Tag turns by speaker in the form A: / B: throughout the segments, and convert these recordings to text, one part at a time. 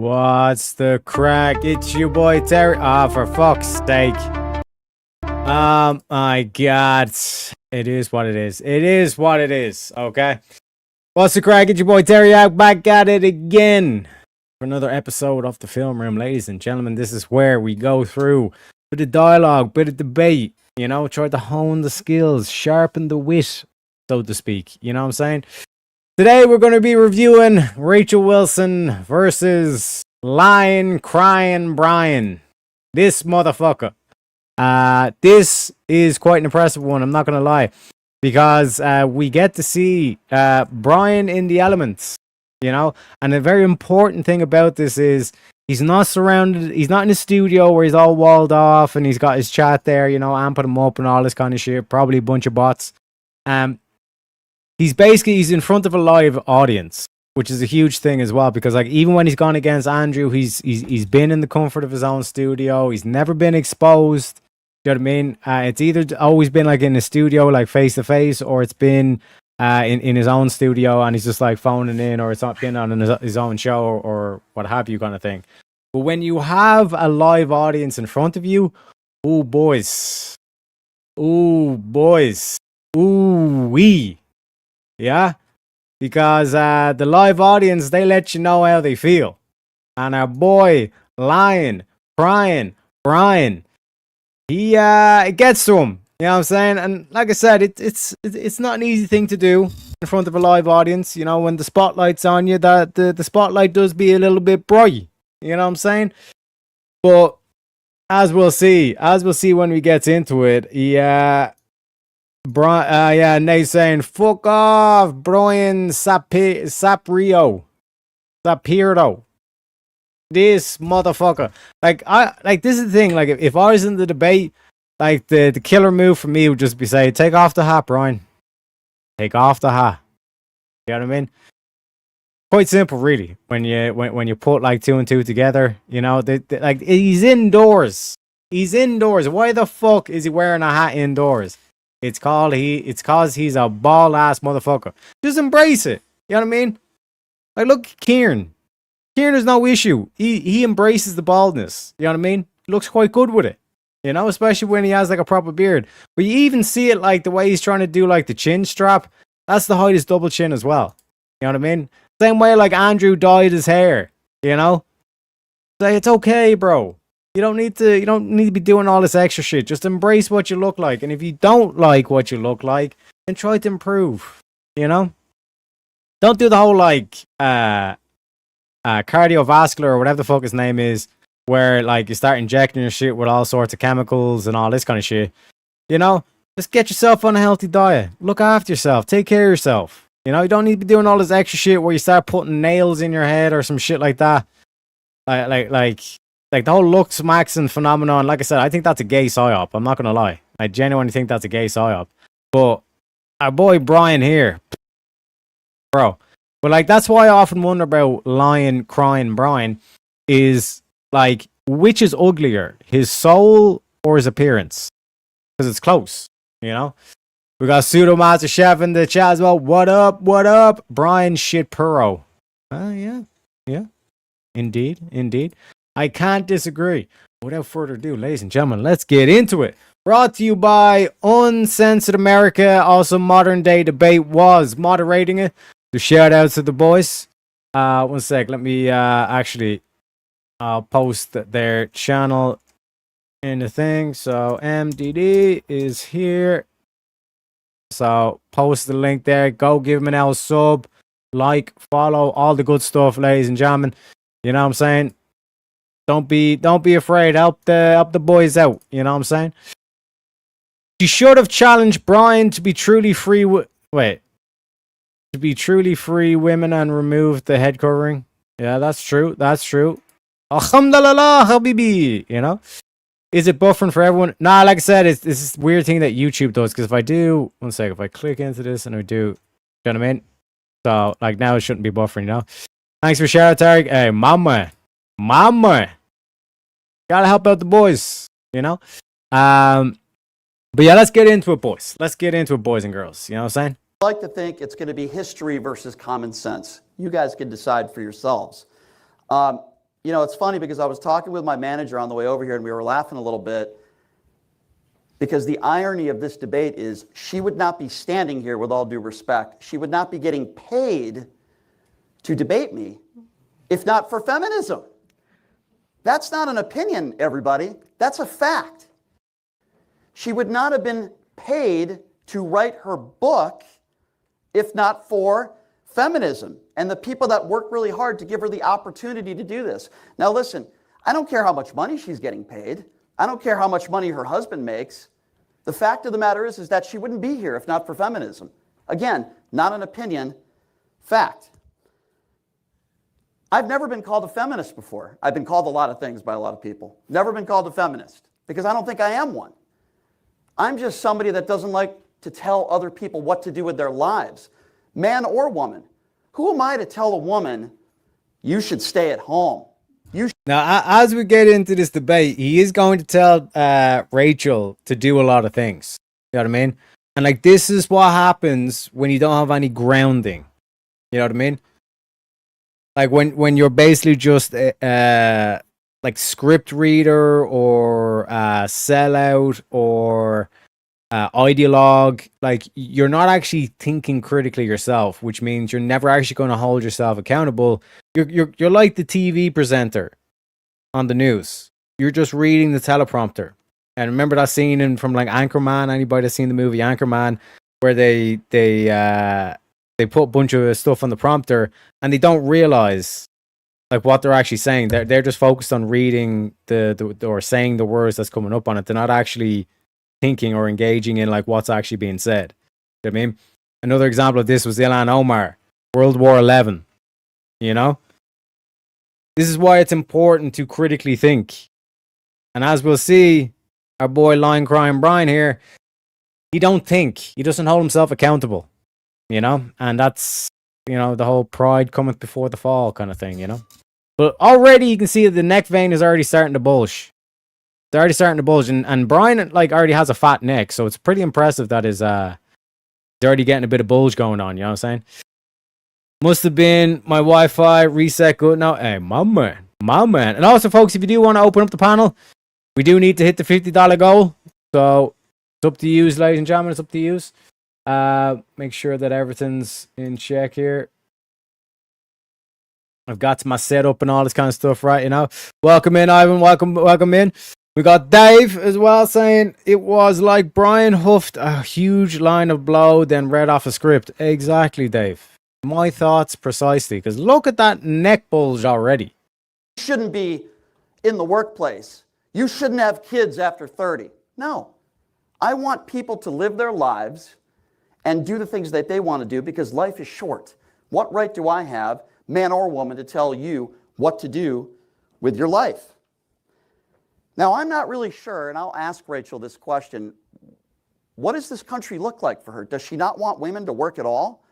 A: What's the crack? It's your boy Terry. Ah, for fuck's sake. My God. It is what it is. It is what it is. Okay. What's the crack? It's your boy Terry out back at it again for another episode of the Film Room, ladies and gentlemen. This is where we go through a bit of dialogue, bit of debate. You know, try to hone the skills, sharpen the wit, so to speak. You know what I'm saying? Today we're going to be reviewing Rachel Wilson versus Lying Crying Brian. This motherfucker. This is quite an impressive one, I'm not going to lie. Because we get to see Brian in the elements, you know? And a very important thing about this is he's not surrounded, he's not in a studio where he's all walled off and he's got his chat there, you know, amping him up and all this kind of shit. Probably a bunch of bots. He's in front of a live audience, which is a huge thing as well, because like even when he's gone against Andrew, he's been in the comfort of his own studio. He's never been exposed. You know what I mean? It's either always been like in a studio, like face to face, or it's been in his own studio and he's just like phoning in, or it's not been on his own show or what have you, kind of thing. But when you have a live audience in front of you, ooh boys, ooh wee. Yeah, because the live audience, they let you know how they feel. And our boy, Lying, Crying, Brian, he it gets to him. You know what I'm saying? And like I said, it's not an easy thing to do in front of a live audience. You know, when the spotlight's on you, that the spotlight does be a little bit bright. You know what I'm saying? But as we'll see when we get into it, Nate's saying, fuck off, Brian Sapiro. This motherfucker. This is the thing, like, if I was in the debate, like, the killer move for me would just be say, take off the hat, Brian. Take off the hat. You know what I mean? Quite simple, really, when you put, like, two and two together, you know, like, he's indoors. He's indoors. Why the fuck is he wearing a hat indoors? It's cause he's a bald ass motherfucker. Just embrace it. You know what I mean? Like, look, Kieran. Kieran has no issue. He embraces the baldness. You know what I mean? Looks quite good with it. You know, especially when he has like a proper beard. But you even see it like the way he's trying to do like the chin strap. That's to hide his double chin as well. You know what I mean? Same way like Andrew dyed his hair. You know? Say it's okay, bro. You don't need to be doing all this extra shit. Just embrace what you look like. And if you don't like what you look like, then try to improve. You know? Don't do the whole like cardiovascular or whatever the fuck his name is, where like you start injecting your shit with all sorts of chemicals and all this kind of shit. You know? Just get yourself on a healthy diet. Look after yourself. Take care of yourself. You know, you don't need to be doing all this extra shit where you start putting nails in your head or some shit like that. Like the whole Lux Maxon phenomenon, like I said, I think that's a gay psyop. I'm not gonna lie. I genuinely think that's a gay psyop. But our boy Brian here, bro. But like that's why I often wonder about Lying Crying Brian is like which is uglier, his soul or his appearance? Because it's close, you know. We got Pseudo Master Chef in the chat as well. What up? What up? Brian Shitpuro. Yeah. Indeed. I can't disagree. Without further ado, ladies and gentlemen, let's get into it. Brought to you by Uncensored America. Also, Modern Day Debate was moderating it. So shout out to the boys. One sec. Let me I'll post their channel in the thing. So MDD is here. So post the link there. Go give him an L sub, like, follow, all the good stuff, ladies and gentlemen. You know what I'm saying? Don't be afraid. Help the boys out. You know what I'm saying? She should have challenged Brian to be truly free. To be truly free women and remove the head covering. Yeah, that's true. Alhamdulillah, habibi. You know? Is it buffering for everyone? Nah, like I said, it's this weird thing that YouTube does. Because if I do, one sec, if I click into this and I do, you know what I mean? So, like now it shouldn't be buffering, you know? Thanks for shout out, Tarek. Hey, mama. Gotta help out the boys, you know? But yeah, let's get into it, boys. Let's get into it, boys and girls. You know what I'm saying?
B: I like to think it's going to be history versus common sense. You guys can decide for yourselves. You know, it's funny because I was talking with my manager on the way over here and we were laughing a little bit because the irony of this debate is she would not be standing here, with all due respect. She would not be getting paid to debate me if not for feminism. That's not an opinion, everybody. That's a fact. She would not have been paid to write her book if not for feminism and the people that work really hard to give her the opportunity to do this. Now listen, I don't care how much money she's getting paid. I don't care how much money her husband makes. The fact of the matter is that she wouldn't be here if not for feminism. Again, not an opinion, fact. I've never been called a feminist before. I've been called a lot of things by a lot of people. Never been called a feminist because I don't think I am one. I'm just somebody that doesn't like to tell other people what to do with their lives, man or woman. Who am I to tell a woman, you should stay at home?
A: Now, as we get into this debate, he is going to tell Rachel to do a lot of things. You know what I mean? And like, this is what happens when you don't have any grounding. You know what I mean? Like when you're basically just like script reader or sellout or ideologue, like you're not actually thinking critically yourself, which means you're never actually going to hold yourself accountable. You're like the TV presenter on the news. You're just reading the teleprompter. And remember that scene from like Anchorman? Anybody that's seen the movie Anchorman, where they put a bunch of stuff on the prompter and they don't realize like what they're actually saying. They're just focused on reading the or saying the words that's coming up on it. They're not actually thinking or engaging in like what's actually being said. You know what I mean? Another example of this was Ilhan Omar, World War 11. You know? This is why it's important to critically think. And as we'll see, our boy Lion Crying Brian here, he don't think. He doesn't hold himself accountable. You know? And that's, you know, the whole pride cometh before the fall kind of thing, you know? But already you can see that the neck vein is already starting to bulge. They're already starting to bulge, and Brian like already has a fat neck, so it's pretty impressive that his they're already getting a bit of bulge going on. You know what I'm saying? Must have been my Wi-Fi reset good now. Hey, my man. And also, folks, if you do want to open up the panel, we do need to hit the $50 goal. So it's up to you, ladies and gentlemen. It's up to you. Make sure that everything's in check here. I've got my setup and all this kind of stuff, right? You know. Welcome in, Ivan. Welcome in. We got Dave as well saying it was like Brian huffed a huge line of blow, then read off a script. Exactly, Dave. My thoughts precisely. Because look at that neck bulge already.
B: You shouldn't be in the workplace. You shouldn't have kids after 30. No. I want people to live their lives and do the things that they want to do because life is short. What right do I have, man or woman, to tell you what to do with your life? Now, I'm not really sure, and I'll ask Rachel this question. What does this country look like for her? Does she not want women to work at all?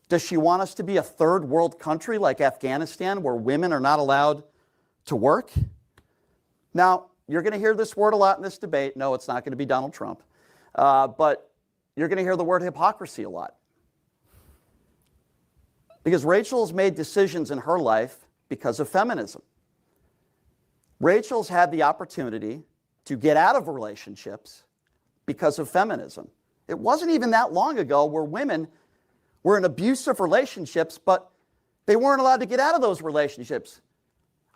B: Does she want us to be a third world country like Afghanistan where women are not allowed to work? Now, you're going to hear this word a lot in this debate. No, it's not going to be Donald Trump. But you're going to hear the word hypocrisy a lot. Because Rachel's made decisions in her life because of feminism. Rachel's had the opportunity to get out of relationships because of feminism. It wasn't even that long ago where women were in abusive relationships, but they weren't allowed to get out of those relationships.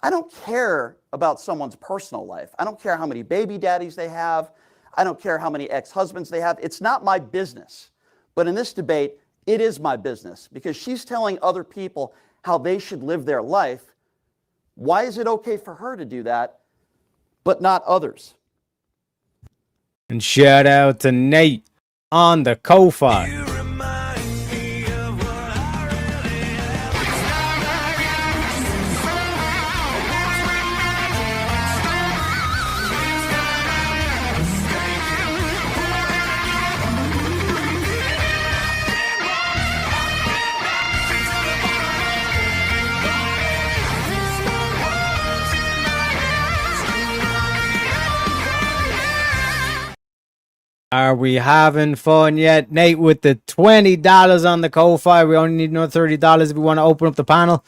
B: I don't care about someone's personal life. I don't care how many baby daddies they have. I don't care how many ex-husbands they have. It's not my business. But in this debate, it is my business because she's telling other people how they should live their life. Why is it okay for her to do that, but not others?
A: And shout out to Nate on the Ko-Fi. Are we having fun yet? Nate with the $20 on the Ko-Fi. We only need another $30 if we want to open up the panel.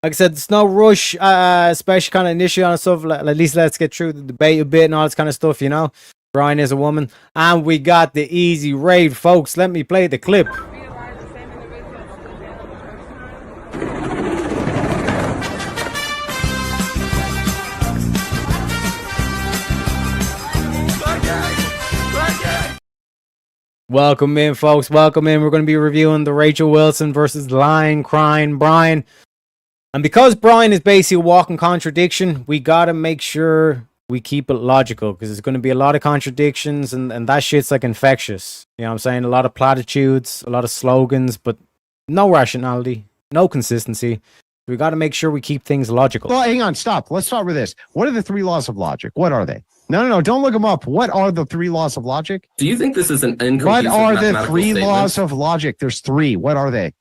A: Like I said, there's no rush, especially kind of initially on stuff. At least let's get through the debate a bit and all this kind of stuff, you know. Brian is a woman. And we got the easy raid, folks. Let me play the clip. Welcome in, folks. Welcome in. We're going to be reviewing the Rachel Wilson versus Line Crying Brian. And because Brian is basically a walking contradiction, we got to make sure we keep it logical, because there's going to be a lot of contradictions, and that shit's like infectious. You know what I'm saying? A lot of platitudes, a lot of slogans, but no rationality, no consistency. We got to make sure we keep things logical.
C: Well, hang on, stop. Let's start with this. What are the 3 laws of logic? What are they? No, don't look them up. What are the 3 laws of logic?
D: Do you think this is an inconclusive
C: What are the
D: mathematical
C: 3
D: statement?
C: laws of logic? There's 3. What are they?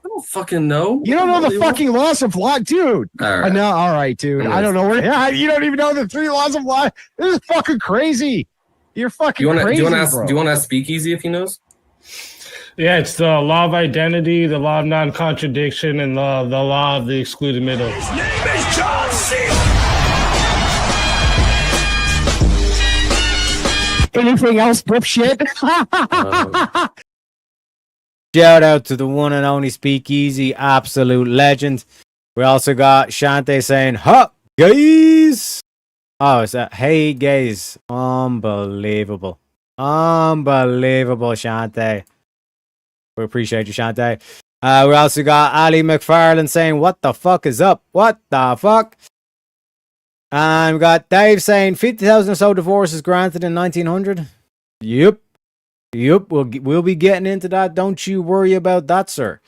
D: I don't fucking know.
C: You don't know the fucking laws of logic, dude.
D: All right.
C: No, all right, dude. I don't know where. You don't even know the 3 laws of logic. This is fucking crazy. You're fucking crazy,
D: do you want to ask?
C: bro.
D: Do you want to ask Speakeasy if he knows?
E: Yeah, it's the law of identity, the law of non-contradiction, and the law of the excluded middle.
F: His name is John C.
C: Anything else, dipshit?
A: Shout out to the one and only Speakeasy, absolute legend. We also got Shante saying, "Huh, gays." Oh, it's that. Hey, gays. Unbelievable. Unbelievable, Shante. We appreciate you, Shante. We also got Ali McFarlane saying, "What the fuck is up? What the fuck?" And we got Dave saying 50,000 or so divorces granted in 1900. Yep. We'll be getting into that. Don't you worry about that, sir.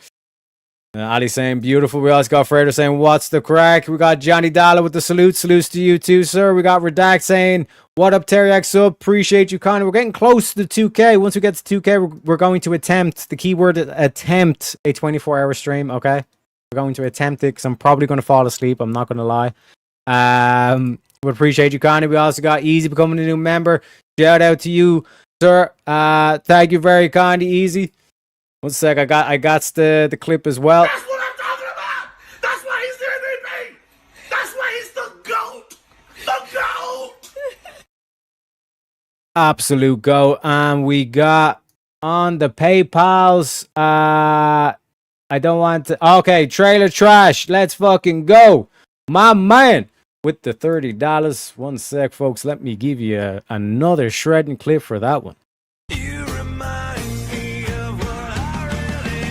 A: Ali saying beautiful. We also got Fredo saying, "What's the crack?" We got Johnny Dalla with the salute. Salutes to you too, sir. We got Redact saying, "What up, Teriac sub? Appreciate you, Connor." We're getting close to the 2K. Once we get to 2K, we're going to attempt, the keyword attempt, a 24-hour stream, okay? We're going to attempt it because I'm probably going to fall asleep. I'm not going to lie. We appreciate you, Connor. We also got Easy becoming a new member. Shout out to you, sir. Thank you very kindly, Easy. 1 sec, I got the clip as well.
F: That's what I'm talking about. That's why he's the MVP. That's why he's the GOAT. The GOAT.
A: Absolute go. And we got on the PayPals. I don't want to. Okay, Trailer Trash. Let's fucking go. My man with the $30. 1 sec, folks. Let me give you another shredding clip for that one.
F: You remind me of what I really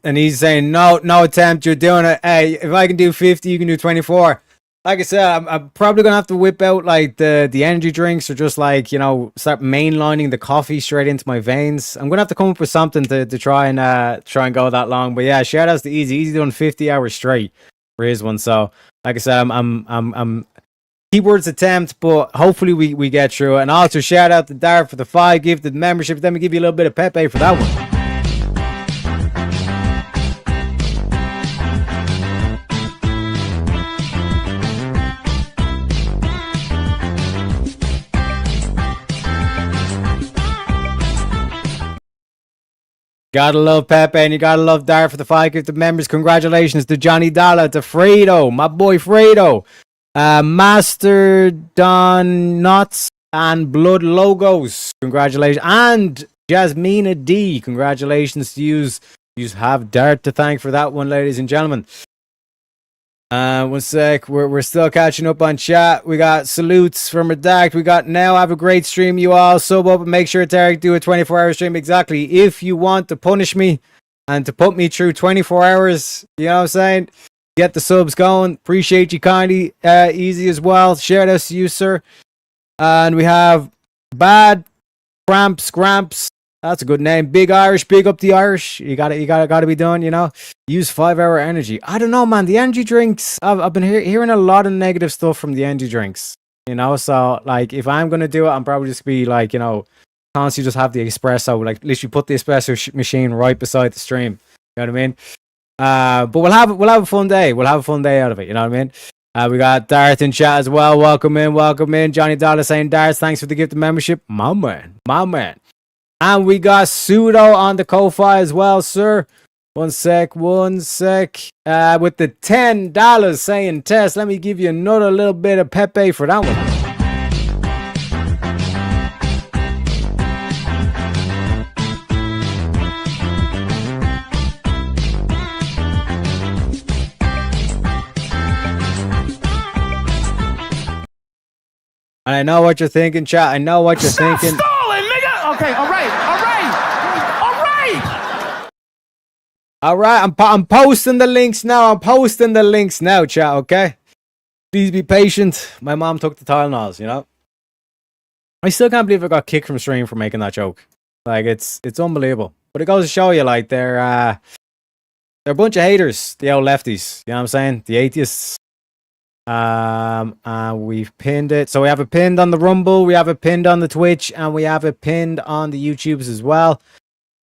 A: And he's saying, no attempt, you're doing it. Hey, if I can do 50, you can do 24. Like I said, I'm probably going to have to whip out like the energy drinks, or just like, you know, start mainlining the coffee straight into my veins. I'm going to have to come up with something to try and go that long. But yeah, shout outs to Easy. Easy doing 50 hours straight for his one. So like I said, I'm keywords attempt, but hopefully we get through it. And also shout out to Dart for the 5 gifted membership. Let me give you a little bit of Pepe for that one. Gotta love Pepe, and you gotta love Dart for the 5 gifted members. Congratulations to Johnny Dalla, to Fredo, my boy Fredo, Master Don Nuts, and Blood Logos. Congratulations. And Jasmina D. Congratulations to yous. Yous have Dart to thank for that one, ladies and gentlemen. 1 sec, we're still catching up on chat. We got salutes from Redact. We got now. Have a great stream, you all. Sub up and make sure Tarek do a 24-hour stream. Exactly. If you want to punish me and to put me through 24 hours, you know what I'm saying? Get the subs going. Appreciate you kindly. Easy as well. Shout outs to you, sir. And we have Bad Gramps. That's a good name. Big Irish, big up the Irish. You got to be done, you know. Use 5-hour energy. I don't know, man. The energy drinks. I've been hearing a lot of negative stuff from the energy drinks. You know, so like if I'm gonna do it, I'm probably just be like, you know, constantly just have the espresso, like literally put the espresso machine right beside the stream. You know what I mean? But we'll have a fun day. We'll have a fun day out of it. You know what I mean? We got Darth in chat as well. Welcome in. Johnny Dollar saying, Darth, thanks for the gift of membership. My man. And we got Pseudo on the Ko-Fi as well, sir. One sec. With the $10 saying test, let me give you another little bit of Pepe for that one. And I know what you're thinking, chat. I know what you're thinking.
F: Stalling, nigga! Okay, all right.
A: All right, I'm posting the links now. Chat, okay? Please be patient. My mom took the Tylenols, you know? I still can't believe I got kicked from stream for making that joke. Like, it's unbelievable. But it goes to show you, like, they're a bunch of haters, the old lefties. You know what I'm saying? The atheists. And we've pinned it. So we have it pinned on the Rumble, we have it pinned on the Twitch, and we have it pinned on the YouTubes as well.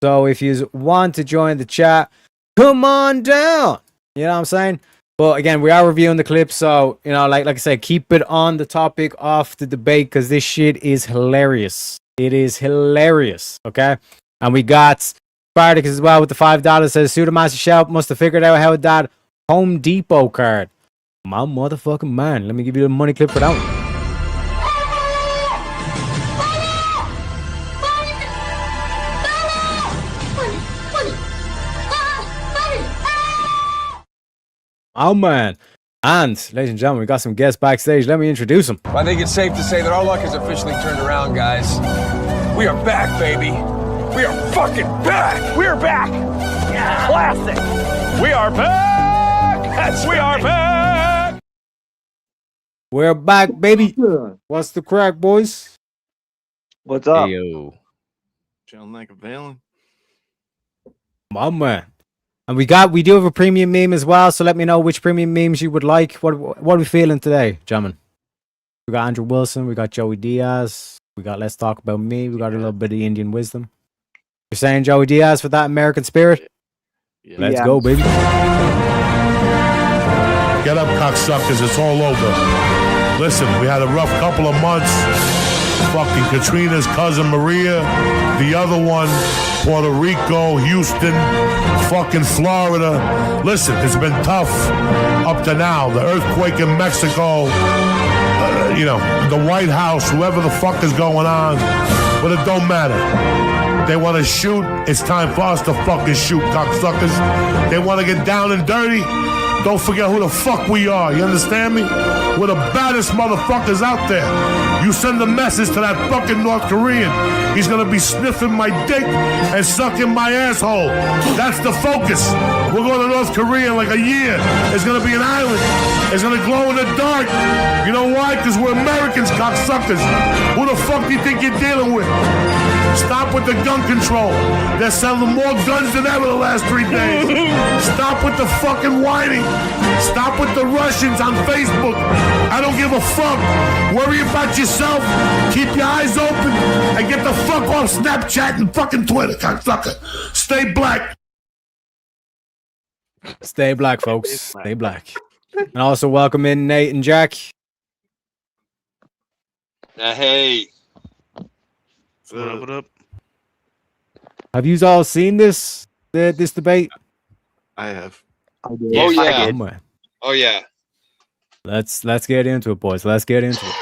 A: So if you want to join the chat, come on down. You know what I'm saying? But again, we are reviewing the clip, so you know, like I said, keep it on the topic of the debate because this shit is hilarious. It is hilarious. Okay, and we got Spartacus as well with the $5. Says Pseudomaster Shout must have figured out how that Home Depot card. My motherfucking man. Let me give you the money clip for that one. Oh man. And ladies and gentlemen, we got some guests backstage. Let me introduce them.
G: I think it's safe to say that our luck has officially turned around, guys. We are back, baby. We are fucking back.
F: We're back. Yeah. Classic. We are back. We are back.
A: We're back, baby. What's the crack, boys?
H: What's up?
I: Hey, yo.
H: Chilling like a villain.
A: My man. And we do have a premium meme as well, so let me know which premium memes you would like. What are we feeling today, gentlemen? We got Andrew Wilson, we got Joey Diaz, we got Let's Talk About Me, we got a little bit of Indian wisdom. You're saying Joey Diaz for that American spirit?
H: Yeah.
A: Let's go, baby.
J: Get up, cocksuckers, it's all over. Listen, we had a rough couple of months. Fucking Katrina's cousin Maria, the other one, Puerto Rico, Houston, fucking Florida. Listen, it's been tough up to now. The earthquake in Mexico, you know, the White House, whoever the fuck is going on, but it don't matter. They want to shoot, it's time for us to fucking shoot, cocksuckers. They want to get down and dirty. Don't forget who the fuck we are, you understand me? We're the baddest motherfuckers out there. You send a message to that fucking North Korean. He's gonna be sniffing my dick and sucking my asshole. That's the focus. We're going to North Korea in like a year. It's gonna be an island. It's gonna glow in the dark. You know why? Because we're Americans, cocksuckers. Who the fuck do you think you're dealing with? Stop with the gun control. They're selling more guns than ever the last 3 days. Stop with the fucking whining. Stop with the Russians on Facebook. I don't give a fuck. Worry about yourself. Keep your eyes open and get the fuck off Snapchat and fucking Twitter, cocksucker. Stay black.
A: Stay black, folks. Stay black. And also welcome in Nate and Jack.
K: Hey.
H: What up?
A: Have you all seen this debate?
H: I have.
K: Oh yeah.
A: Man.
K: Oh yeah.
A: Let's get into it, boys. Let's get into it.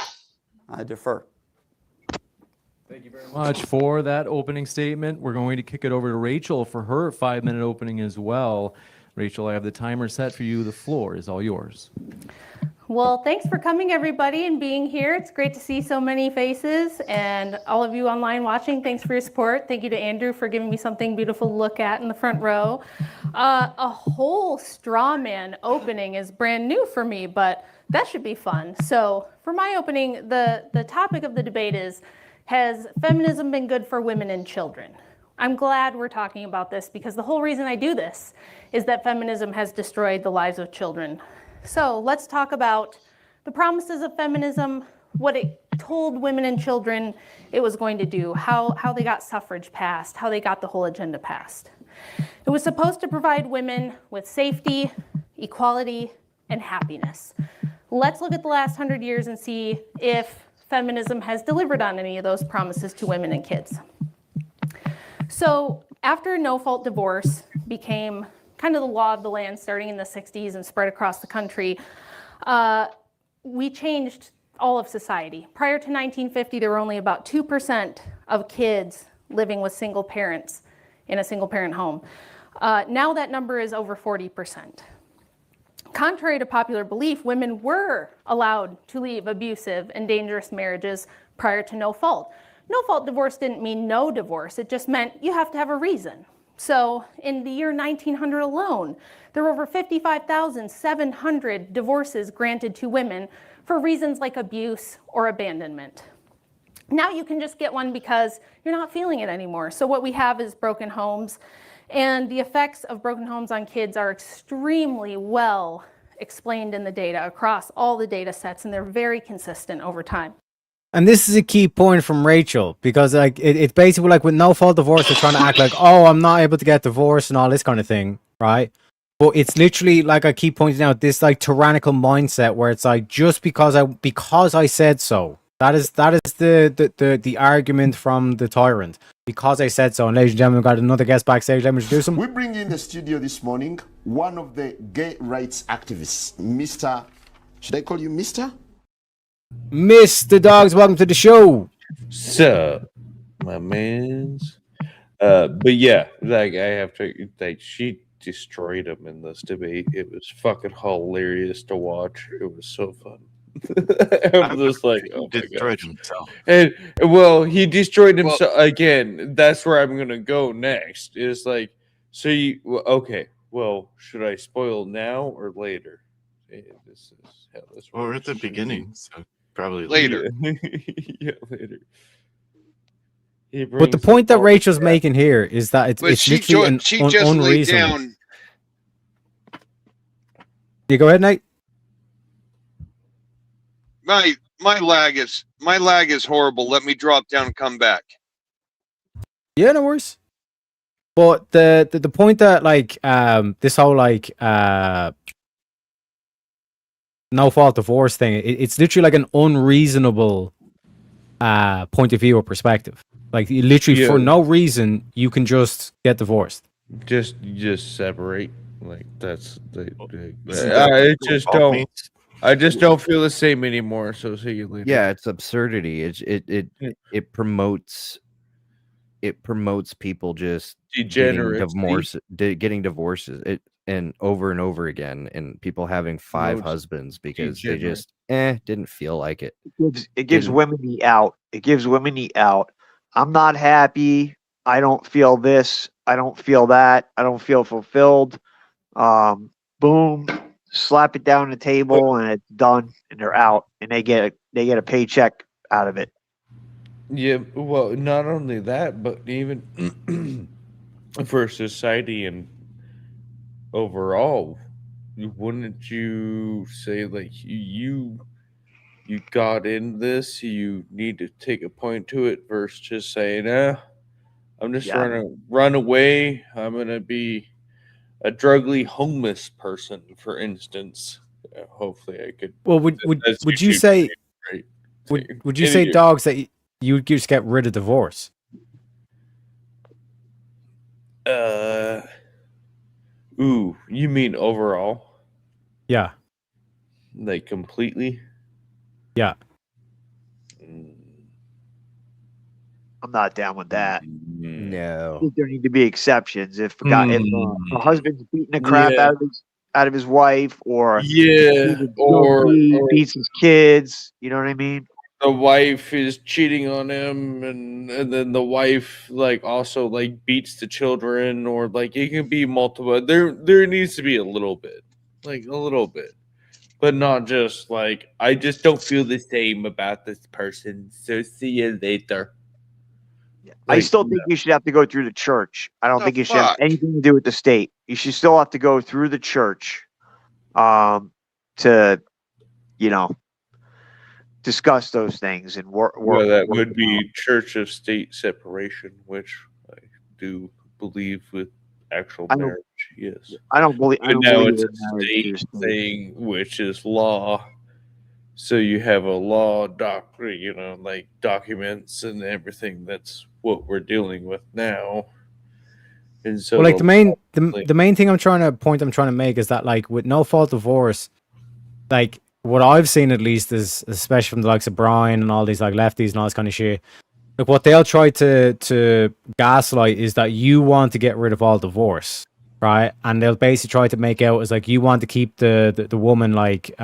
B: I defer.
I: Thank you very much for that opening statement. We're going to kick it over to Rachel for her 5-minute opening as well. Rachel, I have the timer set for you. The floor is all yours.
L: Well, thanks for coming, everybody, and being here. It's great to see so many faces, and all of you online watching, thanks for your support. Thank you to Andrew for giving me something beautiful to look at in the front row. A whole straw man opening is brand new for me, but that should be fun. So for my opening, the topic of the debate is, has feminism been good for women and children? I'm glad we're talking about this because the whole reason I do this is that feminism has destroyed the lives of children. So let's talk about the promises of feminism. what it told women and children it was going to do, how they got suffrage passed, how they got the whole agenda passed. It was supposed to provide women with safety, equality, and happiness. Let's look at the last 100 years and see if feminism has delivered on any of those promises to women and kids. So after no-fault divorce became kind of the law of the land starting in the 60s and spread across the country, we changed all of society. Prior to 1950, there were only about 2% of kids living with single parents in a single parent home. Now that number is over 40%. Contrary to popular belief, women were allowed to leave abusive and dangerous marriages prior to no fault. No fault divorce didn't mean no divorce. It just meant you have to have a reason. So in the year 1900 alone, there were over 55,700 divorces granted to women for reasons like abuse or abandonment. Now you can just get one because you're not feeling it anymore. So what we have is broken homes, and the effects of broken homes on kids are extremely well explained in the data across all the data sets, and they're very consistent over time.
A: And this is a key point from Rachel, because like it's basically like with no fault divorce, they're trying to act like, oh, I'm not able to get divorced and all this kind of thing, right? But it's literally like I keep pointing out, this like tyrannical mindset where it's like, just because I said so. That is the argument from the tyrant. Because I said so. And ladies and gentlemen, we've got another guest backstage. Let me introduce him.
M: We bring in the studio this morning one of the gay rights activists, Mr. Should I call you Mr.?
A: Mr. Dogs, welcome to the show.
N: Sup, my mans. But yeah, like I have to, like, she destroyed him in this debate. It was fucking hilarious to watch. It was so fun. I'm just like, oh my
H: destroyed
N: gosh.
H: himself.
N: And well, he destroyed himself again. That's where I'm gonna go next. Is like, so you okay? Well, should I spoil now or later? This is hell.
H: Well, we're at the beginning, so probably
K: Later.
N: Yeah, later.
A: But the point that Rachel's making here is that it's literally
K: she just laid
A: unreasonable.
K: down.
A: You go ahead, Nate.
K: My lag is horrible. Let me drop down and come back.
A: Yeah, no worries. But the point that like this whole like no fault divorce thing, it's literally like an unreasonable point of view or perspective. Like literally for no reason you can just get divorced.
N: Just separate. Like that's I just don't feel the same anymore. So see you later.
O: Yeah, it's absurdity. It promotes people just getting divorces and over again, and people having 5 husbands because they just didn't feel like it.
P: It gives women the out. It gives women the out. I'm not happy. I don't feel this. I don't feel that. I don't feel fulfilled. Boom. Slap it down the table and it's done, and they're out, and they get a paycheck out of it.
N: Yeah, well, not only that, but even for society and overall, wouldn't you say like you got in this, you need to take a point to it versus just saying, I'm just trying to run away. I'm gonna be a drugly homeless person, for instance. Hopefully, I could.
A: Well, would you say? Right? Would you say, Dogs, that you just get rid of divorce?
N: Ooh, you mean overall?
A: Yeah.
N: Like completely?
A: Yeah.
P: I'm not down with that.
O: No.
P: I think there need to be exceptions. If a husband's beating the crap out of his wife, or
N: or
P: beats his kids, you know what I mean?
N: The wife is cheating on him, and then the wife like also like beats the children, or like it can be multiple. There needs to be a little bit, but not just like I just don't feel the same about this person. So see you later.
P: I still think you should have to go through the church. I don't think you should have anything to do with the state. You should still have to go through the church, to discuss those things and work.
N: Well, that would be church of state separation, which I do believe with actual marriage. Yes,
P: I don't believe.
N: But now it's a state thing, which is law. So you have a law like documents and everything. That's what we're dealing with now. And so,
A: well, like the main thing I'm trying to make is that, like, with no fault divorce, like what I've seen at least is, especially from the likes of Brian and all these like lefties and all this kind of shit, like what they'll try to gaslight is that you want to get rid of all divorce, right? And they'll basically try to make out as like you want to keep the woman like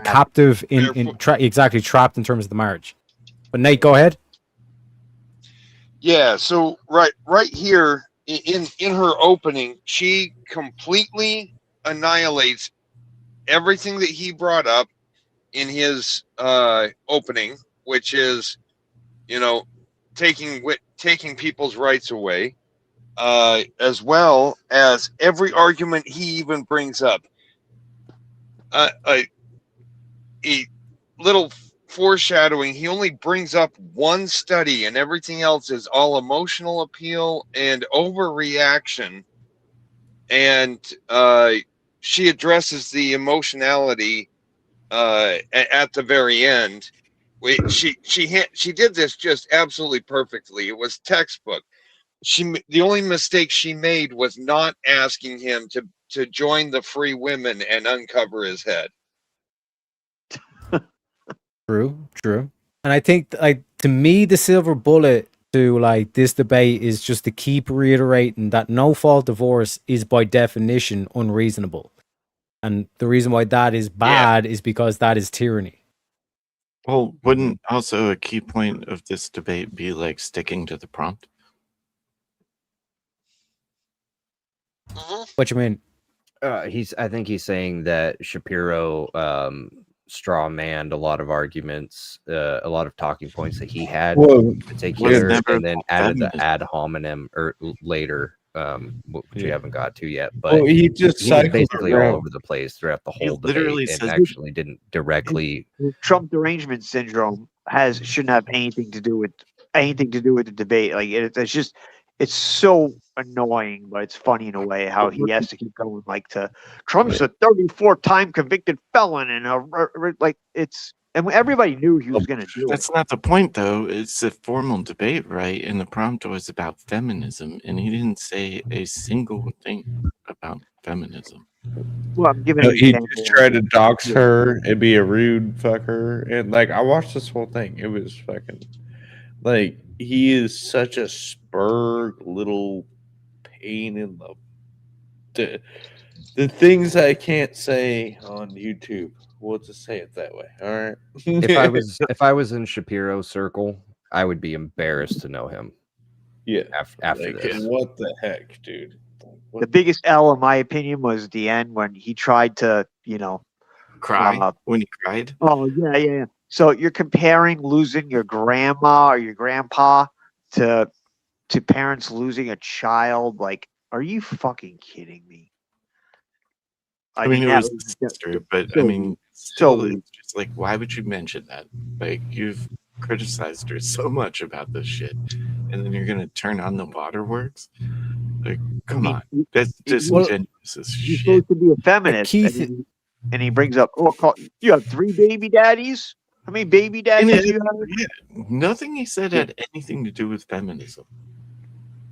A: captive exactly trapped in terms of the marriage. But Nate, go ahead.
K: Yeah, so right here in her opening, she completely annihilates everything that he brought up in his opening, which is, taking people's rights away, as well as every argument he even brings up. A little foreshadowing, he only brings up one study and everything else is all emotional appeal and overreaction, and she addresses the emotionality at the very end. She did this just absolutely perfectly. It was textbook. The only mistake she made was not asking him to join the free women and uncover his head.
A: True. And I think, like, to me, the silver bullet to like this debate is just to keep reiterating that no fault divorce is by definition unreasonable. And the reason why that is bad is because that is tyranny.
H: Well, wouldn't also a key point of this debate be like sticking to the prompt?
A: What you mean?
O: I think he's saying that Shapiro straw manned a lot of arguments, a lot of talking points that he had in particular, and then added the ad hominem later, which we haven't got to yet. But
N: he was
O: basically all over the place throughout the whole debate, and actually didn't directly.
P: Trump derangement syndrome shouldn't have anything to do with the debate. Like it's so annoying, but it's funny in a way how he has to keep going Trump's a 34-time convicted felon and and everybody knew he was going to do it.
H: That's not the point, though. It's a formal debate, right? And the prompt was about feminism, and he didn't say a single thing about feminism.
P: Well, I'm giving
N: he just tried to dox her and be a rude fucker, and I watched this whole thing. It was fucking he is such a spur little pain in the things I can't say on YouTube. We'll just say it that way. All right.
O: if I was in Shapiro's circle, I would be embarrassed to know him.
N: Yeah.
O: After this.
N: What the heck, dude?
P: The biggest L, in my opinion, was the end when he tried to,
H: cry when he cried.
P: Oh yeah. So you're comparing losing your grandma or your grandpa to parents losing a child. Like, are you fucking kidding me?
H: I mean, it was his sister, but I mean, still, it's just like, why would you mention that? Like, you've criticized her so much about this shit, and then you're gonna turn on the waterworks? Like, come on, that's disingenuous as
P: He's
H: shit.
P: supposed to be a feminist, and he brings up, you have 3 baby daddies? How many baby daddies do you have?
H: Yeah, nothing he said had anything to do with feminism.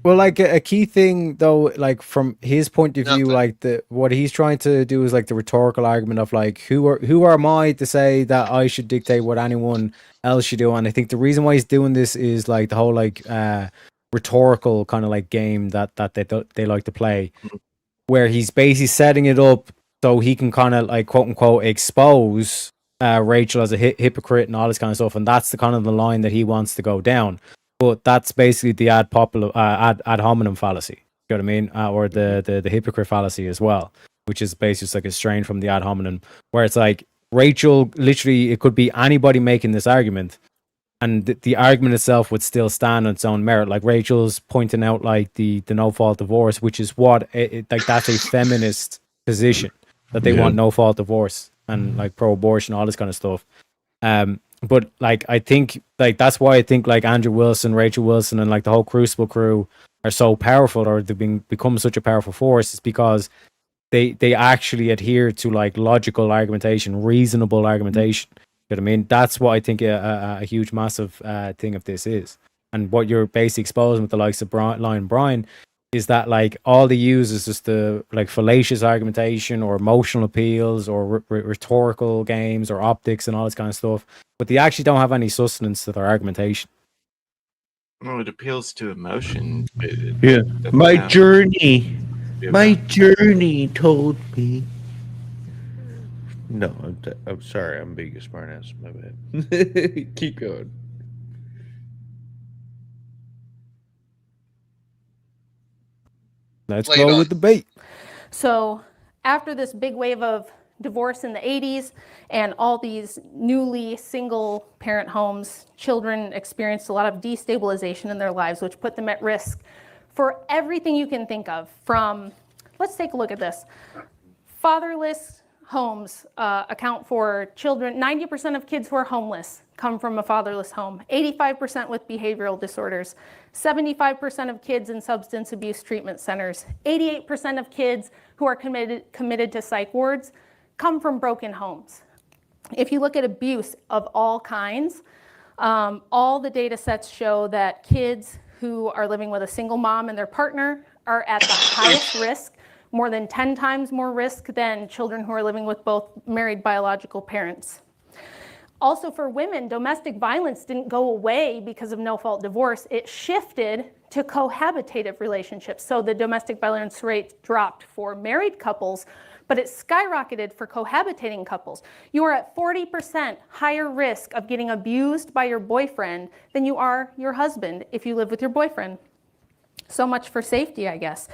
A: Well, like a key thing though, like from his point of view, like what he's trying to do is like the rhetorical argument of like who am I to say that I should dictate what anyone else should do? And I think the reason why he's doing this is like the whole like rhetorical kind of like game that they like to play, where he's basically setting it up so he can kind of like quote unquote expose Rachel as a hypocrite and all this kind of stuff, and that's the kind of the line that he wants to go down. But that's basically the ad hominem fallacy. You know what I mean? Or the hypocrite fallacy as well, which is basically just like a strain from the ad hominem, where it's like Rachel, literally, it could be anybody making this argument, and the argument itself would still stand on its own merit. Like Rachel's pointing out like the no fault divorce, which is what like that's a feminist position, that they want no fault divorce and like pro-abortion, all this kind of stuff. But like, I think like that's why I think like Andrew Wilson, Rachel Wilson, and like the whole Crucible crew are so powerful, or they've become such a powerful force, is because they actually adhere to like logical argumentation, reasonable argumentation. You know what I mean? That's what I think a huge, massive thing of this is. And what you're basically exposing with the likes of Lion Brian is that like all they use is just the like fallacious argumentation or emotional appeals or rhetorical games or optics and all this kind of stuff, but they actually don't have any sustenance to their argumentation.
H: Well, it appeals to emotion.
N: Yeah, my journey. My journey told me. No, I'm sorry. I'm being a smartass. My bad. Keep going.
A: Let's go with the bait.
L: So after this big wave of divorce in the 80s and all these newly single parent homes, children experienced a lot of destabilization in their lives, which put them at risk for everything you can think of. From, let's take a look at this. Fatherless homes account for children. 90% of kids who are homeless come from a fatherless home. 85% with behavioral disorders. 75% of kids in substance abuse treatment centers. 88% of kids who are committed to psych wards come from broken homes. If you look at abuse of all kinds, all the data sets show that kids who are living with a single mom and their partner are at the highest risk, more than 10 times more risk than children who are living with both married biological parents. Also for women, domestic violence didn't go away because of no-fault divorce. It shifted to cohabitative relationships. So the domestic violence rate dropped for married couples, but it skyrocketed for cohabitating couples. You are at 40% higher risk of getting abused by your boyfriend than you are your husband if you live with your boyfriend. So much for safety, I guess.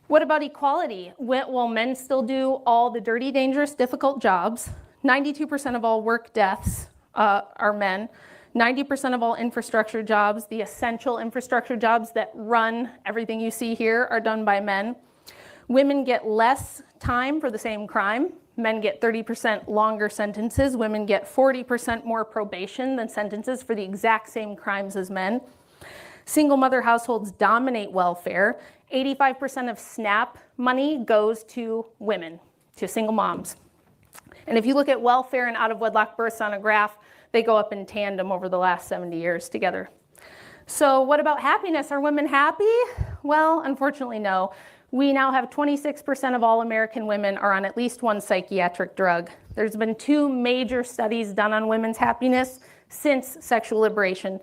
L: What about equality? Well, men still do all the dirty, dangerous, difficult jobs. 92% of all work deaths are men. 90% of all infrastructure jobs, the essential infrastructure jobs that run everything you see here, are done by men. Women get less time for the same crime. Men get 30% longer sentences. Women get 40% more probation than sentences for the exact same crimes as men. Single mother households dominate welfare. 85% of SNAP money goes to women, to single moms. And if you look at welfare and out-of-wedlock births on a graph, they go up in tandem over the last 70 years together. So what about happiness? Are women happy? Well, unfortunately, no. We now have 26% of all American women are on at least one psychiatric drug. There's been 2 major studies done on women's happiness since sexual liberation.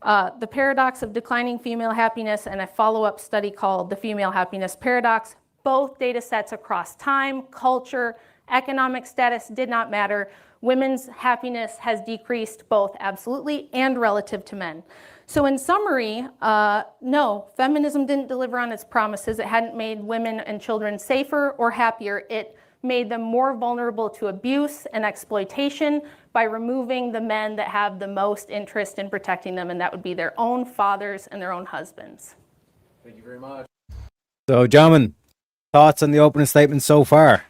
L: The Paradox of Declining Female Happiness and a follow-up study called The Female Happiness Paradox. Both data sets across time, culture, economic status did not matter. Women's happiness has decreased both absolutely and relative to men. So in summary, no, feminism didn't deliver on its promises. It hadn't made women and children safer or happier. It made them more vulnerable to abuse and exploitation by removing the men that have the most interest in protecting them, and that would be their own fathers and their own husbands.
I: Thank you very much.
A: So, gentlemen, thoughts on the opening statement so far?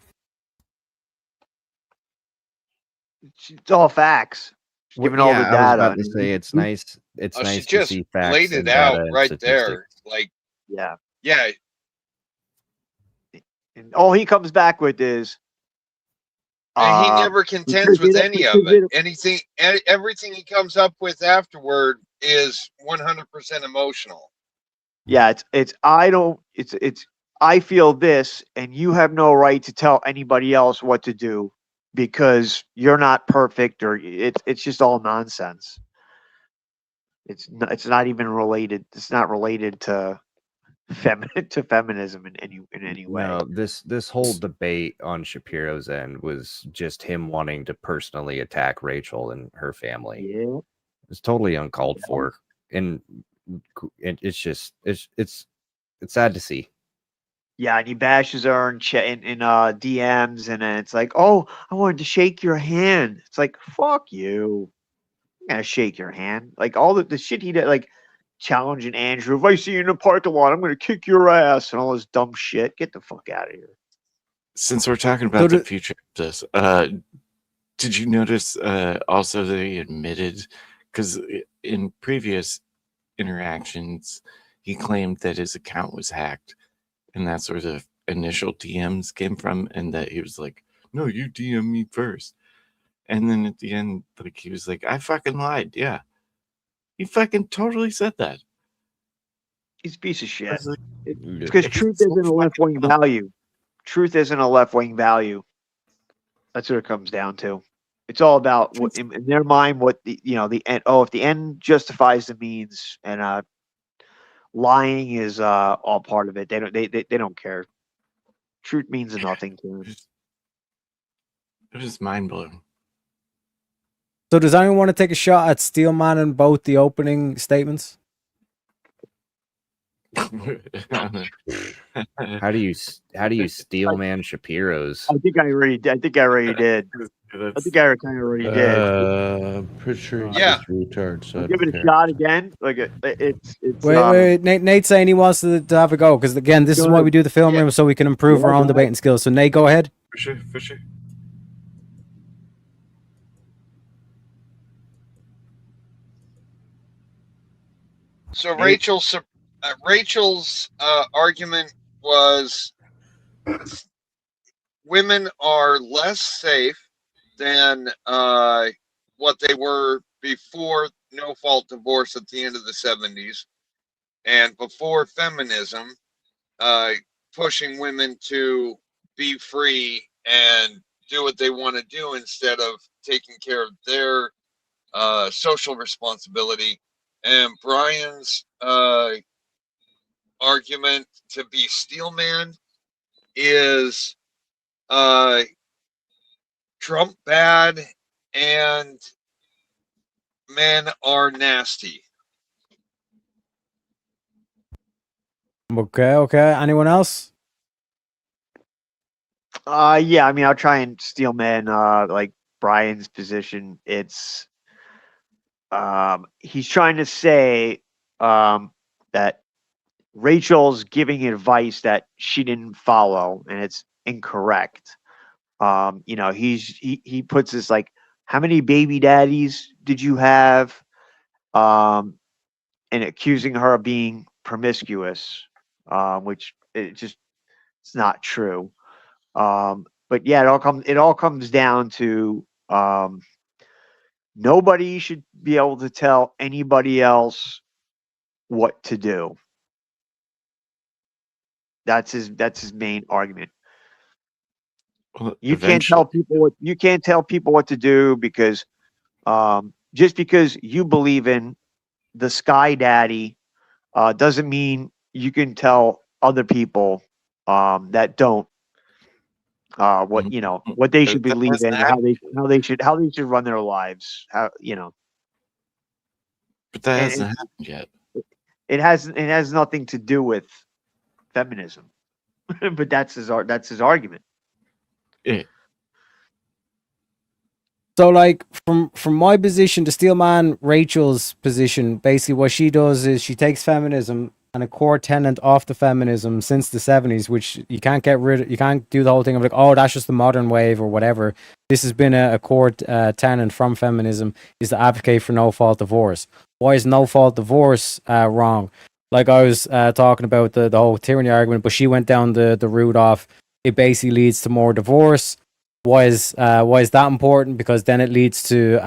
P: It's all facts. She's giving all the
O: I was
P: data.
O: about to say it's nice. It's nice
K: she
O: to
K: just
O: see facts.
K: laid
O: and
K: it out
O: data and
K: right there.
O: statistics.
K: Like,
P: Yeah.
K: yeah,
P: And all he comes back with is.
K: and he never contends with any of it. Everything he comes up with afterward is 100% emotional.
P: Yeah, I feel this, and you have no right to tell anybody else what to do because you're not perfect, or it's just all nonsense. It's not even related. It's not related to feminism in any way.
O: No, this whole debate on Shapiro's end was just him wanting to personally attack Rachel and her family.
P: Yeah,
O: it's totally uncalled for, and it's sad to see.
P: Yeah, and he bashes her in DMs, and then it's like, oh, I wanted to shake your hand. It's like, fuck you. I'm gonna shake your hand. Like all the shit he did, like challenging Andrew. If I see you in the parking lot, I'm gonna kick your ass and all this dumb shit. Get the fuck out of here.
H: Since we're talking about the future of this, Did you notice also that he admitted, because in previous interactions, he claimed that his account was hacked, and that's where the initial DMs came from, and that he was like, no, you DM me first. And then at the end, like, he was like, I fucking lied. Yeah. He fucking totally said that.
P: He's a piece of shit.
H: Like,
P: Because truth isn't a left-wing value. Truth isn't a left-wing value. That's what it comes down to. It's all about what, in their mind, what the end. Oh, if the end justifies the means, and lying is all part of it. They don't care. Truth means nothing to them.
H: It was mind blowing.
A: So does anyone want to take a shot at Steelman in both the opening statements?
O: How do you Steelman Shapiro's?
P: I think I already did. I think I already did.
N: Pretty sure he's
K: Yeah.
N: just retard. So I
P: Give
N: don't
P: it a
N: care.
P: shot again. Like it's.
A: Wait. Nate's saying he wants to have a go because again, this is why we do the film room so we can improve our own debating skills. So Nate, go ahead.
H: For sure.
K: So Rachel's argument was women are less safe than what they were before no-fault divorce at the end of the 70s and before feminism, pushing women to be free and do what they want to do instead of taking care of their social responsibility. And Brian's argument to be Steelman is Trump bad and men are nasty.
A: Okay. Anyone else?
P: Yeah. I mean, I'll try and Steelman like Brian's position. It's he's trying to say that Rachel's giving advice that she didn't follow, and it's incorrect. He puts this like, how many baby daddies did you have? And accusing her of being promiscuous, which it's not true. But yeah, it all comes down to nobody should be able to tell anybody else what to do. That's his main argument.
H: Well,
P: You can't tell people what to do because just because you believe in the Sky Daddy doesn't mean you can tell other people that don't what they should believe in, how they should run their lives.
H: But that
P: And
H: hasn't happened yet.
P: it has nothing to do with feminism. But that's his argument.
H: Yeah.
A: So, like, from my position, to Steelman Rachel's position, basically what she does is she takes feminism and a core tenet of the feminism since the 70s, which you can't get rid of. You can't do the whole thing of like, oh, that's just the modern wave or whatever. This has been a core tenet from feminism, is to advocate for no-fault divorce. Why is no-fault divorce wrong? Like I was talking about the whole tyranny argument, but she went down the route of it basically leads to more divorce. Why is that important? Because then it leads to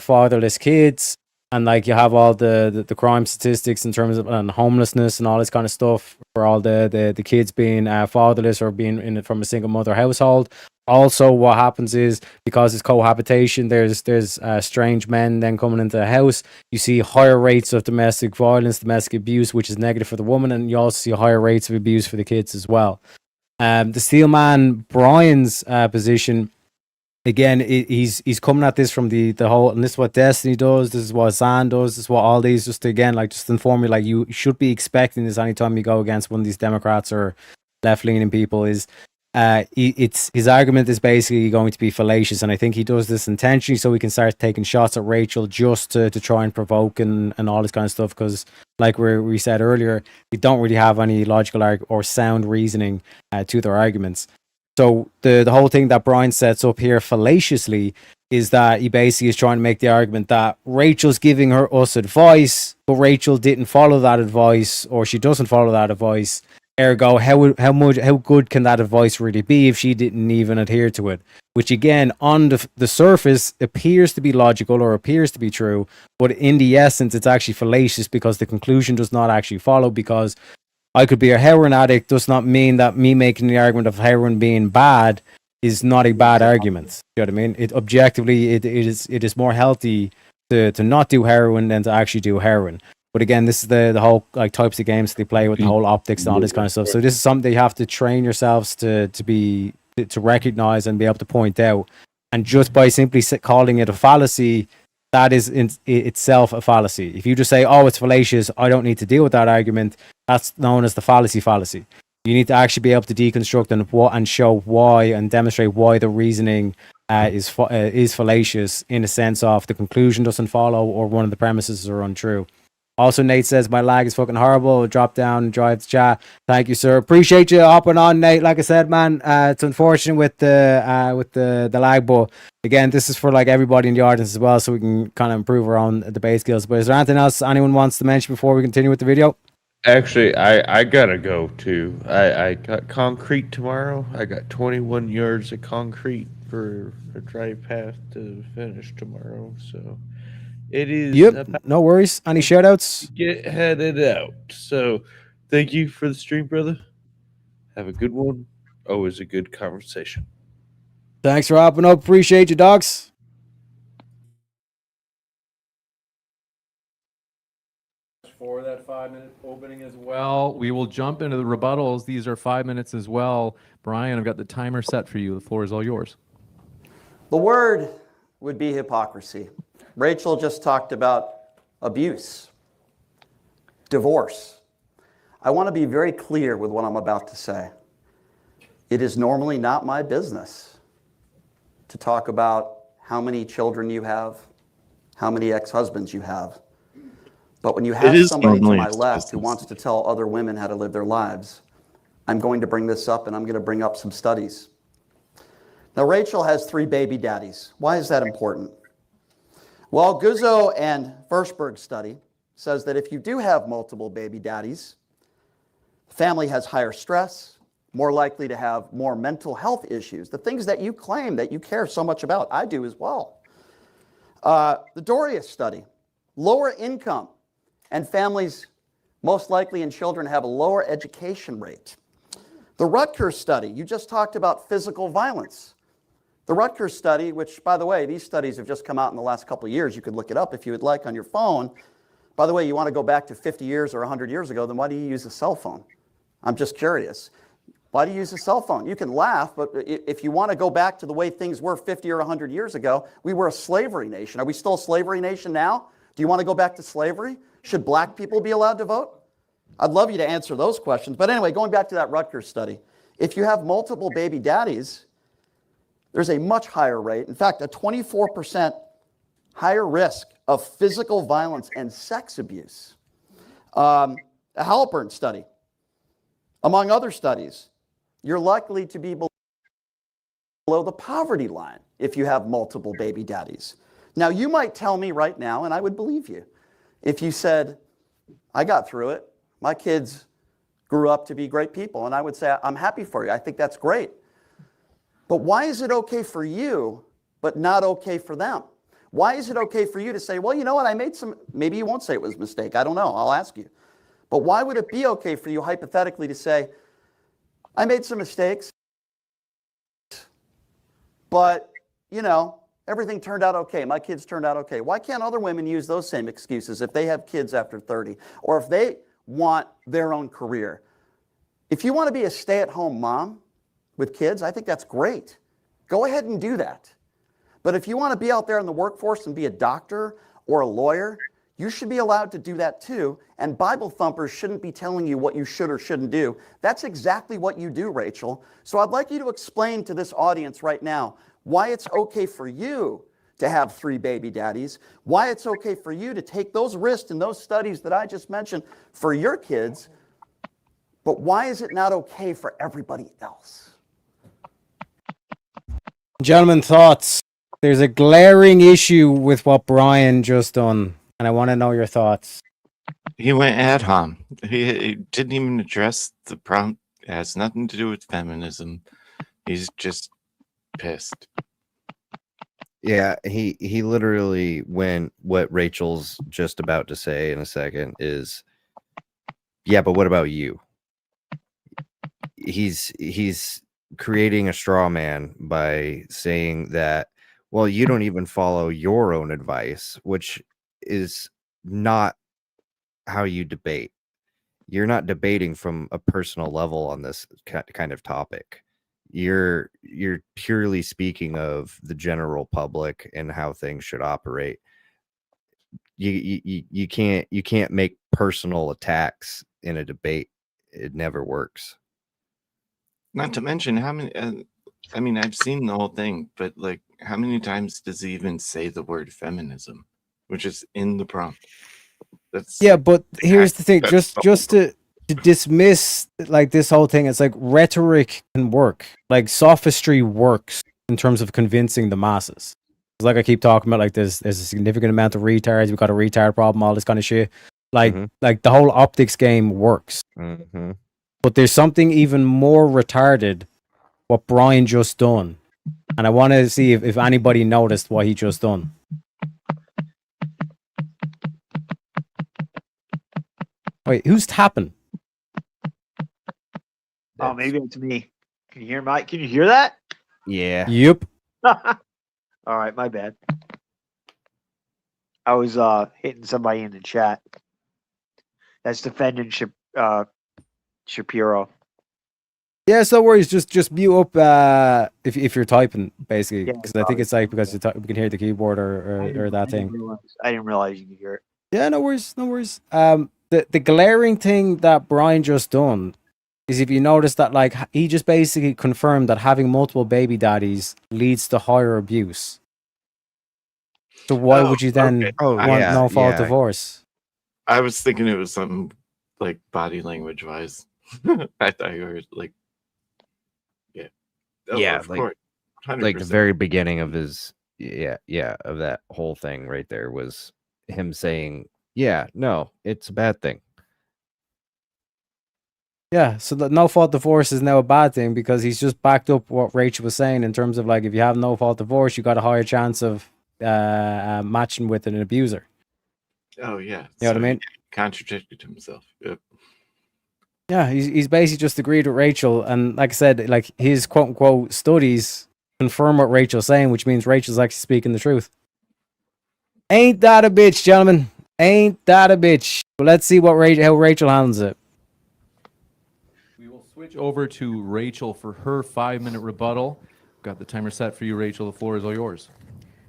A: fatherless kids, and like you have all the crime statistics in terms of and homelessness and all this kind of stuff for all the kids being fatherless or being from a single mother household. Also, what happens is because it's cohabitation, there's strange men then coming into the house. You see higher rates of domestic violence, domestic abuse, which is negative for the woman, and you also see higher rates of abuse for the kids as well. The Steelman Brian's position, again, he's coming at this from the whole, and this is what Destiny does, this is what Zan does, this is what all these, just inform you, like you should be expecting this anytime you go against one of these Democrats or left-leaning people, is his argument is basically going to be fallacious, and I think he does this intentionally so he can start taking shots at Rachel just to try and provoke and all this kind of stuff, because like we said earlier, they don't really have any logical or sound reasoning to their arguments. So the whole thing that Brian sets up here fallaciously is that he basically is trying to make the argument that Rachel's giving us advice, but Rachel didn't follow that advice, or she doesn't follow that advice. Ergo, how good can that advice really be if she didn't even adhere to it? Which again, on the surface, appears to be logical or appears to be true, but in the essence, it's actually fallacious because the conclusion does not actually follow. Because I could be a heroin addict does not mean that me making the argument of heroin being bad is not a bad argument. You know what I mean? It objectively, it is more healthy to not do heroin than to actually do heroin. But again, this is the whole like types of games they play with the whole optics and all this kind of stuff. So this is something you have to train yourselves to recognize and be able to point out. And just by simply calling it a fallacy, that is in itself a fallacy. If you just say, "Oh, it's fallacious," I don't need to deal with that argument. That's known as the fallacy. You need to actually be able to deconstruct and show why and demonstrate why the reasoning is fallacious in a sense of the conclusion doesn't follow or one of the premises are untrue. Also, Nate says my lag is fucking horrible. Drop down and drive the chat. Thank you, sir. Appreciate you hopping on, Nate. Like I said, man, it's unfortunate with the lag, but again, this is for like everybody in the audience as well, so we can kind of improve our own debate skills. But is there anything else anyone wants to mention before we continue with the video?
N: Actually, I gotta go too. I got concrete tomorrow. I got 21 yards of concrete for a drive path to finish tomorrow. So it is.
A: Yep. No worries. Any shout outs?
N: Get headed out. So thank you for the stream, brother. Have a good one. Always a good conversation.
A: Thanks for hopping up. Appreciate you, dogs.
I: For that 5-minute opening as well. We will jump into the rebuttals. These are 5 minutes as well. Brian, I've got the timer set for you. The floor is all yours.
B: The word would be hypocrisy. Rachel just talked about abuse, divorce. I want to be very clear with what I'm about to say. It is normally not my business to talk about how many children you have, how many ex-husbands you have. But when you have somebody to my left who wants to tell other women how to live their lives, I'm going to bring this up, and I'm going to bring up some studies. Now, Rachel has 3 baby daddies. Why is that important? Well, Guzzo and Firstberg study says that if you do have multiple baby daddies, the family has higher stress, more likely to have more mental health issues, the things that you claim that you care so much about. I do as well. The Doria study, lower income and families most likely in children have a lower education rate. The Rutgers study, you just talked about physical violence. The Rutgers study, which, by the way, these studies have just come out in the last couple of years. You could look it up if you would like on your phone. By the way, you want to go back to 50 years or 100 years ago, then why do you use a cell phone? I'm just curious. Why do you use a cell phone? You can laugh, but if you want to go back to the way things were 50 or 100 years ago, we were a slavery nation. Are we still a slavery nation now? Do you want to go back to slavery? Should black people be allowed to vote? I'd love you to answer those questions. But anyway, going back to that Rutgers study, if you have multiple baby daddies, there's a much higher rate, in fact, a 24% higher risk of physical violence and sex abuse. A Halpern study, among other studies, you're likely to be below the poverty line if you have multiple baby daddies. Now, you might tell me right now, and I would believe you, if you said, I got through it, my kids grew up to be great people, and I would say, I'm happy for you. I think that's great. But why is it okay for you, but not okay for them? Why is it okay for you to say, well, you know what, I made some, maybe you won't say it was a mistake. I don't know. I'll ask you. But why would it be okay for you, hypothetically, to say, I made some mistakes, but, you know, everything turned out okay. My kids turned out okay. Why can't other women use those same excuses if they have kids after 30 or if they want their own career? If you want to be a stay-at-home mom with kids, I think that's great. Go ahead and do that. But if you want to be out there in the workforce and be a doctor or a lawyer, you should be allowed to do that too. And Bible thumpers shouldn't be telling you what you should or shouldn't do. That's exactly what you do, Rachel. So I'd like you to explain to this audience right now why it's okay for you to have 3 baby daddies, why it's okay for you to take those risks in those studies that I just mentioned for your kids, but why is it not okay for everybody else?
A: Gentlemen, thoughts? There's a glaring issue with what Brian just done, and I want to know your thoughts.
H: He went ad hom. He didn't even address the prompt. It has nothing to do with feminism. He's just pissed.
O: Yeah, he literally went what Rachel's just about to say in a second is, yeah, but what about you? He's creating a straw man by saying that, well, you don't even follow your own advice, which is not how you debate. You're not debating from a personal level on this kind of topic. You're purely speaking of the general public and how things should operate. You can't make personal attacks in a debate. It never works.
H: Not to mention how many. I mean, I've seen the whole thing, but like, how many times does he even say the word feminism, which is in the prompt? That's
A: Yeah, but here's the thing: just to dismiss like this whole thing, it's like rhetoric can work, like sophistry works in terms of convincing the masses. It's like I keep talking about, like there's a significant amount of retards. We've got a retard problem, all this kind of shit. Like the whole optics game works. But there's something even more retarded what Brian just done, and I want to see if anybody noticed what he just done. Wait, who's tapping?
P: Oh, maybe it's me. Can you hear Mike? Can you hear that?
O: Yeah.
A: Yep.
P: All right, my bad. I was hitting somebody in the chat. That's defending Shapiro.
A: Yeah, so no worries. Just mute up if you're typing, basically,
P: Yeah,
A: because I think it's like because we can hear the keyboard or that thing.
P: I didn't realize you could hear it.
A: Yeah, no worries, no worries. The glaring thing that Brian just done is, if you notice that, like, he just basically confirmed that having multiple baby daddies leads to higher abuse. So why would you then want no fault divorce?
H: I was thinking it was something like body language wise. I thought you were like,
O: Yeah,
H: of
O: like,
H: course,
O: like the
H: 100%.
O: very beginning of his of that whole thing right there was him saying, yeah, no, it's a bad thing.
A: Yeah, so the no fault divorce is now a bad thing because he's just backed up what Rachel was saying in terms of, like, if you have no fault divorce, you got a higher chance of matching with an abuser.
H: Oh yeah,
A: You know what I mean?
H: He contradicted himself. Yep.
A: Yeah, he's basically just agreed with Rachel, and like I said, like his quote unquote studies confirm what Rachel's saying, which means Rachel's actually speaking the truth. Ain't that a bitch, gentlemen? Ain't that a bitch? But let's see how Rachel handles it.
I: Switch over to Rachel for her 5-minute rebuttal. Got the timer set for you, Rachel. The floor is all yours.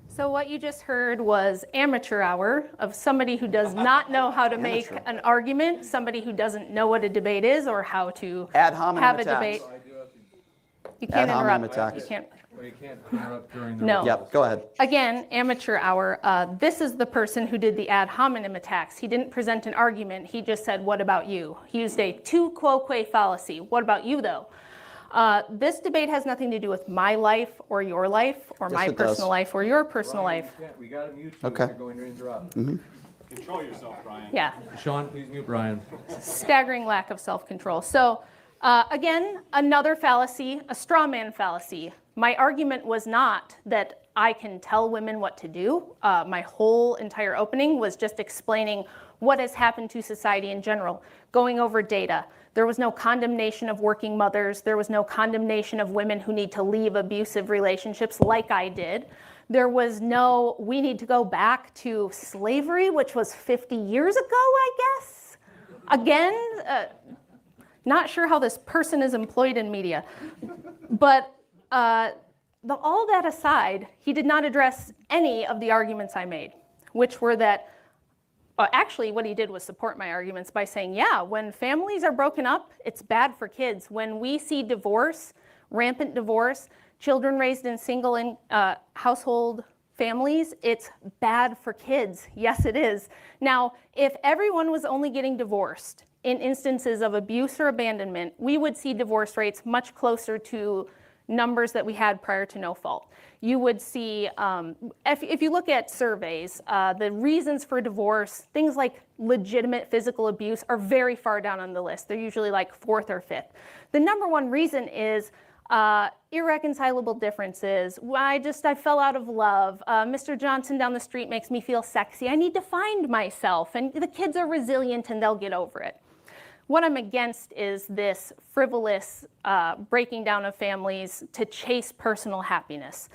L: So what you just heard was amateur hour of somebody who does not know how to make an argument, somebody who doesn't know what a debate is or how to
B: Ad hominem
L: have a
B: attacks.
L: debate. You can't
B: Ad hominem
L: interrupt.
B: attacks.
L: You can't.
I: You can't interrupt during the
L: No.
B: Yep, go ahead.
L: Again, amateur hour. This is the person who did the ad hominem attacks. He didn't present an argument. He just said, what about you? He used a tu quoque fallacy. What about you, though? This debate has nothing to do with my life or your life or
B: Yes,
L: my
B: it does.
L: personal life or your personal life.
I: We got to mute you.
B: Okay.
I: You're going to interrupt.
J: Control yourself, Brian.
L: Yeah.
I: Sean, please mute Brian.
L: Staggering lack of self-control. So again, another fallacy, a straw man fallacy. My argument was not that I can tell women what to do. My whole entire opening was just explaining what has happened to society in general, going over data. There was no condemnation of working mothers. There was no condemnation of women who need to leave abusive relationships like I did. There was no, we need to go back to slavery, which was 50 years ago, I guess. Again, not sure how this person is employed in media. But all that aside, he did not address any of the arguments I made, which were that, actually what he did was support my arguments by saying, yeah, when families are broken up, it's bad for kids. When we see divorce, rampant divorce, children raised in single household families, it's bad for kids. Yes, it is. Now, if everyone was only getting divorced in instances of abuse or abandonment, we would see divorce rates much closer to numbers that we had prior to no fault. You would see, if you look at surveys, the reasons for divorce, things like legitimate physical abuse are very far down on the list. They're usually like 4th or 5th. The number one reason is irreconcilable differences. I fell out of love. Mr. Johnson down the street makes me feel sexy. I need to find myself. And the kids are resilient and they'll get over it. What I'm against is this frivolous breaking down of families to chase personal happiness.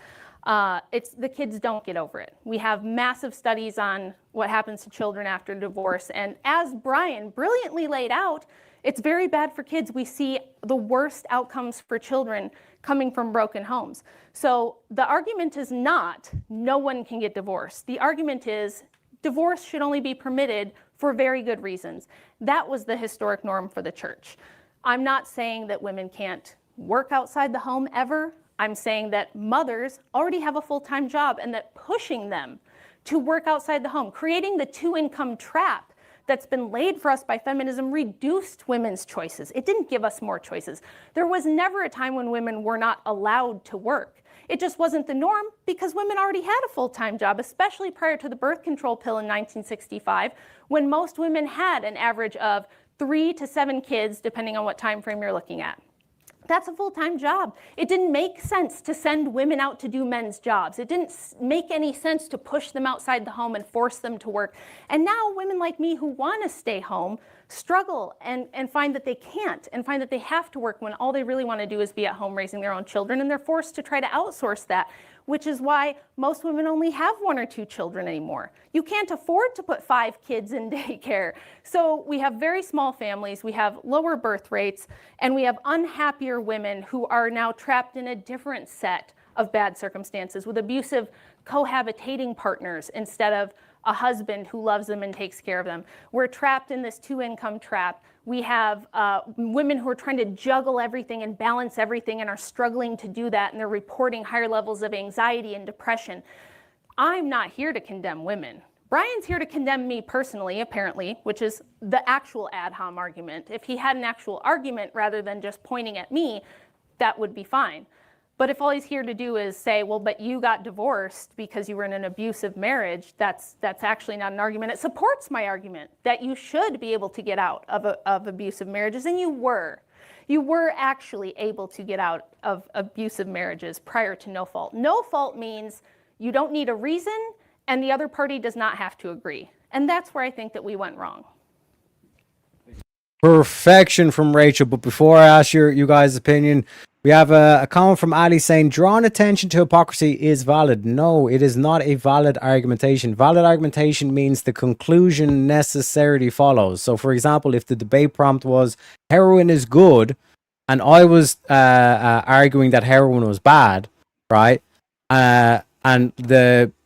L: The kids don't get over it. We have massive studies on what happens to children after divorce. And as Brian brilliantly laid out, it's very bad for kids. We see the worst outcomes for children coming from broken homes. So the argument is not no one can get divorced. The argument is divorce should only be permitted for very good reasons. That was the historic norm for the church. I'm not saying that women can't work outside the home ever. I'm saying that mothers already have a full-time job and that pushing them to work outside the home, creating the 2-income trap that's been laid for us by feminism, reduced women's choices. It didn't give us more choices. There was never a time when women were not allowed to work. It just wasn't the norm because women already had a full-time job, especially prior to the birth control pill in 1965, when most women had an average of 3 to 7 kids, depending on what time frame you're looking at. That's a full-time job. It didn't make sense to send women out to do men's jobs. It didn't make any sense to push them outside the home and force them to work. And now women like me who want to stay home struggle and find that they can't and find that they have to work when all they really want to do is be at home raising their own children, and they're forced to try to outsource that, which is why most women only have 1 or 2 children anymore. You can't afford to put 5 kids in daycare. So we have very small families, we have lower birth rates, and we have unhappier women who are now trapped in a different set of bad circumstances with abusive cohabitating partners instead of a husband who loves them and takes care of them. We're trapped in this 2-income trap. We have women who are trying to juggle everything and balance everything and are struggling to do that, and they're reporting higher levels of anxiety and depression. I'm not here to condemn women. Brian's here to condemn me personally, apparently, which is the actual ad hom argument. If he had an actual argument rather than just pointing at me, that would be fine. But if all he's here to do is say, well, but you got divorced because you were in an abusive marriage, that's actually not an argument. It supports my argument that you should be able to get out of abusive marriages, and you were. You were actually able to get out of abusive marriages prior to no fault. No fault means you don't need a reason, and the other party does not have to agree. And that's where I think that we went wrong.
A: Perfection from Rachel. But before I ask you guys' opinion, we have a comment from Ali saying, drawing attention to hypocrisy is valid. No, it is not a valid argumentation. Valid argumentation means the conclusion necessarily follows. So, for example, if the debate prompt was heroin is good, and I was arguing that heroin was bad, right? And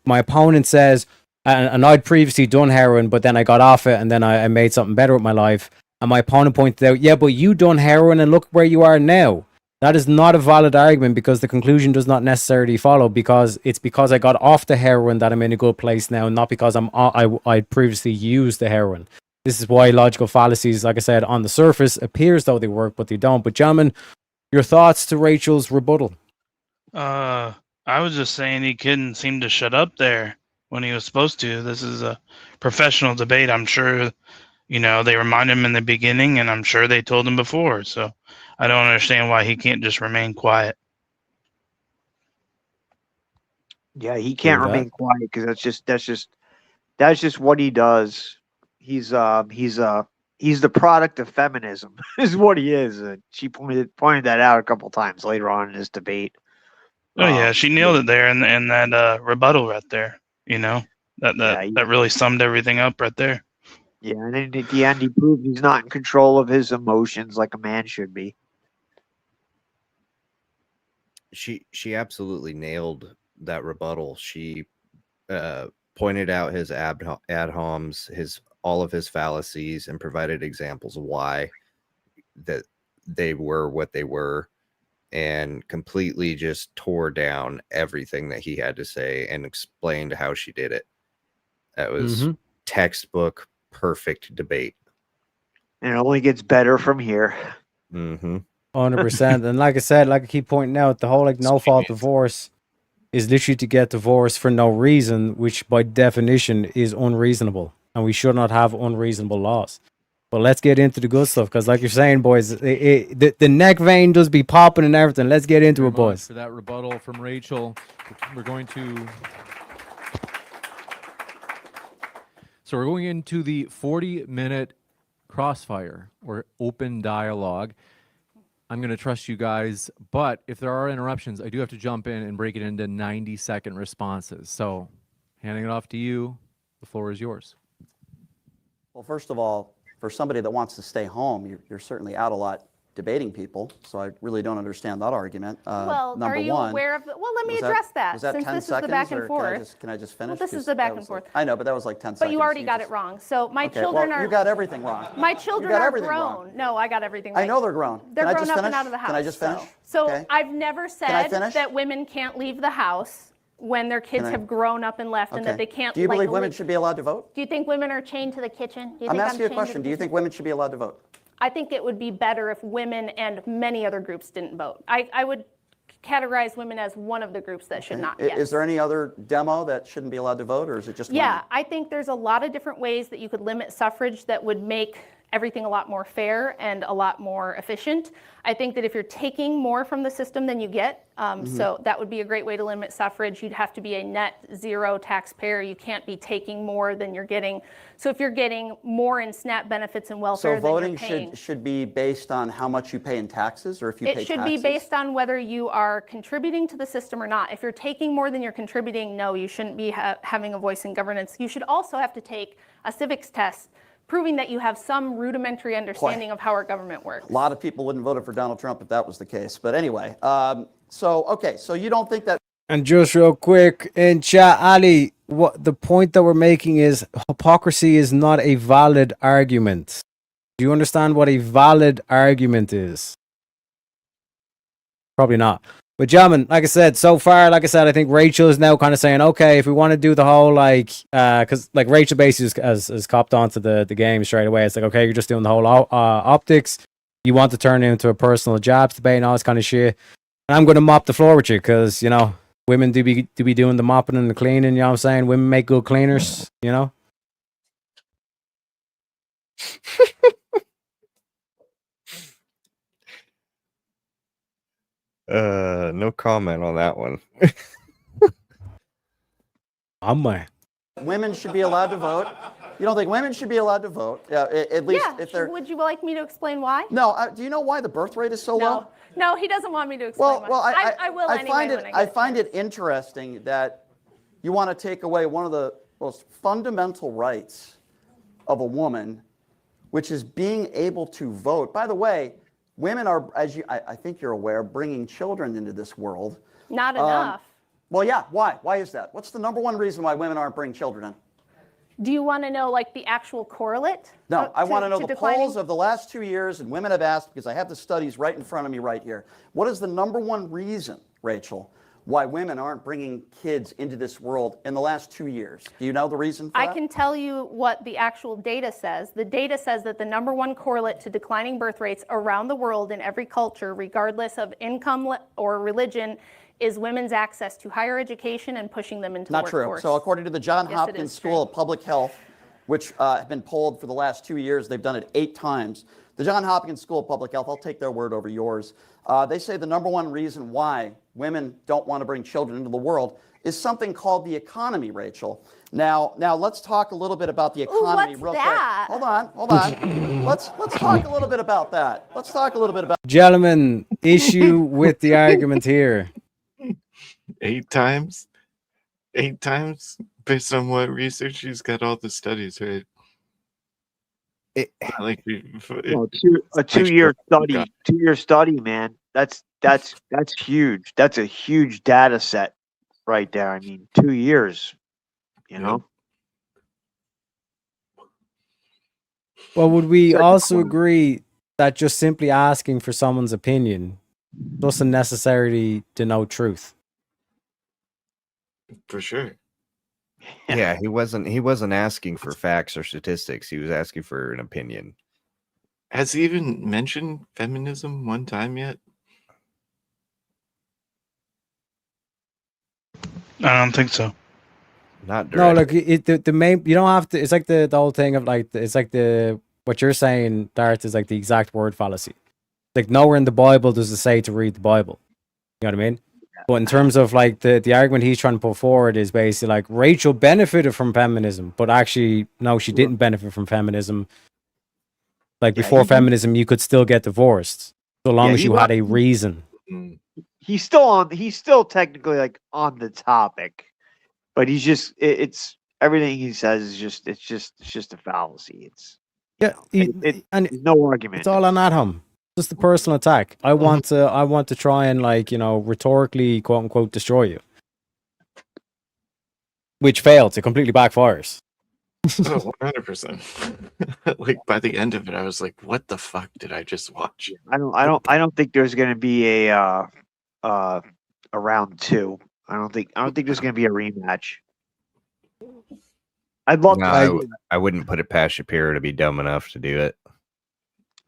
A: my opponent says, and I'd previously done heroin, but then I got off it, and then I made something better with my life. And my opponent pointed out, yeah, but you done heroin, and look where you are now. That is not a valid argument because the conclusion does not necessarily follow, because it's because I got off the heroin that I'm in a good place now, not because I previously used the heroin. This is why logical fallacies, like I said, on the surface appears though they work, but they don't. But gentlemen, your thoughts to Rachel's rebuttal?
Q: I was just saying he couldn't seem to shut up there when he was supposed to. This is a professional debate. I'm sure, they reminded him in the beginning, and I'm sure they told him before. So I don't understand why he can't just remain quiet.
P: Yeah, he can't remain quiet because that's just what he does. He's the product of feminism is what he is. She pointed that out a couple times later on in this debate.
Q: Oh yeah, she nailed it there in that rebuttal right there. That really summed everything up right there.
P: Yeah, and then at the end he proved he's not in control of his emotions like a man should be.
O: She absolutely nailed that rebuttal. She pointed out his ad homs, all of his fallacies, and provided examples of why that they were what they were, and completely just tore down everything that he had to say and explained how she did it. That was textbook perfect debate.
P: And it only gets better from here.
A: Oh, 100%. And like I said, like I keep pointing out, the whole like no fault divorce is literally to get divorced for no reason, which by definition is unreasonable, and we should not have unreasonable laws. But let's get into the good stuff, because like you're saying, boys, the neck vein does be popping and everything. Let's get into it, boys.
I: For that rebuttal from Rachel, we're going to. So we're going into the 40-minute crossfire or open dialogue. I'm going to trust you guys, but if there are interruptions, I do have to jump in and break it into 90-second responses. So handing it off to you, the floor is yours.
B: Well, first of all, for somebody that wants to stay home, you're certainly out a lot debating people, so I really don't understand that argument.
L: Well,
B: number
L: are you
B: one,
L: aware of well, let me
B: was
L: address that,
B: was that
L: since
B: 10
L: this
B: seconds,
L: is the back and
B: or
L: forth.
B: Can I just finish?
L: Well, this is
B: 'Cause
L: the back
B: that
L: and forth.
B: I know, but that was like 10 seconds.
L: But you already got it wrong. So my
B: Okay,
L: children
B: well,
L: are.
B: you got everything wrong.
L: My children
B: got
L: are
B: everything
L: grown.
B: wrong.
L: No, I got everything right.
B: I know they're grown.
L: They're
B: Can I
L: grown
B: just
L: up
B: finish?
L: and out of the house.
B: Can I just finish?
L: So
B: Okay.
L: I've never
B: Can I
L: said
B: finish?
L: that women can't leave the house when their kids
B: Can I-
L: have grown up and left, and
B: Okay.
L: that they can't.
B: Do you believe
L: like,
B: women should be allowed to vote?
L: Do you think women are chained to the kitchen? Do you
B: I'm
L: think
B: asking you a
L: chained to
B: question.
L: the
B: Do you
L: kitchen?
B: think women should be allowed to vote?
L: I think it would be better if women and many other groups didn't vote. I would categorize women as one of the groups that should not. Yes.
B: Is there any other demo that shouldn't be allowed to vote, or is it just
L: Yeah,
B: women?
L: I think there's a lot of different ways that you could limit suffrage that would make everything a lot more fair and a lot more efficient. I think that if you're taking more from the system than you get, so that would be a great way to limit suffrage. You'd have to be a net zero taxpayer. You can't be taking more than you're getting. So if you're getting more in SNAP benefits and welfare
B: So
L: than
B: voting
L: you're paying,
B: should be based on how much you pay in taxes, or if you pay
L: it should
B: taxes?
L: be based on whether you are contributing to the system or not. If you're taking more than you're contributing, no, you shouldn't be having a voice in governance. You should also have to take a civics test proving that you have some rudimentary understanding of how our government works.
B: A lot of people wouldn't vote for Donald Trump if that was the case. But anyway, so you don't think that
A: And just real quick in chat, Ali, what the point that we're making is hypocrisy is not a valid argument. Do you understand what a valid argument is? Probably not. But gentlemen, like I said, so far, like I said, I think Rachel is now kind of saying, okay, if we want to do the whole because like Rachel basically has copped onto the game straight away. It's like, okay, you're just doing the whole optics. You want to turn it into a personal jabs debate and all this kind of shit. And I'm going to mop the floor with you because, you know, women do be doing the mopping and the cleaning, you know what I'm saying? Women make good cleaners, you know?
O: No comment on that one.
B: women should be allowed to vote? You don't think women should be allowed to vote? Yeah, at least if they're.
L: Would you like me to explain why?
B: No, do you know why the birth rate is so low?
L: No, he doesn't want me to explain why. I will anyway.
B: I find it interesting that you want to take away one of the most fundamental rights of a woman, which is being able to vote. By the way, women are, I think you're aware, bringing children into this world.
L: Not enough.
B: Well, yeah. Why? Why is that? What's the number one reason why women aren't bringing children in?
L: Do you want to know like the actual correlate?
B: No, I want to know the
L: declining?
B: polls of the last 2 years, and women have asked, because I have the studies right in front of me right here. What is the number one reason, Rachel, why women aren't bringing kids into this world in the last 2 years? Do you know the reason for
L: I
B: that?
L: can tell you what the actual data says. The data says that the number one correlate to declining birth rates around the world in every culture, regardless of income or religion, is women's access to higher education and pushing them into
B: Not
L: the
B: true.
L: workforce.
B: So according to the Johns
L: Yes, it
B: Hopkins
L: is
B: School of Public Health, which have been polled for the last 2 years, they've done it 8 times. The Johns Hopkins School of Public Health, I'll take their word over yours. They say the number one reason why women don't want to bring children into the world is something called the economy, Rachel. Now let's talk a little bit about the economy real quick. Hold on. Let's talk a little bit about that. Let's talk a little bit about.
A: Gentlemen, issue with the argument here.
H: 8 times? 8 times? Based on what research? She's got all the studies, right? Like
P: A two-year study. 2-year study, man. That's huge. That's a huge data set right there. I mean, 2 years. You know.
A: Well, would we also agree that just simply asking for someone's opinion doesn't necessarily denote truth?
H: For sure.
O: Yeah, he wasn't asking for facts or statistics. He was asking for an opinion.
H: Has he even mentioned feminism one time yet?
Q: I don't think so.
O: Not
A: No,
O: directly.
A: like the main, you don't have to. It's like the whole thing of like it's like what you're saying, Darth, is like the exact word fallacy. Like nowhere in the Bible does it say to read the Bible. You know what I mean? But in terms of like the argument he's trying to put forward is basically like Rachel benefited from feminism, but actually no, she didn't benefit from feminism. Like before feminism, you could still get divorced so long as you had a reason.
P: He's still technically like on the topic, but he's just it's everything he says is just a fallacy. It's
A: and
P: there's no argument.
A: It's all on Adam. Just a personal attack. I want to try and like, rhetorically quote unquote destroy you. Which failed. It completely backfires.
H: Oh, 100%. Like by the end of it, I was like, "What the fuck did I just watch?"
P: I don't think there's going to be a round two. I don't think there's going to be a rematch. I'd love to.
O: I wouldn't put it past Shapiro to be dumb enough to do it.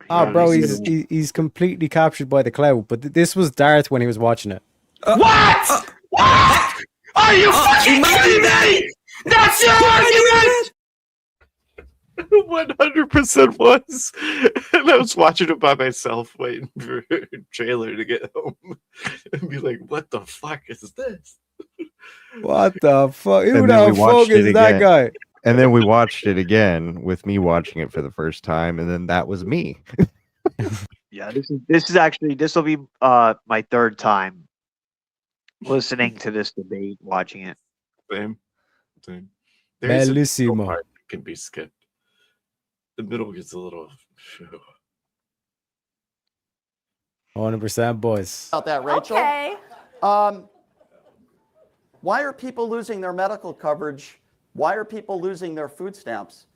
A: Oh, bro, he's completely captured by the cloud. But this was Darth when he was watching it.
F: What? What? Are you fucking kidding me? That's your argument?
H: 100% was. And I was watching it by myself, waiting for a trailer to get home, and be like, "What the fuck is this?"
A: What the fuck? Who
O: And then
A: the
O: we
A: fuck
O: watched it
A: is that
O: again.
A: guy?
O: And then we watched it again with me watching it for the first time, and then that was me.
P: Yeah, this will be my third time listening to this debate, watching it.
H: Same. There's a
A: Bellissimo.
H: part that can be skipped. The middle gets a little.
A: 100%, boys.
B: About that, Rachel.
L: Okay.
B: Why are people losing their medical coverage? Why are people losing their food stamps?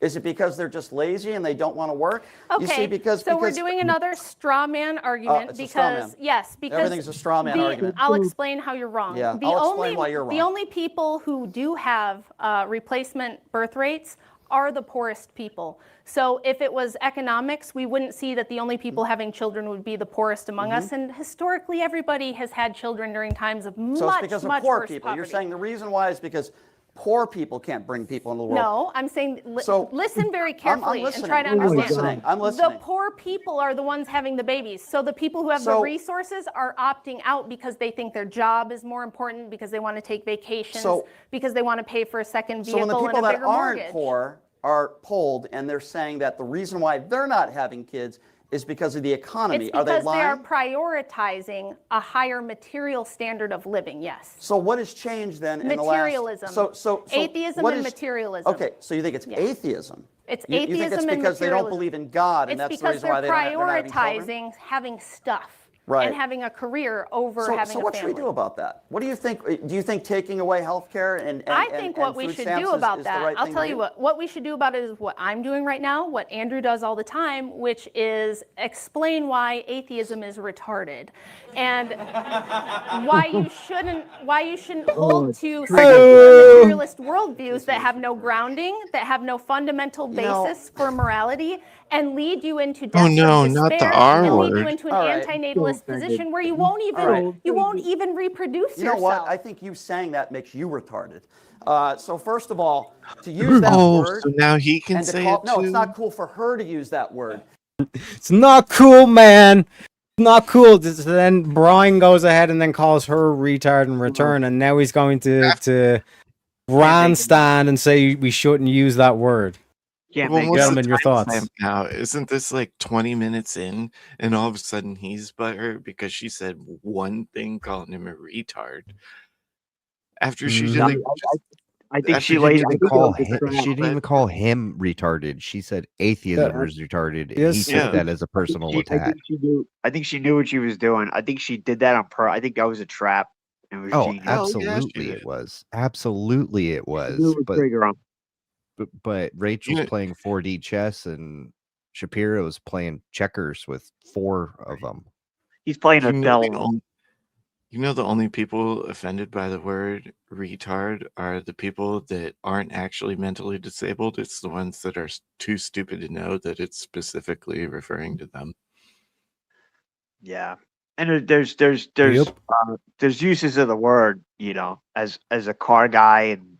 B: Is it because they're just lazy and they don't want to work?
L: Okay,
B: You see, because
L: we're doing another straw man argument
B: it's a straw
L: because
B: man.
L: yes, because
B: Everything's a straw man argument.
L: I'll explain how you're wrong.
B: Yeah, I'll explain why you're wrong.
L: The only people who do have replacement birth rates are the poorest people. So if it was economics, we wouldn't see that the only people having children would be the poorest among us. And historically, everybody has had children during times of
B: So it's because of
L: much
B: poor
L: worse
B: people.
L: poverty.
B: You're saying the reason why is because poor people can't bring people into the world.
L: No, I'm saying listen very carefully and try to
B: I'm
L: understand.
B: listening. I'm listening.
L: The poor people are the ones having the babies. So the people who have the
B: So-
L: resources are opting out because they think their job is more important, because they want to take vacations,
B: So-
L: because they want to pay for a second
B: So
L: vehicle
B: when the people
L: and a
B: that
L: bigger
B: aren't
L: mortgage.
B: poor are polled and they're saying that the reason why they're not having kids is because of the economy.
L: It's
B: Are they
L: because they are
B: lying?
L: prioritizing a higher material standard of living, yes.
B: So what has changed then in the last?
L: Materialism.
B: So
L: Atheism
B: what
L: and
B: is-
L: materialism.
B: Okay, so you think it's atheism?
L: It's
B: You think it's
L: atheism and
B: because they don't
L: materialism.
B: believe in God, and
L: It's
B: that's the
L: because
B: reason why
L: they're
B: they're not having children?
L: prioritizing having stuff
B: Right.
L: and having a career over
B: So,
L: having
B: so
L: a
B: what should we
L: family.
B: do about that? What do you think? Do you think taking away health care and
L: I think what we
B: food
L: should
B: stamps
L: do about
B: is the
L: that,
B: right
L: I'll
B: thing
L: tell
B: to
L: you
B: do?
L: what we should do about it is what I'm doing right now, what Andrew does all the time, which is explain why atheism is retarded and why you shouldn't hold to secular materialist worldviews that have no grounding, that have no fundamental basis for morality, and lead you into deaths of
H: no, not the
L: despair,
H: R
L: and lead you
H: word.
L: into an
B: All right.
L: antinatalist position where you won't even
B: right.
L: you won't even reproduce
B: You know
L: yourself.
B: what? I think you saying that makes you retarded. So first of all, to use that
H: Oh,
B: word,
H: so now he can
B: and to
H: say
B: call,
H: it
B: no, it's
H: too?
B: not cool for her to use that word.
A: It's not cool, man. It's not cool. Then Brian goes ahead and then calls her retard in return, and now he's going to grandstand and say we shouldn't use that word.
P: Can't
H: Well,
P: make
H: what's the
A: Gentlemen, your thoughts.
H: timestamp now? Isn't this like 20 minutes in, and all of a sudden he's butthurt because she said one thing calling him a retard? After she did, like,
P: I think
H: after
P: she
H: he
P: laid.
H: did
P: I
H: the
P: think
O: Call
P: it was
O: him,
P: a
O: she
P: trap.
O: didn't even call him retarded. She said atheism
A: Yeah.
O: was retarded.
A: Yes.
O: He took
H: Yeah.
O: that as a personal attack.
P: I think she knew what she was doing. I think she did that on purpose. I think that was a trap. And it was
O: Oh,
P: genius.
O: absolutely it was. Absolutely it
P: She
O: was.
P: knew it
O: But
P: trigger 'em.
O: but Rachel's
H: know-
O: playing 4D chess and Shapiro's playing checkers with 4 of them.
P: He's playing
H: You know, the
P: Othello.
H: only- You know, the only people offended by the word retard are the people that aren't actually mentally disabled. It's the ones that are too stupid to know that it's specifically referring to them.
P: Yeah, and there's uses of the word, you know, as a car guy and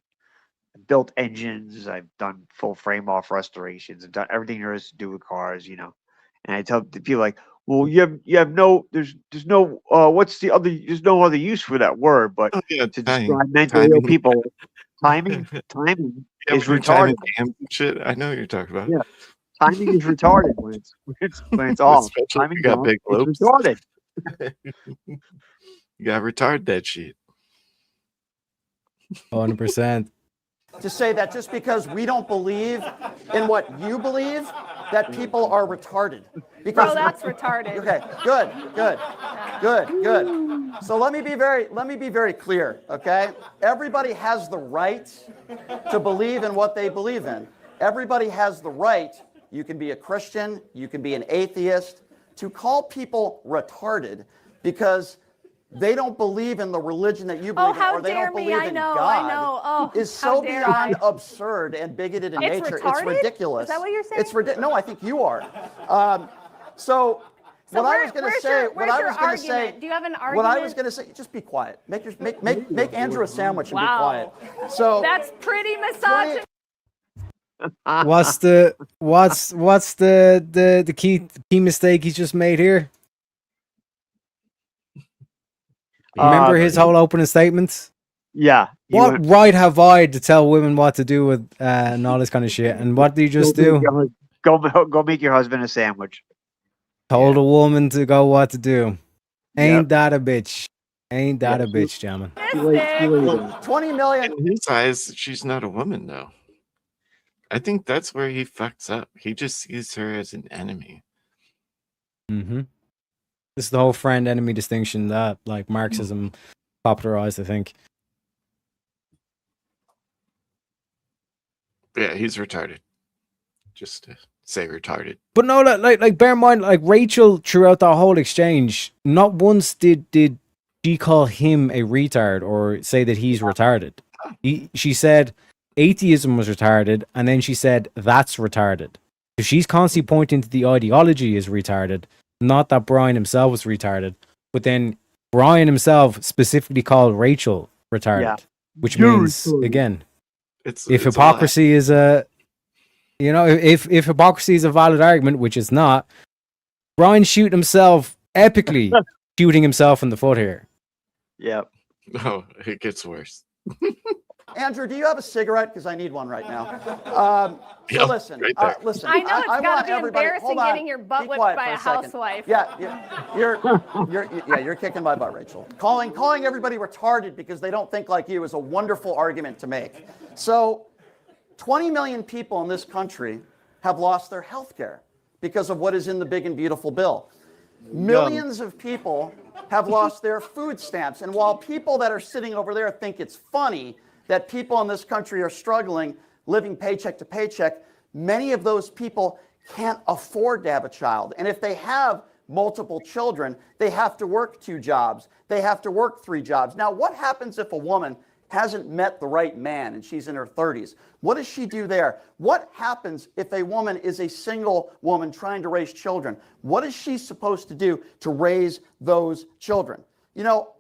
P: built engines. I've done full frame off restorations and done everything there is to do with cars, you know. And I tell the people like, well, you have no there's no what's the other there's no other use for that word, but to describe mentally ill people, timing is retarded.
H: Shit, I know what you're talking about.
P: Yeah, timing is retarded when it's off.
H: Especially if
P: Timing's
H: you got
P: off,
H: big
P: it's
H: lobes.
P: retarded.
H: You got retard that shit.
A: 100%.
B: To say that just because we don't believe in what you believe, that people are retarded. Because
L: Bro, that's retarded.
B: Okay, good. So let me be very clear, okay? Everybody has the right to believe in what they believe in. Everybody has the right. You can be a Christian, you can be an atheist, to call people retarded because they don't believe in the religion that you believe in, or they don't believe in God, is so beyond absurd and bigoted in nature. It's ridiculous.
L: Is that what you're saying?
B: It's ridiculous. No, I think you are. So what I was going to say,
L: do you have an argument?
B: what I was going to say, just be quiet. Make Andrew a sandwich and be quiet. So
L: that's pretty misogynist.
A: What's the key mistake he's just made here? Remember his whole opening statements?
P: Yeah.
A: What right have I to tell women what to do with and all this kind of shit? And what do you just do?
P: Go make your husband a sandwich.
A: Told a woman to go what to do. Ain't that a bitch? Ain't that a bitch, gentlemen?
B: 20 million.
H: In his eyes, she's not a woman, though. I think that's where he fucks up. He just sees her as an enemy.
A: Mm-hmm. This is the whole friend-enemy distinction that, like, Marxism popularized, I think.
H: Yeah, he's retarded. Just to say retarded.
A: But no, like bear in mind, like Rachel throughout the whole exchange, not once did she call him a retard or say that he's retarded. She said atheism was retarded, and then she said that's retarded. So she's constantly pointing to the ideology as retarded, not that Brian himself was retarded. But then Brian himself specifically called Rachel retarded, which means again, if hypocrisy is a if hypocrisy is a valid argument, which it's not, Brian shoot himself epically, shooting himself in the foot here.
P: Yep.
H: Oh, it gets worse.
B: Andrew, do you have a cigarette? Because I need one right now.
H: Yeah,
B: listen.
H: right
B: Listen.
L: I know it's got to be
B: everybody.
L: embarrassing
B: Hold on.
L: getting your butt
B: Be
L: whipped
B: quiet
L: by
B: for
L: a
B: a second.
L: housewife.
B: Yeah, you're kicking my butt, Rachel. Calling everybody retarded because they don't think like you is a wonderful argument to make. So, 20 million people in this country have lost their health care because of what is in the big and beautiful bill. Millions of people have lost their food stamps. And while people that are sitting over there think it's funny that people in this country are struggling, living paycheck to paycheck, many of those people can't afford to have a child. And if they have multiple children, they have to work 2 jobs. They have to work 3 jobs. Now, what happens if a woman hasn't met the right man and she's in her 30s? What does she do there? What happens if a woman is a single woman trying to raise children? What is she supposed to do to raise those children? You know,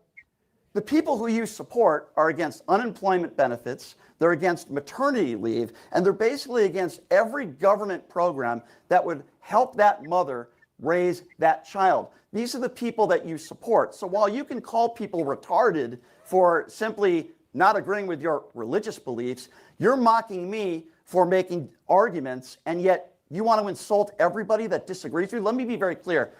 B: the people who you support are against unemployment benefits, they're against maternity leave, and they're basically against every government program that would help that mother raise that child. These are the people that you support. So while you can call people retarded for simply not agreeing with your religious beliefs, you're mocking me for making arguments, and yet you want to insult everybody that disagrees with you. Let me be very clear.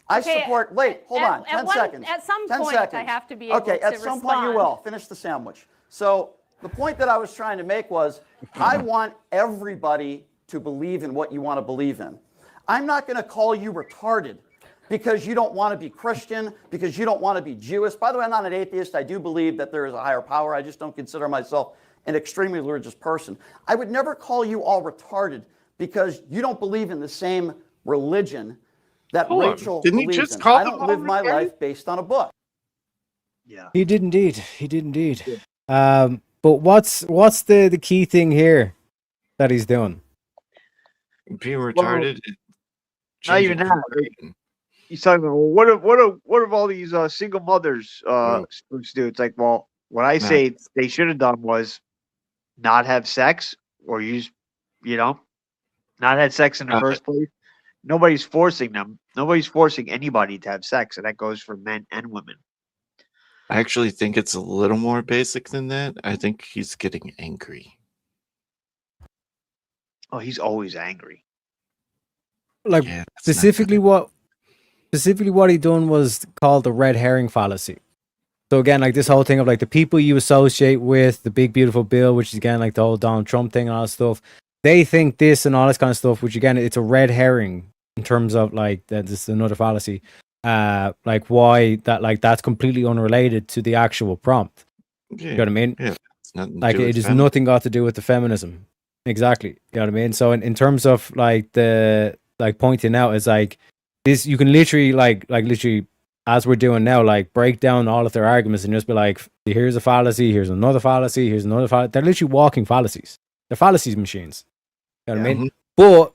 B: I support, hold on, 10 seconds.
L: At some
B: 10
L: point,
B: seconds.
L: I have to be able to
B: at some point you will. Finish the sandwich. So the point that I was trying to make was, I want everybody to believe in what you want to believe in. I'm not going to call you retarded because you don't want to be Christian, because you don't want to be Jewish. By the way, I'm not an atheist. I do believe that there is a higher power. I just don't consider myself an extremely religious person. I would never call you all retarded because you don't believe in the same religion that Rachel
H: Didn't he
B: believes
H: just
B: in.
H: call
B: I
H: them
B: don't
H: all
B: live my
H: retarded?
B: life based on a book.
P: Yeah.
A: He did indeed. He did indeed. But what's the key thing here that he's doing?
H: Being retarded.
P: Not even that. He's talking about, well, what if all these single mothers supposed to do? It's like, well, what I say they should have done was not have sex, or not had sex in the first place. Nobody's forcing them. Nobody's forcing anybody to have sex, and that goes for men and women.
H: I actually think it's a little more basic than that. I think he's getting angry.
P: Oh, he's always angry.
A: Like specifically what he done was called the red herring fallacy. So again, like this whole thing of like the people you associate with the big beautiful bill, which is again like the whole Donald Trump thing and all that stuff, they think this and all this kind of stuff, which again it's a red herring in terms of like that. This is another fallacy. Like why that, like that's completely unrelated to the actual prompt. You know what I mean?
H: Yeah, it's nothing to
A: like
H: do
A: it
H: with
A: is
H: feminism.
A: nothing got to do with the feminism. Exactly. You know what I mean? So in terms of like the like pointing out is like this, you can literally like literally as we're doing now, like break down all of their arguments and just be like, here's a fallacy, here's another fallacy, here's another fallacy. They're literally walking fallacies. They're fallacies machines. You know what I mean? But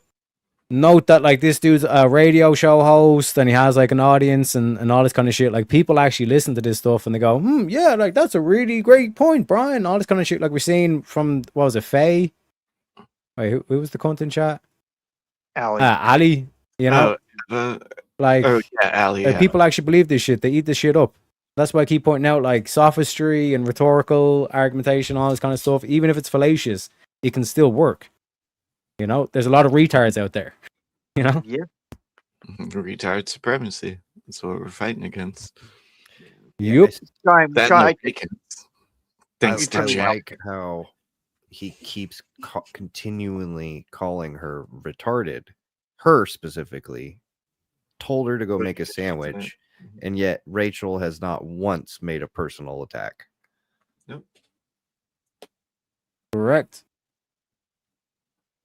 A: note that like this dude's a radio show host and he has like an audience and all this kind of shit. Like people actually listen to this stuff and they go, yeah, like that's a really great point, Brian. All this kind of shit. Like we're seeing from, what was it, Faye? Wait, who was the cunt in chat? Ali, you know?
H: Ali.
A: Like, people actually believe this shit. They eat this shit up. That's why I keep pointing out like sophistry and rhetorical argumentation, all this kind of stuff. Even if it's fallacious, it can still work. You know, there's a lot of retards out there. You know?
P: Yeah.
H: Retard supremacy. That's what we're fighting against.
A: Yep.
H: Thanks to
O: I
H: Jack.
O: like how he keeps continually calling her retarded. Her specifically. Told her to go make a sandwich, and yet Rachel has not once made a personal attack.
H: Nope.
A: Correct.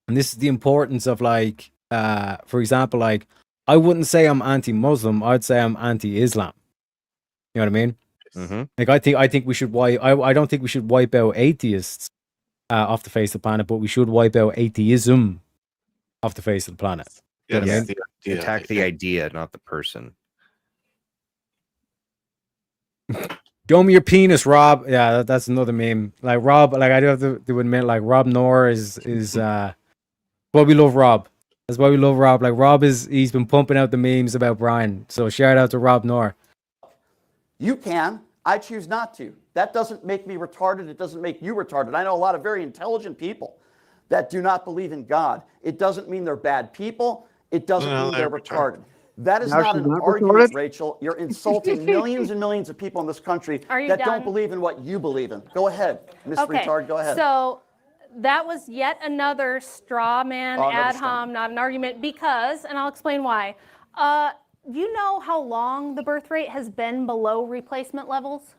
A: And this is the importance of like, for example, like I wouldn't say I'm anti-Muslim. I'd say I'm anti-Islam. You know what I mean?
O: Mm-hmm.
A: Like I think we should wipe. I don't think we should wipe out atheists off the face of the planet, but we should wipe out atheism off the face of the planet. You know what I mean?
O: Attack the idea, not the person.
A: Show me your penis, Rob. Yeah, that's another meme. Like Rob, like I do have to admit, like Rob Noor is why we love Rob. That's why we love Rob. Like Rob he's been pumping out the memes about Brian. So shout out to Rob Noor.
B: You can. I choose not to. That doesn't make me retarded. It doesn't make you retarded. I know a lot of very intelligent people that do not believe in God. It doesn't mean they're bad people. It doesn't mean they're retarded. That is not an argument, Rachel. You're insulting millions and millions of people in this country that don't believe in what you believe in. Go ahead, Miss Retard. Go ahead.
L: So that was yet another straw man ad hom, not an argument, because, and I'll explain why. You know how long the birth rate has been below replacement levels?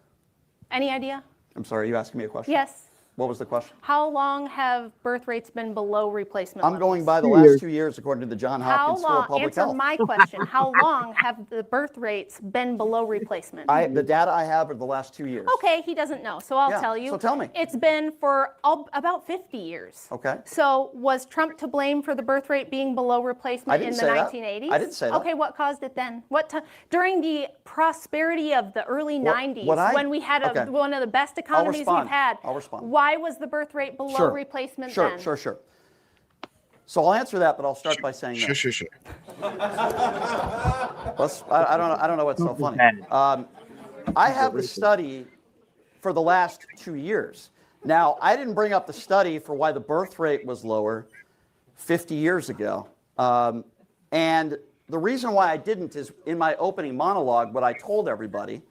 L: Any idea?
B: I'm sorry, are you asking me a question?
L: Yes.
B: What was the question?
L: How long have birth rates been below replacement
B: I'm
L: levels?
B: going by the last 2 years, according to the John Hopkins School of Public
L: Answer
B: Health.
L: my question. How long have the birth rates been below replacement?
B: The data I have are the last 2 years.
L: Okay, he doesn't know, so I'll tell you.
B: So tell me.
L: It's been for about 50 years.
B: Okay.
L: So was Trump to blame for the birth rate being below replacement in the 1980s?
B: I didn't say that.
L: Okay, what caused it then? During the prosperity of the early 90s, when we had one of the best economies we've had,
B: I'll respond.
L: why was the birth rate below replacement then?
B: Sure. So I'll answer that, but I'll start by saying this.
H: Sure.
B: I don't know what's so funny. I have the study for the last 2 years. Now, I didn't bring up the study for why the birth rate was lower 50 years ago. And the reason why I didn't is in my opening monologue, what I told everybody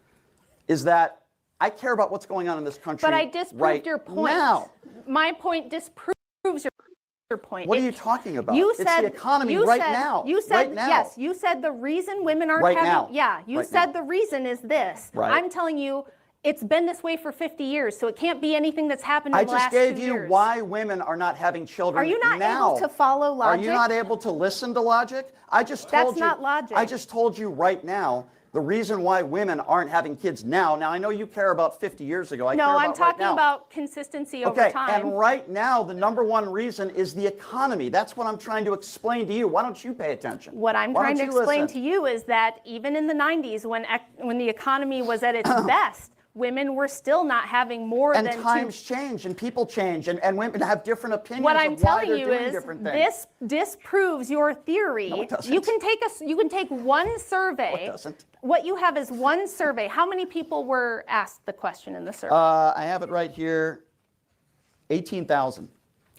B: is that I care about what's going on in this country.
L: But I disproved your point.
B: Now.
L: My point disproves your point.
B: What are you talking about?
L: You
B: it's
L: said
B: the economy now.
L: You said
B: right now.
L: Yes. You said the reason women aren't
B: right
L: having.
B: Now.
L: Yeah. You
B: right
L: said
B: now.
L: the reason is this.
B: Right.
L: I'm telling you, it's been this way for 50 years, so it can't be anything that's happened in the last 2 years.
B: I just gave you why women are not having children.
L: Are you not
B: now.
L: able to follow logic?
B: Are you not able to listen to logic? I just told
L: That's not logic.
B: I just told you right now The reason why women aren't having kids now I know you care about 50 years ago. I
L: No,
B: care
L: I'm
B: about
L: talking
B: right now.
L: about consistency over
B: Okay,
L: time.
B: and right now, the number one reason is the economy. That's what I'm trying to explain to you. Why don't you pay attention?
L: What I'm
B: Why
L: trying to
B: don't you
L: explain
B: listen?
L: to you is that even in the 90s, when the economy was at its best, women were still not having more
B: And
L: than
B: times change, and people change, and women have different opinions
L: What I'm
B: of why
L: telling
B: they're
L: you
B: doing
L: is
B: different things.
L: this disproves your theory.
B: No, it doesn't.
L: You can take one survey.
B: No, it doesn't.
L: What you have is one survey. How many people were asked the question in the survey?
B: I have it right here. 18,000.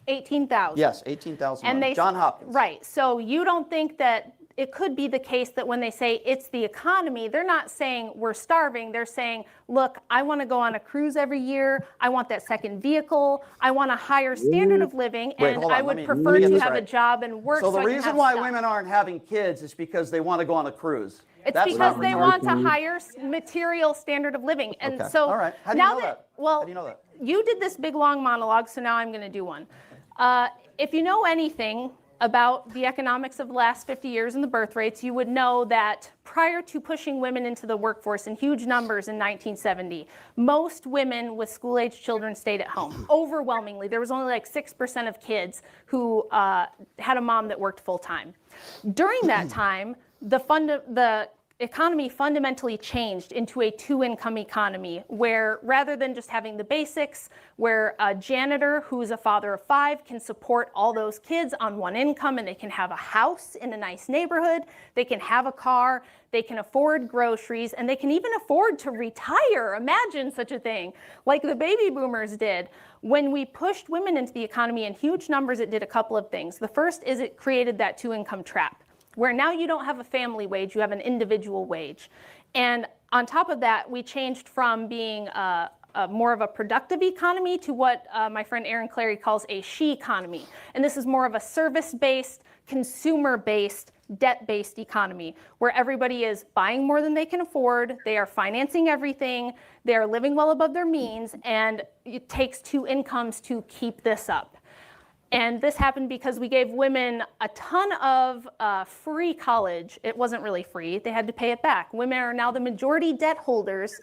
L: 18,000.
B: Yes, 18,000.
L: And they
B: John Hopkins.
L: Right. So you don't think that it could be the case that when they say it's the economy, they're not saying we're starving. They're saying, look, I want to go on a cruise every year. I want that second vehicle. I want a higher standard of living,
B: Wait,
L: and
B: hold on,
L: I
B: let
L: would
B: me
L: prefer
B: get
L: to
B: this
L: have a
B: right.
L: job and work.
B: So the
L: I can
B: reason
L: have
B: why
L: stuff.
B: women aren't having kids is because they want to go on a cruise.
L: It's
B: That's
L: because
B: not
L: they
B: retarded.
L: want a higher material standard of living. And
B: Okay.
L: so
B: All right. How do you
L: now
B: know that?
L: well,
B: How do you know that?
L: you did this big long monologue, so now I'm going to do one. If you know anything about the economics of the last 50 years and the birth rates, you would know that prior to pushing women into the workforce in huge numbers in 1970, most women with school-age children stayed at home. Overwhelmingly, there was only like 6% of kids who had a mom that worked full-time. During that time, the economy fundamentally changed into a two-income economy where rather than just having the basics, where a janitor who's a father of 5 can support all those kids on one income, and they can have a house in a nice neighborhood, they can have a car, they can afford groceries, and they can even afford to retire. Imagine such a thing, like the baby boomers did. When we pushed women into the economy in huge numbers, it did a couple of things. The first is it created that two-income trap, where now you don't have a family wage, you have an individual wage. And on top of that, we changed from being more of a productive economy to what my friend Aaron Clary calls a she economy. And this is more of a service-based, consumer-based, debt-based economy, where everybody is buying more than they can afford, they are financing everything, they are living well above their means, and it takes two incomes to keep this up. And this happened because we gave women a ton of free college. It wasn't really free. They had to pay it back. Women are now the majority debt holders.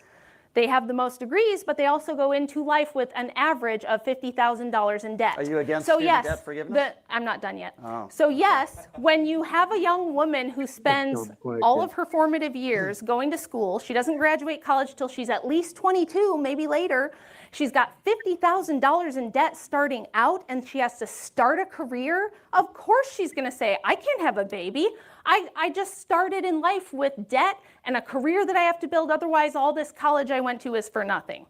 L: They have the most degrees, but they also go into life with an average of $50,000 in debt.
B: Are you against
L: so
B: student
L: yes,
B: debt forgiveness?
L: I'm not done yet.
B: Oh.
L: So yes, when you have a young woman who spends all of her formative years going to school, she doesn't graduate college till she's at least 22, maybe later. She's got $50,000 in debt starting out, and she has to start a career. Of course she's going to say, I can't have a baby. I just started in life with debt and a career that I have to build. Otherwise, all this college I went to is for nothing.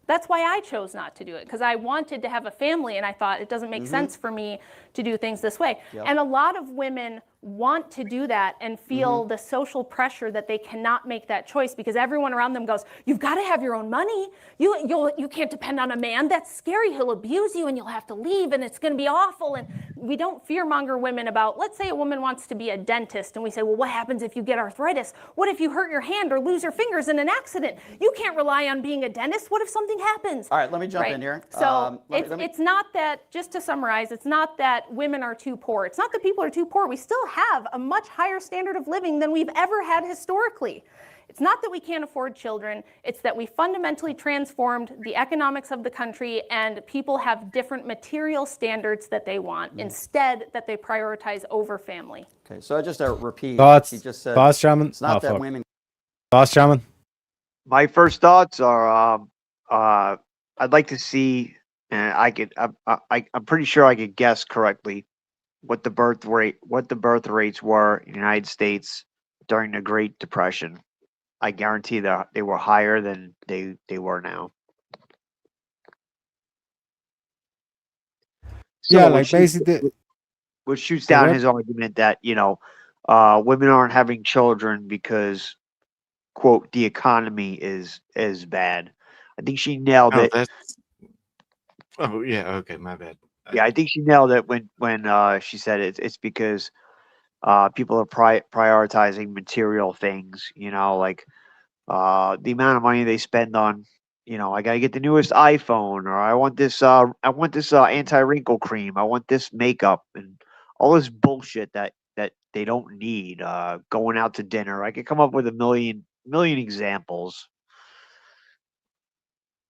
L: That's why I chose not to do it, because I wanted to have a family, and I thought it doesn't make sense for me to do things this way.
B: Yep.
L: And a lot of women want to do that and feel the social pressure that they cannot make that choice because everyone around them goes, you've got to have your own money. You can't depend on a man. That's scary. He'll abuse you and you'll have to leave and it's going to be awful. And we don't fearmonger women about, let's say a woman wants to be a dentist and we say, well, what happens if you get arthritis? What if you hurt your hand or lose your fingers in an accident? You can't rely on being a dentist. What if something happens?
B: All right, let me jump in here.
L: So
B: Let me-
L: it's not that, just to summarize, it's not that women are too poor. It's not that people are too poor. We still have a much higher standard of living than we've ever had historically. It's not that we can't afford children. It's that we fundamentally transformed the economics of the country and people have different material standards that they want instead that they prioritize over family.
B: Okay, so I just repeat.
A: Thoughts?
B: He just said
A: Thoughts, Shaman?
B: it's not
A: Oh,
B: that
A: fuck.
B: women.
A: Thoughts, Shaman?
P: My first thoughts are I'd like to see, and I'm pretty sure I could guess correctly what the birth rates were in the United States during the Great Depression. I guarantee that they were higher than they were now.
A: Yeah,
P: So,
A: like basically,
P: which shoots
A: Go
P: down
A: ahead.
P: his argument that women aren't having children because, quote, the economy is bad. I think she nailed
H: Oh,
P: it.
H: oh yeah, okay, my bad.
P: Yeah, I think she nailed it when she said it's because people are prioritizing material things. Like the amount of money they spend on. I gotta get the newest iPhone, or I want this anti-wrinkle cream. I want this makeup and all this bullshit that they don't need. Going out to dinner, I could come up with a million million examples.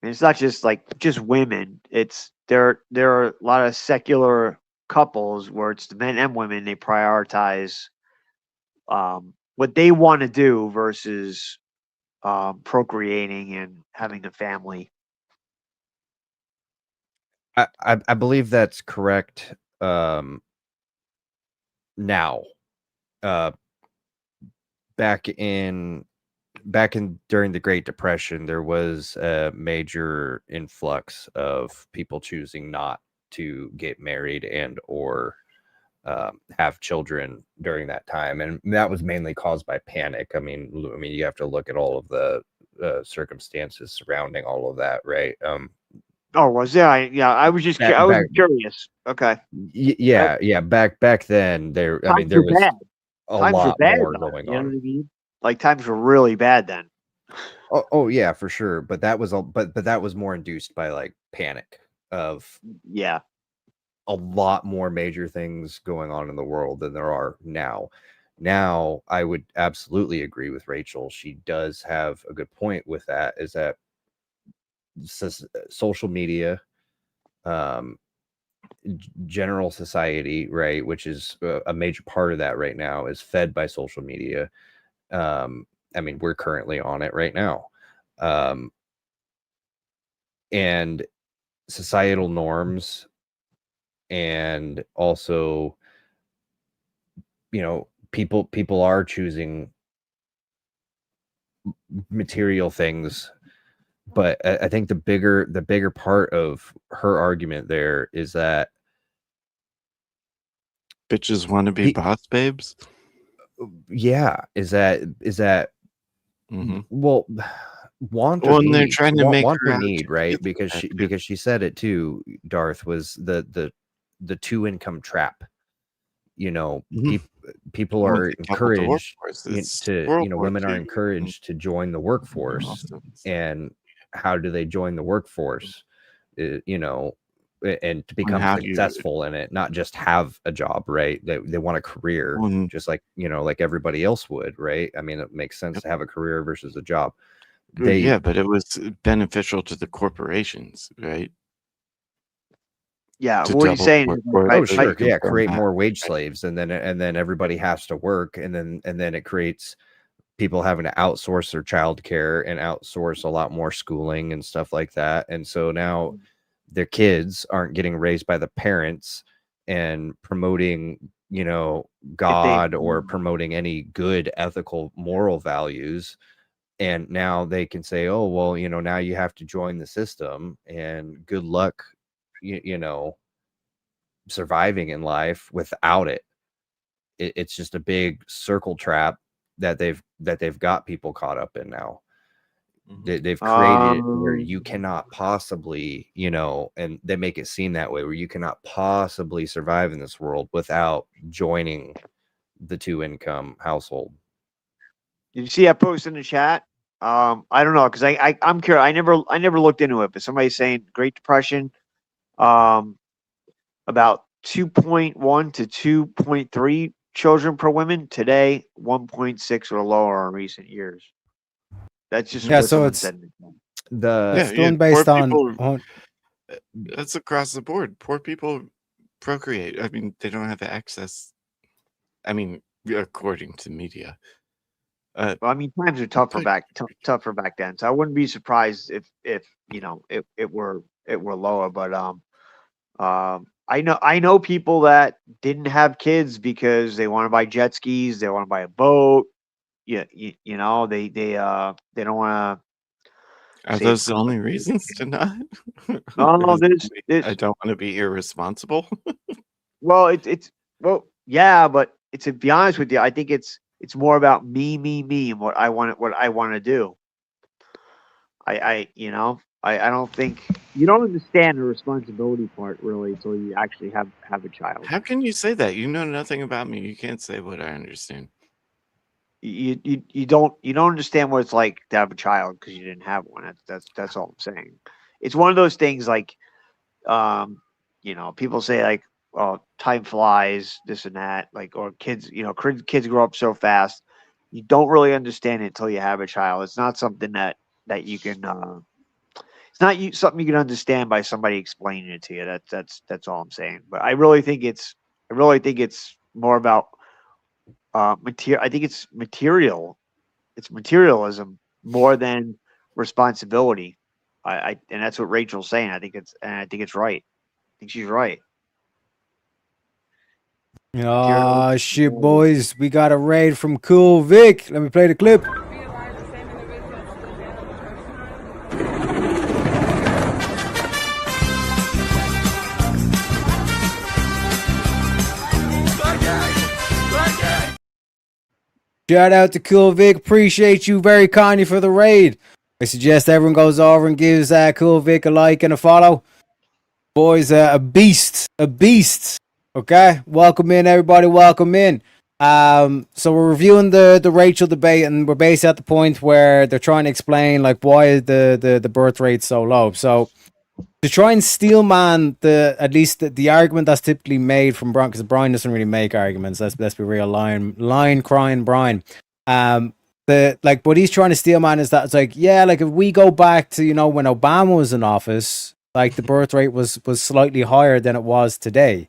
P: And it's not just like just women. It's there are a lot of secular couples where it's the men and women, they prioritize what they want to do versus procreating and having a family.
O: I believe that's correct. Now, back in during the Great Depression, there was a major influx of people choosing not to get married and or have children during that time, and that was mainly caused by panic. I mean, you have to look at all of the circumstances surrounding all of that, right?
P: Oh, was there? I was just I was curious. Okay.
O: Yeah. Back then, there. I mean, there was a lot more going
P: You know
O: on.
P: what I mean? Like times were really bad then.
O: Oh yeah, for sure. But that was but that was more induced by like panic of a lot more major things going on in the world than there are now. Now, I would absolutely agree with Rachel. She does have a good point with that. Is that social media, general society, right, which is a major part of that right now, is fed by social media. I mean, we're currently on it right now. And societal norms, and also, people are choosing material things. But I think the bigger part of her argument there is that
H: bitches want to be boss babes.
O: Yeah, is that well, want or
H: Well, and they're
O: need,
H: trying to make
O: want
H: her
O: or
H: out
O: need,
H: to
O: right?
H: be
O: Because she said it too, Darth, was the two income trap. People
H: Well,
O: are
H: they couple the
O: encouraged
H: workforce.
O: to
H: It's World War
O: women are
H: II.
O: encouraged to join the workforce. And how do they join the workforce? And to become
H: how do you-
O: successful in it, not just have a job, right? They want a career, just like like everybody else would, right? I mean, it makes sense to have a career versus a job.
H: Yeah, but it was beneficial to the corporations, right?
P: Yeah,
H: To
P: what he's
H: double
P: saying is
H: work-
O: Oh, sure, yeah,
H: confirm
O: create
H: that.
O: more wage slaves, and then everybody has to work, and then it creates people having to outsource their childcare and outsource a lot more schooling and stuff like that. And so now their kids aren't getting raised by the parents and promoting, God or promoting any good ethical moral values. And now they can say, oh, well, now you have to join the system, and good luck, surviving in life without it. It's just a big circle trap that they've got people caught up in now. They've created it where you cannot possibly, and they make it seem that way, where you cannot possibly survive in this world without joining the two income household.
P: Did you see that post in the chat? I don't know, because I'm curious. I never looked into it, but somebody's saying Great Depression, about 2.1 to 2.3 children per woman. Today, 1.6 or lower in recent years. That's just what
A: so
P: someone
A: it's
P: said.
A: it's done based on
H: That's across the board. Poor people procreate. I mean, they don't have access. I mean, according to media.
P: Well, I mean, times are tougher back then, so I wouldn't be surprised if it were lower. But I know people that didn't have kids because they want to buy jet skis, they want to buy a boat. Yeah, they don't want to.
H: Are those the only reasons to not?
P: No,
H: I don't want to be irresponsible.
P: Well, yeah, but to be honest with you, I think it's more about me, and what I want to do. I don't think you don't understand the responsibility part really until you actually have a child.
H: How can you say that? You know nothing about me. You can't say what I understand.
P: You don't understand what it's like to have a child because you didn't have one. That's all I'm saying. It's one of those things like, people say like, oh, time flies, this and that, like, or kids, kids grow up so fast. You don't really understand it until you have a child. It's not something that you can. It's not something you can understand by somebody explaining it to you. That's all I'm saying. But I really think it's more about material. I think it's material. It's materialism more than responsibility. And that's what Rachel's saying. I think it's right. I think she's right.
A: Oh shit, boys! We got a raid from Cool Vic. Let me play the clip. Shout out to Cool Vic. Appreciate you very kindly for the raid. I suggest everyone goes over and gives Cool Vic a like and a follow. Boys, a beast. Okay, welcome in, everybody. Welcome in. So we're reviewing the Rachel debate, and we're basically at the point where they're trying to explain like why the birth rate's so low. So to try and steelman at least the argument that's typically made from Brian, because Brian doesn't really make arguments. Let's be real. Line crying Brian. What he's trying to steelman is that it's like, yeah, like if we go back to when Obama was in office, like the birth rate was slightly higher than it was today.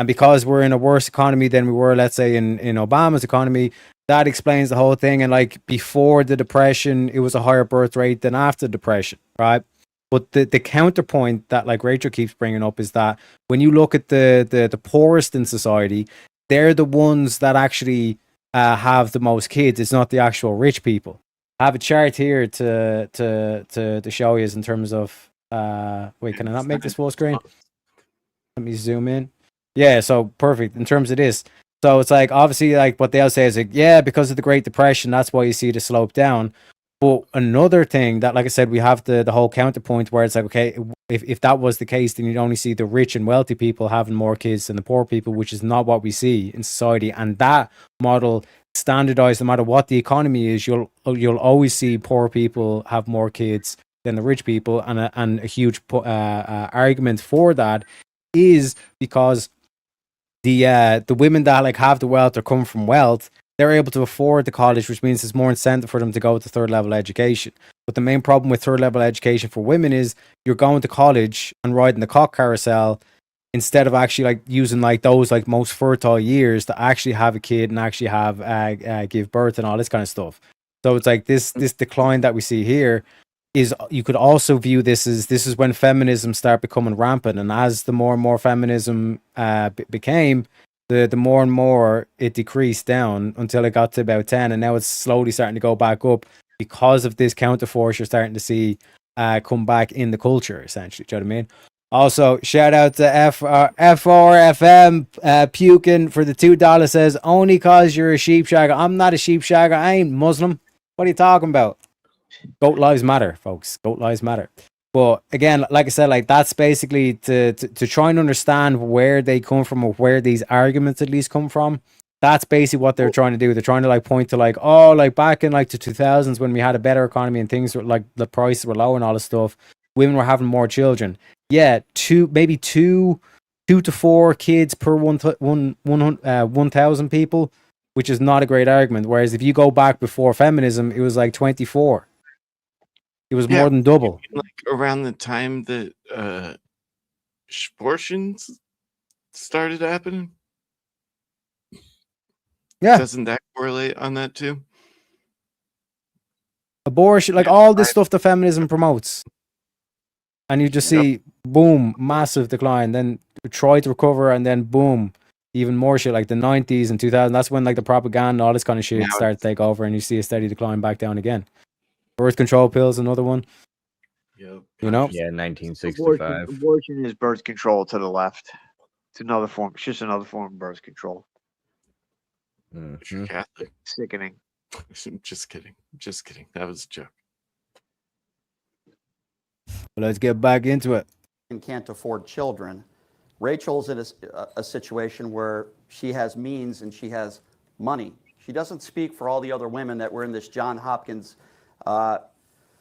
A: And because we're in a worse economy than we were, let's say, in Obama's economy, that explains the whole thing. And like before the Depression, it was a higher birth rate than after the Depression, right? But the counterpoint that like Rachel keeps bringing up is that when you look at the poorest in society, they're the ones that actually have the most kids. It's not the actual rich people. I have a chart here to show you in terms of wait, can I not make this full screen? Let me zoom in. Yeah, so perfect in terms of this. So it's like obviously like what they'll say is like, yeah, because of the Great Depression, that's why you see the slope down. But another thing that, like I said, we have the whole counterpoint where it's like, okay, if that was the case, then you'd only see the rich and wealthy people having more kids than the poor people, which is not what we see in society. And that model standardized, no matter what the economy is, you'll always see poor people have more kids than the rich people. And a huge argument for that is because the women that like have the wealth or come from wealth, they're able to afford the college, which means there's more incentive for them to go to third level education. But the main problem with third level education for women is you're going to college and riding the cock carousel instead of actually like using like those like most fertile years to actually have a kid and actually have give birth and all this kind of stuff. So it's like this decline that we see here is, you could also view this is when feminism started becoming rampant, and as the more and more feminism became, the more and more it decreased down until it got to about 10, and now it's slowly starting to go back up because of this counterforce you're starting to see come back in the culture, essentially. Do you know what I mean? Also, shout out to FRFM puking for the $2, says, only cause you're a sheep shagger. I'm not a sheep shagger. I ain't Muslim. What are you talking about? Goat lives matter, folks. Goat lives matter. But again, like I said, like that's basically to try and understand where they come from, or where these arguments at least come from. That's basically what they're trying to do. They're trying to like point to like, oh, like back in like the 2000s when we had a better economy and things were like the prices were low and all this stuff, women were having more children. Yeah, maybe two to four kids per 1,000 people, which is not a great argument. Whereas if you go back before feminism, it was like 24. It was more than double.
H: Like around the time that abortions started happening.
A: Yeah.
H: Doesn't that correlate on that too?
A: Abortion, like all this stuff that feminism promotes. And you just see, boom, massive decline. Then try to recover, and then boom, even more shit. Like the 90s and 2000s, that's when like the propaganda, all this kind of shit started to take over, and you see a steady decline back down again. Birth control pills, another one.
H: Yep.
A: You know?
O: Yeah, 1965.
P: Abortion is birth control to the left. It's another form. It's just another form of birth control.
H: You're Catholic.
P: Sickening.
H: Just kidding. Just kidding. That was a joke.
A: Well, let's get back into it.
B: And can't afford children. Rachel's in a situation where she has means and she has money. She doesn't speak for all the other women that were in this John Hopkins,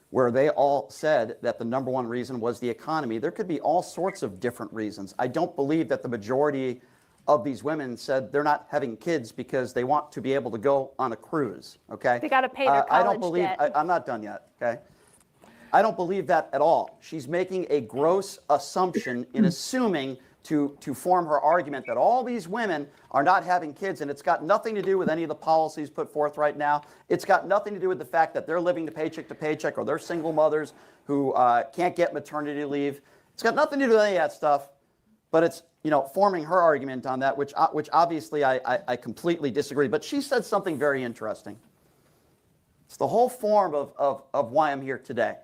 B: where they all said that the number one reason was the economy. There could be all sorts of different reasons. I don't believe that the majority of these women said they're not having kids because they want to be able to go on a cruise. Okay.
L: They got to pay their college
B: I don't believe.
L: debt.
B: I'm not done yet. Okay. I don't believe that at all. She's making a gross assumption in assuming to form her argument that all these women are not having kids, and it's got nothing to do with any of the policies put forth right now. It's got nothing to do with the fact that they're living to paycheck, or they're single mothers who can't get maternity leave. It's got nothing to do with any of that stuff, but it's, you know, forming her argument on that, which obviously I completely disagree. But she said something very interesting. It's the whole form of why I'm here today.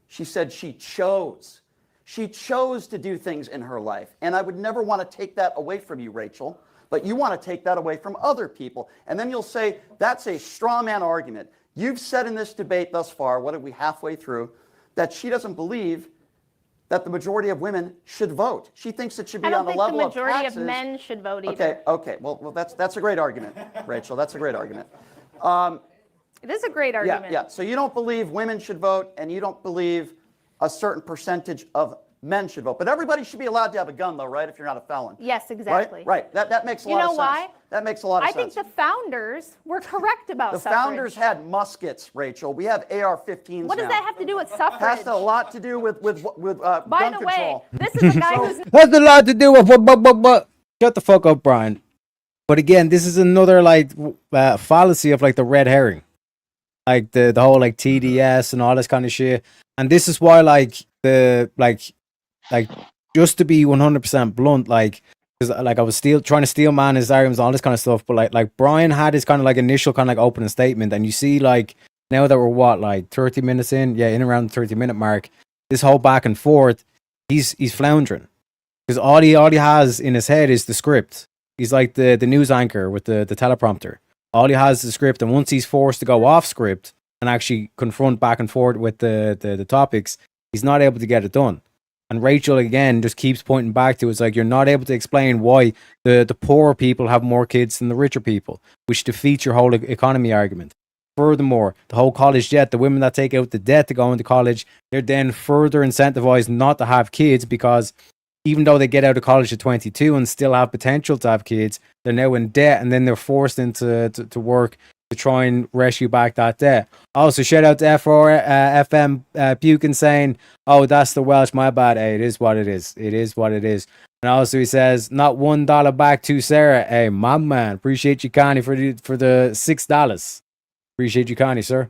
B: She said she chose to do things in her life. And I would never want to take that away from you, Rachel, but you want to take that away from other people. And then you'll say, that's a straw man argument. You've said in this debate thus far, what are we halfway through, that she doesn't believe that the majority of women should vote. She thinks it should be on the level of taxes.
L: I don't think the majority of men should vote either.
B: Okay. Well, that's a great argument, Rachel. That's a great argument.
L: It is a great argument.
B: Yeah. So you don't believe women should vote, and you don't believe a certain percentage of men should vote. But everybody should be allowed to have a gun, though, right? If you're not a felon.
L: Yes, exactly.
B: Right. That makes a lot of sense.
L: You know why?
B: That makes a lot of sense.
L: I think the founders were correct about
B: the
L: suffrage.
B: founders had muskets, Rachel. We have AR-15s
L: What does
B: now.
L: that have to do with suffrage?
B: Has a lot to do with
L: By
B: gun
L: the way,
B: control.
L: this is a guy who's
A: That's a lot to do with what? Shut the fuck up, Brian. But again, this is another like fallacy of like the red herring, like the whole like TDS and all this kind of shit. And this is why like the like just to be 100% blunt, like because like I was trying to steal man his arguments and all this kind of stuff, but like Brian had his kind of like initial kind of like opening statement, and you see like now that we're what like 30 minutes in around the 30-minute mark, this whole back and forth, he's floundering because all he has in his head is the script. He's like the news anchor with the teleprompter. All he has is the script, and once he's forced to go off script and actually confront back and forth with the topics, he's not able to get it done. And Rachel again just keeps pointing back to it's like you're not able to explain why the poorer people have more kids than the richer people, which defeats your whole economy argument. Furthermore, the whole college debt, the women that take out the debt to go into college, they're then further incentivized not to have kids because even though they get out of college at 22 and still have potential to have kids, they're now in debt, and then they're forced into work to try and rescue back that debt. Also, shout out to FM Buchan saying, oh, that's the Welsh, my bad. Hey, it is what it is. It is what it is. And also he says, not $1 back to Sarah. Hey, my man, appreciate you, Connie, for the $6. Appreciate you, Connie, sir.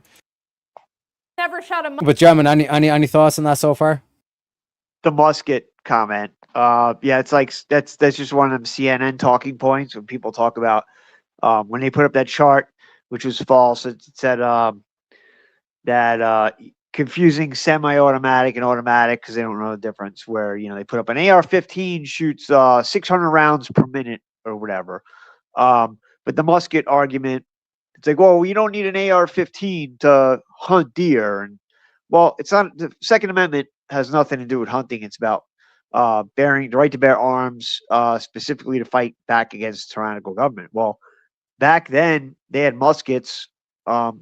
L: never shot a
A: But German, any thoughts on that so far?
P: The musket comment. Yeah, it's like that's just one of them CNN talking points when people talk about when they put up that chart, which was false. It said that confusing semi-automatic and automatic because they don't know the difference. Where they put up an AR-15 shoots 600 rounds per minute or whatever. But the musket argument, it's like, well, you don't need an AR-15 to hunt deer, and well, it's not. The Second Amendment has nothing to do with hunting. It's about bearing the right to bear arms, specifically to fight back against tyrannical government. Well, back then they had muskets. It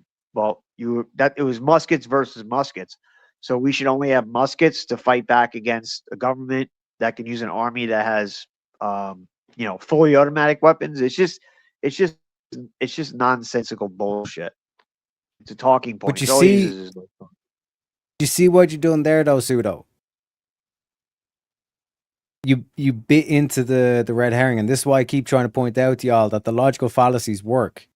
P: was muskets versus muskets. So we should only have muskets to fight back against a government that can use an army that has, fully automatic weapons. It's just nonsensical bullshit. It's a talking point.
A: But you see what you're doing there, though, Pseudo. You bit into the red herring, and this is why I keep trying to point out to y'all that the logical fallacies work.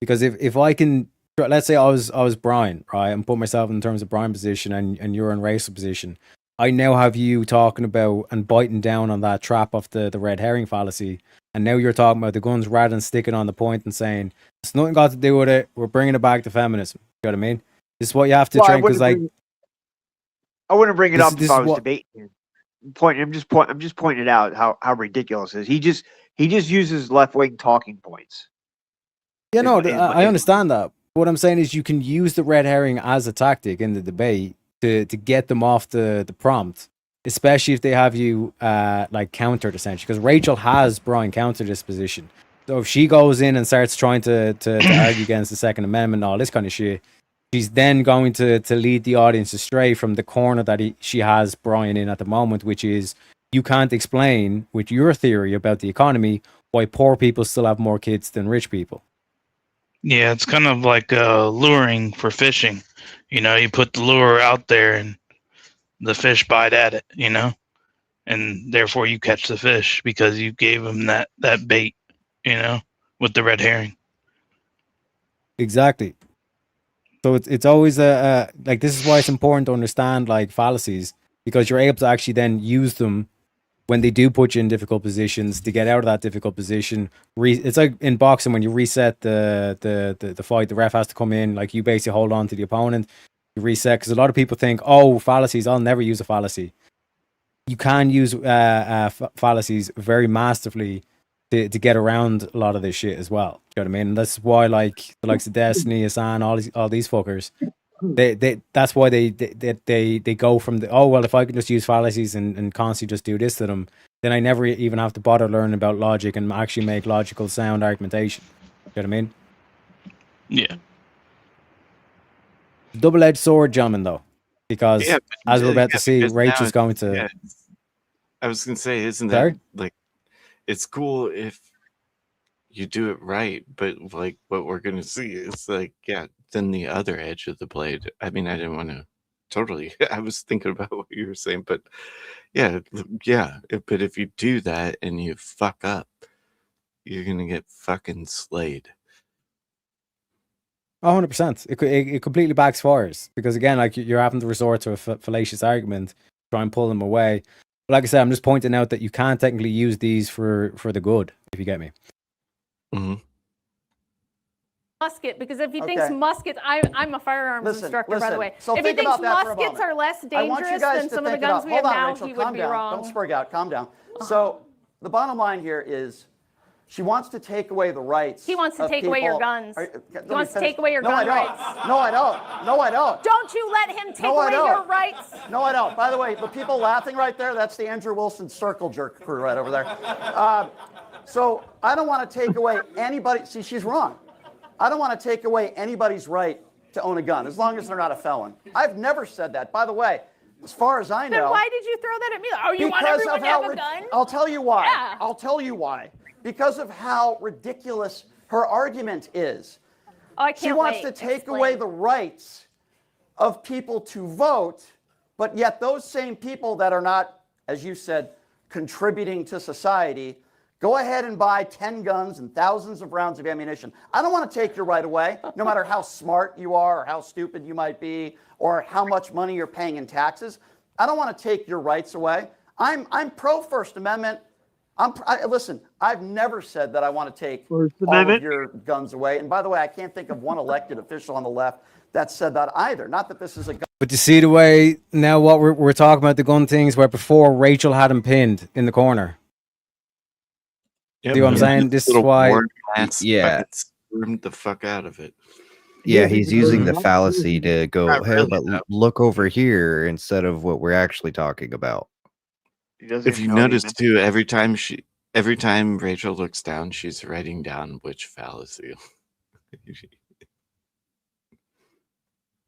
A: Because if I can, let's say I was Brian, right, and put myself in terms of Brian position, and you're in Rachel's position, I now have you talking about and biting down on that trap of the red herring fallacy, and now you're talking about the guns rather than sticking on the point and saying it's nothing got to do with it. We're bringing it back to feminism. You know what I mean? This is what you have to train because
P: I wouldn't bring it up if I was debating. I'm just pointing it out how ridiculous it is. He just uses left wing talking points.
A: Yeah, no, I understand that. What I'm saying is you can use the red herring as a tactic in the debate to get them off the prompt, especially if they have you countered essentially. Because Rachel has Brian countered this position. So if she goes in and starts trying to argue against the Second Amendment and all this kind of shit, she's then going to lead the audience astray from the corner that she has Brian in at the moment, which is you can't explain with your theory about the economy why poor people still have more kids than rich people.
Q: Yeah, it's kind of like luring for fishing. You know, you put the lure out there and the fish bite at it, you know, and therefore you catch the fish because you gave them that bait, you know, with the red herring.
A: Exactly. So it's always like, this is why it's important to understand like fallacies, because you're able to actually then use them when they do put you in difficult positions to get out of that difficult position. It's like in boxing, when you reset the fight, the ref has to come in, like you basically hold on to the opponent, you reset, because a lot of people think, oh, fallacies, I'll never use a fallacy. You can use fallacies very masterfully to get around a lot of this shit as well. You know what I mean? And that's why like the likes of Destiny, Asan, all these fuckers, that's why they go from the, oh well, if I can just use fallacies and constantly just do this to them, then I never even have to bother learning about logic and actually make logical sound argumentation. You know what I mean?
Q: Yeah.
A: Double-edged sword, gentlemen, though, because as we're about to see, Rachel's going to.
H: Yeah, I was gonna say, isn't
A: Sorry?
H: that like, it's cool if you do it right, but like what we're gonna see is like, then the other edge of the blade. I mean, I didn't want to totally. I was thinking about what you were saying, but but if you do that and you fuck up, you're gonna get fucking slayed.
A: 100%. It completely backfires, because again, like you're having to resort to a fallacious argument to try and pull them away. But like I said, I'm just pointing out that you can't technically use these for the good, if you get me.
H: Mm-hmm.
L: Musket, because if he thinks muskets, I'm a firearms instructor, by the way.
B: So
L: if he
B: think
L: thinks
B: about that for a
L: muskets
B: moment.
L: are less
B: I want you
L: dangerous
B: guys
L: than
B: to
L: some of the
B: think
L: guns
B: about-
L: we have
B: hold on,
L: now,
B: Rachel,
L: he would
B: calm
L: be
B: down.
L: wrong.
B: Don't sprig out. Calm down. So the bottom line here is, she wants to take away the rights.
L: He wants to
B: of
L: take away your
B: people-
L: guns.
B: Are-
L: He
B: let me
L: wants to
B: finish.
L: take away your
B: No,
L: gun
B: I don't.
L: rights.
B: No, I don't. No, I don't.
L: Don't you let him take
B: No, I
L: away
B: don't.
L: your rights.
B: No, I don't. By the way, the people laughing right there, that's the Andrew Wilson circle jerk crew right over there. So I don't want to take away anybody. See, she's wrong. I don't want to take away anybody's right to own a gun, as long as they're not a felon. I've never said that. By the way, as far as I know.
L: Then why did you throw that at me? Oh, you want
B: because
L: everyone
B: of
L: to have
B: how
L: a gun?
B: I'll tell you why.
L: Yeah.
B: I'll tell you why. Because of how ridiculous her argument is.
L: Oh, I can't
B: She wants
L: wait.
B: to take
L: Explain.
B: away the rights of people to vote, but yet those same people that are not, as you said, contributing to society, go ahead and buy 10 guns and thousands of rounds of ammunition. I don't want to take your right away, no matter how smart you are or how stupid you might be or how much money you're paying in taxes. I don't want to take your rights away. I'm pro First Amendment. Listen, I've never said that I want to take all of your guns away. And by the way, I can't think of one elected official on the left that said that either. Not that this is a gun.
A: But you see the way now what we're talking about, the gun things, where before Rachel had him pinned in the corner.
H: Yep.
A: See what I'm saying? This is
H: Little
A: why.
H: word mask,
O: Yeah.
H: fucking squirmed the fuck out of it.
O: Yeah, he's using the fallacy to go,
H: Not
O: hey,
H: really,
O: but
H: though.
O: look over here instead of what we're actually talking about.
H: If you notice too, every time Rachel looks down, she's writing down which fallacy.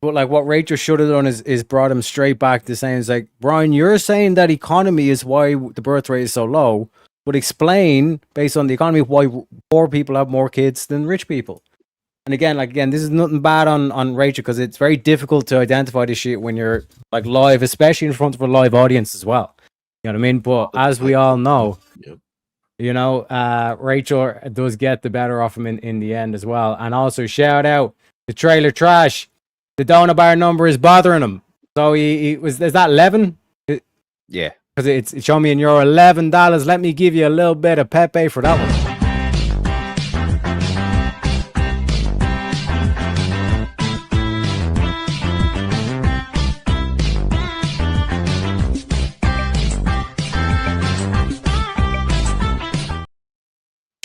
A: But like what Rachel should have done is brought him straight back to saying, it's like, Brian, you're saying that economy is why the birth rate is so low, but explain based on the economy why poor people have more kids than rich people. And again, this is nothing bad on Rachel, because it's very difficult to identify this shit when you're like live, especially in front of a live audience as well. You know what I mean? But as we all know, you know, Rachel does get the better of him in the end as well. And also shout out the trailer trash. The donut bar number is bothering him. So he was, is that 11?
O: Yeah.
A: Because it's showing me in euro $11. Let me give you a little bit of Pepe for that one.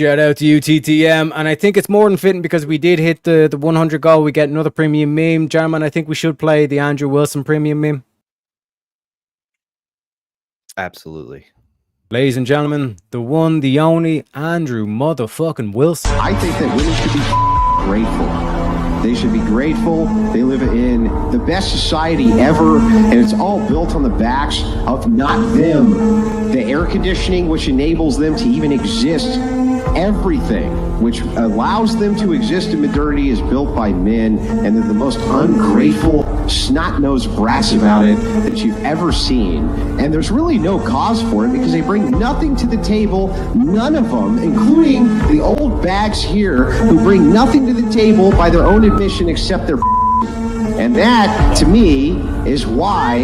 A: Shout out to you, TTM. And I think it's more than fitting, because we did hit the 100 goal. We get another premium meme. Gentlemen, I think we should play the Andrew Wilson premium meme.
O: Absolutely.
A: Ladies and gentlemen, the one, the only Andrew motherfucking Wilson.
R: I think that women should be grateful. They should be grateful. They live in the best society ever, and it's all built on the backs of not them. The air conditioning, which enables them to even exist everything which allows them to exist in modernity is built by men, and they're the most ungrateful, snot-nosed brats about it that you've ever seen. And there's really no cause for it because they bring nothing to the table, none of them, including the old bags here who bring nothing to the table by their own admission except their and that, to me, is why,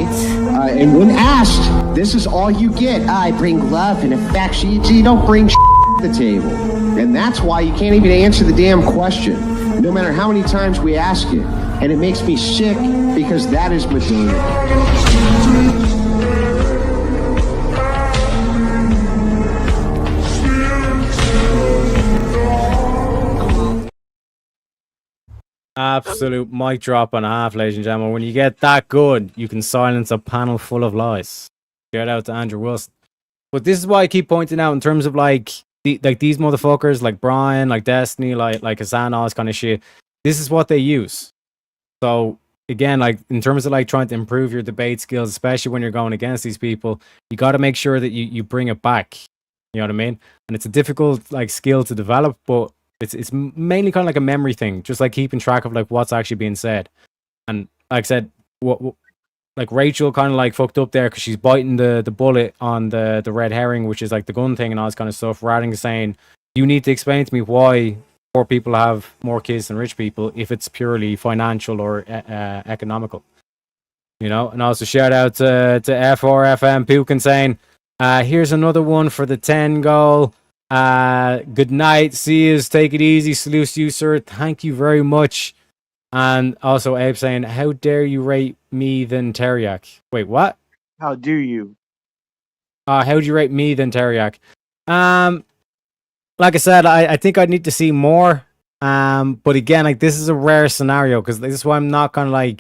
R: and when asked, this is all you get. I bring love and affection. You don't bring to the table. And that's why you can't even answer the damn question, no matter how many times we ask it. And it makes me sick because that is modernity.
A: Absolute mic drop and a half, ladies and gentlemen. When you get that good, you can silence a panel full of lies. Shout out to Andrew Wilson. But this is why I keep pointing out in terms of like these motherfuckers, like Brian, like Destiny, like Hassan, all this kind of shit. This is what they use. So again, like in terms of like trying to improve your debate skills, especially when you're going against these people, you got to make sure that you bring it back. You know what I mean? And it's a difficult like skill to develop, but it's mainly kind of like a memory thing, just like keeping track of like what's actually being said. And like I said, what like Rachel kind of like fucked up there because she's biting the bullet on the red herring, which is like the gun thing and all this kind of stuff, rather than saying, you need to explain to me why poor people have more kids than rich people if it's purely financial or economical. You know, and also shout out to F4FM Pukin saying, here's another one for the 10 goal. Good night, see yous, take it easy, salute to you, sir, thank you very much. And also Abe saying, how dare you rate me than Teriak? Wait, what?
P: How do you?
A: How do you rate me than Teriak? Like I said, I think I'd need to see more. But again, like this is a rare scenario because this is why I'm not gonna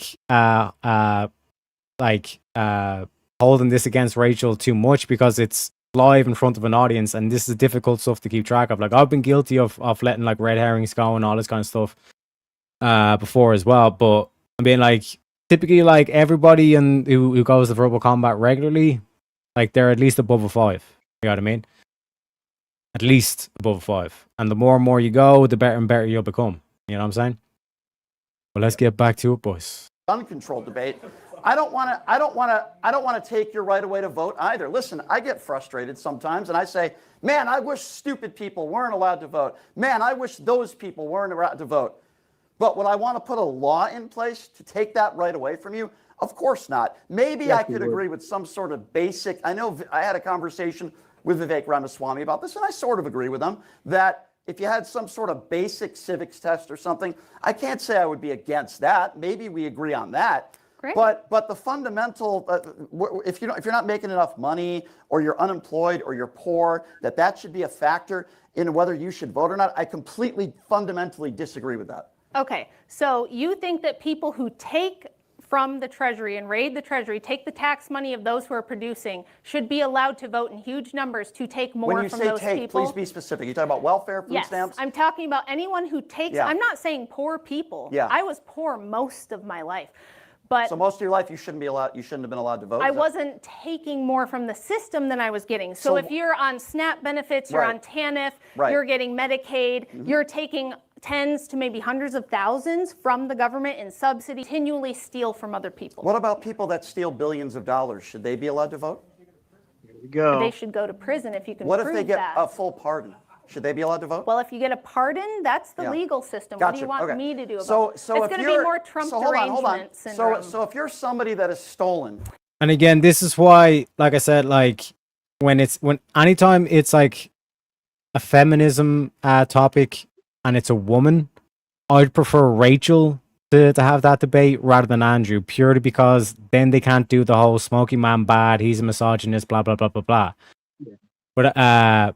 A: holding this against Rachel too much, because it's live in front of an audience and this is difficult stuff to keep track of. Like I've been guilty of letting like red herrings go and all this kind of stuff before as well. But I mean, like typically like everybody who goes to verbal combat regularly, like they're at least above a 5. You know what I mean? At least above a 5. And the more and more you go, the better and better you'll become. You know what I'm saying? Well, let's get back to it, boys.
B: Gun control debate. I don't want to take your right away to vote either. Listen, I get frustrated sometimes and I say, man, I wish stupid people weren't allowed to vote. Man, I wish those people weren't allowed to vote. But would I want to put a law in place to take that right away from you? Of course not. Maybe I could agree with some sort of basic. I know I had a conversation with Vivek Ramaswamy about this, and I sort of agree with him that if you had some sort of basic civics test or something, I can't say I would be against that. Maybe we agree on that.
L: Great.
B: But the fundamental, if you're not making enough money, or you're unemployed, or you're poor, that should be a factor in whether you should vote or not. I completely fundamentally disagree with that.
L: Okay, so you think that people who take from the Treasury and raid the Treasury, take the tax money of those who are producing, should be allowed to vote in huge numbers to take more from those people?
B: When you say take, please be specific. You're talking about welfare, food stamps?
L: I'm talking about anyone who takes, I'm not saying poor people.
B: Yeah.
L: I was poor most of my life. But
B: so most of your life you shouldn't have been allowed to vote?
L: I wasn't taking more from the system than I was getting. So if you're on SNAP benefits, you're on TANF, you're getting Medicaid, you're taking tens to maybe hundreds of thousands from the government in subsidy, continually steal from other people.
B: What about people that steal billions of dollars? Should they be allowed to vote?
P: Here we go.
L: They should go to prison if you can
B: What
L: prove
B: if they get
L: that.
B: a full pardon? Should they be allowed to vote?
L: Well, if you get a pardon, that's the legal system.
B: Gotcha.
L: What do you want
B: Okay.
L: me to do about
B: So
L: it? It's
B: if
L: going to be
B: you're-
L: more Trump
B: so hold on.
L: derangement syndrome.
B: So if you're somebody that is stolen,
A: And again, this is why, like I said, like anytime it's like a feminism topic and it's a woman, I'd prefer Rachel to have that debate rather than Andrew, purely because then they can't do the whole smoky man bad, he's a misogynist, blah blah blah blah blah. But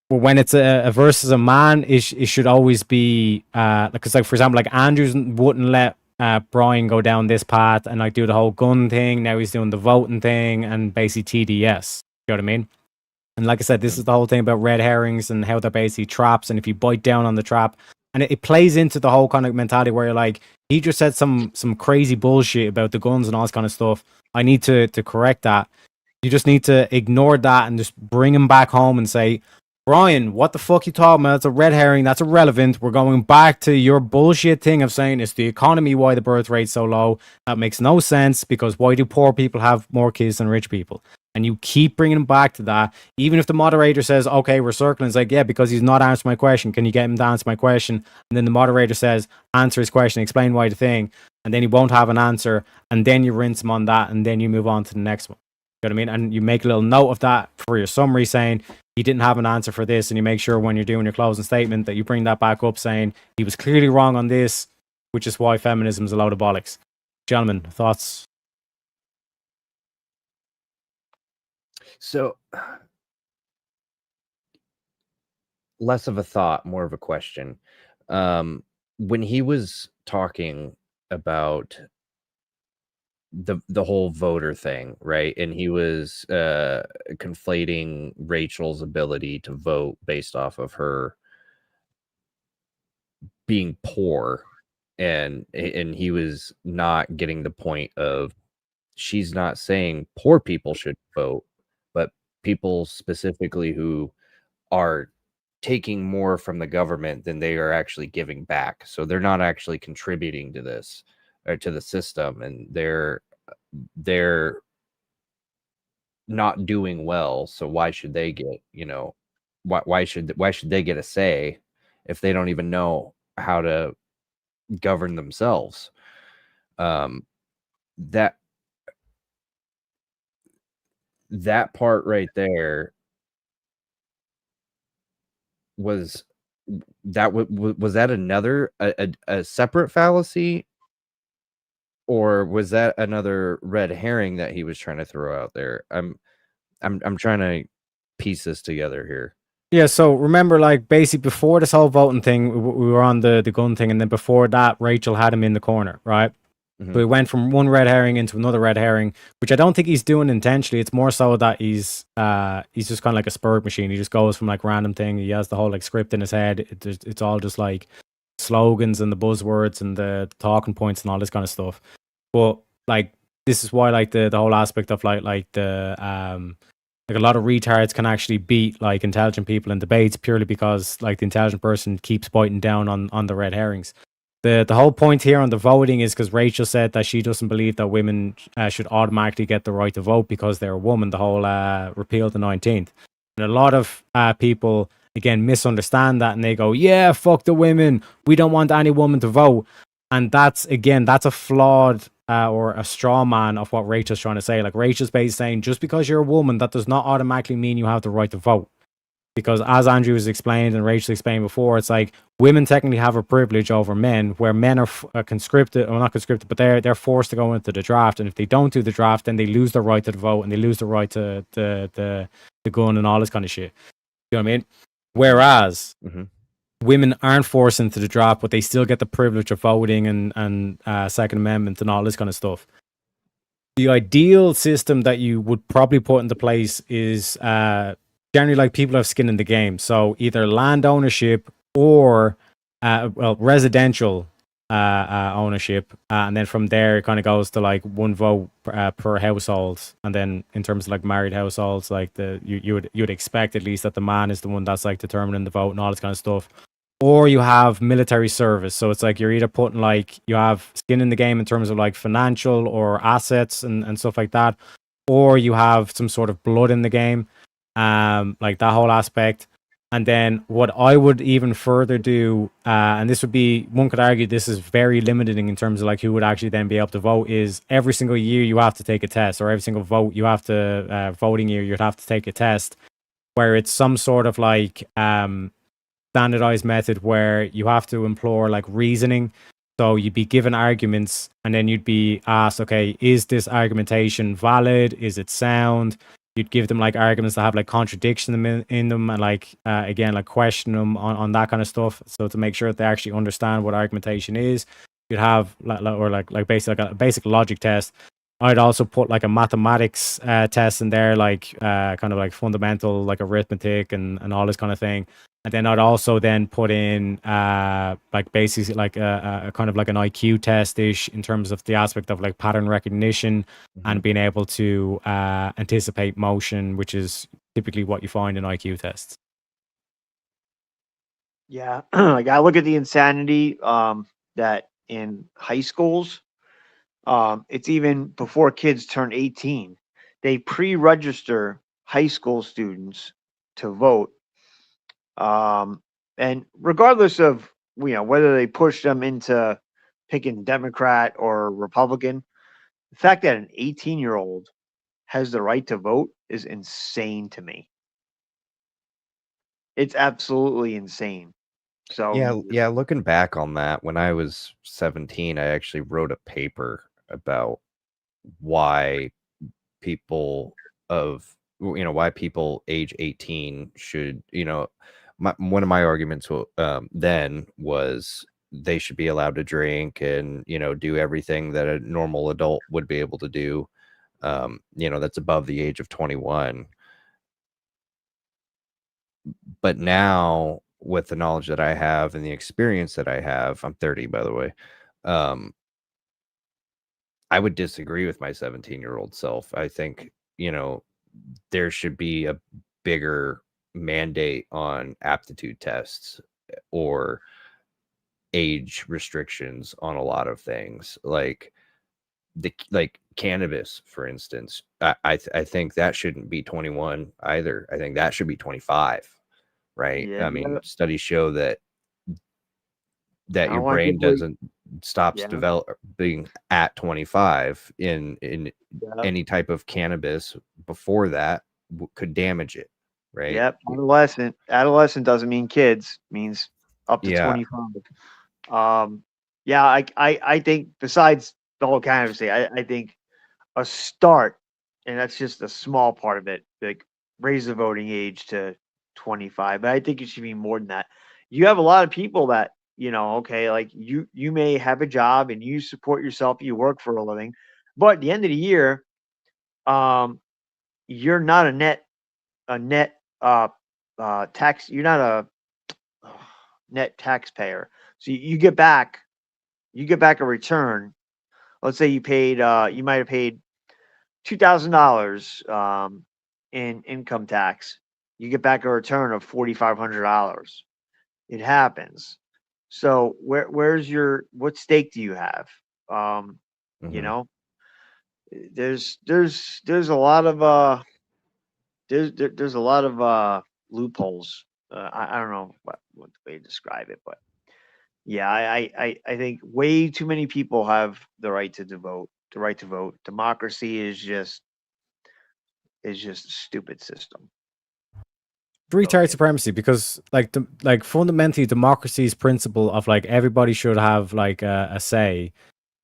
A: when it's a versus a man, it should always be because like for example, like Andrews wouldn't let Brian go down this path and like do the whole gun thing. Now he's doing the voting thing and basically TDS. You know what I mean? And like I said, this is the whole thing about red herrings and how they're basically traps. And if you bite down on the trap, and it plays into the whole kind of mentality where you're like, he just said some crazy bullshit about the guns and all this kind of stuff. I need to correct that. You just need to ignore that and just bring him back home and say, Brian, what the fuck you talking about? It's a red herring. That's irrelevant. We're going back to your bullshit thing of saying it's the economy why the birth rate's so low. That makes no sense because why do poor people have more kids than rich people? And you keep bringing him back to that. Even if the moderator says, okay, we're circling, it's like, yeah, because he's not answering my question. Can you get him to answer my question? And then the moderator says, answer his question, explain why the thing. And then he won't have an answer. And then you rinse him on that. And then you move on to the next one. You know what I mean? And you make a little note of that for your summary saying he didn't have an answer for this. And you make sure when you're doing your closing statement that you bring that back up saying he was clearly wrong on this, which is why feminism is a load of bollocks. Gentlemen, thoughts?
O: So, less of a thought, more of a question. When he was talking about the whole voter thing, right? And he was conflating Rachel's ability to vote based off of her being poor, and he was not getting the point of she's not saying poor people should vote, but people specifically who are taking more from the government than they are actually giving back. So they're not actually contributing to this or to the system, and they're not doing well. So why should they get, why should they get a say if they don't even know how to govern themselves? That part right there was that another a separate fallacy, or was that another red herring that he was trying to throw out there? I'm trying to piece this together here.
A: Yeah, so remember, like, basically before this whole voting thing, we were on the gun thing, and then before that, Rachel had him in the corner, right?
O: Mhm.
A: But we went from one red herring into another red herring, which I don't think he's doing intentionally. It's more so that he's just kind of like a spurt machine. He just goes from like random thing. He has the whole like script in his head. It's all just like slogans and the buzzwords and the talking points and all this kind of stuff. But like this is why like the whole aspect of like the like a lot of retards can actually beat like intelligent people in debates purely because like the intelligent person keeps biting down on the red herrings. The whole point here on the voting is because Rachel said that she doesn't believe that women should automatically get the right to vote because they're a woman, the whole repeal the 19th. And a lot of people, again, misunderstand that and they go, yeah, fuck the women. We don't want any woman to vote. And that's a flawed or a straw man of what Rachel's trying to say. Like Rachel's basically saying, just because you're a woman, that does not automatically mean you have the right to vote. Because as Andrew has explained and Rachel explained before, it's like women technically have a privilege over men, where men are conscripted, or not conscripted, but they're forced to go into the draft. And if they don't do the draft, then they lose the right to the vote and they lose the right to the gun and all this kind of shit. You know what I mean? Whereas women aren't forced into the draft, but they still get the privilege of voting and Second Amendment and all this kind of stuff. The ideal system that you would probably put into place is generally like people have skin in the game. So either land ownership or residential ownership, and then from there it kind of goes to like one vote per household. And then in terms of like married households, like you would expect at least that the man is the one that's like determining the vote and all this kind of stuff. Or you have military service. So it's like you're either putting like you have skin in the game in terms of like financial or assets and stuff like that, or you have some sort of blood in the game. Like that whole aspect. And then what I would even further do, and this would be, one could argue this is very limiting in terms of like who would actually then be able to vote, is every single year you have to take a test, or every single vote you have to, voting year you'd have to take a test where it's some sort of like standardized method where you have to employ like reasoning. So you'd be given arguments and then you'd be asked, okay, is this argumentation valid? Is it sound? You'd give them like arguments that have like contradiction in them and like again like question them on that kind of stuff, so to make sure that they actually understand what argumentation is. You'd have like basically like a basic logic test. I'd also put like a mathematics test in there, like kind of like fundamental like arithmetic and all this kind of thing. And then I'd also then put in like basically like a kind of like an IQ test-ish in terms of the aspect of like pattern recognition and being able to anticipate motion, which is typically what you find in IQ tests.
P: Yeah, like I look at the insanity that in high schools, it's even before kids turn 18, they pre-register high school students to vote, and regardless of whether they push them into picking Democrat or Republican, the fact that an 18-year-old has the right to vote is insane to me. It's absolutely insane. So
O: Yeah, looking back on that, when I was 17, I actually wrote a paper about why people why people age 18 should, one of my arguments then was they should be allowed to drink and, do everything that a normal adult would be able to do, that's above the age of 21. But now, with the knowledge that I have and the experience that I have, I'm 30, by the way. I would disagree with my 17-year-old self. I think, there should be a bigger mandate on aptitude tests or age restrictions on a lot of things, like cannabis, for instance. I think that shouldn't be 21 either. I think that should be 25. Right.
P: Yeah.
O: I mean, studies show that
P: I don't
O: your
P: want
O: brain
P: people-
O: doesn't stops
P: Yeah.
O: developing at 25 in any type of cannabis before that could damage it. Right.
P: Yep. Adolescent doesn't mean kids, means up to
O: Yeah.
P: 25. Yeah, I think besides the whole cannabis thing, I think a start, and that's just a small part of it, like raise the voting age to 25. But I think it should be more than that. You have a lot of people that, okay, like you may have a job and you support yourself, you work for a living, but at the end of the year, you're not a net tax, you're not a net taxpayer. So you get back a return. Let's say you might have paid $2,000 in income tax. You get back a return of $4,500. It happens. So what stake do you have? There's a lot of there's a lot of loopholes. I don't know what way to describe it, but yeah, I think way too many people have the right to vote. The right to vote. Democracy is just a stupid system.
A: Retard supremacy, because like fundamentally democracy's principle of like everybody should have like a say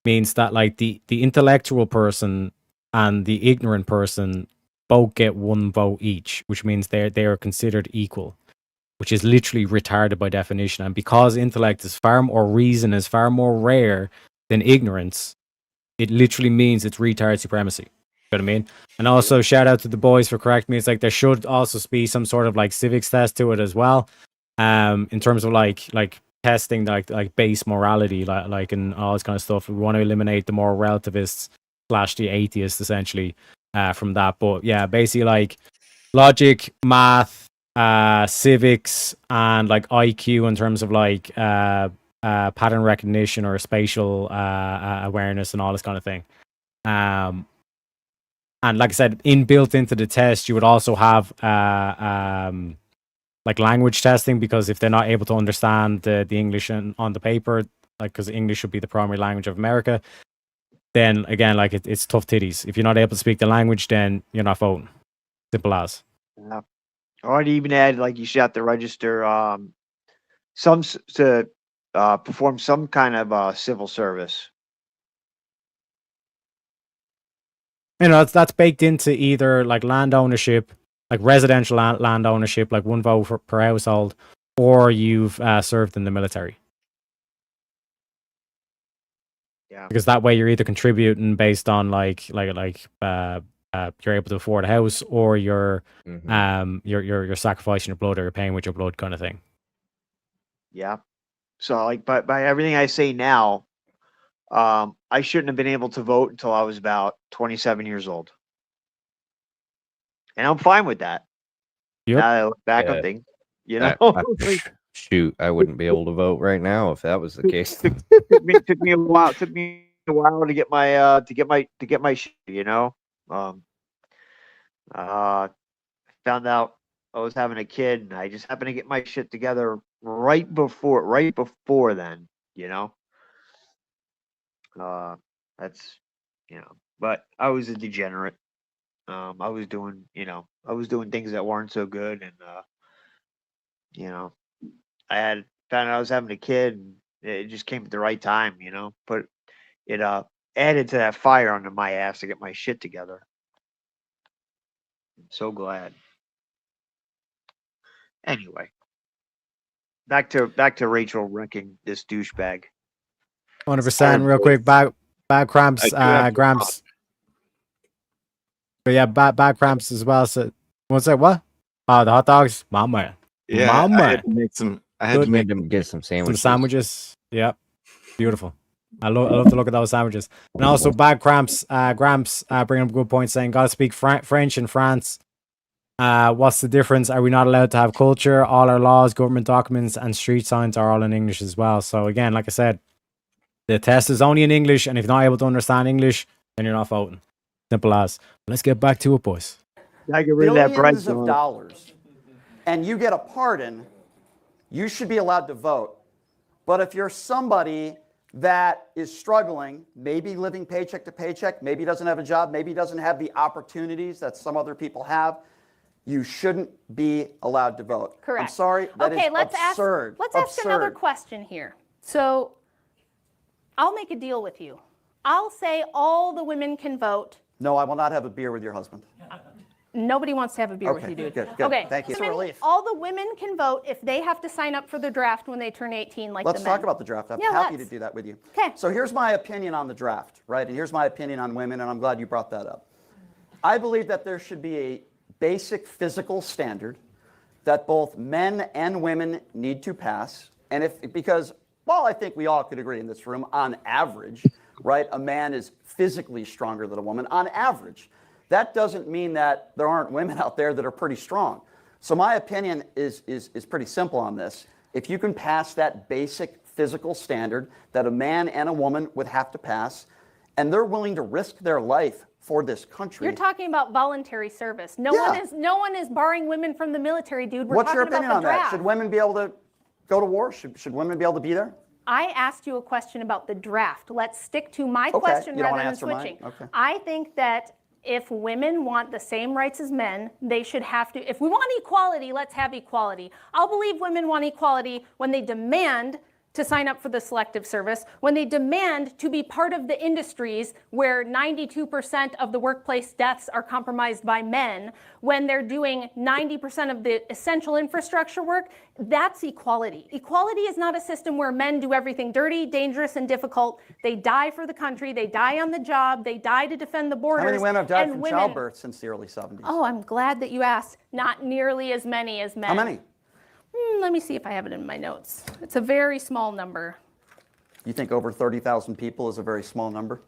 A: means that like the intellectual person and the ignorant person both get one vote each, which means they are considered equal, which is literally retarded by definition. And because intellect is reason is far more rare than ignorance, it literally means it's retard supremacy. You know what I mean? And also shout out to the boys for correcting me. It's like there should also be some sort of like civics test to it as well. In terms of like testing like base morality, like and all this kind of stuff. We want to eliminate the more relativists / the atheists essentially from that. But yeah, basically like logic, math, civics, and like IQ in terms of like pattern recognition or spatial awareness and all this kind of thing. And like I said, inbuilt into the test, you would also have like language testing, because if they're not able to understand the English on the paper, like because English should be the primary language of America, then again, like it's tough titties. If you're not able to speak the language, then you're not voting. Simple as.
P: Yeah. Or I'd even add like you should have to register to perform some kind of civil service.
A: That's baked into either like land ownership, like residential land ownership, like one vote per household, or you've served in the military.
P: Yeah.
A: Because that way you're either contributing based on like you're able to afford a house, or you're sacrificing your blood or you're paying with your blood kind of thing.
P: Yeah. So like, but by everything I say now, I shouldn't have been able to vote until I was about 27 years old. And I'm fine with that.
A: Yep.
P: Now I look back on things,
O: Shoot, I wouldn't be able to vote right now if that was the case.
P: Took me a while. Took me a while to get my shit. You know, found out I was having a kid, and I just happened to get my shit together right before then. You know, that's But I was a degenerate. I was doing things that weren't so good, and I found out I was having a kid, and it just came at the right time, But it added to that fire under my ass to get my shit together. I'm so glad. Anyway, back to Rachel wrecking this douchebag.
A: 100%. Real quick, bad cramps, Gramps. But yeah, bad cramps as well. So, what's that? What? Oh, the hot dogs, my man.
H: Yeah,
A: my
H: I
A: man.
H: had to make some. I had to make
O: them get some sandwiches.
A: Some sandwiches. Yep. Beautiful. I love to look at those sandwiches. And also, bad cramps. Gramps bringing up a good point, saying, "Gotta speak French in France." What's the difference? Are we not allowed to have culture? All our laws, government documents, and street signs are all in English as well. So again, like I said, the test is only in English, and if you're not able to understand English, then you're not voting. Simple as. Let's get back to it, boys.
P: I can read that
B: Billions of dollars, and you get a pardon, you should be allowed to vote. But if you're somebody that is struggling, maybe living paycheck to paycheck, maybe doesn't have a job, maybe doesn't have the opportunities that some other people have, you shouldn't be allowed to vote.
L: Correct.
B: I'm sorry, that is absurd.
L: Let's ask another question here. So I'll make a deal with you. I'll say all the women can vote.
B: No, I will not have a beer with your husband.
L: Nobody wants to have a beer with
B: Okay,
L: you, dude.
B: good.
L: Okay,
B: Thank you.
L: so all the women can vote if they have to sign up for the draft when they turn 18, like
B: Let's
L: the men.
B: talk about the draft. I'm
L: Yeah,
B: happy
L: let's.
B: to do that with you.
L: Okay.
B: So here's my opinion on the draft, right? And here's my opinion on women, and I'm glad you brought that up. I believe that there should be a basic physical standard that both men and women need to pass. And because I think we all could agree in this room, on average, right, a man is physically stronger than a woman, on average. That doesn't mean that there aren't women out there that are pretty strong. So my opinion is pretty simple on this. If you can pass that basic physical standard that a man and a woman would have to pass, and they're willing to risk their life for this country.
L: You're talking about voluntary service. No one is barring women from the military, dude. We're
B: What's
L: talking
B: your opinion
L: about the
B: on
L: draft.
B: that? Should women be able to go to war? Should women be able to be there?
L: I asked you a question about the draft. Let's stick to my
B: Okay,
L: question
B: you don't
L: rather
B: wanna
L: than
B: answer mine?
L: switching.
B: Okay.
L: I think that if women want the same rights as men, they should have to. If we want equality, let's have equality. I'll believe women want equality when they demand to sign up for the selective service, when they demand to be part of the industries where 92% of the workplace deaths are compromised by men, when they're doing 90% of the essential infrastructure work, that's equality. Equality is not a system where men do everything dirty, dangerous, and difficult. They die for the country, they die on the job, they die to defend the borders.
B: How many women have died
L: and
B: from
L: women-
B: childbirth since the early 70s?
L: Oh, I'm glad that you asked. Not nearly as many as men.
B: How many?
L: Let me see if I have it in my notes. It's a very small number.
B: You think over 30,000 people is a very small number?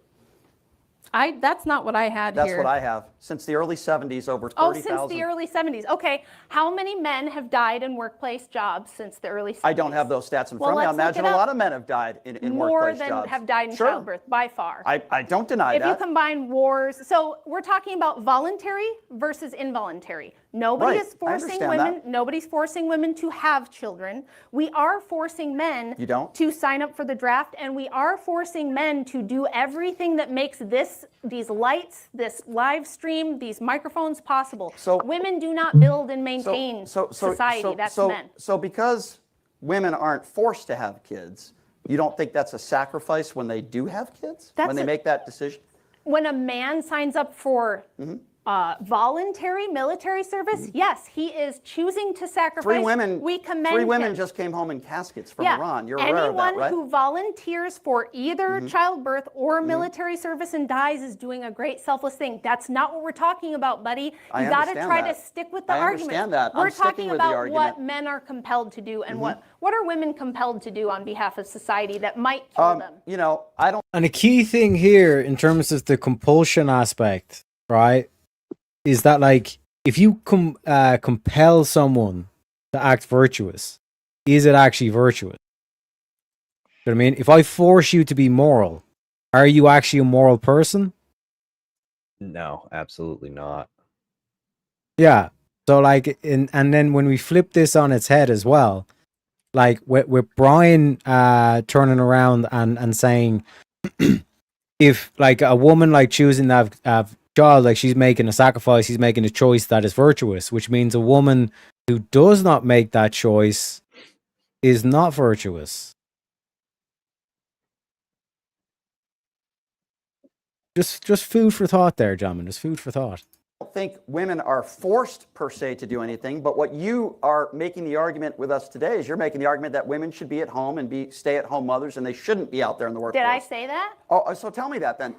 L: That's not what I had
B: That's
L: here.
B: what I have. Since the early 70s, over 30,000.
L: Oh, since the early 70s. Okay. How many men have died in workplace jobs since the early 70s?
B: I don't have those stats in front of me. I
L: let's look
B: imagine
L: it
B: a
L: up.
B: lot of men have died in
L: More
B: workplace
L: than
B: jobs.
L: have died in
B: Sure.
L: childbirth, by far.
B: I don't deny
L: If you
B: that.
L: combine wars, so we're talking about voluntary versus involuntary. Nobody
B: Right,
L: is
B: I
L: forcing
B: understand
L: women.
B: that.
L: Nobody's forcing women to have children. We are forcing men
B: You don't?
L: to sign up for the draft, and we are forcing men to do everything that makes these lights, this live stream, these microphones possible.
B: So
L: women do not build and maintain society. That's
B: so,
L: men.
B: So because women aren't forced to have kids, you don't think that's a sacrifice when they do have kids?
L: That's
B: when they make that decision?
L: When a man signs up for voluntary military service, yes, he is choosing to sacrifice. We commend
B: Three women
L: him.
B: just came home in caskets from Iran. You're aware
L: Anyone
B: of that, right?
L: who volunteers for either childbirth or military service and dies is doing a great selfless thing. That's not what we're talking about, buddy.
B: I
L: You got to
B: understand
L: try
B: that.
L: to stick with the
B: I
L: argument.
B: understand that. I'm
L: We're
B: sticking
L: talking
B: with the
L: about
B: argument.
L: what men are compelled to do and what are women compelled to do on behalf of society that might kill them.
B: You know, I don't.
A: And a key thing here in terms of the compulsion aspect, right, is that like if you compel someone to act virtuous, is it actually virtuous? You know what I mean? If I force you to be moral, are you actually a moral person?
O: No, absolutely not.
A: Yeah. So like, and then when we flip this on its head as well, like with Brian turning around and saying, if like a woman like choosing to have child, like she's making a sacrifice, she's making a choice that is virtuous, which means a woman who does not make that choice is not virtuous. Just food for thought there, gentlemen. Just food for thought.
B: I don't think women are forced per se to do anything, but what you are making the argument with us today is you're making the argument that women should be at home and be stay-at-home mothers, and they shouldn't be out there in the workplace.
L: Did I say that?
B: Oh, so tell me that then.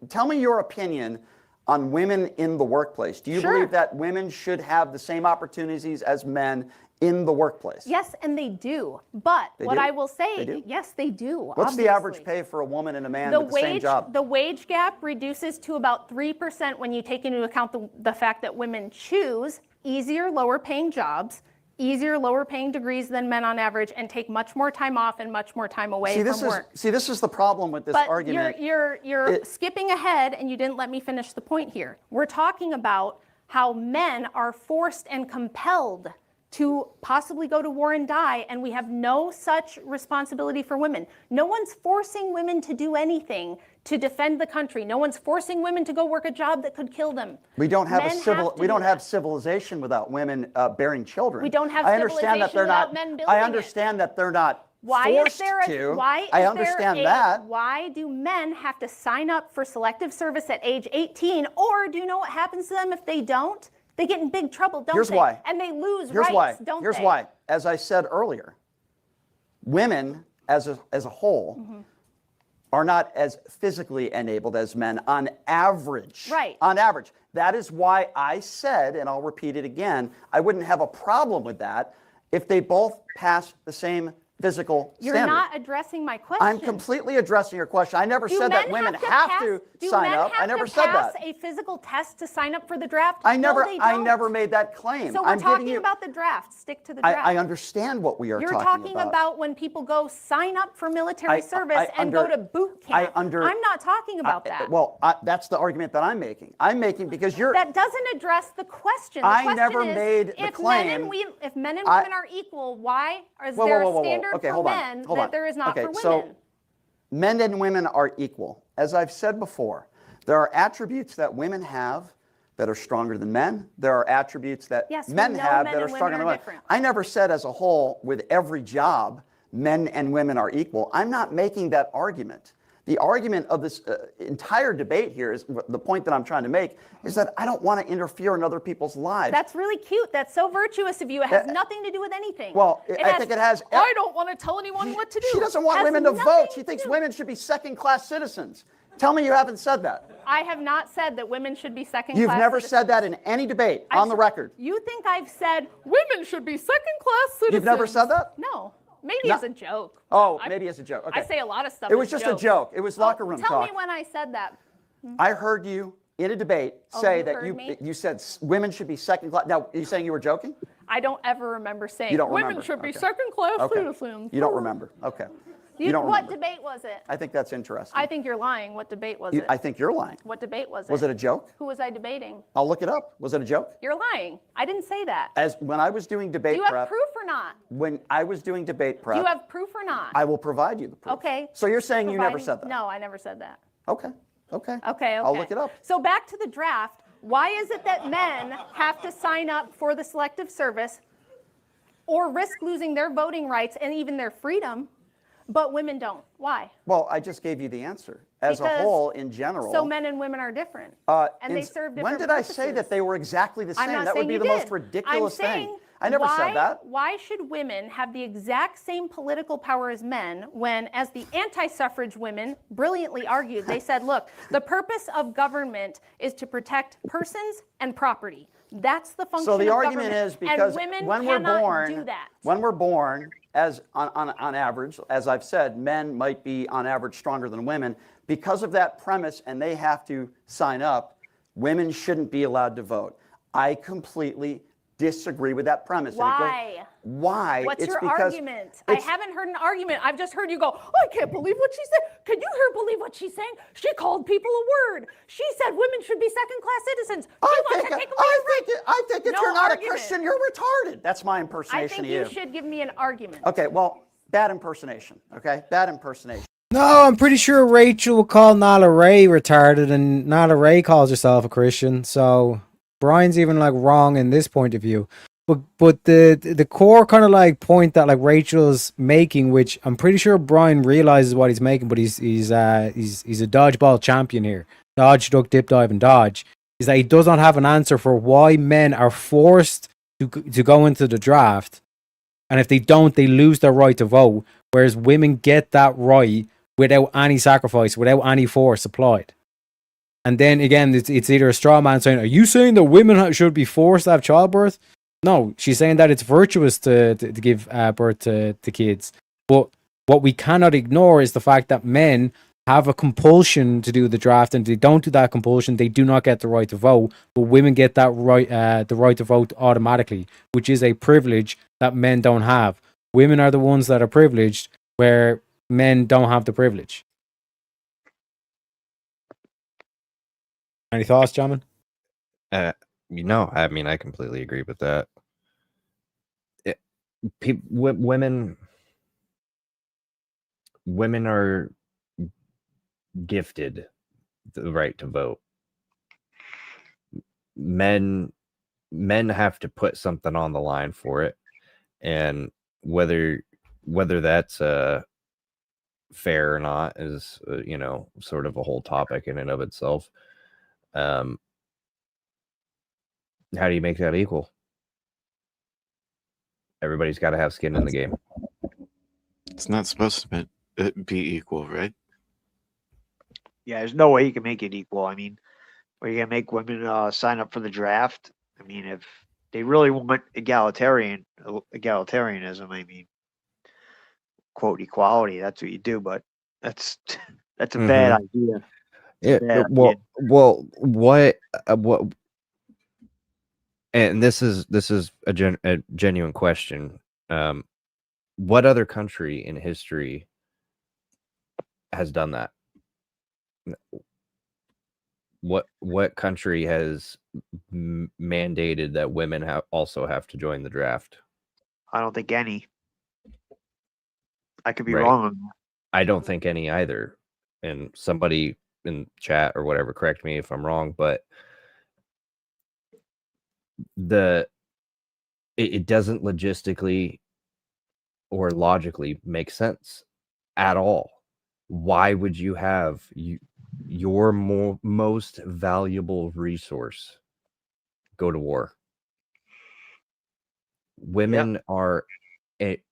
B: Tell me your opinion on women in the workplace. Do you believe that women should have the same opportunities as men in the workplace?
L: Yes, and they do. But what I will say, yes, they do.
B: What's the average pay for a woman and a man with the same job?
L: The wage gap reduces to about 3% when you take into account the fact that women choose easier, lower paying jobs, easier, lower paying degrees than men on average, and take much more time off and much more time away from work.
B: This is the problem with this argument.
L: You're skipping ahead, and you didn't let me finish the point here. We're talking about how men are forced and compelled to possibly go to war and die, and we have no such responsibility for women. No one's forcing women to do anything to defend the country. No one's forcing women to go work a job that could kill them.
B: We don't have have civilization without women bearing children.
L: We don't have civilization without men building it.
B: I understand that they're not forced to.
L: Why do men have to sign up for selective service at age 18? Or do you know what happens to them if they don't? They get in big trouble, don't they?
B: Here's why.
L: And they lose rights, don't they?
B: Here's why. As I said earlier, women as a whole are not as physically enabled as men on average.
L: Right.
B: On average. That is why I said, and I'll repeat it again, I wouldn't have a problem with that if they both pass the same physical standard.
L: You're not addressing my question.
B: I'm completely addressing your question. I never said that women have to sign up. I never said that.
L: Do men have to pass a physical test to sign up for the draft?
B: I never made that claim.
L: So we're talking about the draft. Stick to the draft.
B: I understand what we are talking about.
L: You're talking about when people go sign up for military service and go to boot camp. I'm not talking about that.
B: Well, that's the argument that I'm making. I'm making because you're...
L: That doesn't address the question.
B: I never made the claim.
L: If men and women are equal, why is there a standard for men that there is not for women?
B: So men and women are equal. As I've said before, there are attributes that women have that are stronger than men. There are attributes that men have that are stronger than women. I never said as a whole, with every job, men and women are equal. I'm not making that argument. The argument of this entire debate here is the point that I'm trying to make is that I don't want to interfere in other people's lives.
L: That's really cute. That's so virtuous of you. It has nothing to do with anything.
B: Well, I think it has.
L: I don't want to tell anyone what to do.
B: She doesn't want women to vote. She thinks women should be second-class citizens. Tell me you haven't said that.
L: I have not said that women should be second-class
B: You've never
L: citizens.
B: said that in any debate on the record.
L: You think I've said women should be second-class citizens?
B: You've never said that?
L: No. Maybe as a joke.
B: Oh, maybe as a joke. Okay.
L: I say a lot of stuff.
B: It was just a joke. It was locker room talk.
L: Tell me when I said that.
B: I heard you in a debate say that you said women should be second class. Now, are you saying you were joking?
L: I don't ever remember saying
B: you don't
L: women
B: remember.
L: should be second-class citizens.
B: You don't remember. Okay.
L: What debate was it?
B: I think that's interesting.
L: I think you're lying. What debate was it?
B: I think you're lying.
L: What debate was it?
B: Was it a joke?
L: Who was I debating?
B: I'll look it up. Was it a joke?
L: You're lying. I didn't say that.
B: When I was doing debate prep.
L: Do you have proof or not?
B: When I was doing debate prep.
L: Do you have proof or not?
B: I will provide you the proof.
L: Okay.
B: So you're saying you never said that?
L: No, I never said that.
B: Okay.
L: I'll
B: look it up.
L: So back to the draft. Why is it that men have to sign up for the selective service or risk losing their voting rights and even their freedom, but women don't? Why?
B: Well, I just gave you the answer. As a whole, in general.
L: So men and women are different. And they serve different
B: When did I say that they were exactly the same?
L: I'm not
B: that would
L: saying
B: be
L: you
B: the
L: did.
B: most ridiculous
L: I'm saying,
B: thing. I never said that.
L: Why should women have the exact same political power as men when, as the anti-suffrage women brilliantly argued, they said, look, the purpose of government is to protect persons and property. That's the function of government.
B: So the argument is because
L: when
B: we're born, as on average, as I've said, men might be on average stronger than women. Because of that premise, and they have to sign up, women shouldn't be allowed to vote. I completely disagree with that premise.
L: Why?
B: why.
L: What's
B: it's
L: your
B: because
L: argument? I haven't heard an argument. I've just heard you go, oh, I can't believe what she said. Can you believe what she's saying? She called people a word. She said women should be second-class citizens.
B: I think if you're not a Christian, you're retarded. That's my
L: I
B: impersonation
L: think
B: of you.
L: you should give me an argument.
B: Okay, well, bad impersonation. Okay, bad impersonation.
A: No, I'm pretty sure Rachel will call Nala Ray retarded, and Nala Ray calls herself a Christian. So Brian's even like wrong in this point of view. But the core kind of like point that like Rachel's making, which I'm pretty sure Brian realizes what he's making, but he's a dodgeball champion here. Dodge, duck, dip, dive, and dodge. Is that he does not have an answer for why men are forced to go into the draft, and if they don't, they lose their right to vote, whereas women get that right without any sacrifice, without any force applied. And then again, it's either a straw man saying, are you saying that women should be forced to have childbirth? No, she's saying that it's virtuous to give birth to kids. But what we cannot ignore is the fact that men have a compulsion to do the draft, and if they don't do that compulsion, they do not get the right to vote. But women get that right, the right to vote automatically, which is a privilege that men don't have. Women are the ones that are privileged, where men don't have the privilege. Any thoughts, Jamin?
O: No, I mean, I completely agree with that. Women are gifted the right to vote. Men have to put something on the line for it, and whether that's fair or not is sort of a whole topic in and of itself. How do you make that equal? Everybody's got to have skin in the game.
H: It's not supposed to be equal, right?
P: Yeah, there's no way you can make it equal. I mean, are you gonna make women sign up for the draft? I mean, if they really want egalitarianism, I mean, quote equality, that's what you do. But that's a bad idea.
O: Yeah. Well, what? And this is a genuine question. What other country in history has done that? What country has mandated that women also have to join the draft?
P: I don't think any. I could be
O: Right.
P: wrong on that.
O: I don't think any either. And somebody in chat or whatever, correct me if I'm wrong, but it doesn't logistically or logically make sense at all. Why would you have your most valuable resource go to war? Women are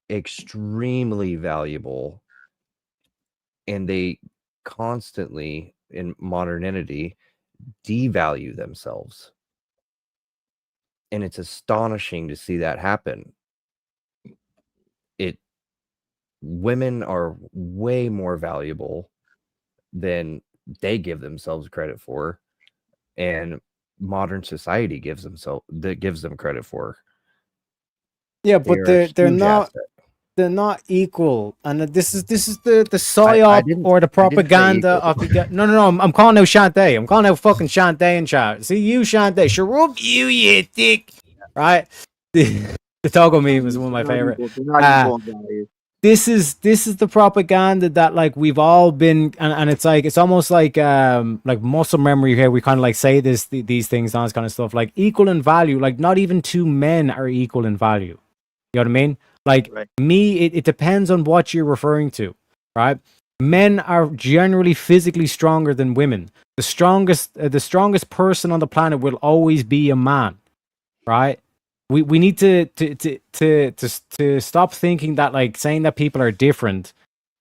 O: extremely valuable, and they constantly in modernity devalue themselves. And it's astonishing to see that happen. Women are way more valuable than they give themselves credit for, and modern society gives them credit for.
A: Yeah, but
O: They're a
A: they're
O: huge
A: not
O: asset.
A: they're not equal, and this is the psyop or the propaganda of the no. I'm calling out Shantae. I'm calling out fucking Shantae in chat. See you, Shantae. Sharuk, you dick. Right? The Togo meme is one of my favorite. This is the propaganda that like we've all been, and it's like it's almost like muscle memory here. We kind of like say these things, all this kind of stuff, like equal in value. Like not even two men are equal in value. You know what I mean? Like it depends on what you're referring to, right? Men are generally physically stronger than women. The strongest person on the planet will always be a man, right? We need to stop thinking that like saying that people are different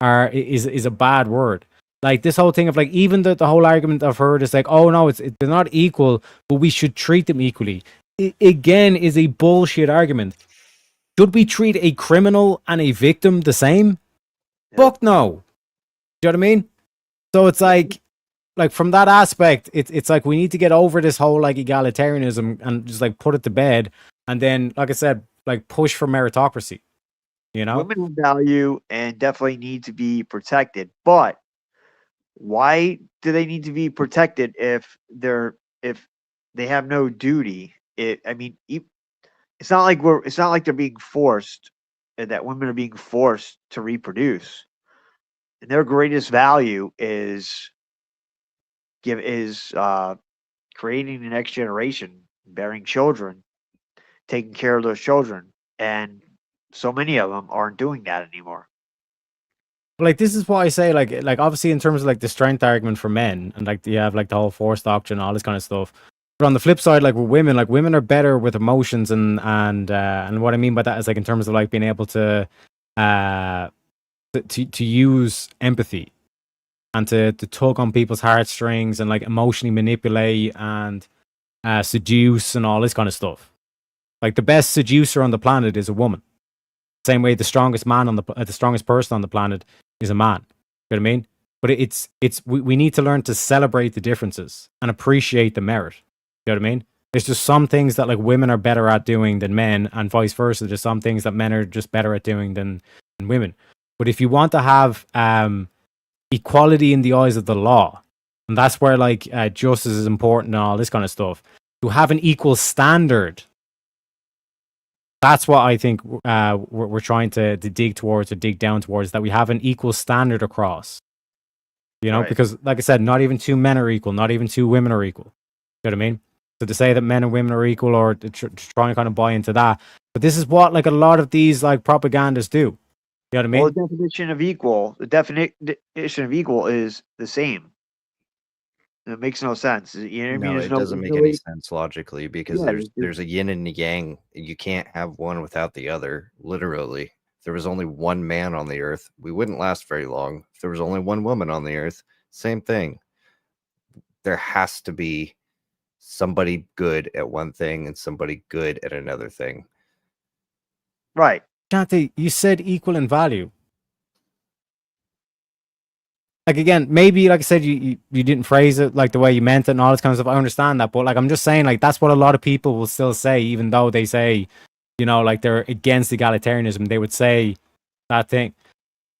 A: is a bad word. Like this whole thing of like even the whole argument I've heard is like, oh no, they're not equal, but we should treat them equally. It, again, is a bullshit argument. Should we treat a criminal and a victim the same? Fuck no. Do you know what I mean? So it's like from that aspect, it's like we need to get over this whole like egalitarianism and just like put it to bed. And then, like I said, like push for meritocracy. You know,
P: women have value and definitely need to be protected. But why do they need to be protected if they have no duty? It's not like they're being forced, that women are being forced to reproduce. And their greatest value is creating the next generation, bearing children, taking care of those children, and so many of them aren't doing that anymore.
A: like this is what I say. Like obviously in terms of like the strength argument for men, and like you have like the whole force doctrine, all this kind of stuff. But on the flip side, like with women, like women are better with emotions, and what I mean by that is like in terms of like being able to use empathy and to tug on people's heartstrings and like emotionally manipulate and seduce and all this kind of stuff. Like the best seducer on the planet is a woman. Same way the strongest the strongest person on the planet is a man. You know what I mean? But we need to learn to celebrate the differences and appreciate the merit. You know what I mean? There's just some things that like women are better at doing than men, and vice versa. There's some things that men are just better at doing than women. But if you want to have equality in the eyes of the law, and that's where like justice is important and all this kind of stuff, to have an equal standard. That's what I think we're trying to dig towards or dig down towards, that we have an equal standard across. You know,
P: Right.
A: because like I said, not even two men are equal, not even two women are equal. You know what I mean? So to say that men and women are equal, or to try and kind of buy into that, but this is what like a lot of these like propagandists do. You know what I mean?
P: Well, the definition of equal is the same. It makes no sense. You know what I mean?
O: No,
P: There's
O: it doesn't make
P: really-
O: any sense logically, because
P: Yeah,
O: there's a yin and a yang. You can't have one without the other. Literally, if there was only one man on the earth, we wouldn't last very long. If there was only one woman on the earth, same thing. There has to be somebody good at one thing and somebody good at another thing.
P: Right.
A: Shanti, you said equal in value. Like again, maybe like I said, you didn't phrase it like the way you meant it and all this kind of stuff. I understand that, but like I'm just saying, like that's what a lot of people will still say, even though they say, you know, like they're against egalitarianism. They would say that thing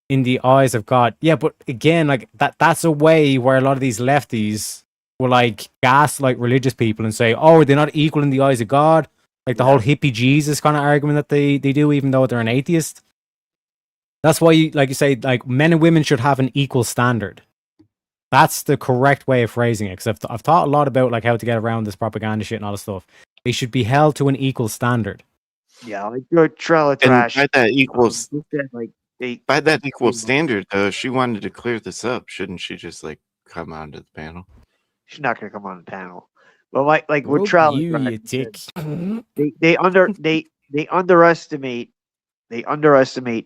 A: in the eyes of God. Yeah, but again, like that's a way where a lot of these lefties will like gaslight religious people and say, oh, they're not equal in the eyes of God. Like the whole hippie Jesus kind of argument that they do, even though they're an atheist. That's why you say, like men and women should have an equal standard. That's the correct way of phrasing it. Because I've thought a lot about like how to get around this propaganda shit and all this stuff. They should be held to an equal standard.
P: Yeah, like good trailer
H: And
P: trash.
H: by that equals
P: Like
H: by that equal standard, though, she wanted to clear this up. Shouldn't she just like come onto the panel?
P: She's not going to come on the panel. But like with
A: Rope
P: trailer
A: you,
P: trash,
A: you dick.
P: they underestimate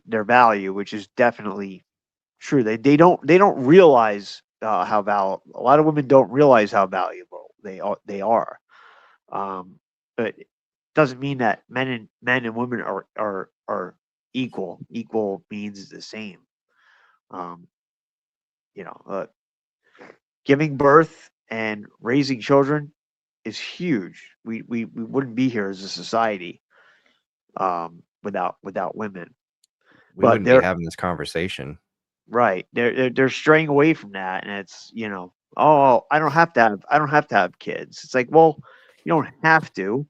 P: their value, which is definitely true. They don't realize how valuable. A lot of women don't realize how valuable they are. But it doesn't mean that men and women are equal. Equal means the same. Giving birth and raising children is huge. We wouldn't be here as a society without women.
O: We
P: But
O: wouldn't be
P: they're-
O: having this conversation.
P: Right. They're straying away from that, and it's oh, I don't have to have kids. It's like, well, you don't have to.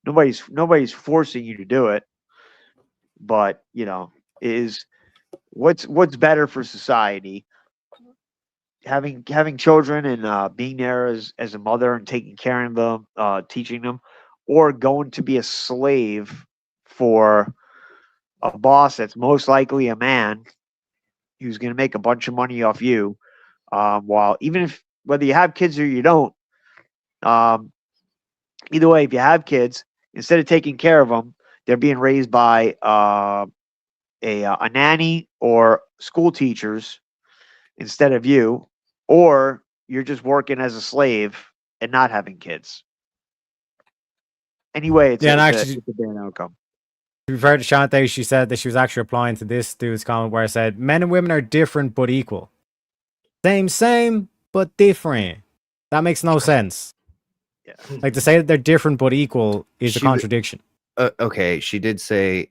P: Nobody's forcing you to do it. But is what's better for society? Having children and being there as a mother and taking care of them, teaching them, or going to be a slave for a boss that's most likely a man who's going to make a bunch of money off you, while whether you have kids or you don't, either way, if you have kids, instead of taking care of them, they're being raised by a nanny or school teachers instead of you, or you're just working as a slave and not having kids. Anyway, it's
A: Yeah, and
P: it's
A: actually-
P: a bad outcome.
A: To be fair to Shante, she said that she was actually replying to this dude's comment where I said, men and women are different but equal. Same, but different. That makes no sense.
P: Yeah.
A: Like to say that they're different but equal is a
H: She wa-
A: contradiction.
O: Okay, she did say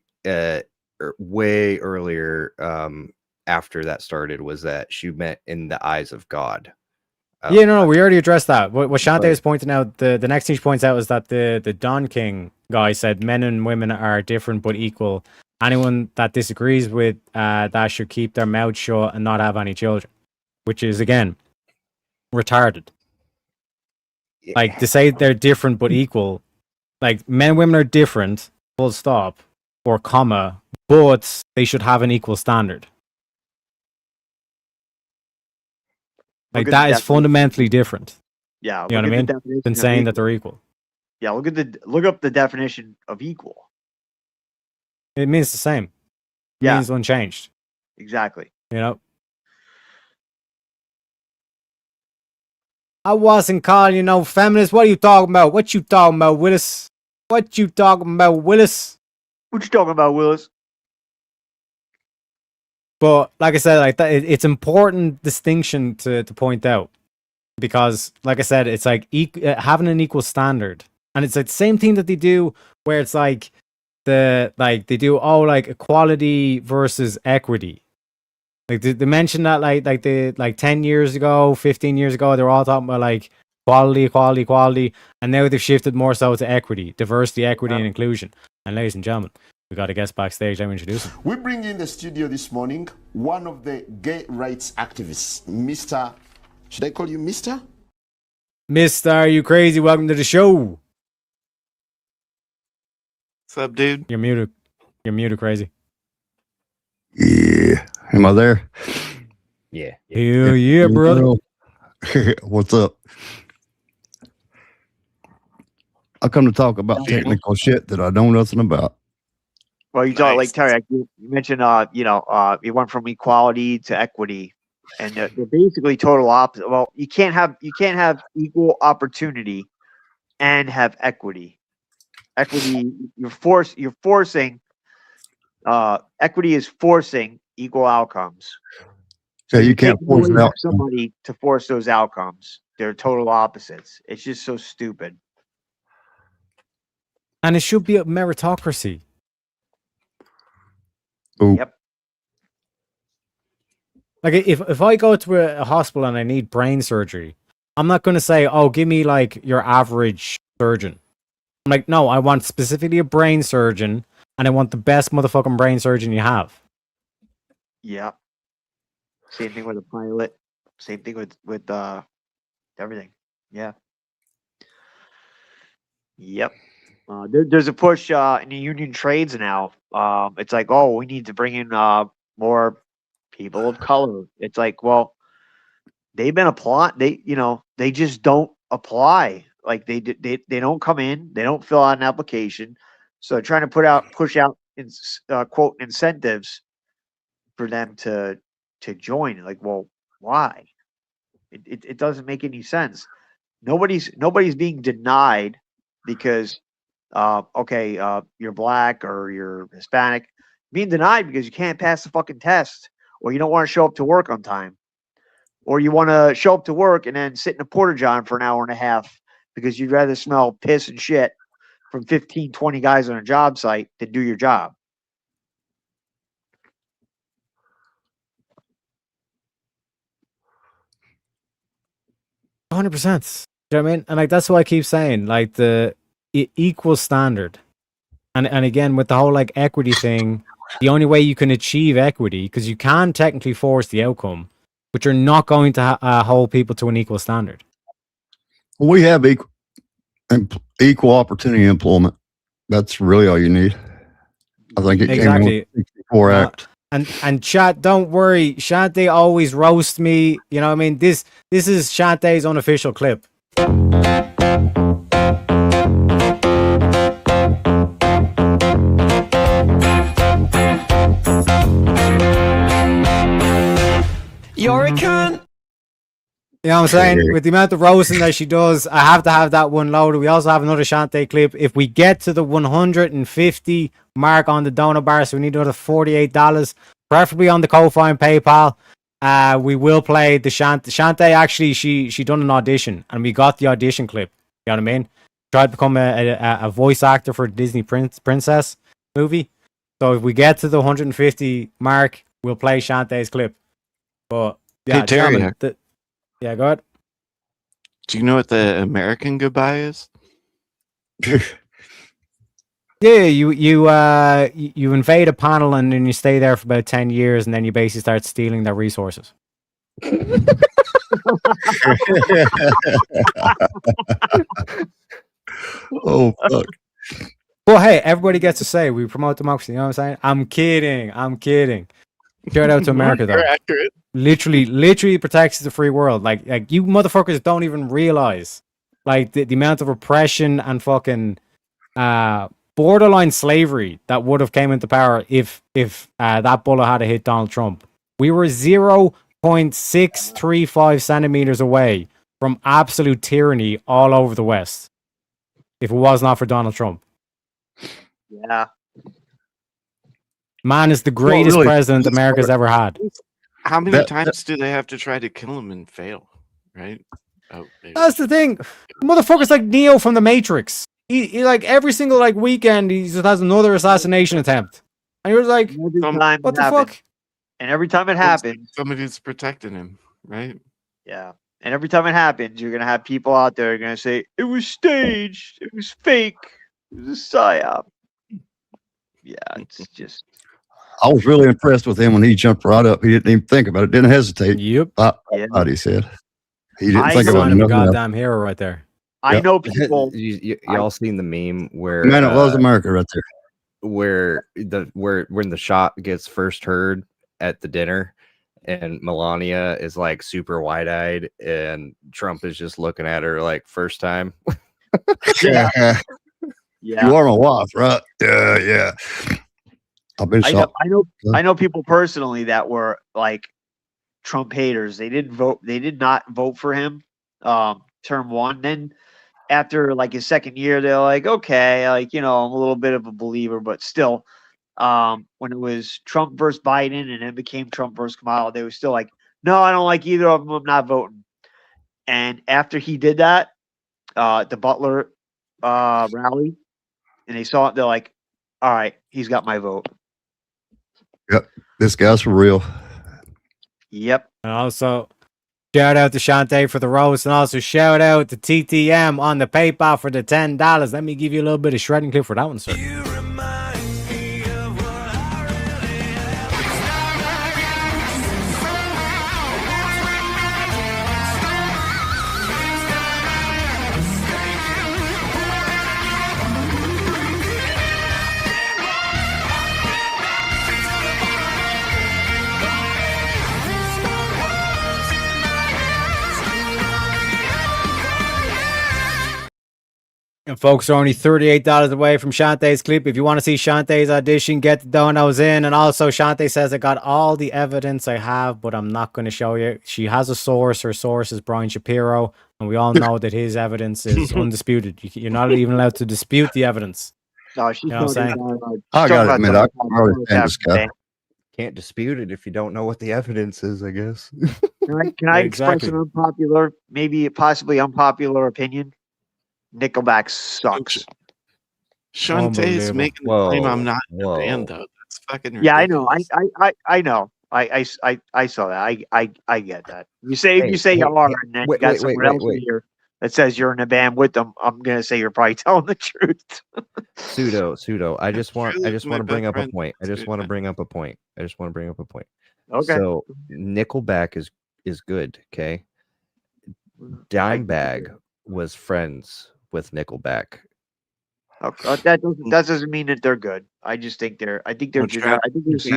O: way earlier after that started was that she meant in the eyes of God.
A: Yeah, no, we already addressed that. What Shante is pointing out, the next thing she points out is that the Don King guy said men and women are different but equal. Anyone that disagrees with that should keep their mouth shut and not have any children, which is, again, retarded. Like, to say they're different but equal, like, men and women are different, full stop, or comma, but they should have an equal standard. Like,
P: Look at
A: that
P: the
A: is
P: definition.
A: fundamentally different.
P: Yeah,
A: You know what I
P: look at
A: mean?
P: the definition
A: Than
P: of
A: saying that
P: equal.
A: they're equal.
P: Yeah, look up the definition of equal.
A: It means the same. It
P: Yeah.
A: means unchanged.
P: Exactly.
A: You know? I wasn't calling you no feminist. What are you talking about? What you talking about, Willis? What you talking about, Willis?
P: What you talking about, Willis?
A: But like I said, like that, it's important distinction to point out, because like I said, it's like having an equal standard, and it's like the same thing that they do where it's like they do like equality versus equity. Like they mentioned that like 10 years ago, 15 years ago, they were all talking about like equality, and now they've shifted more so to equity, diversity, equity, and inclusion. And ladies and gentlemen, we got a guest backstage. Let me introduce him.
M: We bring in the studio this morning one of the gay rights activists, Mr. Should I call you Mr.?
A: Mister, are you crazy? Welcome to the show.
H: What's up, dude?
A: You're muted. You're muted, crazy.
S: Yeah. Am I there?
O: Yeah.
A: Hell yeah, brother.
S: What's up? I come to talk about technical shit that I know nothing about.
P: Well, you talk like Terry. You mentioned, you went from equality to equity, and they're basically total opposite. Well, you can't have equal opportunity and have equity. Equity, you're forcing. Equity is forcing equal outcomes.
S: So you can't force
P: away
S: it out.
P: from somebody to force those outcomes. They're total opposites. It's just so stupid.
A: And it should be a meritocracy.
S: Ooh.
P: Yep.
A: Like if I go to a hospital and I need brain surgery, I'm not going to say, "Oh, give me like your average surgeon." I'm like, "No, I want specifically a brain surgeon, and I want the best motherfucking brain surgeon you have."
P: Yeah. Same thing with a pilot. Same thing with everything. Yeah. Yep. There's a push in the union trades now. It's like, oh, we need to bring in more people of color. It's like, well, they've been applying. They just don't apply. Like they don't come in. They don't fill out an application. So they're trying to push out quote incentives for them to join. Like, well, why? It doesn't make any sense. Nobody's being denied because you're black or you're Hispanic. Being denied because you can't pass the fucking test, or you don't want to show up to work on time, or you want to show up to work and then sit in a porta john for an hour and a half because you'd rather smell piss and shit from 15, 20 guys on a job site than do your job.
A: $100%. You know what I mean? And like that's why I keep saying like the equal standard. And again with the whole like equity thing, the only way you can achieve equity, because you can technically force the outcome, but you're not going to hold people to an equal standard.
S: We have equal opportunity employment. That's really all you need. I think it came with the 64 Act.
A: And chat, don't worry, Shante always roast me. You know what I mean? This is Shante's unofficial clip.
F: You're a cunt.
A: You know what I'm saying? With the amount of roasting that she does, I have to have that one loaded. We also have another Shante clip. If we get to the 150 mark on the donor bar, so we need another $48, preferably on the Ko-Fi and PayPal, we will play the Shante. Shante, actually, she done an audition, and we got the audition clip. You know what I mean? tried to become a voice actor for a Disney princess movie. So if we get to the 150 mark, we'll play Shantae's clip. But yeah,
H: Hey, Terry,
A: gentlemen, yeah, go ahead.
H: do you know what the American goodbye is?
A: Yeah, you invade a panel and then you stay there for about 10 years and then you basically start stealing their resources.
S: Oh fuck.
A: Well, hey, everybody gets to say we promote democracy. You know what I'm saying? I'm kidding. Shout out to America though.
H: You're accurate.
A: Literally protects the free world. Like you motherfuckers don't even realize like the amount of oppression and fucking borderline slavery that would have came into power if that bullet had hit Donald Trump. We were 0.635 centimeters away from absolute tyranny all over the West. If it was not for Donald Trump.
P: Yeah.
A: Man is the greatest
H: really,
A: president America's ever had.
H: How many times do they have to try to kill him and fail? Right? Oh, maybe.
A: That's the thing. Motherfucker's like Neo from the Matrix. He like every single like weekend he just has another assassination attempt. And you're like, what the fuck?
P: And every time it happens,
H: somebody's protecting him, right?
P: Yeah. And every time it happens, you're gonna have people out there gonna say it was staged, it was fake, it was a psyop. Yeah, it's just.
S: I was really impressed with him when he jumped right up. He didn't even think about it. Didn't hesitate.
A: Yep.
S: Thought he said. He didn't think about
A: a
S: nothing else.
A: goddamn hero right there.
P: I know people.
O: Y'all seen the meme where
S: Man, it loves America right there.
O: Where when the shot gets first heard at the dinner, and Melania is like super wide-eyed, and Trump is just looking at her like first time.
S: Yeah.
P: Yeah.
S: You are my wife, right? Yeah. I've been shocked.
P: I know people personally that were like Trump haters. They didn't vote. They did not vote for him term one. Then after like his second year, they're like, okay, like, you know, I'm a little bit of a believer, but still, when it was Trump versus Biden and then became Trump versus Kamala, they were still like, no, I don't like either of them. I'm not voting. And after he did that, the Butler rally, and they saw it, they're like, all right, he's got my vote.
S: Yep. This guy's for real.
P: Yep.
A: And also, shout out to Shantae for the roast, and also shout out to TTM on the PayPal for the $10. Let me give you a little bit of shredding clip for that one, sir. And folks are only $38 away from Shantae's clip. If you want to see Shantae's audition, get the donos in. And also, Shantae says, I got all the evidence I have, but I'm not going to show you. She has a source. Her source is Brian Shapiro. And we all know that his evidence is undisputed. You're not even allowed to dispute the evidence.
P: No, she's
A: you know what I'm saying?
S: I got to admit, I already fan this guy.
O: Can't dispute it if you don't know what the evidence is, I guess.
P: Can I express an unpopular, maybe possibly unpopular opinion? Nickelback sucks.
H: Shantae's making the claim I'm not in the band, though. That's fucking ridiculous.
P: Yeah, I know. I know. I saw that. I get that. You say you are, and then you got someone else here that says you're in a band with them. I'm gonna say you're probably telling the truth.
O: Pseudo. I just want to bring up a point. I just want to bring up a point.
P: Okay.
O: So Nickelback is good. Okay. Dimebag was friends with Nickelback.
P: Okay. That doesn't mean that they're good. I just think they're. I think there's a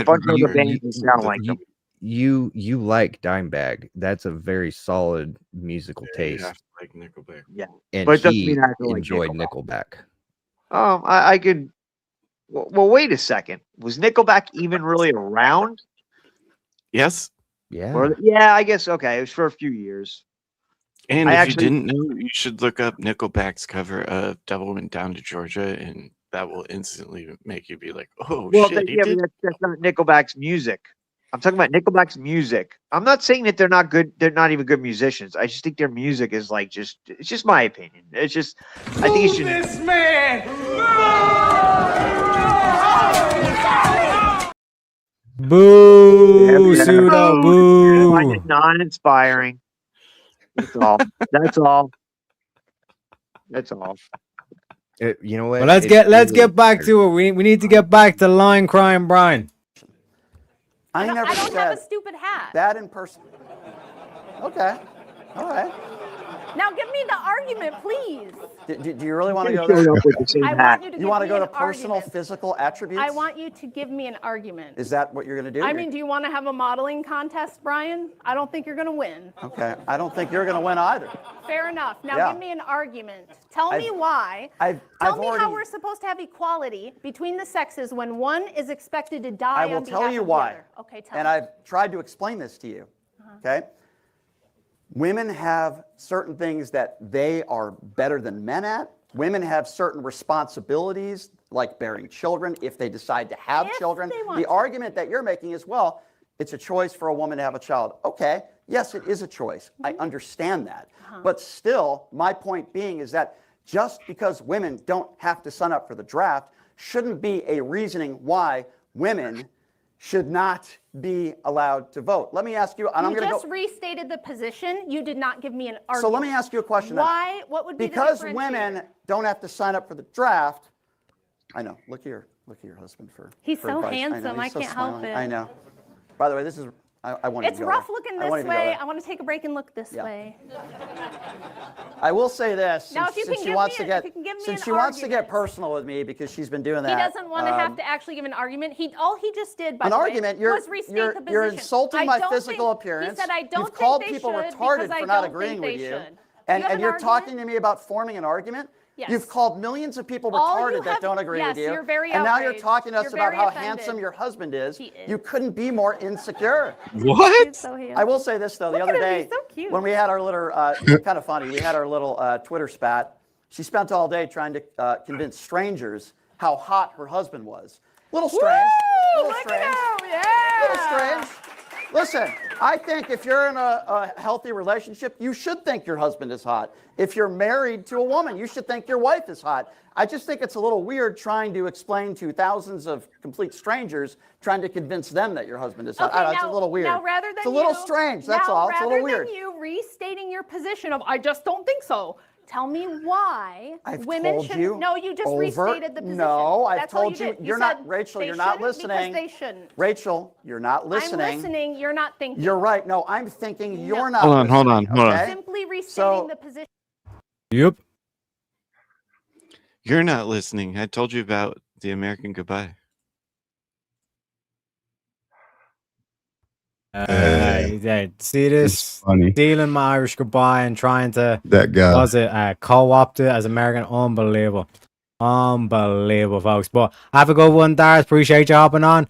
P: bunch of other bands that sound like them.
O: You like Dimebag. That's a very solid musical taste.
H: Like Nickelback.
P: Yeah,
O: and
P: but it doesn't
O: he
P: mean I have to like
O: enjoyed Nickelback.
P: I could. Well, wait a second. Was Nickelback even really around?
H: Yes.
O: Yeah.
P: Yeah, I guess. Okay, it was for a few years.
H: And if you didn't know, you should look up Nickelback's cover of "Devil Went Down to Georgia," and that will instantly make you be like, "Oh shit!"
P: But that's not Nickelback's music. I'm talking about Nickelback's music. I'm not saying that they're not good. They're not even good musicians. I just think their music is like it's just my opinion. It's just I think it should.
F: This man.
A: Boo, Suda, boo.
P: I find it non-inspiring. That's all. That's all. That's all.
O: You know what?
A: Well, let's get back to it. We need to get back to line crying Brian.
B: I never
L: I don't
B: said
L: have a stupid hat.
B: that in person. Okay. All right.
L: Now give me the argument, please.
B: Do you really want to go there?
L: I want you to
B: You want to
L: give me
B: go to
L: an
B: personal
L: argument.
B: physical attributes?
L: I want you to give me an argument.
B: Is that what you're going to do?
L: I mean, do you want to have a modeling contest, Brian? I don't think you're going to win.
B: Okay. I don't think you're going to win either.
L: Fair enough. Now
B: Yeah.
L: give me an argument. Tell me why.
B: I've
L: Tell me how
B: already-
L: we're supposed to have equality between the sexes when one is expected to die
B: I will
L: on
B: tell
L: behalf
B: you
L: of the
B: why.
L: other. Okay, tell
B: And
L: me.
B: I've tried to explain this to you. Okay? Women have certain things that they are better than men at. Women have certain responsibilities, like bearing children, if they decide to have children. The argument that you're making is, well, it's a choice for a woman to have a child. Okay, yes, it is a choice. I understand that. But still, my point being is that just because women don't have to sign up for the draft shouldn't be a reasoning why women should not be allowed to vote. Let me ask you, and I'm
L: You
B: going to
L: just
B: go.
L: restated the position. You did not give me an argument.
B: So let me ask you a question. then.
L: Why? What would be
B: Because
L: the
B: women don't have to sign up for the draft. I know. Look here. Look at your husband for.
L: He's
B: for
L: so
B: advice. I know,
L: handsome,
B: he's
L: I
B: so
L: can't help
B: smiling.
L: it.
B: I know. By the way, this is. I want
L: It's
B: to go
L: rough
B: there.
L: looking
B: I won't
L: this
B: even go
L: way.
B: there.
L: I want to take a break and look this
B: Yeah.
L: way.
B: I will say this.
L: Now,
B: Since,
L: if you
B: since
L: can
B: she
L: give
B: wants
L: me
B: to
L: a-
B: get
L: if you can give me
B: since
L: an
B: she wants to get
L: argument.
B: personal with me because she's been doing that.
L: He doesn't want to have to actually give an argument. All he just did, by
B: An
L: the way,
B: argument.
L: was restate the position.
B: You're insulting
L: I
B: my
L: don't
B: physical
L: think-
B: appearance.
L: He said, I don't
B: You've
L: think
B: called
L: they
B: people
L: should
B: retarded
L: because I
B: for not
L: don't
B: agreeing
L: think
B: with
L: they
B: you.
L: should.
B: And,
L: You have
B: and
L: an
B: you're
L: argument?
B: talking to me about forming an argument?
L: Yes.
B: You've called millions of people
L: All you
B: retarded that
L: have-
B: don't agree
L: yes,
B: with you.
L: you're very
B: and now you're
L: outraged.
B: talking to us
L: You're
B: about
L: very
B: how
L: offended.
B: handsome your husband is.
L: He is.
B: You couldn't be more insecure.
H: What?
L: He's so handsome.
B: I will say this, though. The
L: Look
B: other
L: at him,
B: day,
L: he's so cute.
B: when we had our little, kind of funny, we had our little Twitter spat, she spent all day trying to convince strangers how hot her husband was. Little strange. Little
L: Look
B: strange.
L: at him. Yeah.
B: Little strange. Listen, I think if you're in a healthy relationship, you should think your husband is hot. If you're married to a woman, you should think your wife is hot. I just think it's a little weird trying to explain to thousands of complete strangers, trying to convince them that your husband is hot.
L: Okay,
B: I don't know, it's a little weird.
L: Now, rather than
B: it's a little
L: you-
B: strange, that's
L: now,
B: all. It's a little
L: rather
B: weird.
L: than you restating your position of, I just don't think so. Tell me why
B: I've
L: women
B: told
L: should.
B: you
L: No, you just
B: over-
L: restated the position.
B: No, I've
L: That's all
B: told you.
L: did.
B: You're
L: said
B: not, Rachel,
L: they
B: you're not
L: shouldn't
B: listening.
L: Because they shouldn't.
B: Rachel, you're not listening.
L: I'm listening. You're not thinking.
B: You're right. No, I'm thinking you're not
H: Hold on, hold on,
B: listening,
H: hold on.
B: okay?
L: Simply restating
B: So-
L: the position.
A: Yep.
H: You're not listening. I told you about the American Goodbye.
A: Yeah, see this?
S: funny.
A: Stealing my Irish goodbye and trying to
S: That guy.
A: was it co-opt it as American. Unbelievable. Unbelievable, folks. But have a good one, Dars. Appreciate you hopping on.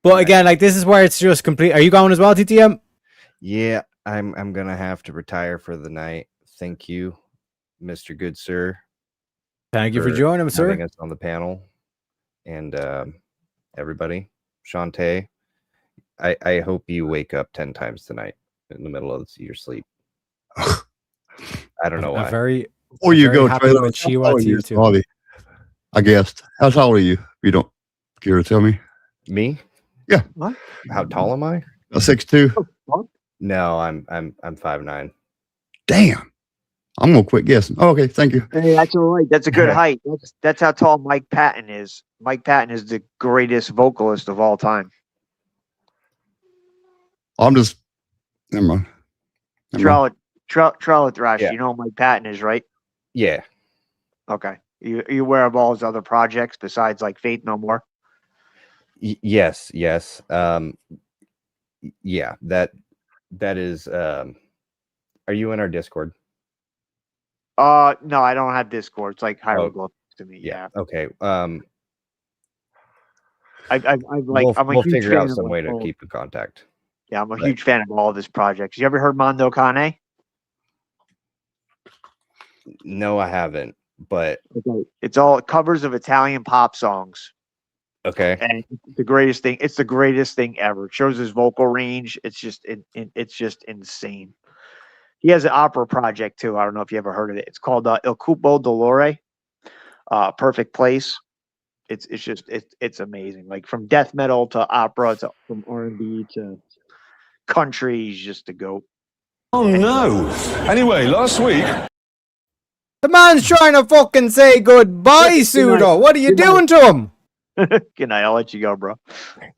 A: But again, like this is where it's just complete. Are you going as well, TTM?
O: Yeah, I'm gonna have to retire for the night. Thank you, Mr. Good Sir.
A: Thank you for joining us, sir.
O: having us on the panel, and everybody, Shantae. I hope you wake up 10 times tonight in the middle of your sleep. I don't know why.
S: Before you
A: very
S: go,
A: happy
S: Trailer,
A: with
S: how
A: Chiwa
S: tall are you,
A: too.
S: Bobby? I guessed. How tall are you? If you don't care to tell me.
O: Me?
S: Yeah.
P: What?
O: How tall am I?
S: 6'2".
O: No, I'm 5'9".
S: Damn. I'm gonna quit guessing. Oh, okay, thank you.
P: Hey, that's all right. That's a good height. That's how tall Mike Patton is. Mike Patton is the greatest vocalist of all time.
S: I'm just never mind.
P: Trella Thrash.
O: Yeah.
P: You know who Mike Patton is, right?
O: Yeah.
P: Okay. You aware of all his other projects besides like Faith No More?
O: Yes. Yeah. That is. Are you in our Discord?
P: No, I don't have Discord. It's like hieroglyphics to me. Yeah.
O: Okay.
P: I'm like
O: we'll,
P: I'm a
O: we'll
P: huge
O: figure
P: fan
O: out
P: of
O: some way to
P: all-
O: keep in contact.
P: Yeah, I'm a huge fan of all of his projects. You ever heard Mondo Kane?
O: No, I haven't. But
P: Okay. It's all covers of Italian pop songs.
O: Okay.
P: And it's the greatest thing. It's the greatest thing ever. It shows his vocal range. It's just it's just insane. He has an opera project too. I don't know if you ever heard of it. It's called Il Cupo Dolore. Perfect Place. It's amazing. Like from death metal to opera to from R&B to country. He's just a goat.
F: Oh no. Anyway, last week.
A: The man's trying to fucking say goodbye, Pseudo. What are you doing to him?
P: Good night. I'll let you go, bro.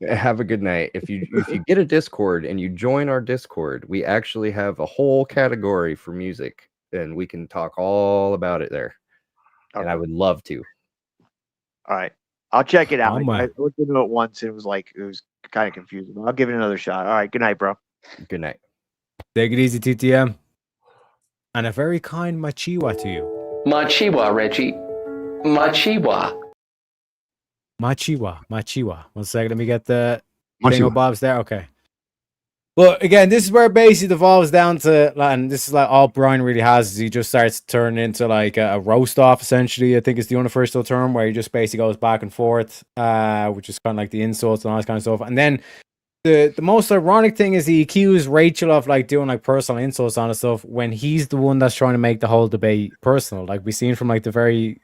O: Have a good night. If you get a Discord and you join our Discord, we actually have a whole category for music, and we can talk all about it there. And I would love to.
P: All right. I'll check it out.
A: Oh, my.
P: I looked into it once. It was kind of confusing. I'll give it another shot. All right. Good night, bro.
O: Good night.
A: Take it easy, TTM. And a very kind Machiwa to you.
T: Machiwa, Reggie. Machiwa.
A: Machiwa. 1 second, let me get the
S: Machiwa.
A: Bob's there. Okay. Well, again, this is where it basically devolves down to, and this is like all Brian really has, is he just starts turning into like a roast off, essentially. I think it's the unofficial term, where he just basically goes back and forth, which is kind of like the insults and all this kind of stuff. And then the most ironic thing is he accused Rachel of like doing like personal insults on and stuff when he's the one that's trying to make the whole debate personal. Like we've seen from like the very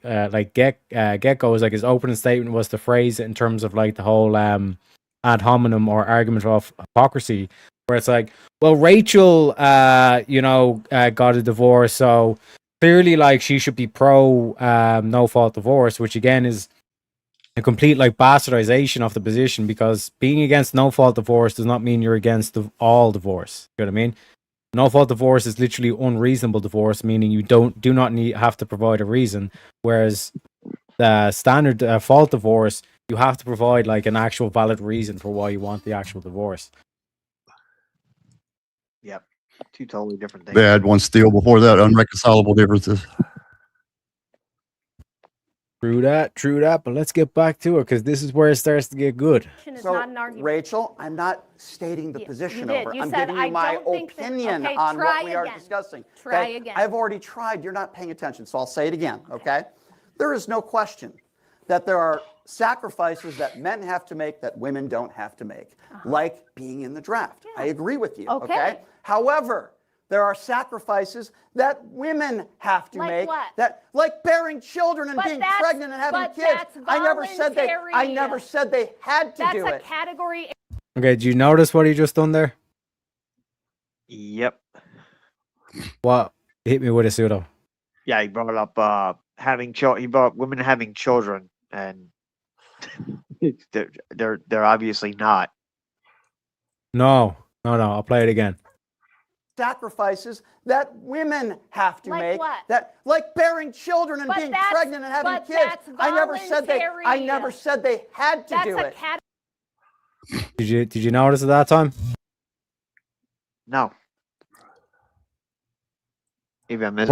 A: get-go, is like his opening statement was to phrase it in terms of like the whole ad hominem or argument of hypocrisy, where it's like, well, Rachel got a divorce, so clearly like she should be pro no fault divorce, which again is a complete like bastardization of the position, because being against no fault divorce does not mean you're against all divorce. You know what I mean? No fault divorce is literally unreasonable divorce, meaning you do not have to provide a reason, whereas the standard fault divorce, you have to provide like an actual valid reason for why you want the actual divorce.
P: Yep. Two totally different things.
S: They had one steal before that, unreconcilable differences.
A: True that, but let's get back to it, because this is where it starts to get good.
B: So, Rachel, I'm not stating the position over.
L: You
B: I'm
L: said,
B: giving you
L: "I
B: my
L: don't think that-"
B: opinion
L: Okay,
B: on what
L: try
B: we are
L: again.
B: discussing.
L: Try
B: okay?
L: again.
B: I've already tried. You're not paying attention, so I'll say it again, okay? There is no question that there are sacrifices that men have to make that women don't have to make, like being in the draft. I agree with you, okay? However, there are sacrifices that women have to
L: Like
B: make,
L: what?
B: that like bearing children and
L: But
B: being
L: that's-
B: pregnant and having
L: but
B: kids.
L: that's
B: I never said they had to
L: That's
B: do
L: a
B: it.
L: category.
A: Okay, did you notice what he just done there?
P: Yep.
A: What? Hit me with a pseudo.
P: Yeah, he brought up having children. He brought up women having children, and they're obviously not.
A: No. I'll play it again.
B: Sacrifices that women have to
L: Like
B: make,
L: what?
B: that like bearing children and
L: But
B: being
L: that's-
B: pregnant and having
L: but
B: kids.
L: that's
B: I never said they had to
L: That's
B: do
L: a
B: it.
A: Did you notice at that time?
P: No. Maybe I missed.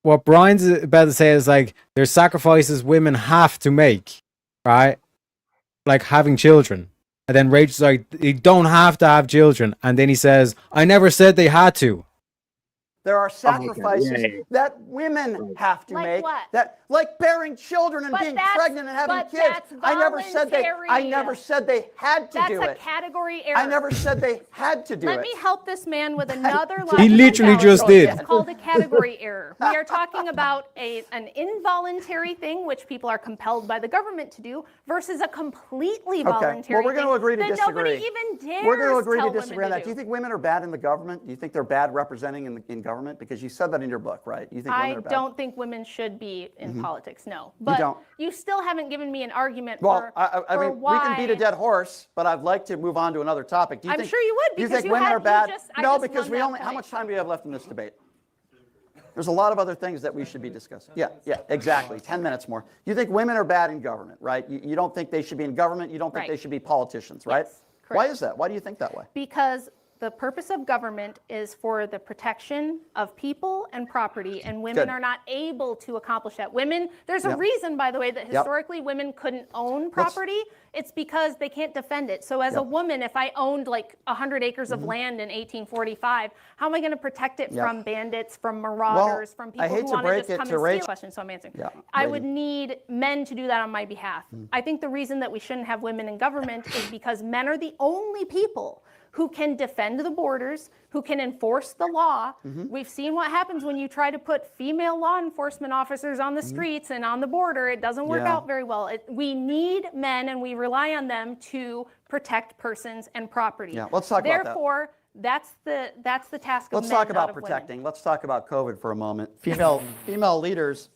A: What Brian's about to say is like there's sacrifices women have to make, right? Like having children. And then Rachel's like, you don't have to have children. And then he says, I never said they had to.
B: There are
P: God.
B: sacrifices
P: Yeah.
B: that women have to
L: Like
B: make,
L: what?
B: that like bearing children and
L: But
B: being
L: that's-
B: pregnant and having
L: but
B: kids.
L: that's
B: I never said they had to
L: That's
B: do
L: a
B: it.
L: category error.
B: I never said they had to do
L: Let
B: it.
L: me help this man with another
A: He
L: logical
A: literally
L: fallacy.
A: just did.
L: It's called a category error. We are talking about an involuntary thing, which people are compelled by the government to do, versus a completely voluntary
B: Well, we're going to agree to
L: thing that
B: disagree.
L: nobody even dares
B: We're going to agree
L: tell
B: to disagree on
L: women
B: that. Do you think women are bad in the government? Do you think they're bad representing in government? Because you said that in your book, right? You think
L: I
B: women are bad?
L: don't think women should be in
B: Mhm.
L: politics, no. But
B: don't?
L: you still haven't given me an argument
B: Well,
L: for,
B: I
L: for
B: mean,
L: why.
B: we can beat a dead horse, but I'd like to move on to another topic. Do you
L: I'm
B: think,
L: sure you would,
B: do you
L: because
B: think
L: you
B: women
L: had-
B: are bad?
L: you just- I
B: No,
L: just
B: because
L: won
B: we
L: that
B: only. How
L: point.
B: much time do we have left in this debate? There's a lot of other things that we should be discussing. Yeah, exactly. 10 minutes more. You think women are bad in government, right? You don't think they should be in government. You don't think
L: Right.
B: they should be politicians, right?
L: Yes,
B: Why is that? Why do you think that way?
L: Because The purpose of government is for the protection of people and property, and women
B: Good.
L: are not able to accomplish that. Women, there's a
B: Yep.
L: reason, by the way, that
B: Yep.
L: historically women couldn't own property. It's because they can't defend it. So as a
B: Yep.
L: woman, if I owned like 100 acres of
B: Mhm.
L: land in 1845, how am I going to protect it
B: Yep.
L: from bandits, from marauders, from
B: I
L: people
B: hate
L: who
B: to
L: want to
B: break
L: just
B: it
L: come
B: to
L: and
B: Rach-
L: steal? Question, so I'm answering.
B: Yeah,
L: I
B: Brady.
L: would need men to do that on my behalf. I think the reason that we shouldn't have women in government is because men are the only people who can defend the borders, who can enforce the law. We've seen what happens when you try to put female law enforcement officers on the streets and on the border. It doesn't work
B: Yeah.
L: out very well. We need men, and we rely on them to protect persons and property.
B: Yeah, let's talk about that.
L: Therefore, that's the task of
B: Let's
L: men,
B: talk
L: not
B: about
L: of women.
B: protecting. Let's talk about COVID for a moment. Female leaders.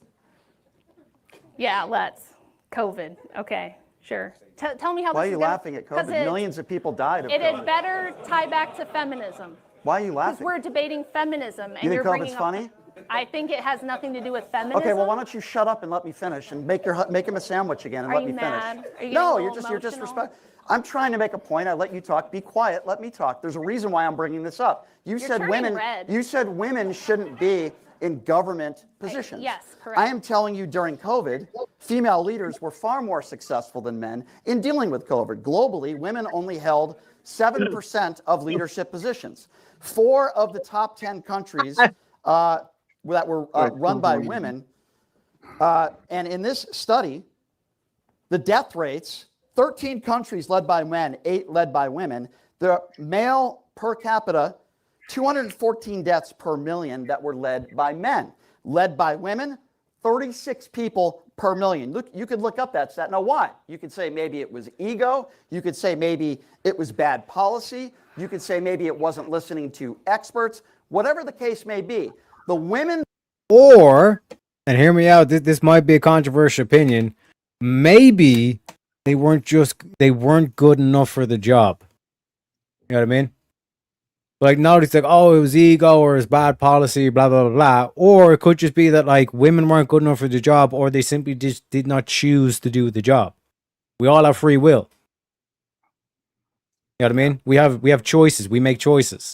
L: Yeah, let's. COVID. Okay, sure. Tell me how
B: Why are
L: this
B: you
L: is gonna-
B: laughing at
L: 'cause
B: COVID? Millions of people died of
L: It
B: COVID.
L: had better tie back to feminism.
B: Why are you
L: Because
B: laughing?
L: we're debating feminism, and
B: You think
L: you're
B: COVID's
L: bringing
B: funny?
L: up. I think it has nothing to do with feminism.
B: Okay, well, why don't you shut up and let me finish and make him a sandwich again and
L: Are
B: let
L: you
B: me
L: mad?
B: finish.
L: Are you
B: No,
L: getting a
B: you're
L: little
B: just
L: emotional?
B: respect. I'm trying to make a point. I let you talk. Be quiet. Let me talk. There's a reason why I'm bringing this up. You said
L: turning
B: women.
L: red.
B: You said women shouldn't be in government positions.
L: yes, correct.
B: I am telling you, during COVID, female leaders were far more successful than men in dealing with COVID. Globally, women only held 7% of leadership positions. 4 of the top 10 countries that were run by women, and in this study, the death rates, 13 countries led by men, 8 led by women. The male per capita, 214 deaths per million that were led by men. Led by women, 36 people per million. Look, you could look up that stat. Now, why? You could say maybe it was ego. You could say maybe it was bad policy. You could say maybe it wasn't listening to experts. Whatever the case may be, the women.
A: Or, and hear me out, this might be a controversial opinion, maybe they weren't good enough for the job. You know what I mean? Like, now it's like, oh, it was ego or it was bad policy, blah, blah, blah, blah. Or it could just be that, like, women weren't good enough for the job, or they simply just did not choose to do the job. We all have free will. You know what I mean? We have choices. We make choices.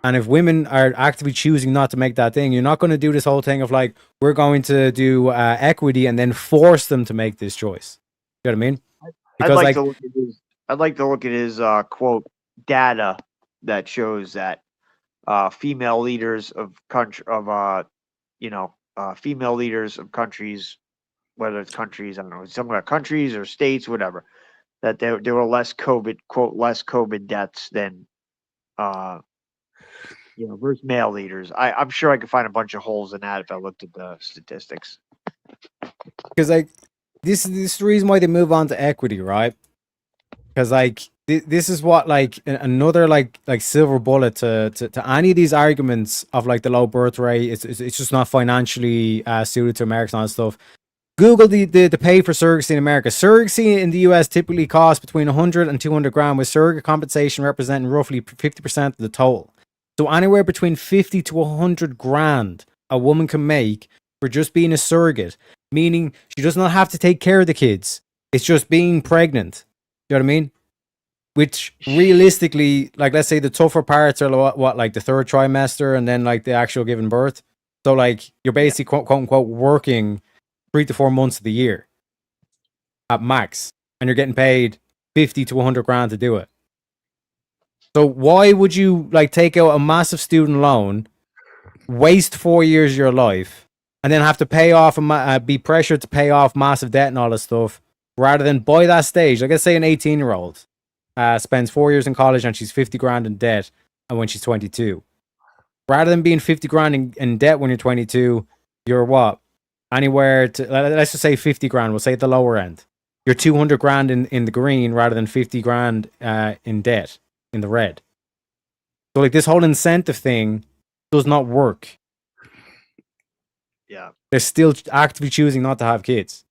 A: And if women are actively choosing not to make that thing, you're not going to do this whole thing of like, we're going to do equity and then force them to make this choice. You know what I mean?
P: I'd like to look at his quote data that shows that female leaders of female leaders of countries, whether it's countries, I don't know, some countries or states, whatever, that there were less COVID deaths than versus male leaders. I'm sure I could find a bunch of holes in that if I looked at the statistics.
A: Because like this is the reason why they move on to equity, right? Because like this is what like another like silver bullet to any of these arguments of like the low birth rate. It's just not financially suited to Americans and all that stuff. Google the pay for surrogacy in America. Surrogacy in the US typically costs between 100 and 200 grand, with surrogate compensation representing roughly 50% of the total. So anywhere between 50 to 100 grand a woman can make for just being a surrogate, meaning she does not have to take care of the kids. It's just being pregnant. You know what I mean? Which realistically, like, let's say the tougher parts are what like the third trimester and then like the actual giving birth. So like you're basically quote unquote working 3 to 4 months of the year at max, and you're getting paid 50 to 100 grand to do it. So why would you like take out a massive student loan, waste 4 years of your life, and then have to pay off be pressured to pay off massive debt and all this stuff, rather than by that stage, like let's say an 18-year-old spends 4 years in college and she's 50 grand in debt, and when she's 22, rather than being 50 grand in debt when you're 22, you're what? Anywhere to, let's just say 50 grand, we'll say at the lower end. You're 200 grand in the green rather than 50 grand in debt, in the red. So like this whole incentive thing does not work.
P: Yeah.
A: They're still actively choosing not to have kids.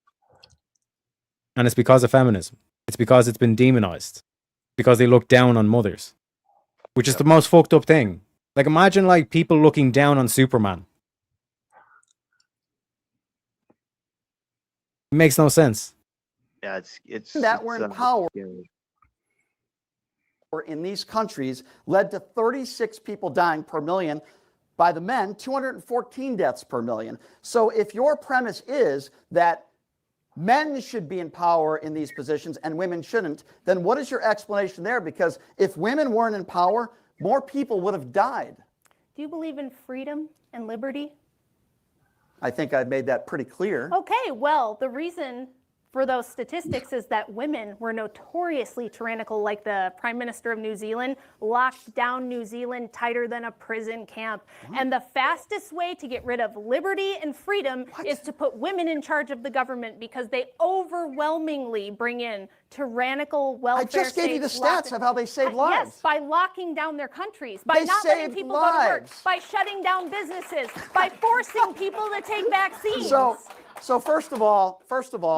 A: And it's because of feminism. It's because it's been demonized. Because they look down on mothers. Which is the most fucked up thing. Like imagine like people looking down on Superman. It makes no sense.
P: Yeah, it's
B: that we're in power. in these countries led to 36 people dying per million. By the men, 214 deaths per million. So if your premise is that men should be in power in these positions and women shouldn't, then what is your explanation there? Because if women weren't in power, more people would have died.
L: Do you believe in freedom and liberty?
B: I think I've made that pretty clear.
L: Okay, well, the reason for those statistics is that women were notoriously tyrannical, like the Prime Minister of New Zealand locked down New Zealand tighter than a prison camp. And the fastest way to get rid of liberty and freedom is to put women in charge of the government, because they overwhelmingly bring in tyrannical welfare states.
B: I just gave you the stats of how they saved lives.
L: Yes, by locking down their countries, by
B: They
L: not letting
B: saved
L: people go to work,
B: lives.
L: by shutting down businesses, by forcing people to take vaccines.
B: So first of all,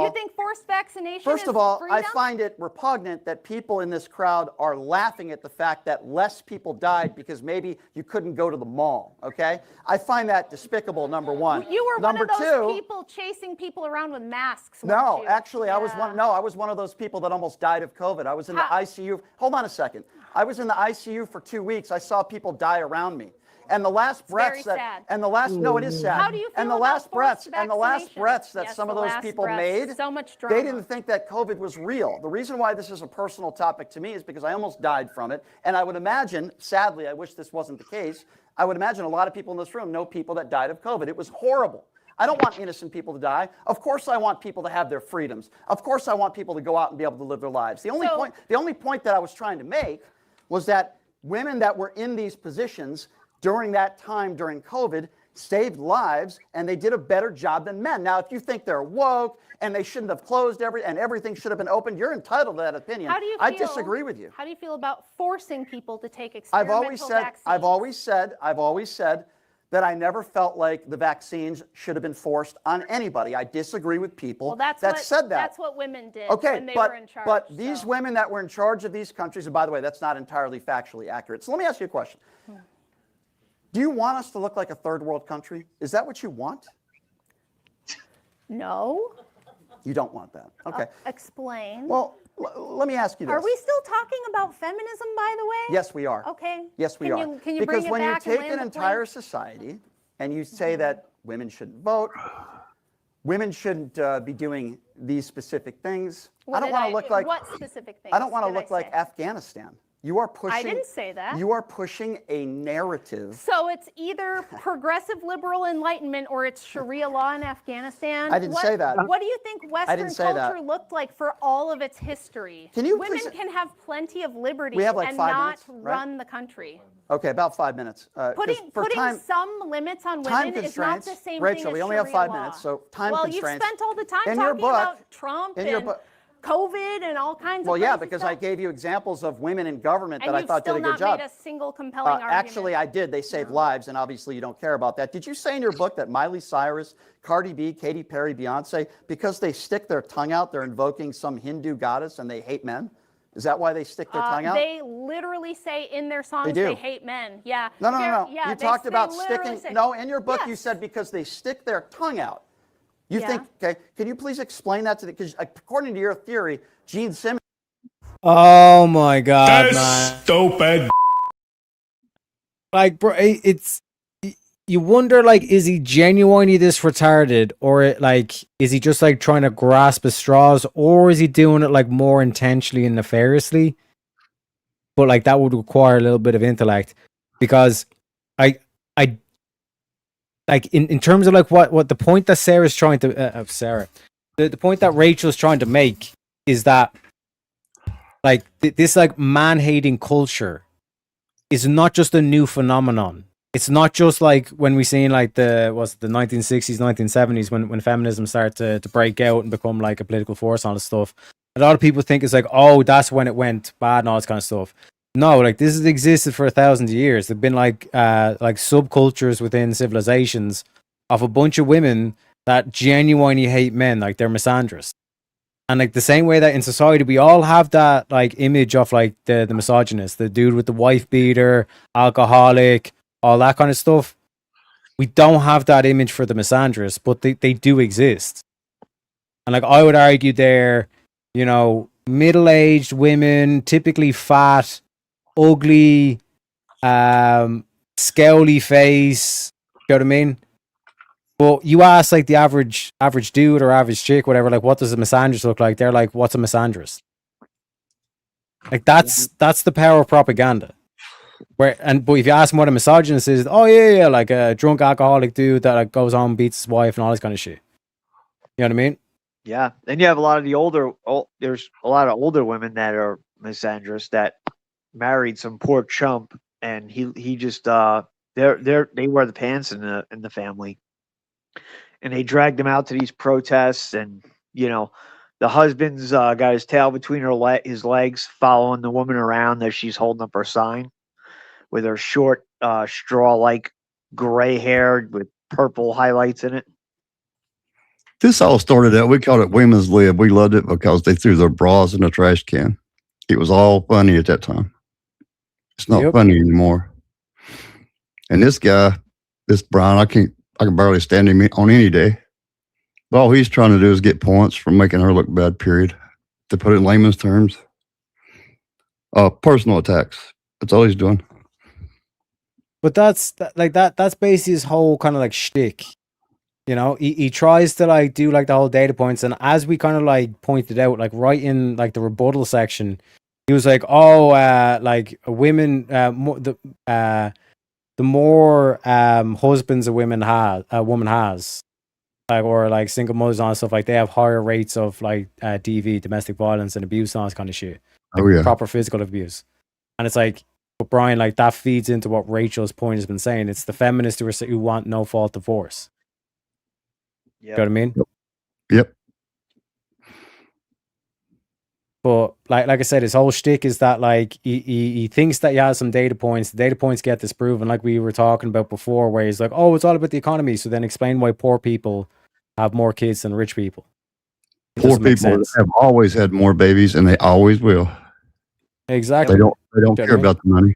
L: You think forced vaccination
B: First
L: is
B: of all,
L: freedom?
B: I find it repugnant that people in this crowd are laughing at the fact that less people died because maybe you couldn't go to the mall, okay? I find that despicable, number one.
L: You were
B: number
L: one of those
B: two,
L: people chasing people around with masks.
B: No,
L: weren't you?
B: actually, I was one of those people that almost died of COVID. I was in the ICU. Hold on a second. I was in the ICU for 2 weeks. I saw people die around me. And the last breaths
L: very sad.
B: no, it is sad.
L: How do you feel
B: and the
L: about
B: last
L: forced
B: breaths that
L: Yes,
B: some of
L: the
B: those
L: last
B: people
L: breaths.
B: made,
L: So much drama.
B: they didn't think that COVID was real. The reason why this is a personal topic to me is because I almost died from it. And I would imagine, sadly, I wish this wasn't the case, I would imagine a lot of people in this room know people that died of COVID. It was horrible. I don't want innocent people to die. Of course I want people to have their freedoms. Of course I want people to go out and be able to live their lives. The only point that I was trying to make was that women that were in these positions during that time, during COVID, saved lives, and they did a better job than men. Now, if you think they're woke and they shouldn't have closed and everything should have been open, you're entitled to that opinion.
L: How do you
B: I
L: feel,
B: disagree with you.
L: How do you feel about forcing people to take
B: I've
L: experimental vaccines?
B: I've always said that I never felt like the vaccines should have been forced on anybody. I disagree with people that said that.
L: That's what women did
B: Okay,
L: when they
B: but,
L: were in charge.
B: but these women that were in charge of these countries, and by the way, that's not entirely factually accurate. So let me ask you a question. Do you want us to look like a third world country? Is that what you want?
L: No.
B: You don't want that. Okay.
L: Explain.
B: Well, let me ask you this.
L: Are we still talking about feminism, by the way?
B: Yes, we are.
L: Okay.
B: Yes, we
L: Can
B: are.
L: you- can you
B: because
L: bring it
B: when you
L: back and
B: take
L: land
B: an
L: the
B: entire
L: plane?
B: society and you say that women shouldn't vote, women shouldn't be doing these specific things.
L: What
B: I don't
L: did
B: want to look like.
L: What specific things?
B: I don't want to
L: did I
B: look like
L: say?
B: Afghanistan. You are pushing.
L: I didn't say that.
B: You are pushing a narrative.
L: So it's either progressive liberal enlightenment or it's Sharia law in Afghanistan.
B: I didn't say that.
L: What do you think Western
B: didn't say that.
L: culture looked like for all of its history?
B: Can you
L: Women
B: please-
L: can have plenty of liberty
B: We have like
L: and
B: 5
L: not
B: minutes, right?
L: run the country.
B: Okay, about 5 minutes. 'Cause
L: Putting
B: for time,
L: some limits on
B: time
L: women is not
B: constraints.
L: the same
B: Rachel,
L: thing
B: we
L: as
B: only have
L: Sharia
B: 5
L: law.
B: minutes, so time
L: well,
B: constraints.
L: you've spent all the time
B: In your
L: talking
B: book-
L: about Trump
B: in your
L: and
B: book-
L: COVID and all kinds
B: Well,
L: of
B: yeah,
L: crazy
B: because
L: stuff.
B: I gave you examples of women in government
L: and
B: that I
L: you've
B: thought did
L: still
B: a good
L: not
B: job.
L: made a single compelling argument.
B: Actually, I did. They saved lives, and obviously you don't care about that. Did you say in your book that Miley Cyrus, Cardi B, Katy Perry, Beyonce, because they stick their tongue out, they're invoking some Hindu goddess and they hate men? Is that why they stick their tongue out?
L: They literally say in their songs
B: do.
L: they hate men. Yeah.
B: No.
L: Yeah,
B: You
L: they
B: talked about
L: literally
B: sticking.
L: say-
B: No, in your book you
L: Yes.
B: said because they stick their tongue out. You
L: Yeah.
B: think? Okay. Can you please explain that to the? Because according to your theory, Gene Simmons.
A: Oh my god,
J: That's
A: man!
J: stupid.
A: Like, bro, it's you wonder, like, is he genuinely this retarded, or like, is he just like trying to grasp at straws, or is he doing it like more intentionally and nefariously? But like that would require a little bit of intellect, because I like in terms of like what the point that Sarah's trying to the point that Rachel's trying to make is that like this like man-hating culture is not just a new phenomenon. It's not just like when we seen like the 1960s, 1970s when feminism started to break out and become like a political force on this stuff. A lot of people think it's like, oh, that's when it went bad and all this kind of stuff. No, like this has existed for 1,000 years. There've been like subcultures within civilizations of a bunch of women that genuinely hate men, like they're misandrous. And like the same way that in society we all have that like image of like the misogynist, the dude with the wife beater, alcoholic, all that kind of stuff. We don't have that image for the misandrous, but they do exist. And like I would argue they're, you know, middle-aged women, typically fat, ugly, scowly face. You know what I mean? But you ask like the average dude or average chick, whatever, like what does a misandrist look like? They're like, what's a misandrist? Like that's the power of propaganda. But if you ask them what a misogynist is, oh yeah, like a drunk alcoholic dude that like goes home, beats his wife, and all this kind of shit. You know what I mean?
P: Yeah. Then you have a lot of there's a lot of older women that are misandrous that married some poor chump, and he just they wear the pants in the family, and they dragged him out to these protests, and the husband's got his tail between his legs, following the woman around as she's holding up her sign with her short straw-like gray hair with purple highlights in it.
S: This all started out, we called it Women's Lib. We loved it because they threw their bras in the trash can. It was all funny at that time. It's not funny anymore. And this guy, this Brian, I can barely stand him on any day. But all he's trying to do is get points from making her look bad, period. To put it in layman's terms. Personal attacks. That's all he's doing.
A: But that's basically his whole kind of like shtick. He tries to like do like the whole data points, and as we kind of like pointed out, like right in like the rebuttal section, he was like, "Oh, like women, the more husbands a woman has, like or like single mothers and stuff, like they have higher rates of like DV, domestic violence and abuse and all this kind of shit, like,
S: oh yeah,
A: proper physical abuse." And it's like, but Brian, like that feeds into what Rachel's point has been saying. It's the feminists who want no fault divorce. You know what I mean?
S: Yep.
A: But like I said, his whole shtick is that like he thinks that he has some data points. The data points get disproven, like we were talking about before, where he's like, "Oh, it's all about the economy." So then explain why poor people have more kids than rich people.
S: Poor people have always had more babies, and they always will.
A: Exactly.
S: They don't care about the money.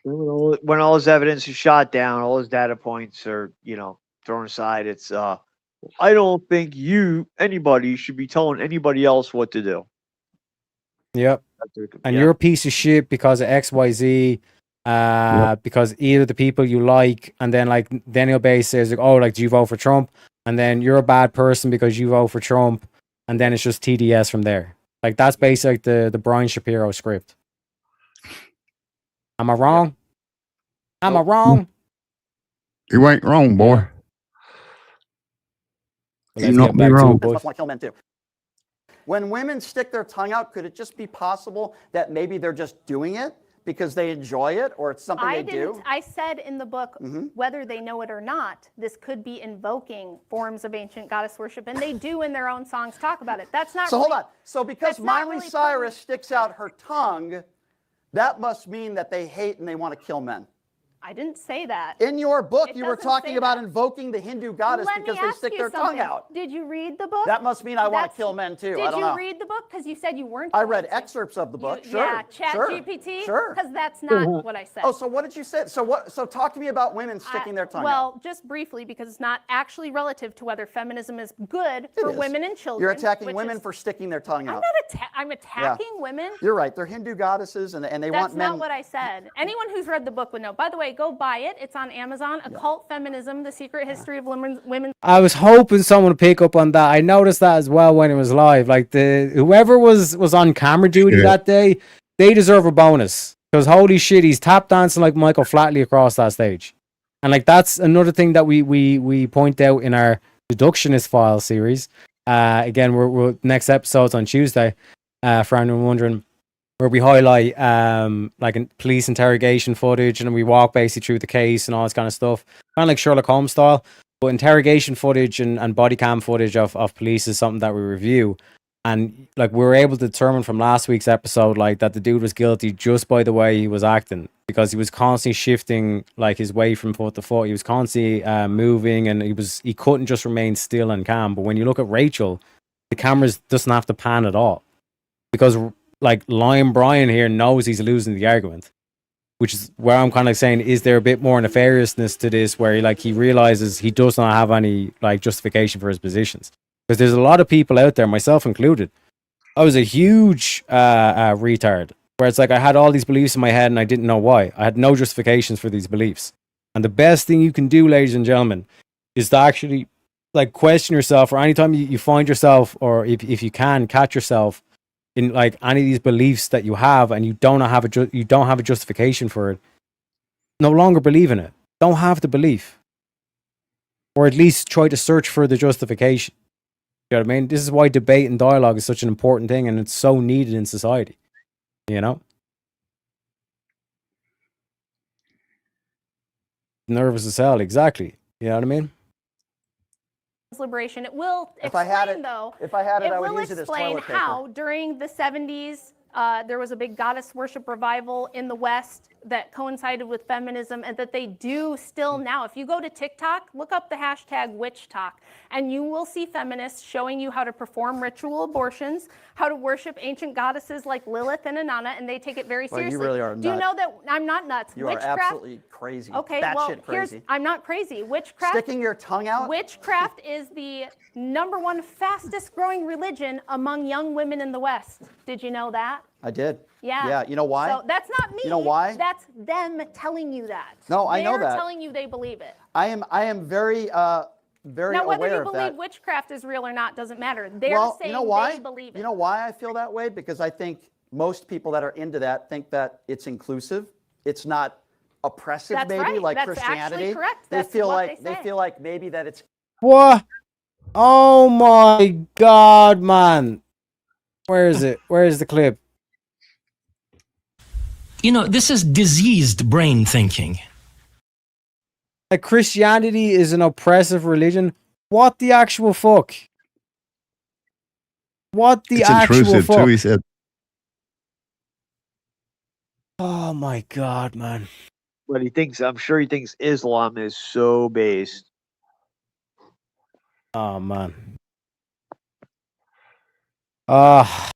P: When all his evidence is shot down, all his data points are thrown aside. It's I don't think anybody should be telling anybody else what to do.
A: Yep. And you're a piece of shit because of XYZ, because either the people you like, and then like Daniel Bay says, like, oh, like, do you vote for Trump? And then you're a bad person because you vote for Trump, and then it's just TDS from there. Like that's basically like the Brian Shapiro script. Am I wrong? Am I wrong?
S: You ain't wrong, boy.
B: You not be wrong. That's what kill men too. When women stick their tongue out, could it just be possible that maybe they're just doing it because they enjoy it, or it's something they do?
L: I said in the book, whether they know it or not, this could be invoking forms of ancient goddess worship, and they do in their own songs talk about it. That's not.
B: So hold on. So because Miley Cyrus sticks out her tongue, that must mean that they hate and they want to kill men.
L: I didn't say that.
B: In your book, you were talking about invoking the Hindu goddess because they stick their tongue out.
L: Did you read the book?
B: That must mean I want to kill men too. I don't know.
L: Did you read the book? Because you said you weren't.
B: I read excerpts of the book. Sure.
L: Yeah, ChatGPT.
B: Sure.
L: Because that's not what I said.
B: Oh, so what did you say? So what? So talk to me about women sticking their tongue out.
L: Well, just briefly, because it's not actually relative to whether feminism is good for women and children.
B: You're attacking women for sticking their tongue out.
L: I'm attacking women.
B: You're right. They're Hindu goddesses, and they want men.
L: That's not what I said. Anyone who's read the book would know. By the way, go buy it. It's on Amazon. Occult Feminism: The Secret History of Women.
A: I was hoping someone would pick up on that. I noticed that as well when it was live. Like whoever was on camera duty that day, they deserve a bonus because holy shit, he's tap dancing like Michael Flatley across that stage, and like that's another thing that we point out in our Deductionist File series. Again, we're next episode's on Tuesday. For anyone wondering. Where we highlight like police interrogation footage, and we walk basically through the case and all this kind of stuff, kind of like Sherlock Holmes style. But interrogation footage and body cam footage of police is something that we review, and like we were able to determine from last week's episode like that the dude was guilty just by the way he was acting, because he was constantly shifting like his weight from foot to foot. He was constantly moving, and he couldn't just remain still and calm. But when you look at Rachel, the cameras doesn't have to pan at all, because like Lion Brian here knows he's losing the argument, which is where I'm kind of saying, is there a bit more nefariousness to this, where he realizes he does not have any like justification for his positions? Because there's a lot of people out there, myself included. I was a huge retard Where it's like I had all these beliefs in my head and I didn't know why. I had no justifications for these beliefs. And the best thing you can do, ladies and gentlemen, is to actually like question yourself, or anytime you find yourself, or if you can catch yourself in like any of these beliefs that you have and you don't have a justification for it, no longer believe in it. Don't have the belief. Or at least try to search for the justification. You know what I mean? This is why debate and dialogue is such an important thing, and it's so needed in society. You know? Nervous as hell, exactly. You know what I mean?
L: Liberation. It will explain,
B: If I had it,
L: though.
B: if I had it, I would
L: will
B: use it as
L: explain
B: toilet paper.
L: how during the 70s there was a big goddess worship revival in the West that coincided with feminism, and that they do still now. If you go to TikTok, look up the hashtag witch talk, and you will see feminists showing you how to perform ritual abortions, how to worship ancient goddesses like Lilith and Inanna, and they take it very
B: Well, you
L: seriously.
B: really are
L: Do you
B: nuts.
L: know that I'm not nuts?
B: You are
L: Witchcraft,
B: absolutely crazy.
L: okay,
B: Batshit
L: well,
B: crazy.
L: I'm not crazy. Witchcraft.
B: Sticking your tongue out?
L: Witchcraft is the #1 fastest growing religion among young women in the West. Did you know that?
B: I did.
L: Yeah.
B: Yeah. You know why?
L: So that's not me.
B: You know why?
L: That's them telling you that.
B: No, I know
L: They're
B: that.
L: telling you they believe it.
B: I am very very
L: Now, whether
B: aware
L: you
B: of
L: believe
B: that.
L: witchcraft is real or not doesn't matter. They're
B: Well,
L: saying
B: you know why?
L: they believe it.
B: You know why I feel that way? Because I think most people that are into that think that it's inclusive. It's not oppressive,
L: That's
B: maybe
L: right.
B: like
L: That's
B: Christianity.
L: actually correct.
B: They
L: That's
B: feel
L: what
B: like
L: they say.
B: feel like maybe that it's
A: What? Oh my god, man. Where is it? Where is the clip?
U: You know, this is diseased brain thinking.
A: Like Christianity is an oppressive religion. What the actual fuck? What the
S: It's
A: actual
S: intrusive
A: fuck?
S: too, he said.
A: Oh my god, man.
P: But I'm sure he thinks Islam is so based.
A: Oh man. Oh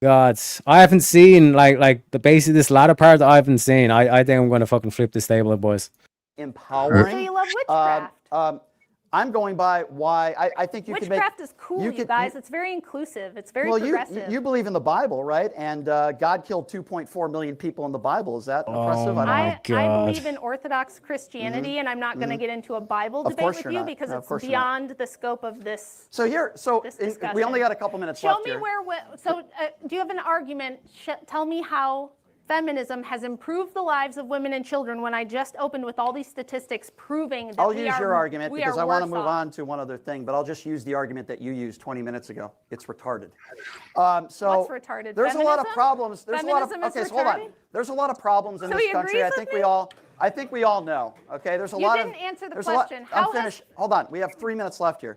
A: God. I haven't seen like the basically this latter part that I haven't seen. I think I'm gonna fucking flip this table, boys.
B: empowering.
L: So you love witchcraft.
B: I'm going by why I think you could make.
L: Witchcraft is cool, you guys. It's very inclusive. It's very
B: Well,
L: progressive.
B: you believe in the Bible, right? And God killed 2.4 million people in the Bible. Is that oppressive?
L: I believe in Orthodox Christianity, and I'm not going to get into a Bible
B: Of
L: debate
B: course
L: with
B: you're
L: you
B: not.
L: because
B: No, of
L: it's
B: course you're
L: beyond the scope of this.
B: So
L: this
B: we only got a couple minutes
L: Show
B: left
L: me
B: here.
L: do you have an argument? Tell me how feminism has improved the lives of women and children when I just opened with all these statistics proving that
B: I'll use your argument because I want to move
L: off.
B: on to one other thing, but I'll just use the argument that you used 20 minutes ago. It's retarded. So
L: What's retarded?
B: There's a lot of
L: Feminism?
B: problems. There's a lot of
L: Feminism is
B: so hold on.
L: retarded?
B: There's a lot of problems in
L: So
B: this
L: he
B: country.
L: agrees with me?
B: I think we all know. Okay, there's a
L: You
B: lot
L: didn't
B: of.
L: answer the
B: there's a lot-
L: question.
B: I'm
L: How has-
B: finished. Hold on. We have 3 minutes left here.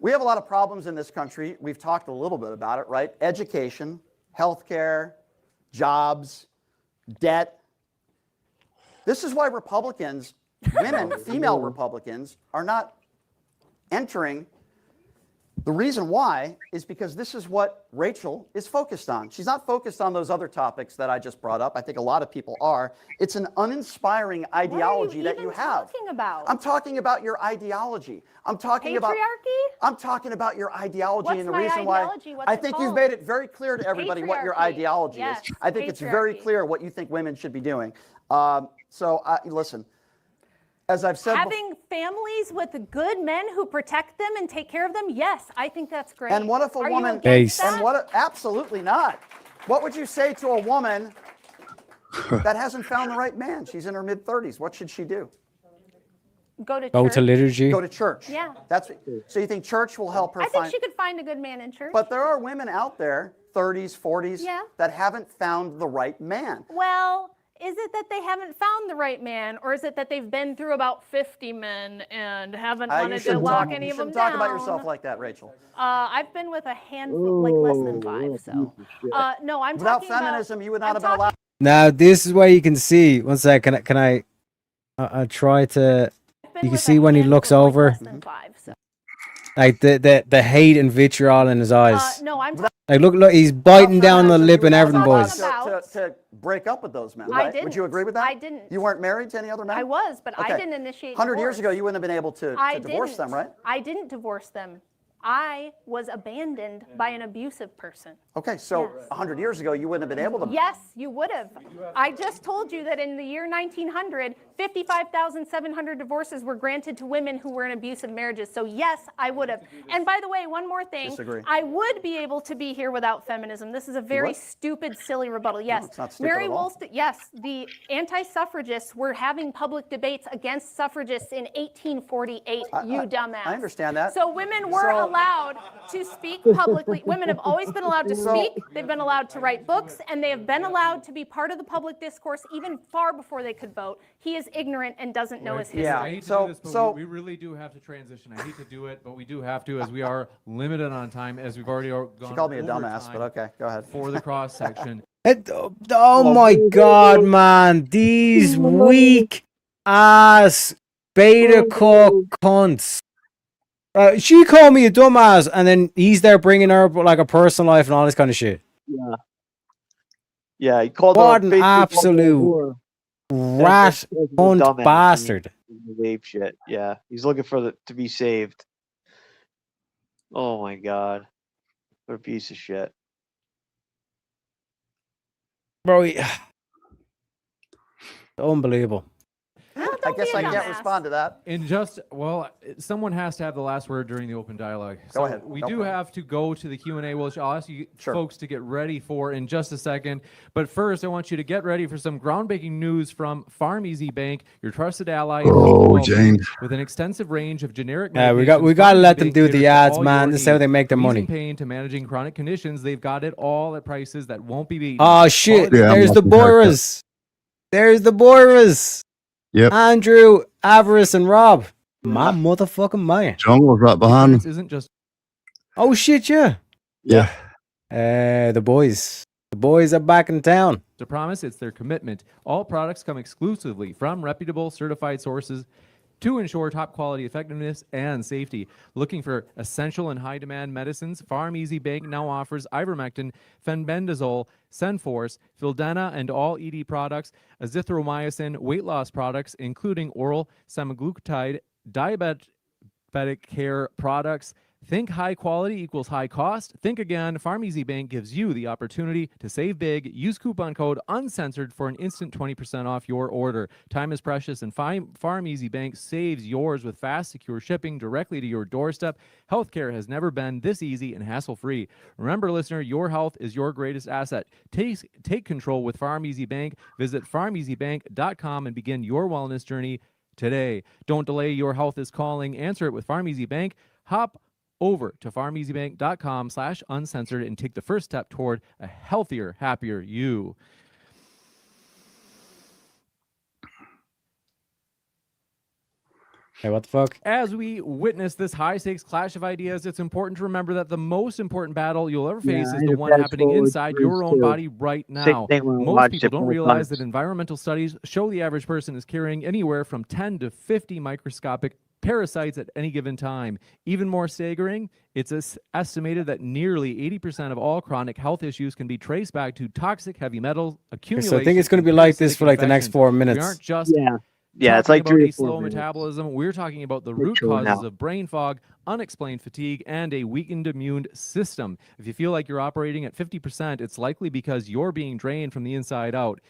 B: We have a lot of problems in this country. We've talked a little bit about it, right? Education, healthcare, jobs, debt. This is why Republicans, women, female Republicans, are not entering. The reason why is because this is what Rachel is focused on. She's not focused on those other topics that I just brought up. I think a lot of people are. It's an uninspiring ideology that you have.
L: Talking about?
B: I'm talking about your ideology. I'm talking about your ideology.
L: What's
B: and the
L: my
B: reason
L: ideology?
B: why
L: What's
B: I
L: it
B: think you've
L: called?
B: made it very clear to everybody what your
L: Patriarchy.
B: ideology
L: Yes,
B: is. I think it's very
L: patriarchy.
B: clear what you think women should be doing. Listen, as I've said before,
L: Having families with good men who protect them and take care of them, yes, I think that's great.
B: and what if a
L: Are you
B: woman?
L: against that?
B: And what? Absolutely not. What would you say to a woman that hasn't found the right man? She's in her mid-30s. What should she do?
L: Go to
A: Go
L: church.
A: to liturgy.
B: Go to church.
L: Yeah.
B: So you think church will help her
L: I think
B: find?
L: she could find a good man in church.
B: But there are women out there, 30s, 40s,
L: Yeah.
B: that haven't found the right man.
L: Well, is it that they haven't found the right man, or is it that they've been through about 50 men and haven't
B: You
L: wanted to
B: shouldn't
L: lock
B: talk,
L: any
B: you
L: of them
B: shouldn't talk
L: down?
B: about yourself like that, Rachel.
L: I've been with a handful, like less than 5. So, no, I'm
B: Without
L: talking
B: feminism,
L: about,
B: you would not have been allowed.
A: Now this is where you can see. One sec. Can I? I try to. You can see when he looks over,
L: less than 5. So.
A: like the hate and vitriol in his eyes.
L: No, I'm
A: Like look, he's biting down the lip and everything, boys.
B: To break up with those men,
L: I
B: right? Would
L: didn't.
B: you agree with that?
L: I didn't.
B: You weren't married to any other men?
L: I was, but I
B: Okay.
L: didn't initiate
B: 100 years
L: divorce.
B: ago, you wouldn't have been able to
L: I
B: divorce
L: didn't.
B: them, right?
L: I didn't divorce them. I was abandoned by an abusive person.
B: Okay, so 100 years ago, you wouldn't have been able to.
L: Yes, you would have. I just told you that in the year 1900, 55,700 divorces were granted to women who were in abusive marriages. So yes, I would have. And by the way, one more thing.
B: Disagree.
L: I would be able to be here without feminism. This is a very
B: what?
L: stupid, silly rebuttal. Yes,
B: it's not stupid
L: Mary
B: at all.
L: Wollstonecraft. Yes, the anti-suffragists were having public debates against suffragists in 1848. You dumbass.
B: I understand that.
L: So women were allowed to speak publicly. Women have always been allowed to speak. They've been allowed to write books, and they have been allowed to be part of the public discourse even far before they could vote. He is ignorant and doesn't know his history.
B: Yeah.
I: I hate to do this, but we really do have to transition. I hate to do it, but we do have to, as we are limited on time, as we've already gone.
B: She called me a
I: over
B: dumbass,
I: time
B: but okay, go ahead.
I: For the cross section.
A: Oh my God, man! These weak ass beta cock cunts. She called me a dumbass, and then he's there bringing her up like a personal life and all this kind of shit.
P: Yeah. Yeah, he called
A: What
P: her
A: an
P: basically
A: absolute rat cunt
P: dumbass.
A: bastard.
P: Vape shit. Yeah, he's looking for to be saved. Oh my god, what a piece of shit.
A: Bro, unbelievable.
B: I guess I can't respond to that.
I: Someone has to have the last word during the open dialogue.
B: Go ahead.
I: We
B: Go
I: do
B: for it.
I: have to go to the Q&A, which I'll ask you folks to get ready for in just a second. But first, I want you to get ready for some groundbreaking news from Farm Easy Bank, your trusted ally.
S: Oh, James.
I: With an extensive range of generic
A: Yeah, we
I: medications,
A: got to
I: Farm
A: let
I: Easy
A: them
I: Bank
A: do
I: caters
A: the
I: to
A: ads,
I: all
A: man.
I: your
A: This is how they
I: needs.
A: make their
I: From
A: money.
I: easing pain to managing chronic conditions, they've got it all at prices that won't be beaten.
A: Oh shit!
S: Yeah, I'm
A: There's the
S: watching haircut.
A: Boyras. There's the Boyras.
S: Yep.
A: Andrew, Avarice, and Rob. My motherfucking man.
S: Jungle's right behind
I: This
S: him.
I: isn't just
A: Oh shit, yeah.
S: Yeah.
A: The boys. The boys are back in town.
I: to promise, it's their commitment. All products come exclusively from reputable certified sources to ensure top quality effectiveness and safety. Looking for essential and high demand medicines, Farm Easy Bank now offers ivermectin, fenbendazole, Senforce, Fildena, and all ED products, azithromycin, weight loss products, including oral semaglutide, diabetic care products. Think high quality equals high cost. Think again. Farm Easy Bank gives you the opportunity to save big. Use coupon code UNCENSORED for an instant 20% off your order. Time is precious, and Farm Easy Bank saves yours with fast, secure shipping directly to your doorstep. Healthcare has never been this easy and hassle-free. Remember, listener, your health is your greatest asset. Take control with Farm Easy Bank. Visit farmeasybank.com and begin your wellness journey today. Don't delay. Your health is calling. Answer it with Farm Easy Bank. Hop over to farmeasybank.com/uncensored and take the first step toward a healthier, happier you.
A: Hey, what the fuck?
I: As we witness this high-stakes clash of ideas, it's important to remember that the most important battle you'll ever face is the one happening inside your own body right now. Most people don't realize that environmental studies show the average person is carrying anywhere from 10 to 50 microscopic parasites at any given time. Even more staggering, it's estimated that nearly 80% of all chronic health issues can be traced back to toxic heavy metal accumulation.
A: So I think it's going to be like this for like the next 4 minutes.
I: We aren't just
P: Yeah, it's
I: talking
P: like
I: about
P: 3
I: a
P: or 4
I: slow
P: minutes.
I: metabolism. We're talking about the root
P: Literally
I: causes
P: now.
I: of brain fog, unexplained fatigue, and a weakened immune system. If you feel like you're operating at 50%, it's likely because you're being drained from the inside out.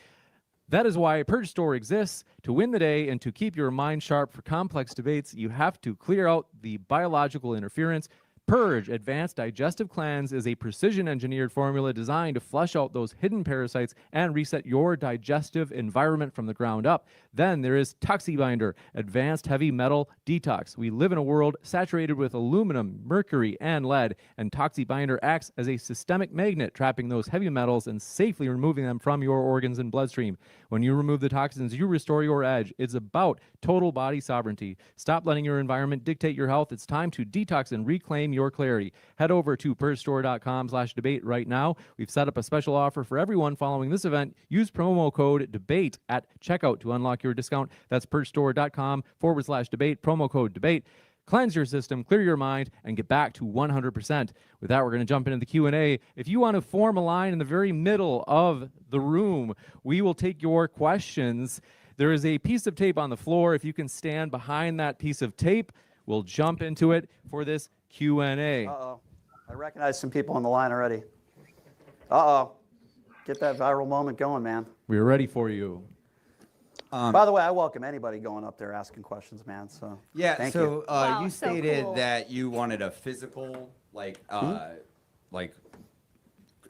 I: That is why Purge Store exists. To win the day and to keep your mind sharp for complex debates, you have to clear out the biological interference. Purge Advanced Digestive Cleanse is a precision-engineered formula designed to flush out those hidden parasites and reset your digestive environment from the ground up. Then there is ToxiBinder, Advanced Heavy Metal Detox. We live in a world saturated with aluminum, mercury, and lead, and ToxiBinder acts as a systemic magnet, trapping those heavy metals and safely removing them from your organs and bloodstream. When you remove the toxins, you restore your edge. It's about total body sovereignty. Stop letting your environment dictate your health. It's time to detox and reclaim your clarity. Head over to purgestore.com/debate right now. We've set up a special offer for everyone following this event. Use promo code DEBATE at checkout to unlock your discount. That's purgestore.com/debate, promo code DEBATE. Cleanse your system, clear your mind, and get back to 100%. With that, we're going to jump into the Q&A. If you want to form a line in the very middle of the room, we will take your questions. There is a piece of tape on the floor. If you can stand behind that piece of tape, we'll jump into it for this Q&A.
B: Uh-oh. I recognize some people on the line already. Uh-oh. Get that viral moment going, man.
I: We're ready for you.
B: By the way, I welcome anybody going up there asking questions, man. So
D: Yeah,
B: thank
D: so
B: you.
D: you stated that you wanted a physical like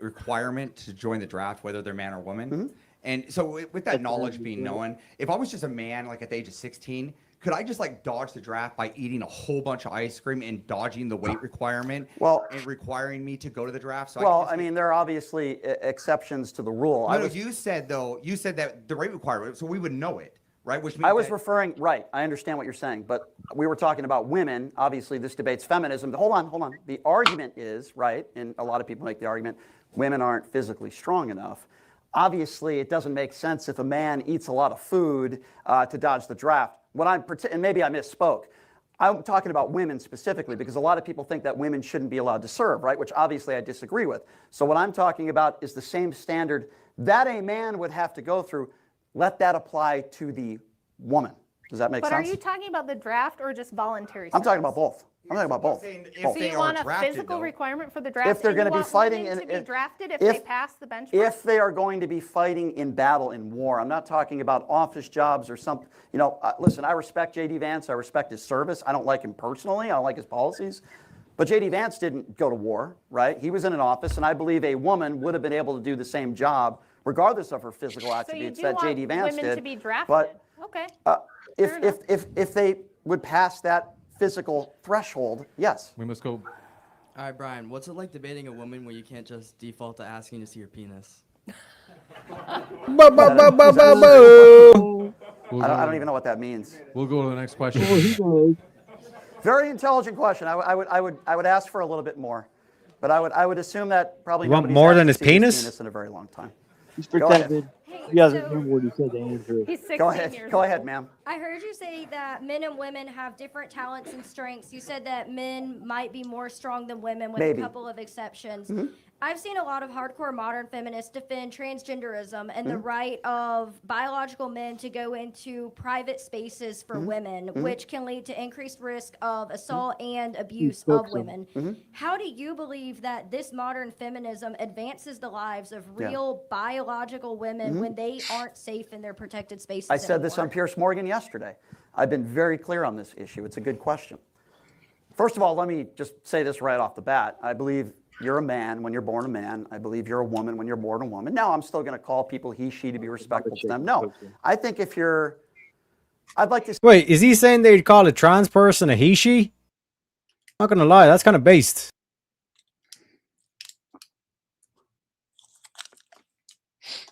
D: requirement to join the draft, whether they're man or woman. And so with that knowledge being known, if I was just a man like at the age of 16, could I just like dodge the draft by eating a whole bunch of ice cream and dodging the weight requirement and requiring me to go to the draft? So
B: I mean, there are obviously exceptions to the rule.
D: No, you said that the weight requirement, so we would know it, right? Which means
B: I was referring, right, I understand what you're saying, but we were talking about women. Obviously, this debate's feminism. Hold on. The argument is, right, and a lot of people make the argument, women aren't physically strong enough. Obviously, it doesn't make sense if a man eats a lot of food to dodge the draft. And maybe I misspoke. I'm talking about women specifically because a lot of people think that women shouldn't be allowed to serve, right? Which obviously I disagree with. So what I'm talking about is the same standard that a man would have to go through. Let that apply to the woman. Does that make sense?
L: But are you talking about the draft or just voluntary?
B: I'm talking about both. I'm talking about both.
L: So you want a physical requirement for the draft?
B: If they're going to be fighting
L: to be drafted if they pass the benchmark?
B: If they are going to be fighting in battle, in war, I'm not talking about office jobs or something. You know, listen, I respect J.D. Vance. I respect his service. I don't like him personally. I don't like his policies. But J.D. Vance didn't go to war, right? He was in an office, and I believe a woman would have been able to do the same job, regardless of her physical attributes that J.D. Vance
L: women
B: did.
L: to be drafted.
B: But
L: okay.
B: If they would pass that physical threshold, yes.
I: We must go.
V: All right, Brian, what's it like debating a woman where you can't just default to asking to see her penis?
B: I don't even know what that means.
I: We'll go to the next question.
B: Very intelligent question. I would ask for a little bit more, but I would assume that probably
A: You want
B: nobody's
A: more
B: asked
A: than
B: to
A: his
B: see
A: penis?
B: in a very long time.
P: He's
B: Go ahead.
P: protected. He doesn't remember what he said to Andrew.
L: He's 16
B: Go ahead.
L: years
B: Go
L: old.
B: ahead, ma'am.
W: I heard you say that men and women have different talents and strengths. You said that men might be more strong than women with
B: Maybe.
W: a couple of exceptions.
B: Mhm.
W: I've seen a lot of hardcore modern feminists defend transgenderism and the
B: Mhm.
W: right of biological men to go into private spaces for
B: Mhm.
W: women,
B: Mhm.
W: which can lead to increased risk of assault and abuse
B: spoke
W: of
B: some.
W: women.
B: Mhm.
W: How do you believe that this modern feminism advances the lives of
B: Yeah.
W: real biological women
B: Mhm.
W: when they aren't safe in their protected spaces
B: I said this
W: anymore?
B: on Pierce Morgan yesterday. I've been very clear on this issue. It's a good question. First of all, let me just say this right off the bat. I believe you're a man when you're born a man. I believe you're a woman when you're born a woman. Now, I'm still going to call people he, she to be respectful to them. No, I think if you're, I'd like to.
A: Wait, is he saying they'd call a trans person a he, she? Not gonna lie, that's kind of based.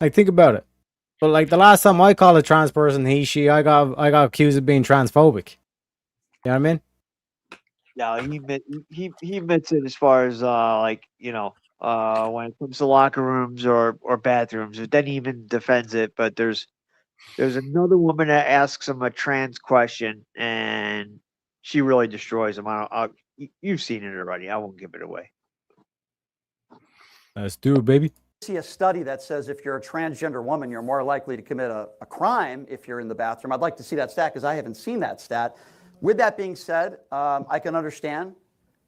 A: Like, think about it. But like the last time I called a trans person he, she, I got accused of being transphobic. You know what I mean?
P: No, he admits it as far as like, you know, when it comes to locker rooms or bathrooms. Then he even defends it. But there's another woman that asks him a trans question and she really destroys him. You've seen it already. I won't give it away.
A: Let's do it, baby.
B: See a study that says if you're a transgender woman, you're more likely to commit a crime if you're in the bathroom. I'd like to see that stat because I haven't seen that stat. With that being said, I can understand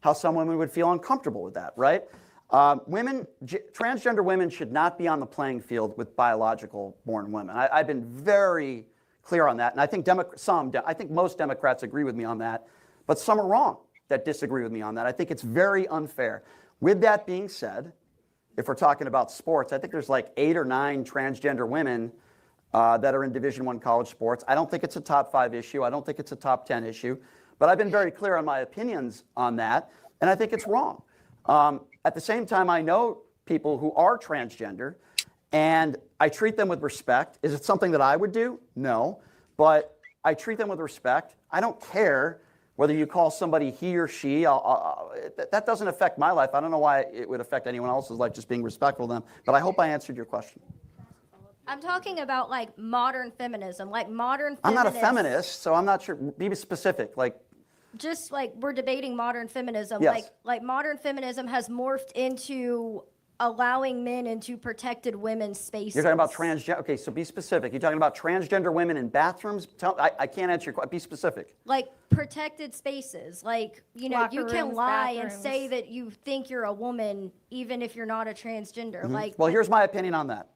B: how some women would feel uncomfortable with that, right? Transgender women should not be on the playing field with biological born women. I've been very clear on that, and I think I think most Democrats agree with me on that, but some are wrong that disagree with me on that. I think it's very unfair. With that being said, if we're talking about sports, I think there's like 8 or 9 transgender women that are in Division I college sports. I don't think it's a top 5 issue. I don't think it's a top 10 issue. But I've been very clear on my opinions on that, and I think it's wrong. At the same time, I know people who are transgender, and I treat them with respect. Is it something that I would do? No. But I treat them with respect. I don't care whether you call somebody he or she. That doesn't affect my life. I don't know why it would affect anyone else's life, just being respectful to them. But I hope I answered your question.
W: I'm talking about like modern feminism, like modern feminists.
B: I'm not a feminist, so I'm not sure. Be specific. Like,
W: just like we're debating modern feminism,
B: Yes.
W: like modern feminism has morphed into allowing men into protected women's spaces.
B: You're talking about transgender. Okay, so be specific. You're talking about transgender women in bathrooms? I can't answer your question. Be specific.
W: Like protected spaces. Like, you know,
L: Locker
W: you can
L: rooms,
W: lie and
L: bathrooms.
W: say that you think you're a woman even if you're not a transgender. Like,
B: Well, here's my opinion on that.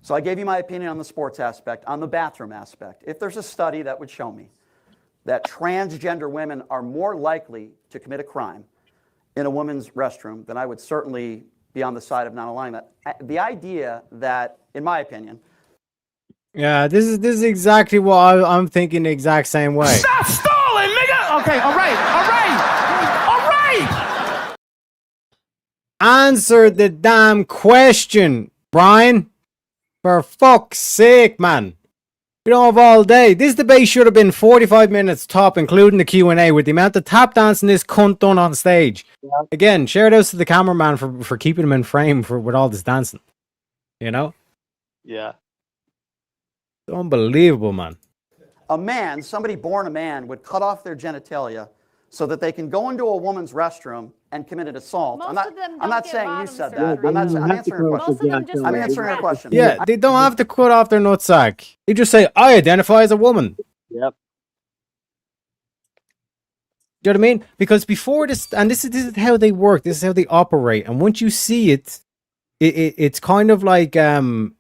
B: So I gave you my opinion on the sports aspect, on the bathroom aspect. If there's a study that would show me that transgender women are more likely to commit a crime in a woman's restroom, then I would certainly be on the side of not allowing that. The idea that, in my opinion,
A: Yeah, this is exactly what I'm thinking the exact same way.
F: Stop stalling, nigga! Okay, all right.
A: Answer the damn question, Brian. For fuck's sake, man. We don't have all day. This debate should have been 45 minutes top, including the Q&A, with the amount of tap dancing this cunt done on stage. Again, shout outs to the cameraman for keeping him in frame with all this dancing. You know?
P: Yeah.
A: It's unbelievable, man.
B: a man, somebody born a man, would cut off their genitalia so that they can go into a woman's restroom and commit an assault. I'm not saying you said that. I'm answering your question. I'm answering your question.
A: Yeah, they don't have to cut off their nutsack. They just say, I identify as a woman.
P: Yep.
A: Do you know what I mean? Because before this, and this is how they work, this is how they operate. And once you see it, it's kind of like it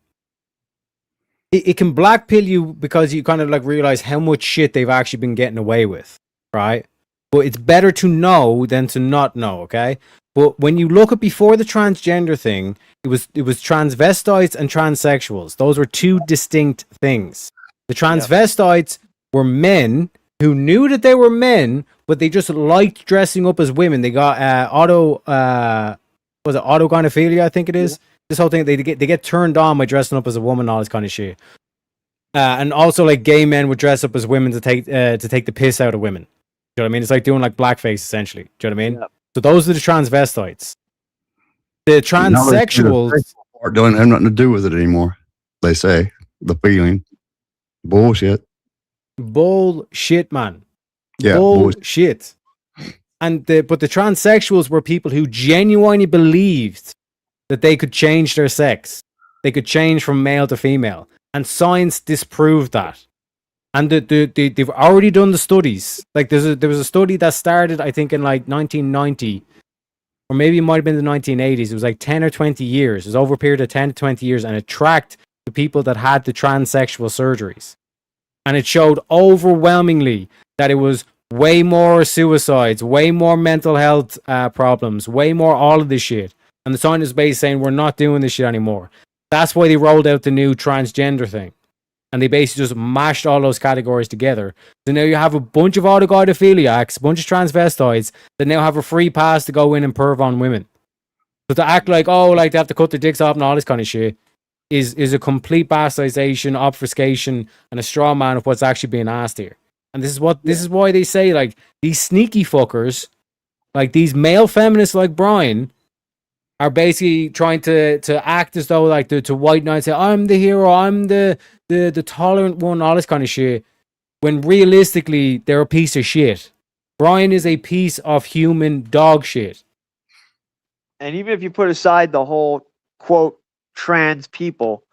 A: can blackpill you because you kind of like realize how much shit they've actually been getting away with, right? But it's better to know than to not know, okay? But when you look at before the transgender thing, it was transvestites and transsexuals. Those were two distinct things. The transvestites were men who knew that they were men, but they just liked dressing up as women. They got autogynephilia, I think it is. This whole thing, they get turned on by dressing up as a woman, all this kind of shit. And also, like, gay men would dress up as women to take the piss out of women. Do you know what I mean? It's like doing like blackface, essentially. Do you know what I mean? Yep. So those are the transvestites. The transsexuals
S: don't have nothing to do with it anymore. They say the feeling, bullshit,
A: man.
S: Yeah,
A: bullshit. And but the transsexuals were people who genuinely believed that they could change their sex. They could change from male to female, and science disproved that. And they've already done the studies. Like there was a study that started, I think, in like 1990, or maybe it might have been the 1980s. It was like 10 or 20 years. It was over a period of 10 to 20 years, and it tracked the people that had the transsexual surgeries. And it showed overwhelmingly that it was way more suicides, way more mental health problems, way more all of this shit. And the scientists basically saying we're not doing this shit anymore. That's why they rolled out the new transgender thing. And they basically just mashed all those categories together. So now you have a bunch of autogynephiliacs, a bunch of transvestites that now have a free pass to go in and perv on women. So to act like, oh, like they have to cut their dicks off and all this kind of shit is a complete bastardization, obfuscation, and a straw man of what's actually being asked here. And this is why they say, like, these sneaky fuckers, like these male feminists like Brian, are basically trying to act as though like to white knight, say, I'm the hero, I'm the tolerant one, all this kind of shit, when realistically they're a piece of shit. Brian is a piece of human dog shit.
P: And even if you put aside the whole quote trans people,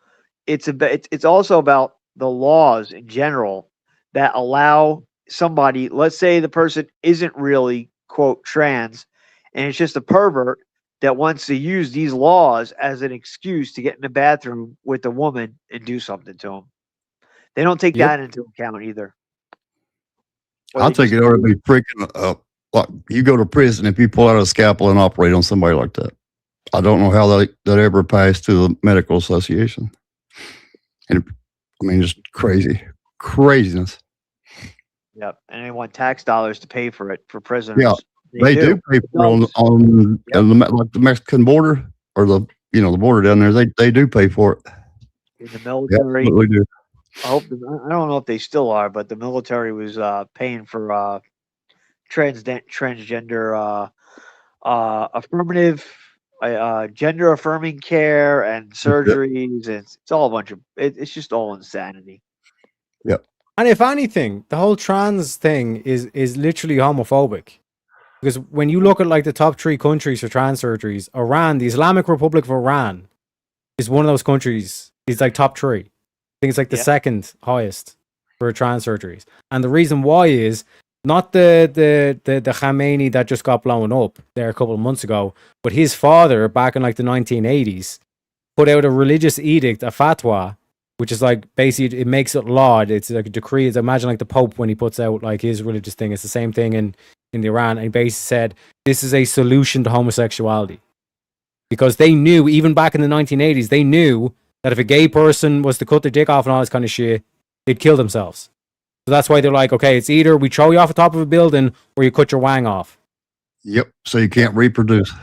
P: it's also about the laws in general that allow somebody, let's say the person isn't really quote trans, and it's just a pervert that wants to use these laws as an excuse to get in the bathroom with a woman and do something to them. They don't take that into account either.
S: I'll take it ought to be freaking like you go to prison if you pull out a scalpel and operate on somebody like that. I don't know how that ever passed through the medical association. And I mean, just craziness.
P: Yep, and they want tax dollars to pay for it for prisoners.
S: Yeah, they do pay for it on like the Mexican border or the border down there. They do pay for it.
P: In the military,
S: yeah, do.
P: I don't know if they still are, but the military was paying for transgender affirmative gender affirming care and surgeries, and it's all a bunch of it's just all insanity.
S: Yep.
A: And if anything, the whole trans thing is literally homophobic. Because when you look at like the top 3 countries for trans surgeries, Iran, the Islamic Republic of Iran, is one of those countries. It's like top 3. I think it's like the second highest for trans surgeries. And the reason why is not the Khamenei that just got blown up there a couple of months ago, but his father back in like the 1980s put out a religious edict, a fatwa, which is like basically it makes it law. It's like a decree. It's imagine like the Pope when he puts out like his religious thing. It's the same thing in Iran. And he basically said this is a solution to homosexuality. Because they knew, even back in the 1980s, they knew that if a gay person was to cut their dick off and all this kind of shit, they'd kill themselves. So that's why they're like, okay, it's either we throw you off the top of a building or you cut your wang off.
S: Yep. So you can't reproduce.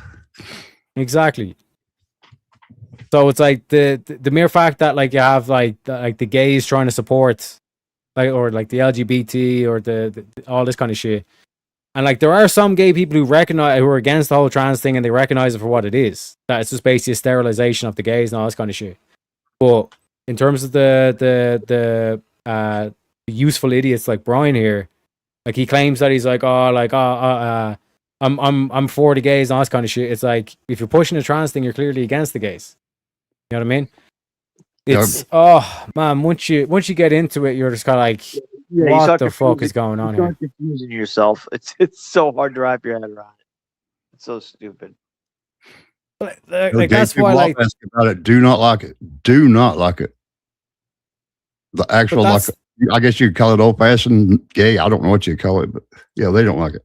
A: Exactly. So it's like the mere fact that like you have like the gays trying to support like or like the LGBT or the all this kind of shit. And like there are some gay people who are against the whole trans thing and they recognize it for what it is. That it's just basically a sterilization of the gays and all this kind of shit. But in terms of the useful idiots like Brian here, like he claims that he's like, I'm for the gays and all this kind of shit. It's like if you're pushing a trans thing, you're clearly against the gays. You know what I mean? It's oh man, once you get into it, you're just kind of like, what the fuck is going on here?
P: You're confusing yourself. It's so hard to wrap your head around it. It's so stupid.
A: Like that's why, like,
S: ask about it. Do not like it. Do not like it. The actual like, I guess you'd call it old fashioned gay. I don't know what you call it, but yeah, they don't like it.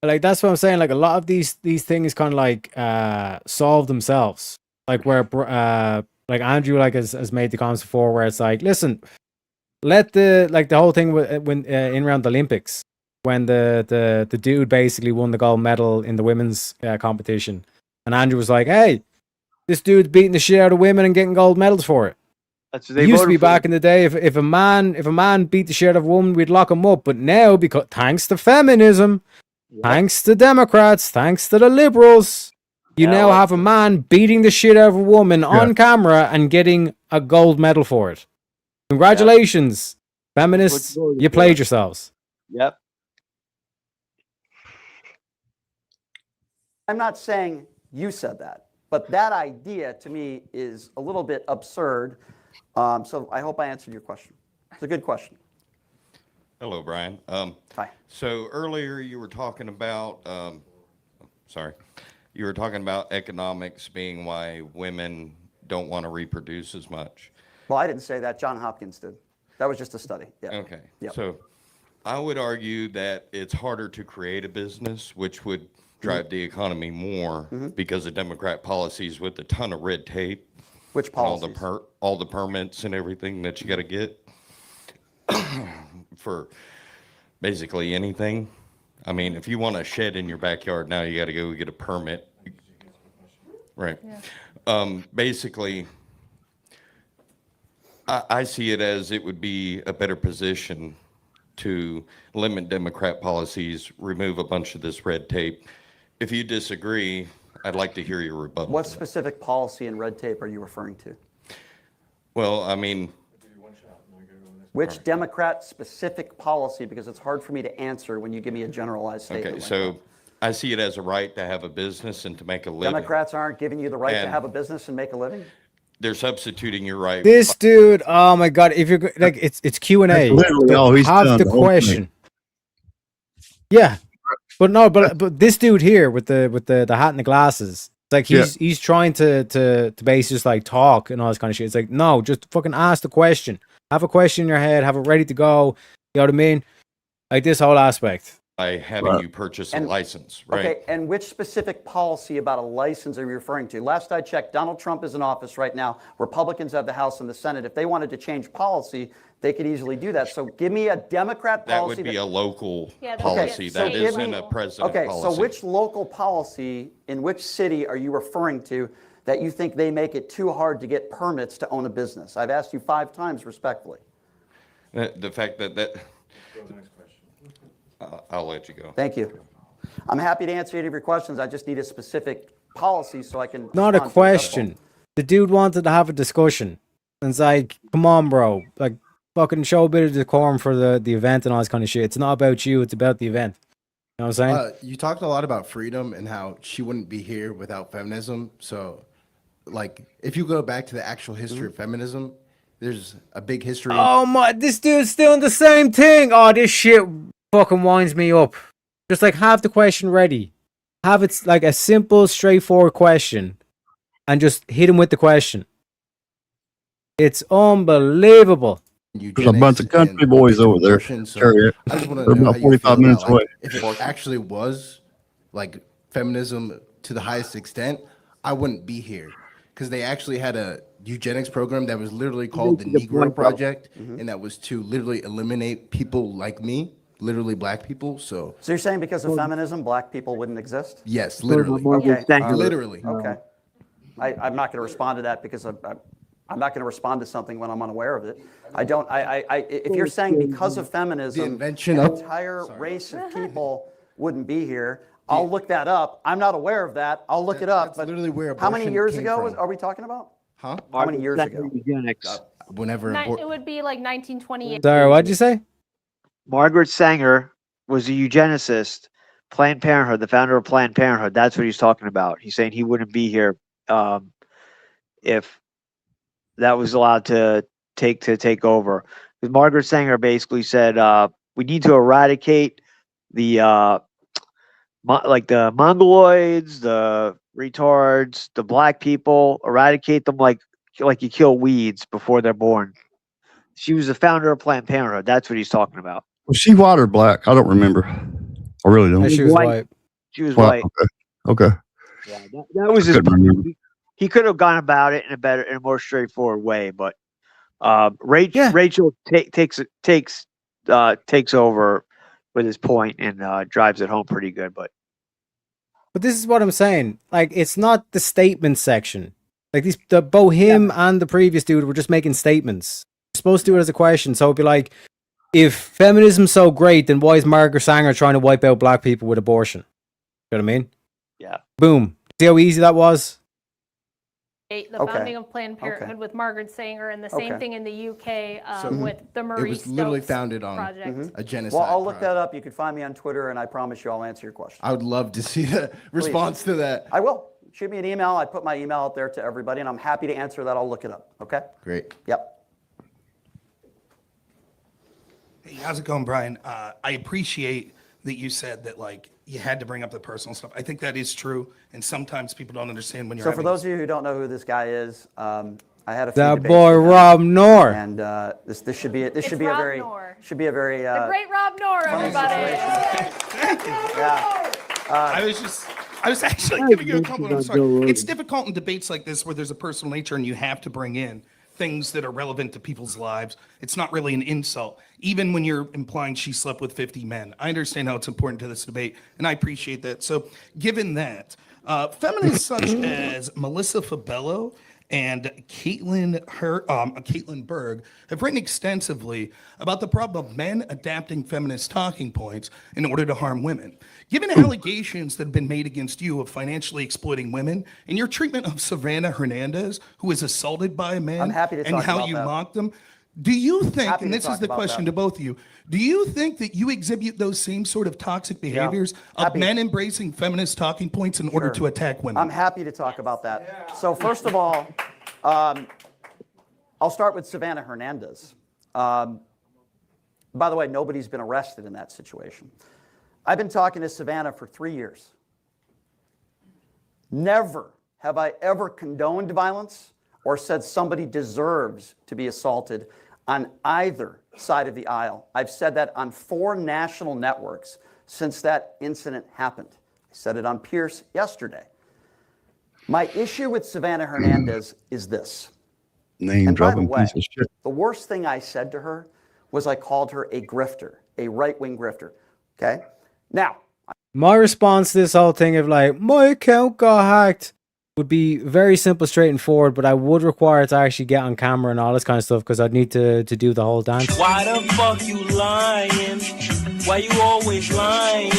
A: Like that's what I'm saying. Like a lot of these things kind of like solve themselves. Like where like Andrew like has made the comments before, where it's like, listen, let the whole thing when in around the Olympics when the dude basically won the gold medal in the women's competition, and Andrew was like, hey, this dude's beating the shit out of women and getting gold medals for it.
P: That's
A: It used to be back in the day, if a man beat the shit out of a woman, we'd lock him up. But now, because thanks to feminism, thanks to Democrats, thanks to the liberals, you now have a man beating the shit out of a woman on camera and getting a gold medal for it. Congratulations, feminists! You played yourselves.
P: Yep.
B: I'm not saying you said that, but that idea to me is a little bit absurd. So I hope I answered your question. It's a good question.
C: Hello, Brian.
B: Hi.
C: So earlier you were talking about, you were talking about economics being why women don't want to reproduce as much.
B: Well, I didn't say that. John Hopkins did. That was just a study. Yeah.
C: Okay.
B: Yep.
C: So I would argue that it's harder to create a business, which would drive the economy more because of Democrat policies with a ton of red tape.
B: Which policies?
C: All the permits and everything that you got to get for basically anything. I mean, if you want a shed in your backyard now, you got to go get a permit. Right. Yeah. Basically, I see it as it would be a better position to limit Democrat policies, remove a bunch of this red tape. If you disagree, I'd like to hear your rebuttal.
B: What specific policy and red tape are you referring to?
C: Well, I mean,
B: which Democrat specific policy? Because it's hard for me to answer when you give me a generalized statement.
C: Okay,
B: like
C: so
B: that.
C: I see it as a right to have a business and to make a living.
B: Democrats aren't giving you the right to
C: And
B: have a business and make a living?
C: They're substituting your right.
A: This dude, oh my god! If you're like, it's Q&A.
S: That's literally all he's
A: Have
S: done
A: the
S: the whole
A: question.
S: thing.
A: Yeah, but no, but this dude here with the hat and the glasses, it's like he's trying to basically just like talk and all this kind of shit. It's like, no, just fucking ask the question. Have a question in your head. Have it ready to go. You know what I mean? Like this whole aspect.
C: By having you purchase a license, right?
B: Okay, and which specific policy about a license are you referring to? Last I checked, Donald Trump is in office right now. Republicans have the House and the Senate. If they wanted to change policy, they could easily do that. So give me a Democrat policy.
C: That would be a local
B: Okay,
C: policy.
B: so
C: That
B: give
C: isn't
B: me-
C: a president
B: Okay,
C: policy.
B: so which local policy in which city are you referring to that you think they make it too hard to get permits to own a business? I've asked you 5 times respectfully.
C: The fact that I'll let you go.
B: Thank you. I'm happy to answer any of your questions. I just need a specific policy so I can.
A: Not a
B: respond to a couple.
A: question. The dude wanted to have a discussion. And it's like, come on, bro. Like, fucking show a bit of decorum for the event and all this kind of shit. It's not about you, it's about the event. You know what I'm saying?
E: You talked a lot about freedom and how she wouldn't be here without feminism. So, like, if you go back to the actual history of feminism, there's a big history.
A: Oh my, this dude's doing the same thing. Oh, this shit fucking winds me up. Just like have the question ready. Have it like a simple, straightforward question and just hit him with the question. It's unbelievable.
S: There's a bunch of country boys over there. They're about 45 minutes away.
E: If it actually was like feminism to the highest extent, I wouldn't be here because they actually had a eugenics program that was literally called the Negro Project, and that was to literally eliminate people like me, literally black people. So
B: you're saying because of feminism, black people wouldn't exist?
E: yes, literally.
B: Okay.
E: Literally.
B: Okay. I'm not going to respond to that because I'm not going to respond to something when I'm unaware of it. If you're saying because of feminism, an entire race of people wouldn't be here, I'll look that up. I'm not aware of that. I'll look it up. But
E: literally where
B: how many
E: abortion
B: years
E: came
B: ago
E: from.
B: are we talking about?
E: Huh?
B: How many years ago?
E: Whenever
L: It would be like 1928.
A: Sorry, what'd you say?
P: Margaret Sanger was a eugenicist. Planned Parenthood, the founder of Planned Parenthood. That's what he's talking about. He's saying he wouldn't be here if that was allowed to take over. Because Margaret Sanger basically said we need to eradicate the like the mongoloids, the retards, the black people, eradicate them like you kill weeds before they're born. She was the founder of Planned Parenthood. That's what he's talking about.
S: Was she white or black? I don't remember. I really don't.
A: She was white.
P: She was white.
S: Okay.
P: Yeah, that was his.
S: Couldn't remember.
P: He could have gone about it in a more straightforward way, but Rachel takes over with his point and drives it home pretty good. But
A: this is what I'm saying. Like, it's not the statement section. Like both him and the previous dude were just making statements. You're supposed to do it as a question. So it'd be like, if feminism's so great, then why is Margaret Sanger trying to wipe out black people with abortion? You know what I mean?
P: Yeah.
A: Boom. See how easy that was?
L: The founding of Planned Parenthood with Margaret Sanger, and the same thing in the UK with the Marie
E: it was literally
L: Stopes
E: founded on
L: project.
E: a genocide.
B: Well, I'll look that up. You can find me on Twitter, and I promise you I'll answer your question.
E: I would love to see the response to that.
B: I will. Shoot me an email. I put my email out there to everybody, and I'm happy to answer that. I'll look it up. Okay?
E: Great.
B: Yep.
F: Hey, how's it going, Brian? I appreciate that you said that, like, you had to bring up the personal stuff. I think that is true, and sometimes people don't understand when you're
B: So for
F: having
B: those of you who don't know who this guy is, I had a few
A: That
B: debates
A: boy
B: with him,
A: Rob Knorr.
B: and this should be a
L: It's
B: very
L: Rob Knorr.
B: should be a very
L: The great Rob Knorr, everybody.
F: I was actually giving you a compliment. I'm sorry. It's difficult in debates like this where there's a personal nature and you have to bring in things that are relevant to people's lives. It's not really an insult, even when you're implying she slept with 50 men. I understand how it's important to this debate, and I appreciate that. So, given that, feminists such as Melissa Fabello and Caitlin Berg have written extensively about the problem of men adapting feminist talking points in order to harm women. Given allegations that have been made against you of financially exploiting women and your treatment of Savannah Hernandez, who was assaulted by a man,
B: I'm happy to
F: and
B: talk
F: how
B: about
F: you
B: that.
F: mocked them, do you think,
B: Happy
F: and
B: to
F: this is
B: talk
F: the
B: about
F: question
B: that.
F: to both of you, do you think that you exhibit those same sort of toxic behaviors of
B: Happy.
F: men embracing feminist talking points in order
B: Sure.
F: to attack women?
B: I'm happy to talk about that. So first of all, I'll start with Savannah Hernandez. By the way, nobody's been arrested in that situation. I've been talking to Savannah for 3 years. Never have I ever condoned violence or said somebody deserves to be assaulted on either side of the aisle. I've said that on 4 national networks since that incident happened. I said it on Pierce yesterday. My issue with Savannah Hernandez is this.
S: Name
B: And by the
S: dropping
B: way,
S: piece of shit.
B: the worst thing I said to her was I called her a grifter, a right-wing grifter. Okay? Now,
A: My response to this whole thing of like, my account got hacked would be very simple, straight and forward, but I would require it to actually get on camera and all this kind of stuff because I'd need to do the whole dance.
G: Why the fuck you lying? Why you always lying?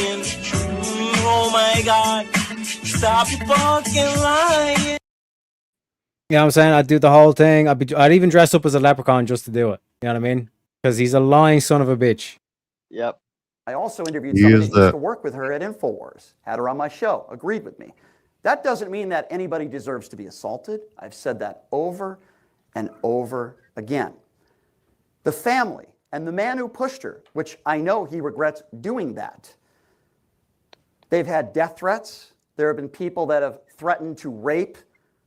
G: Oh my god. Stop fucking lying.
A: You know what I'm saying? I'd do the whole thing. I'd even dress up as a leprechaun just to do it. You know what I mean? Because he's a lying son of a bitch.
P: Yep.
B: I also interviewed
S: He
B: somebody
S: is
B: who used
S: the-
B: to work with her at InfoWars, had her on my show, agreed with me. That doesn't mean that anybody deserves to be assaulted. I've said that over and over again. The family and the man who pushed her, which I know he regrets doing that, they've had death threats. There have been people that have threatened to rape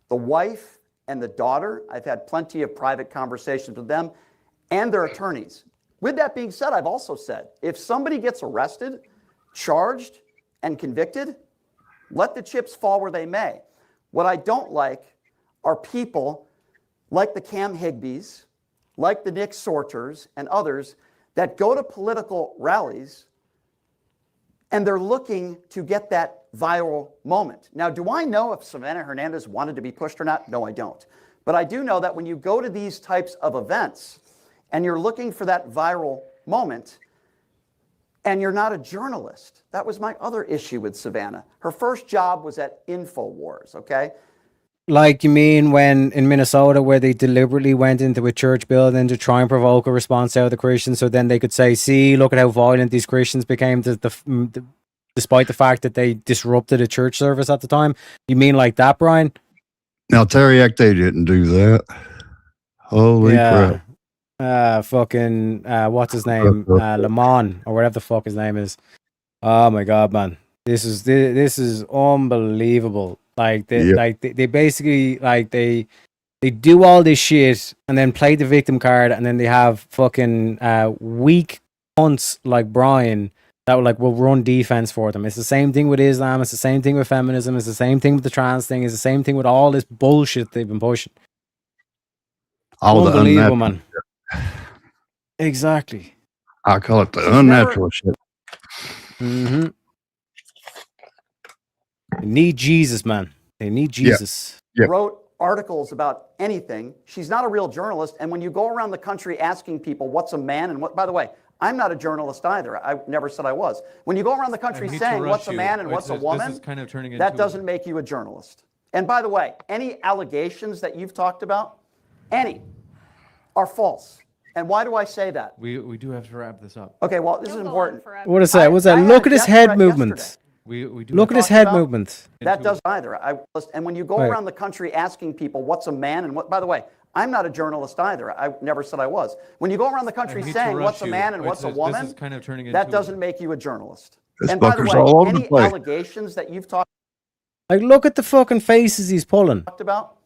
B: the wife and the daughter. I've had plenty of private conversations with them and their attorneys. With that being said, I've also said, if somebody gets arrested, charged, and convicted, let the chips fall where they may. What I don't like are people like the Cam Higbees, like the Nick Sorters, and others that go to political rallies and they're looking to get that viral moment. Now, do I know if Savannah Hernandez wanted to be pushed or not? No, I don't. But I do know that when you go to these types of events and you're looking for that viral moment, and you're not a journalist. That was my other issue with Savannah. Her first job was at InfoWars, okay?
A: Like, you mean when in Minnesota where they deliberately went into a church building to try and provoke a response out of the Christians so then they could say, see, look at how violent these Christians became despite the fact that they disrupted a church service at the time? You mean like that, Brian?
S: Now, Terriac, they didn't do that. Holy crap.
A: What's his name? Lamont, or whatever the fuck his name is. Oh my god, man. This is unbelievable. Like they basically they do all this shit and then play the victim card, and then they have fucking weak cunts like Brian that will run defense for them. It's the same thing with Islam, it's the same thing with feminism, it's the same thing with the trans thing, it's the same thing with all this bullshit they've been pushing.
S: All the
A: Unbelievable,
S: unnatural
A: man. Exactly.
S: I call it the unnatural shit.
A: Mm-hmm. They need Jesus, man. They need Jesus.
B: Wrote articles about anything. She's not a real journalist. And when you go around the country asking people what's a man and what, by the way, I'm not a journalist either. I never said I was. When you go around the country saying what's a man and what's a woman, that doesn't make you a journalist. And by the way, any allegations that you've talked about, any, are false. And why do I say that?
I: We do have to wrap this up.
B: Okay, well, this is important.
A: What is that? What's that? Look at his head movement. Look at his head movement.
B: That doesn't either. And when you go around the country asking people what's a man and what, by the way, I'm not a journalist either. I never said I was. When you go around the country saying what's a man and what's a woman, that doesn't make you a journalist. And by the way, any allegations that you've talked
A: Like, look at the fucking faces he's pulling.
B: about,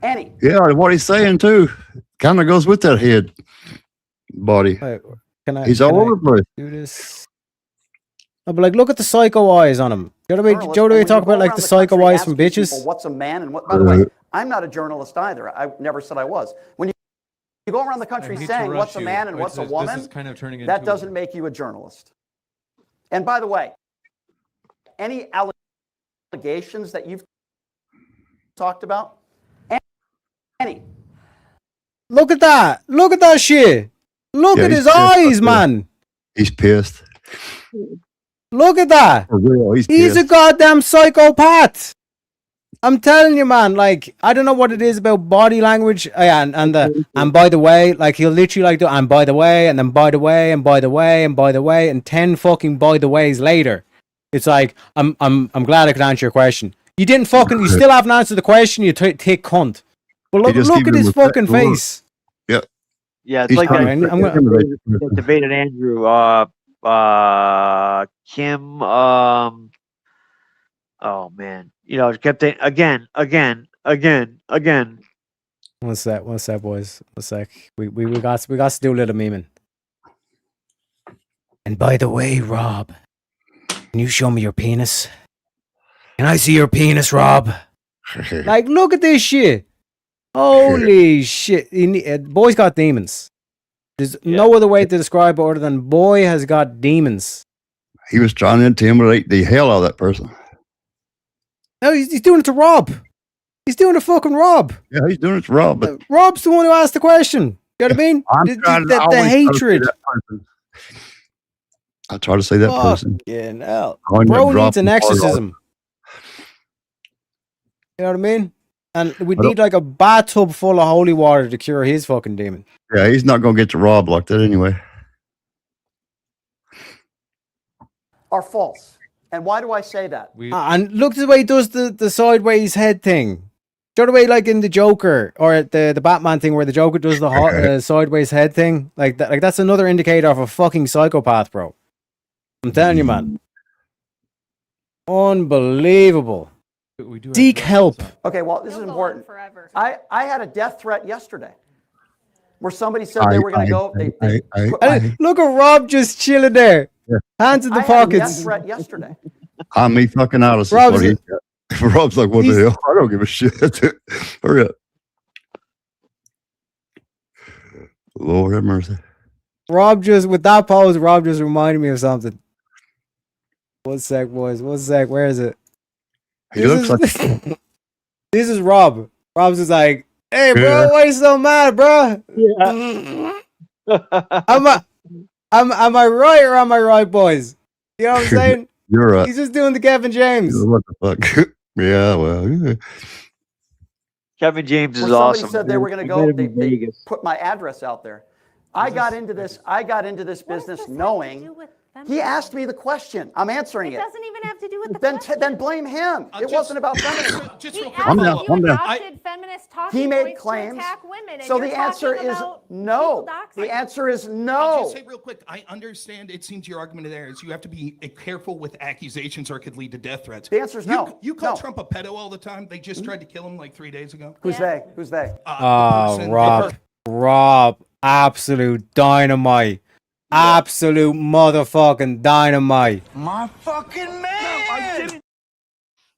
B: any.
S: Yeah, what he's saying too kind of goes with that head body. He's all over the place.
A: Do this. No, but like, look at the psycho eyes on him. You know what I mean? Joe, do we talk about like the psycho eyes from bitches?
B: People, what's a man and what? By the way, I'm not a journalist either. I never said I was. When you go around the country saying what's a man and what's a woman, that doesn't make you a journalist. And by the way, any allegations that you've talked about, any.
A: Look at that. Look at that shit. Look at his eyes, man.
S: He's pissed.
A: Look at that.
S: For real, he's
A: a
S: pissed.
A: goddamn psychopath. I'm telling you, man. Like, I don't know what it is about body language, and by the way, like he'll literally like do, and by the way, and then by the way, and by the way, and by the way, and 10 fucking by the ways later, it's like I'm glad I could answer your question. You didn't fucking. You still haven't answered the question. You thick cunt. But look at his fucking face.
S: Yeah.
P: Yeah, it's
S: He's
P: like
S: trying
P: that
S: to-
P: debated Andrew. Kim. Oh man, you know, kept saying again.
A: One sec, boys. One sec. We got to do a little memeing. And by the way, Rob, can you show me your penis? Can I see your penis, Rob? Like, look at this shit. Holy shit. Boy's got demons. There's no other way to describe it other than boy has got demons.
S: He was trying to intimidate the hell out of that person.
A: No, he's doing it to Rob. He's doing it to fucking Rob.
S: Yeah, he's doing it to Rob. But
A: Rob's the one who asked the question. You know what I mean? The hatred.
S: I try to say that person.
A: Fucking hell.
S: I end up
A: Bro needs
S: dropping
A: an
S: hard on
A: exorcism. You know what I mean? And we need like a bathtub full of holy water to cure his fucking demon.
S: Yeah, he's not gonna get to Rob like that anyway.
B: Are false. And why do I say that?
A: And look at the way he does the sideways head thing. Do you know the way, like in the Joker or the Batman thing, where the Joker does the sideways head thing? Like that, like that's another indicator of a fucking psychopath, bro. I'm telling you, man. Unbelievable. Seek help.
B: Okay, well, this is important. I had a death threat yesterday where somebody said they were going to go.
A: Hey, look at Rob just chilling there. Hands in the
B: I had a death
A: pockets.
B: threat yesterday.
S: I'm me fucking out of
A: Rob's-
S: somebody. Rob's like, what the hell? I don't give a shit. Hurry up. Lord have mercy.
A: Rob just, with that pose, Rob just reminded me of something. 1 sec, boys. 1 sec. Where is it?
S: He looks like
A: This is Rob. Rob's just like, hey, bro,
S: Yeah.
A: why you so mad, bro? Am I right or am I right, boys? You know what I'm saying?
S: You're right.
A: He's just doing the Kevin James.
S: What the fuck? Yeah, well, yeah.
P: Kevin James
B: Where
P: is
B: somebody
P: awesome.
B: said they were going to go. They put my address out there. I got into this business knowing. He asked me the question. I'm answering it.
L: It doesn't even have to do with the
B: Then blame him. It wasn't about feminism.
L: He
B: real quick.
L: asked
S: I'm down,
L: you
S: I'm down.
L: adopted feminist talking
B: He made
L: points to
B: claims.
L: attack women, and
B: So
L: you're
B: the answer
L: talking
B: is
L: about
B: no.
L: people doxing.
B: The answer is
F: I'll
B: no.
F: just say real quick, I understand it seems your argument there is you have to be careful with accusations or it could lead to death threats.
B: The answer is no.
F: You call
B: No.
F: Trump a pedo all the time. They just tried to kill him like 3 days ago.
B: Who's they? Who's they?
A: Oh,
F: person-
A: Rob, absolute dynamite. Absolute motherfucking dynamite.
G: My fucking man.
A: You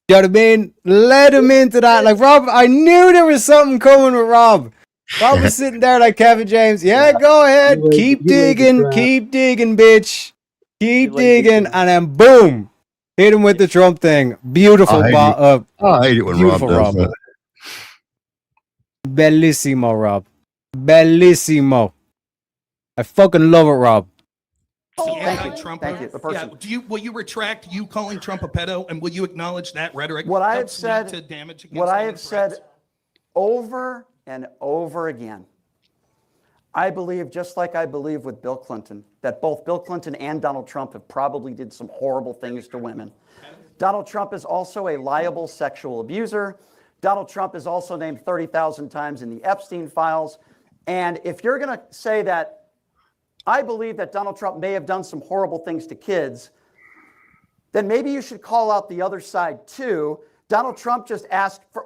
A: know what I mean? Let him into that. Like, Rob, I knew there was something coming with Rob. Rob was sitting there like Kevin James. Yeah, go ahead. Keep digging, bitch. Keep digging. And then boom. Hit him with the Trump thing. Beautiful.
S: I hate it when Rob
A: beautiful
S: does
A: Rob.
S: that.
A: Bellissimo, Rob. Bellissimo. I fucking love it, Rob.
F: Anti-Trump.
B: Thank you. The person.
F: Will you retract you calling Trump a pedo, and will you acknowledge that rhetoric?
B: What I have
F: helps lead
B: said.
F: to damage against
B: What I
F: women
B: have said
F: threats?
B: over and over again. I believe, just like I believe with Bill Clinton, that both Bill Clinton and Donald Trump have probably did some horrible things to women. Donald Trump is also a liable sexual abuser. Donald Trump is also named 30,000 times in the Epstein files. And if you're going to say that I believe that Donald Trump may have done some horrible things to kids, then maybe you should call out the other side too. Donald Trump just asked for,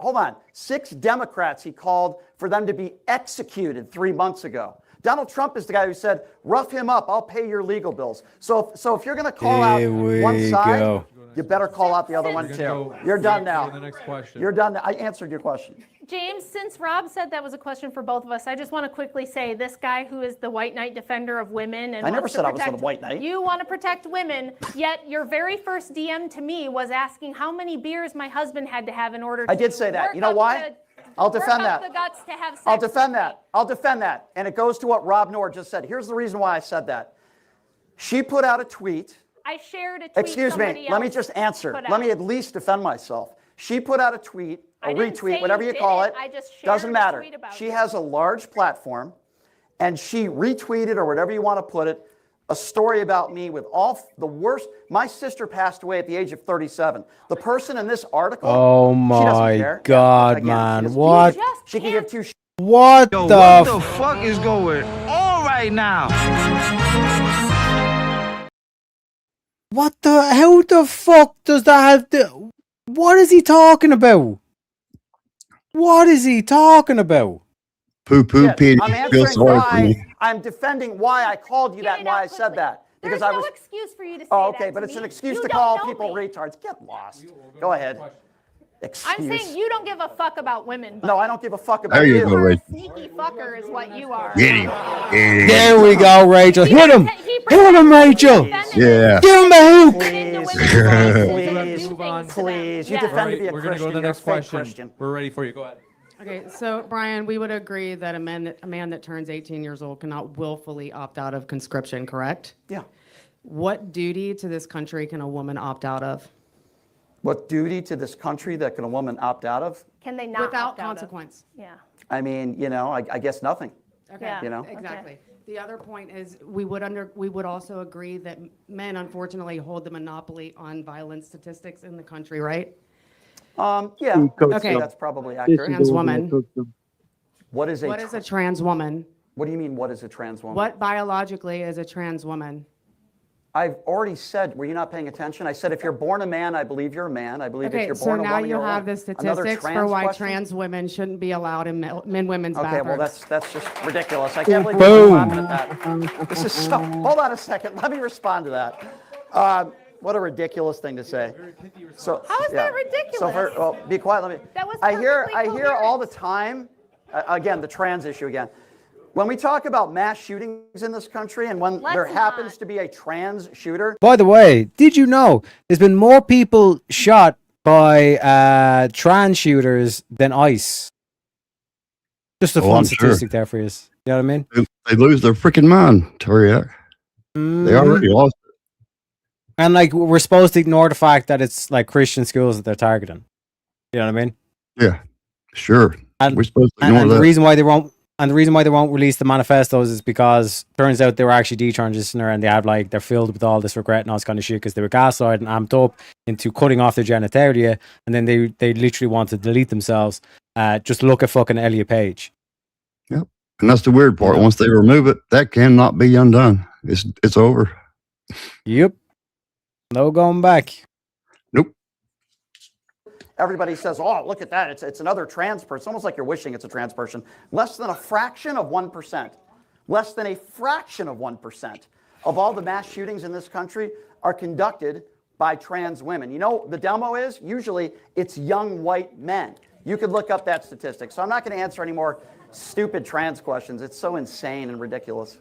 B: 6 Democrats he called for them to be executed 3 months ago. Donald Trump is the guy who said, rough him up, I'll pay your legal bills. So if you're going to call out one side, you better call out the other one too. You're done now.
I: The next question.
B: You're done. I answered your question.
L: James, since Rob said that was a question for both of us, I just want to quickly say this guy who is the white knight defender of women and
B: I never
L: wants to
B: said I was
L: protect-
B: the white knight.
L: You want to protect women, yet your very first DM to me was asking how many beers my husband had to have in order to
B: I did say that.
L: work
B: You know
L: up
B: why? I'll
L: work
B: defend
L: up
B: that.
L: the guts to have sex
B: I'll
L: with
B: defend
L: me.
B: that. I'll defend that. And it goes to what Rob Noor just said. Here's the reason why I said that. She put out a tweet.
L: I shared a tweet
B: Excuse me.
L: somebody
B: Let me
L: else
B: just answer.
L: put
B: Let
L: out.
B: me at least defend myself. She put out a tweet, a
L: I didn't say
B: retweet, whatever you
L: did
B: call it.
L: I just shared
B: Doesn't
L: a
B: matter.
L: tweet about
B: She
L: it.
B: has a large platform, and she retweeted, or whatever you want to put it, a story about me with all the worst. My sister passed away at the age of 37. The person in this article.
A: Oh
B: she doesn't
A: my
B: care.
A: God,
B: Again,
A: man.
B: she just-
A: What?
B: She can give two shits.
A: What
G: Yo,
A: the
G: what the fuck is going on right now?
A: What the? How the fuck does that have to? What is he talking about? What is he talking about?
S: Poo poo
B: Yes,
S: Petey.
B: I'm
S: Feel
B: answering
S: sorry for you.
B: why. I'm defending why I called you that and why I said that. Because
L: There's
B: I
L: no
B: was.
L: excuse for you to say
B: Oh, okay,
L: that
B: but
L: to
B: it's
L: me.
B: an excuse
L: You
B: to
L: don't
B: call
L: know
B: people
L: me.
B: retards. Get lost. Go ahead. Excuse.
L: I'm saying you don't give a fuck about women.
B: No, I don't give a fuck about
S: There you
B: you.
S: go,
L: You're a
S: Rachel.
L: sneaky fucker is what you are.
S: Get him. Get him.
A: There we go, Rachel. Hit him. Hit him, Rachel.
S: Yeah.
A: Give him a hook.
B: Please. You
L: Yeah.
B: defend
I: All
B: to be
I: right,
B: a
I: we're going to go
B: Christian.
I: to the
B: You're a
I: next
B: fake
I: question.
B: Christian.
I: We're ready for you. Go ahead.
K: Okay, so Brian, we would agree that a man that turns 18 years old cannot willfully opt out of conscription, correct?
B: Yeah.
K: What duty to this country can a woman opt out of?
B: What duty to this country that can a woman opt out of?
L: Can they not
K: Without
L: opt out of?
K: consequence.
L: Yeah.
B: I mean, you know, I guess nothing.
K: Okay,
L: Yeah.
B: You know?
K: exactly. The other point is, we would also agree that men unfortunately hold the monopoly on violence statistics in the country, right?
B: Yeah,
K: Okay.
B: that's probably accurate.
K: Trans woman.
B: What is
K: What is a trans woman?
B: What do you mean, what is a trans woman?
K: What biologically is a trans woman?
B: I've already said, were you not paying attention? I said, if you're born a man, I believe you're a man. I believe if
K: Okay,
B: you're
K: so
B: born a
K: now
B: woman,
K: you
B: you're a
K: have
B: woman.
K: the
B: Another
K: statistics for
B: trans
K: why
B: question?
K: trans women shouldn't be allowed in women's
B: Okay,
K: bathrooms.
B: well, that's just ridiculous. I can't believe
A: Boom.
B: you're laughing at that. This is so, hold on a second. Let me respond to that. What a ridiculous thing to say. So,
L: How is that ridiculous?
B: So, well, be quiet. Let me.
L: That was
B: I hear
L: perfectly
B: all the time. Again, the trans issue again. When we talk about mass shootings in this country, and when there happens to be a trans shooter,
A: By the way, did you know there's been more people shot by trans shooters than ICE? Just a
S: Oh,
A: fun
S: I'm sure.
A: statistic there for you. You know what I mean?
S: They lose their freaking mind, Teriak. They already lost it.
A: And like we're supposed to ignore the fact that it's like Christian schools that they're targeting. You know what I mean?
S: Yeah, sure.
A: And,
S: We're supposed to ignore
A: and
S: that.
A: the reason why they won't release the manifestos is because turns out they were actually detransitioner and they had like they're filled with all this regret and all this kind of shit because they were gaslighted and amped up into cutting off their genitalia, and then they literally want to delete themselves. Just look at fucking Elliot Page.
S: Yep. And that's the weird part. Once they remove it, that cannot be undone. It's over.
A: Yep. No going back.
S: Nope.
B: everybody says, oh, look at that. It's another trans person. It's almost like you're wishing it's a trans person. Less than a fraction of 1%. Less than a fraction of 1% of all the mass shootings in this country are conducted by trans women. You know, the demo is usually it's young white men. You could look up that statistic. So I'm not going to answer any more stupid trans questions. It's so insane and ridiculous.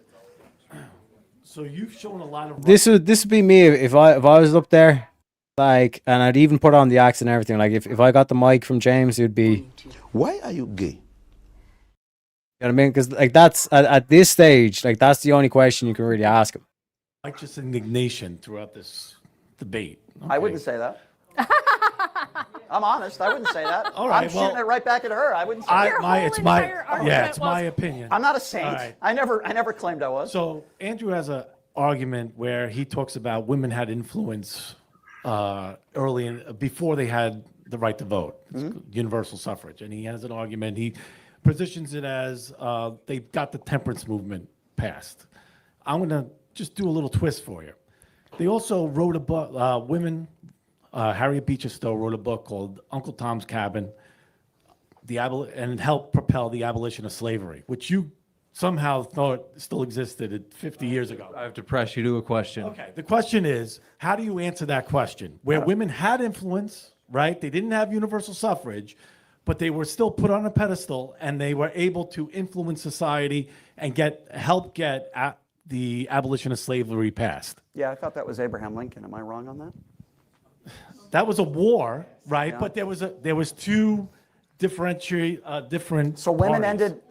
J: So you've shown a lot of.
A: This would be me if I was up there, like, and I'd even put on the axe and everything. Like if I got the mic from James, it would be.
M: Why are you gay?
A: You know what I mean? Because like that's at this stage, like that's the only question you can really ask him.
J: Like just indignation throughout this debate.
B: I wouldn't say that. I'm honest. I wouldn't say that.
J: All right,
B: I'm shooting it right back at her. I wouldn't say that.
J: It's my opinion.
B: I'm not a saint.
J: All right.
B: I never claimed I was.
J: So Andrew has an argument where he talks about women had influence early before they had the right to vote, universal suffrage, and he has an argument. He positions it as they got the temperance movement passed. I'm going to just do a little twist for you. They also wrote a book. Harriet Beecher Stowe wrote a book called Uncle Tom's Cabin, and it helped propel the abolition of slavery, which you somehow thought still existed 50 years ago.
I: I have to press you to a question.
J: Okay, the question is, how do you answer that question? Where women had influence, right? They didn't have universal suffrage, but they were still put on a pedestal, and they were able to influence society and help get the abolition of slavery passed.
B: Yeah, I thought that was Abraham Lincoln. Am I wrong on that?
J: That was a war, right?
B: Yeah.
J: But there was two different.
B: So women ended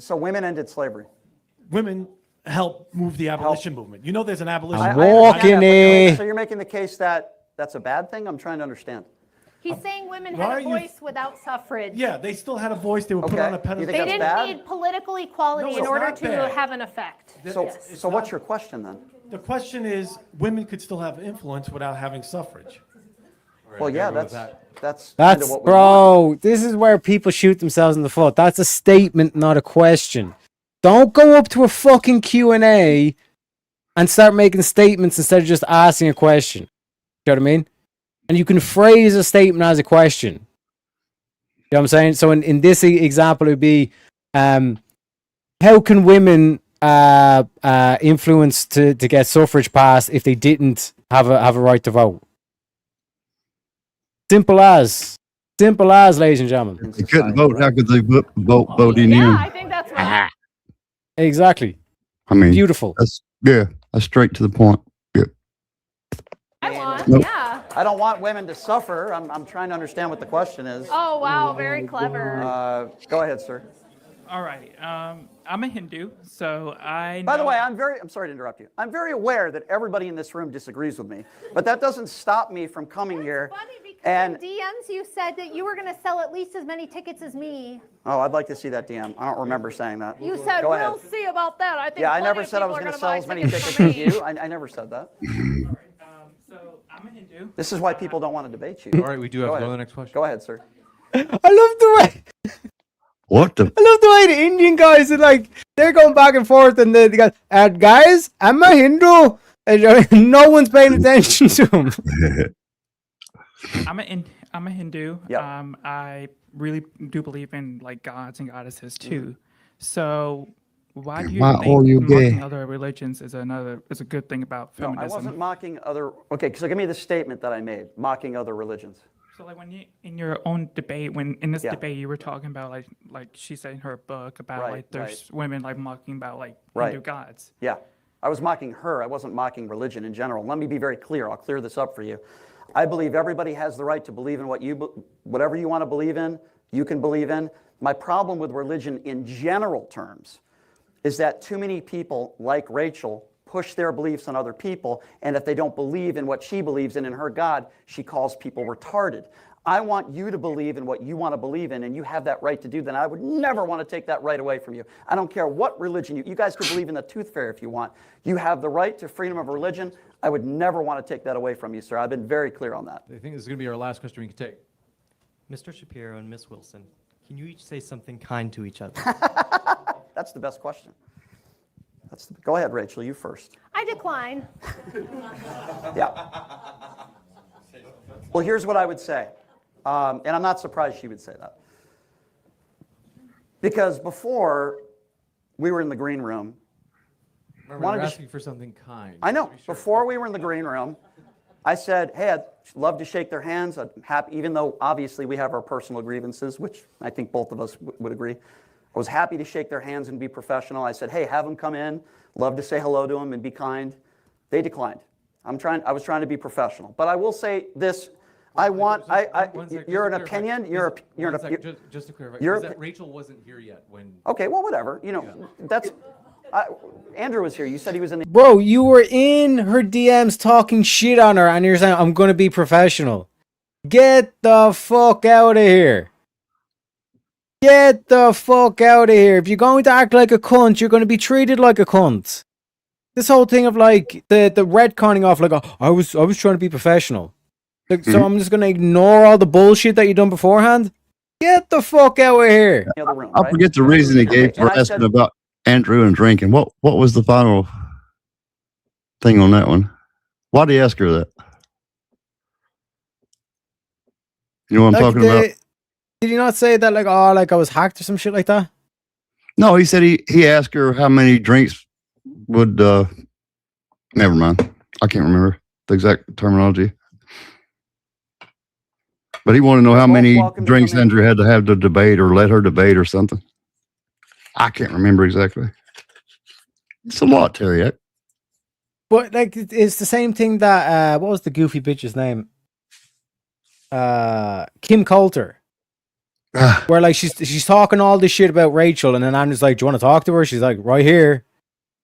B: slavery.
J: Women helped move the abolition movement. You know, there's an abolition.
A: I'm
B: I
A: walking
B: understand that,
A: it.
B: So you're making the case that that's a bad thing? I'm trying to understand.
L: He's saying women
J: Why
L: had
J: are
L: a
J: you-
L: voice without suffrage.
J: Yeah, they still had a voice. They were put
B: Okay.
J: on a
B: You
J: pedestal.
B: think
L: They
B: that's
L: didn't
B: bad?
L: need political equality
J: No,
L: in
J: it's
L: order
J: not
L: to
J: bad.
L: have an effect.
B: So,
L: Yes.
B: so what's your question then?
J: The question is, women could still have influence without having suffrage.
B: Well, yeah, that's kind of what we want.
A: Bro, this is where people shoot themselves in the foot. That's a statement, not a question. Don't go up to a fucking Q&A and start making statements instead of just asking a question. You know what I mean? And you can phrase a statement as a question. You know what I'm saying? So in this example, it would be, how can women influence to get suffrage passed if they didn't have a right to vote? Simple as, ladies and gentlemen.
S: They couldn't vote. How could they vote in?
L: Yeah, I think that's right.
A: Exactly.
S: I mean,
A: Beautiful.
S: That's straight to the point. Yeah.
L: I want,
S: Nope.
L: yeah.
B: I don't want women to suffer. I'm trying to understand what the question is.
L: Oh, wow, very clever.
B: Go ahead, sir.
N: All right. I'm a Hindu, so I.
B: By the way, I'm sorry to interrupt you. I'm very aware that everybody in this room disagrees with me, but that doesn't stop me from coming here And
L: DMs, you said that you were going to sell at least as many tickets as me.
B: oh, I'd like to see that DM. I don't remember saying that.
L: You said,
B: Go ahead.
L: we'll see about that. I think
B: Yeah, I
L: plenty
B: never
L: of
B: said I
L: people
B: was
L: are
B: going to
L: gonna
B: sell
L: buy
B: as many
L: tickets
B: tickets
L: for
B: as
L: me.
B: you. I never said that.
N: So I'm a Hindu.
B: This is why people don't want to debate you.
I: All right, we do have to go to the next question.
B: Go ahead, sir.
A: I love the way.
S: What the?
A: I love the way the Indian guys are like, they're going back and forth, and they go, guys, I'm a Hindu. And no one's paying attention to him.
N: I'm a Hindu.
B: Yeah.
N: I really do believe in like gods and goddesses too. So why do you
S: Why
N: think
S: are you
N: mocking
S: gay?
N: other religions is a good thing about
B: No,
N: feminism?
B: I wasn't mocking other. Okay, so give me the statement that I made. Mocking other religions.
N: So like when you in your own debate, when in this
B: Yeah.
N: debate you were talking about like she said in her book about
B: Right,
N: like there's
B: right.
N: women like mocking about like
B: Right.
N: Hindu gods.
B: Yeah, I was mocking her. I wasn't mocking religion in general. Let me be very clear. I'll clear this up for you. I believe everybody has the right to believe in whatever you want to believe in, you can believe in. My problem with religion in general terms is that too many people, like Rachel, push their beliefs on other people, and if they don't believe in what she believes in her God, she calls people retarded. I want you to believe in what you want to believe in, and you have that right to do that. I would never want to take that right away from you. I don't care what religion you guys could believe in the tooth fairy if you want. You have the right to freedom of religion. I would never want to take that away from you, sir. I've been very clear on that.
I: I think this is going to be our last question we can take.
V: Mr. Shapiro and Miss Wilson, can you each say something kind to each other?
B: That's the best question. Go ahead, Rachel, you first.
L: I decline.
B: Yeah. Well, here's what I would say. And I'm not surprised she would say that. Because before we were in the green room,
I: Remember,
B: wanted
I: you're
B: to
I: asking for something kind.
B: I know. Before we were in the green room, I said, hey, I'd love to shake their hands. I'm happy, even though obviously we have our personal grievances, which I think both of us would agree. I was happy to shake their hands and be professional. I said, hey, have them come in. Love to say hello to them and be kind. They declined. I was trying to be professional. But I will say this. You're an opinion.
I: Just to clarify,
B: you're
I: is that Rachel wasn't here yet when.
B: Okay, well, whatever. You know, that's. Andrew was here. You said he was in the.
A: Bro, you were in her DMs talking shit on her, and you're saying, I'm going to be professional. Get the fuck out of here. Get the fuck out of here. If you're going to act like a cunt, you're going to be treated like a cunt. This whole thing of like the retconning off, like, oh, I was trying to be professional. Like, so I'm just going to ignore all the bullshit that you done beforehand? Get the fuck out of here.
B: other room,
S: I
B: right?
S: forget the reason he gave for
B: And I
S: asking
B: said-
S: about Andrew and drinking. What was the final thing on that one? Why did he ask her that? You know what I'm
A: Like,
S: talking about?
A: Did he not say that, like, oh, like I was hacked or some shit like that?
S: No, he said he asked her how many drinks would. Never mind. I can't remember the exact terminology. But he wanted to know how many
B: welcome to
S: drinks
B: come in.
S: Andrew had to have to debate or let her debate or something. I can't remember exactly. It's a lot, Terry.
A: But like it's the same thing that what was the goofy bitch's name? Kim Coulter. Where like she's talking all this shit about Rachel, and then I'm just like, do you want to talk to her? She's like, right here.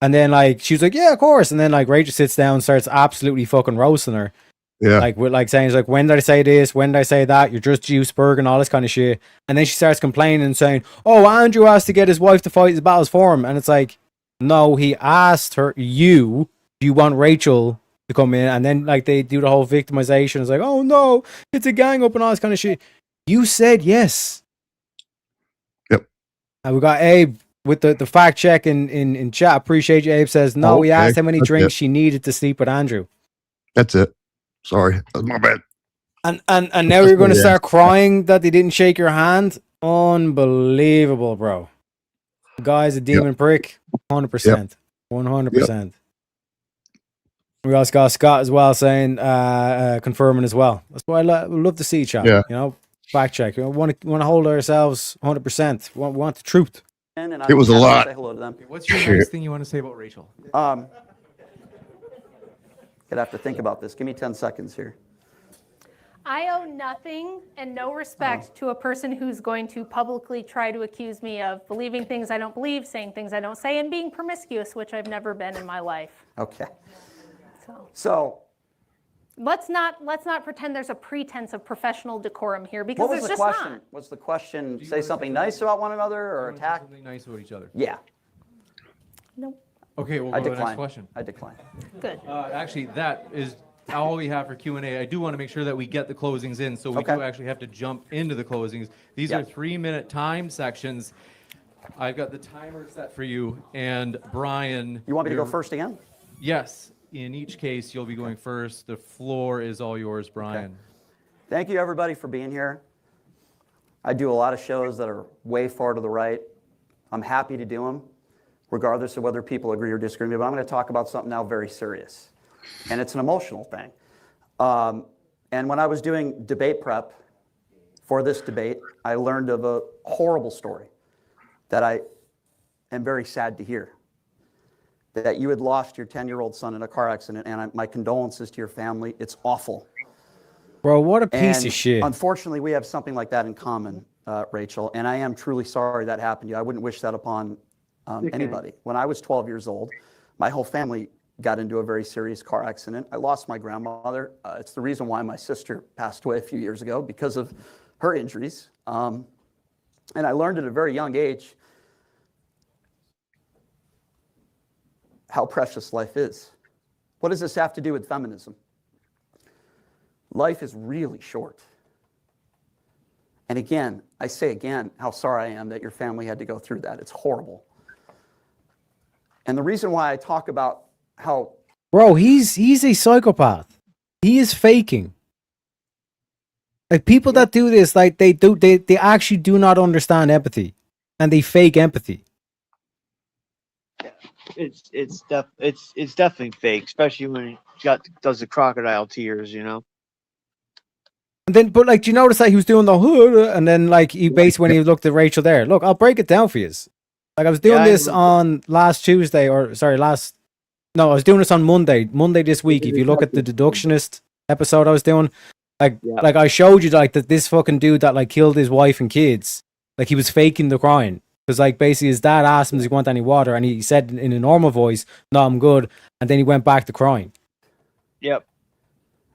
A: And then like she was like, yeah, of course. And then like Rachel sits down and starts absolutely fucking roasting her.
S: Yeah.
A: Like with like saying, like, when did I say this? When did I say that? You're just Juiceberg and all this kind of shit. And then she starts complaining and saying, oh, Andrew has to get his wife to fight his battles for him. And it's like, no, he asked her, do you want Rachel to come in? And then like they do the whole victimization. It's like, oh no, it's a gang up and all this kind of shit. You said yes.
S: Yep.
A: And we got Abe with the fact check in chat. Appreciate you. Abe says, no, we
S: Okay,
A: asked how many
S: that's
A: drinks
S: it.
A: she needed to sleep with Andrew.
S: That's it. Sorry. That's my bad.
A: And now you're going to start crying that they didn't shake your hand? Unbelievable, bro. The guy's a demon prick. 100%. 100%. We also got Scott as well saying, confirming as well. That's why I love to see chat.
S: Yeah.
A: You know, fact check. We want to hold ourselves 100%. We want the truth.
B: And
S: It was a
B: I'm happy to
S: lot.
B: Say hello to them.
I: What's your
S: Sure.
I: next thing you want to say about Rachel?
B: Gonna have to think about this. Give me 10 seconds here.
L: I owe nothing and no respect to a person who's going to publicly try to accuse me of believing things I don't believe, saying things I don't say, and being promiscuous, which I've never been in my life.
B: Okay.
L: So
B: So
L: let's not pretend there's a pretense of professional decorum here, because
B: What was
L: there's
B: the
L: just
B: question?
L: not.
B: Was the question say something nice about one another or attack?
I: Something nice about each other.
B: Yeah.
L: Nope.
I: Okay, we'll
B: I
I: go to the next
B: decline.
I: question.
B: I decline.
L: Good.
I: Actually, that is all we have for Q&A. I do want to make sure that we get the closings in, so we
B: Okay.
I: do actually have to jump into the closings. These
B: Yeah.
I: are 3-minute time sections. I've got the timer set for you, and Brian.
B: You want me to go
I: you're-
B: first again?
I: Yes. In each case, you'll be going first. The floor is all yours, Brian.
B: Thank you, everybody, for being here. I do a lot of shows that are way far to the right. I'm happy to do them, regardless of whether people agree or disagree with me. But I'm going to talk about something now very serious, and it's an emotional thing. And when I was doing debate prep for this debate, I learned of a horrible story that I am very sad to hear. That you had lost your 10-year-old son in a car accident, and my condolences to your family. It's awful.
A: Bro, what a piece
B: And
A: of shit.
B: Unfortunately, we have something like that in common, Rachel, and I am truly sorry that happened to you. I wouldn't wish that upon anybody. When I was 12 years old, my whole family got into a very serious car accident. I lost my grandmother. It's the reason why my sister passed away a few years ago, because of her injuries. And I learned at a very young age how precious life is. What does this have to do with feminism? Life is really short. And again, I say again, how sorry I am that your family had to go through that. It's horrible. And the reason why I talk about how...
A: Bro, he's a psychopath. He is faking. Like, people that do this, like, they actually do not understand empathy, and they fake empathy.
P: It's definitely fake, especially when he does the crocodile tears, you know.
A: And then, but like, do you notice that he was doing the hood, and then like he basically, when he looked at Rachel there, look, I'll break it down for you. Like, I was doing this on last Tuesday, I was doing this on Monday this week. If you look at the deductionist episode I was doing, like I showed you like that this fucking dude that like killed his wife and kids, like he was faking the crying. Because like basically his dad asked him, does he want any water? And he said in a normal voice, no, I'm good. And then he went back to crying.
P: Yep.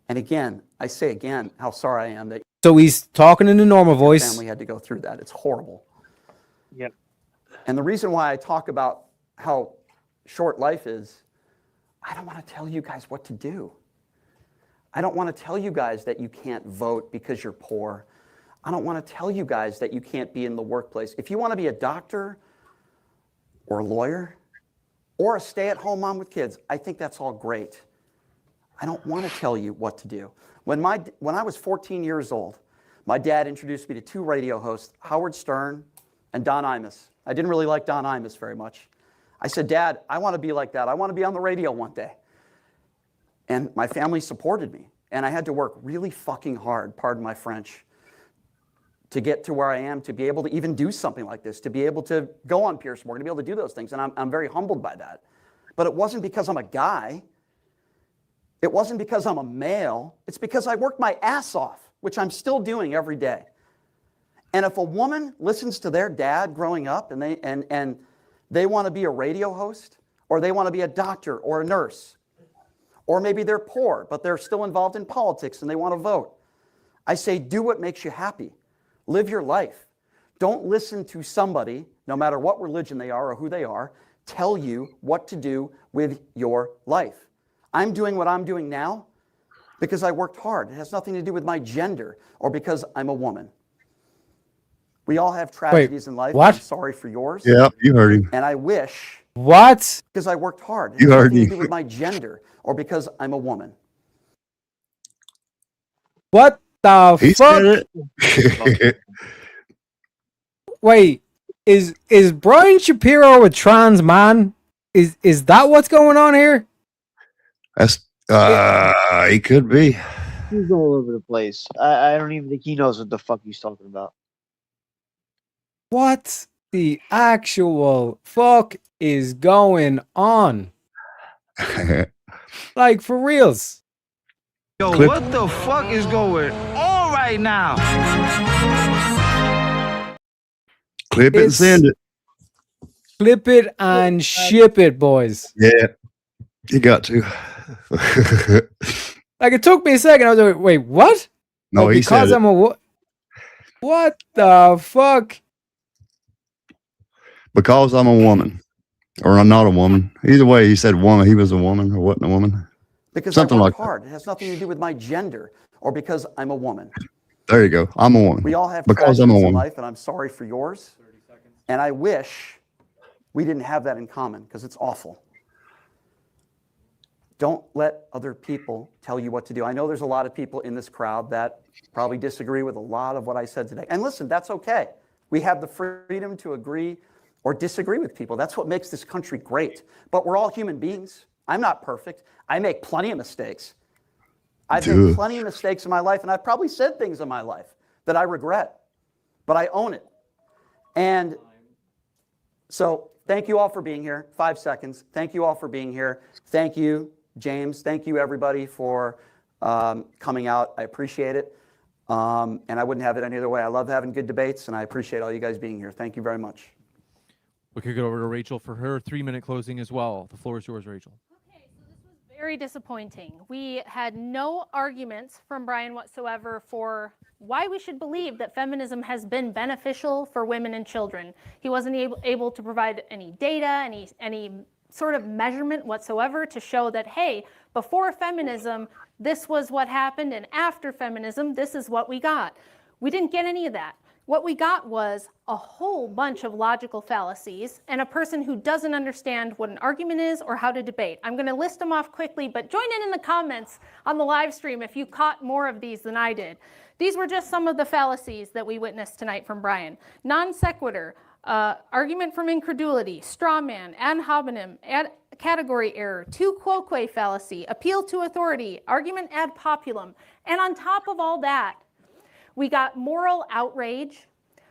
B: And again, I say again, how sorry I am that
A: So he's talking in a normal voice.
B: your family had to go through that. It's horrible.
P: Yep.
B: And the reason why I talk about how short life is, I don't want to tell you guys what to do. I don't want to tell you guys that you can't vote because you're poor. I don't want to tell you guys that you can't be in the workplace. If you want to be a doctor or a lawyer or a stay-at-home mom with kids, I think that's all great. I don't want to tell you what to do. When I was 14 years old, my dad introduced me to 2 radio hosts, Howard Stern and Don Imus. I didn't really like Don Imus very much. I said, Dad, I want to be like that. I want to be on the radio one day. And my family supported me. And I had to work really fucking hard, pardon my French, to get to where I am, to be able to even do something like this, to be able to go on Pierce Morgan, to be able to do those things. And I'm very humbled by that. But it wasn't because I'm a guy. It wasn't because I'm a male. It's because I worked my ass off, which I'm still doing every day. And if a woman listens to their dad growing up and they want to be a radio host, or they want to be a doctor or a nurse, or maybe they're poor, but they're still involved in politics and they want to vote, I say, do what makes you happy. Live your life. Don't listen to somebody, no matter what religion they are or who they are, tell you what to do with your life. I'm doing what I'm doing now because I worked hard. It has nothing to do with my gender or because I'm a woman. We all have tragedies in life.
A: What?
B: I'm sorry for yours.
S: Yeah, you heard him.
B: And I wish.
A: What?
B: Because I worked hard. It
S: You
B: has
S: heard
B: nothing to
S: me.
B: do with my gender or because I'm a woman.
A: What the
S: He
A: fuck?
S: said it.
A: Wait, is Brian Shapiro a trans man? Is that what's going on here?
S: That's he could be.
P: He's all over the place. I don't even think he knows what the fuck he's talking about.
A: What the actual fuck is going on? Like, for reals.
H: Yo,
S: Clip-
H: what the fuck is going on right now?
S: Clip it and send it.
A: Clip it and ship it, boys.
S: Yeah, you got to.
A: Like it took me a second. I was like, wait, what?
S: No,
A: Oh,
S: he said
A: because
S: it.
A: I'm a what the fuck?
S: Because I'm a woman, or I'm not a woman. Either way, he said woman. He was a woman or wasn't a woman.
B: Because
S: Something
B: I
S: like
B: work
S: that.
B: hard. It has nothing to do with my gender or because I'm a woman.
S: There you go. I'm a woman.
B: We all have
S: because I'm a
B: tragedies in
S: woman.
B: life, and I'm sorry for yours. And I wish we didn't have that in common because it's awful. Don't let other people tell you what to do. I know there's a lot of people in this crowd that probably disagree with a lot of what I said today. And listen, that's okay. We have the freedom to agree or disagree with people. That's what makes this country great. But we're all human beings. I'm not perfect. I make plenty of mistakes. I've made plenty of mistakes in my life, and I've probably said things in my life that I regret, but I own it. And so thank you all for being here. 5 seconds. Thank you all for being here. Thank you, James. Thank you, everybody, for coming out. I appreciate it. And I wouldn't have it any other way. I love having good debates, and I appreciate all you guys being here. Thank you very much.
I: We could go over to Rachel for her 3-minute closing as well. The floor is yours, Rachel.
L: Very disappointing. We had no arguments from Brian whatsoever for why we should believe that feminism has been beneficial for women and children. He wasn't able to provide any data, any sort of measurement whatsoever to show that, hey, before feminism, this was what happened, and after feminism, this is what we got. We didn't get any of that. What we got was a whole bunch of logical fallacies and a person who doesn't understand what an argument is or how to debate. I'm going to list them off quickly, but join in the comments on the live stream if you caught more of these than I did. These were just some of the fallacies that we witnessed tonight from Brian. Non sequitur, argument from incredulity, straw man, ad hominem, category error, tu quoque fallacy, appeal to authority, argument ad populum. And on top of all that, we got moral outrage,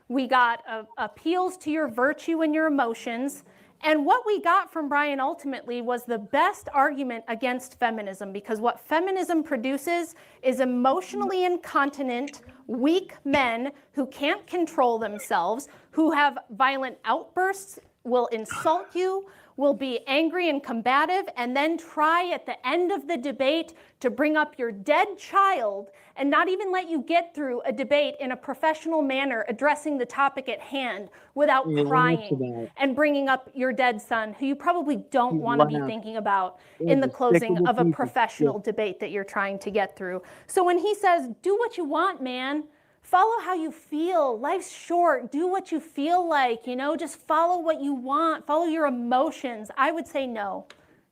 L: we got appeals to your virtue and your emotions, and what we got from Brian ultimately was the best argument against feminism, because what feminism produces is emotionally incontinent, weak men who can't control themselves, who have violent outbursts, will insult you, will be angry and combative, and then try at the end of the debate to bring up your dead child and not even let you get through a debate in a professional manner addressing the topic at hand without crying and bringing up your dead son, who you probably don't want to be thinking about in the closing of a professional debate that you're trying to get through. So when he says, do what you want, man, follow how you feel. Life's short. Do what you feel like, just follow what you want. Follow your emotions. I would say no,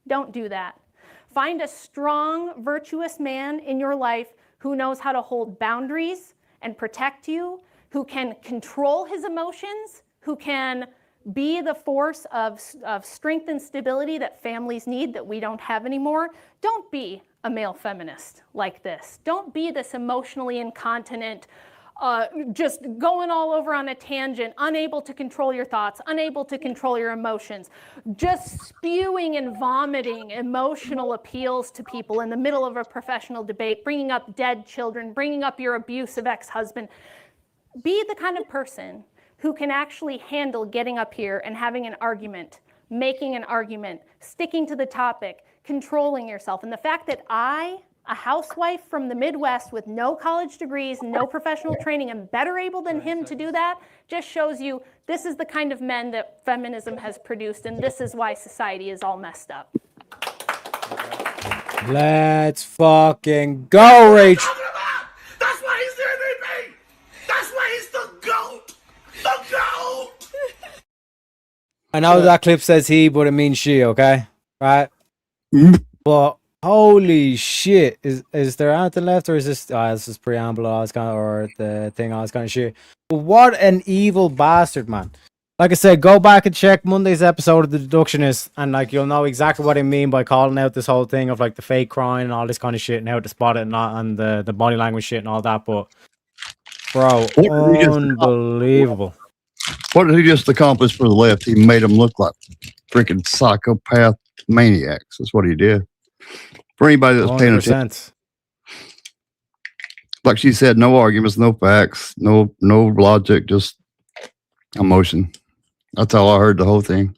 L: don't do that. Find a strong, virtuous man in your life who knows how to hold boundaries and protect you, who can control his emotions, who can be the force of strength and stability that families need that we don't have anymore. Don't be a male feminist like this. Don't be this emotionally incontinent, just going all over on a tangent, unable to control your thoughts, unable to control your emotions, just spewing and vomiting emotional appeals to people in the middle of a professional debate, bringing up dead children, bringing up your abusive ex-husband. Be the kind of person who can actually handle getting up here and having an argument, making an argument, sticking to the topic, controlling yourself. And the fact that I, a housewife from the Midwest with no college degrees, no professional training, am better able than him to do that, just shows you this is the kind of men that feminism has produced, and this is why society is all messed up.
A: Let's fucking go, Rach.
G: That's why he's the MVP. That's why he's the GOAT. The GOAT.
A: I know that clip says he, but it means she, okay? Right? But holy shit. Is there anything left, or is this this is preamble I was kind of, or the thing I was kind of shit. But what an evil bastard, man. Like I said, go back and check Monday's episode of The Deductionist, and like you'll know exactly what I mean by calling out this whole thing of like the fake crying and all this kind of shit and how to spot it and the body language shit and all that. But bro, unbelievable.
S: What did he just accomplish for the left? He made them look like freaking psychopath maniacs. That's what he did. For anybody that's paying attention. Like she said, no arguments, no facts, no logic, just emotion. That's how I heard the whole thing.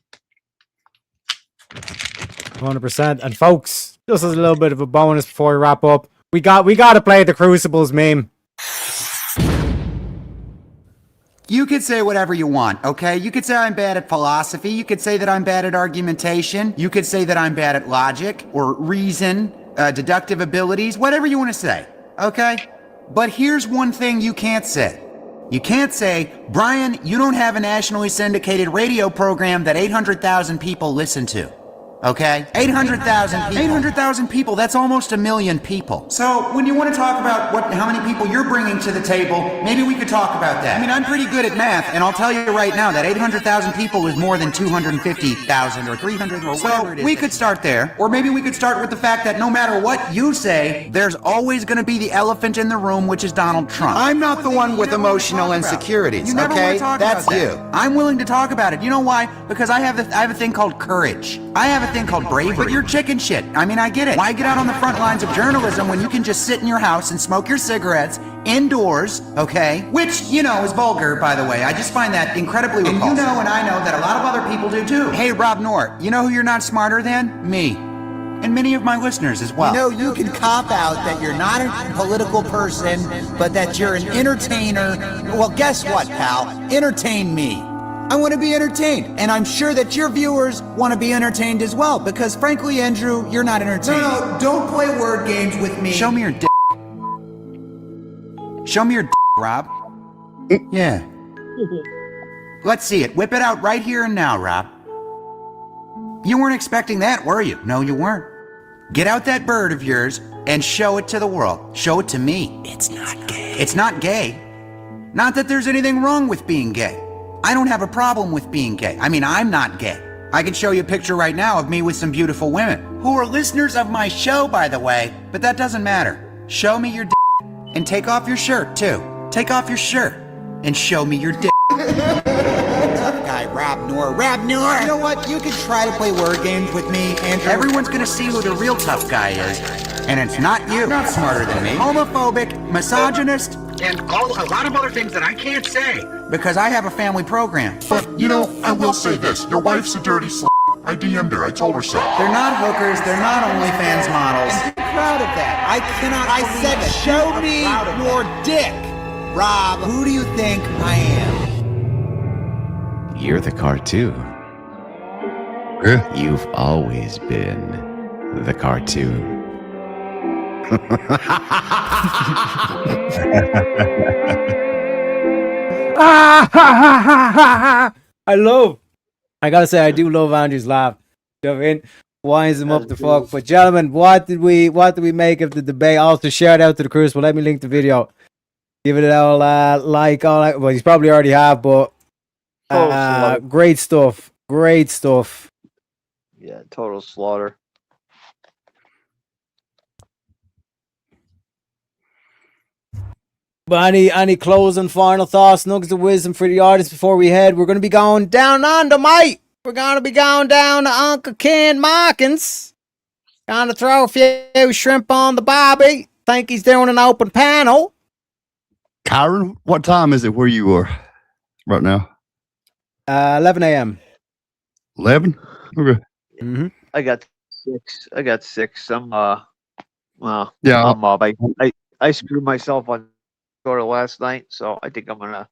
A: 100%. And folks, just as a little bit of a bonus before we wrap up, We got to play the Crucibles meme.
O: You could say whatever you want, okay? You could say I'm bad at philosophy. You could say that I'm bad at argumentation. You could say that I'm bad at logic or reason, deductive abilities, whatever you want to say, okay? But here's one thing you can't say. You can't say, Brian, you don't have a nationally syndicated radio program that 800,000 people listen to. Okay? 800,000 people. 800,000 people, that's almost 1 million people. So, when you want to talk about how many people you're bringing to the table, maybe we could talk about that. I mean, I'm pretty good at math, and I'll tell you right now that 800,000 people is more than 250,000 or 300 or whatever it is. So, we could start there. Or maybe we could start with the fact that no matter what you say, there's always going to be the elephant in the room, which is Donald Trump. I'm not the one with emotional insecurities, okay? That's you. I'm willing to talk about it. You know why? Because I have a thing called courage. I have a thing called bravery. But you're chicken shit. I mean, I get it. Why get out on the front lines of journalism when you can just sit in your house and smoke your cigarettes indoors, okay? Which, you know, is vulgar, by the way. I just find that incredibly repulsive. And you know and I know that a lot of other people do too. Hey, Rob Nort, you know who you're not smarter than? Me. And many of my listeners as well.
Q: You know, you can cop out that you're not a political person, but that you're an entertainer. Well, guess what, pal? Entertain me. I want to be entertained, and I'm sure that your viewers want to be entertained as well, because frankly, Andrew, you're not entertained. No, don't play word games with me.
O: Show me your dick. Show me your dick, Rob. Yeah. Let's see it. Whip it out right here and now, Rob. You weren't expecting that, were you? No, you weren't. Get out that bird of yours and show it to the world. Show it to me. It's not gay. It's not gay. Not that there's anything wrong with being gay. I don't have a problem with being gay. I mean, I'm not gay. I can show you a picture right now of me with some beautiful women who are listeners of my show, by the way, but that doesn't matter. Show me your dick and take off your shirt, too. Take off your shirt and show me your dick.
Q: Tough guy, Rob Noor. Rob Noor! You know what? You could try to play word games with me, Andrew.
O: Everyone's gonna see who the real tough guy is, and it's not you. You're not smarter than me. Homophobic, misogynist, and a lot of other things that I can't say. Because I have a family program.
M: But, you know, I will say this. Your wife's a dirty slut. I DM'd her. I told her so.
O: They're not hookers. They're not OnlyFans models.
Q: And be proud of that. I said, show me your dick. Rob, who do you think I am?
R: You're the cartoon.
S: Yeah.
R: You've always been the cartoon.
A: I gotta say, I do love Andrew's laugh. You know what I mean? Winds him up the fuck. But gentlemen, what did we make of the debate? Also, shout out to the Crucible. Let me link the video. Give it all like all that. Well, he's probably already have, but great stuff. Great stuff.
P: Yeah, total slaughter.
A: But any closing final thoughts, nuggets of wisdom for the audience before we head? We're going to be going down under, mate. We're going to be going down to Uncle Ken Markins. Going to throw a few shrimp on the barbie. Think he's doing an open panel.
S: Kyron, what time is it where you are right now?
A: 11 a.m.
S: 11? Okay.
A: Mm-hmm.
P: I got 6. I'm
S: yeah.
P: I'm up. I screwed myself on sort of last night, so I think I'm gonna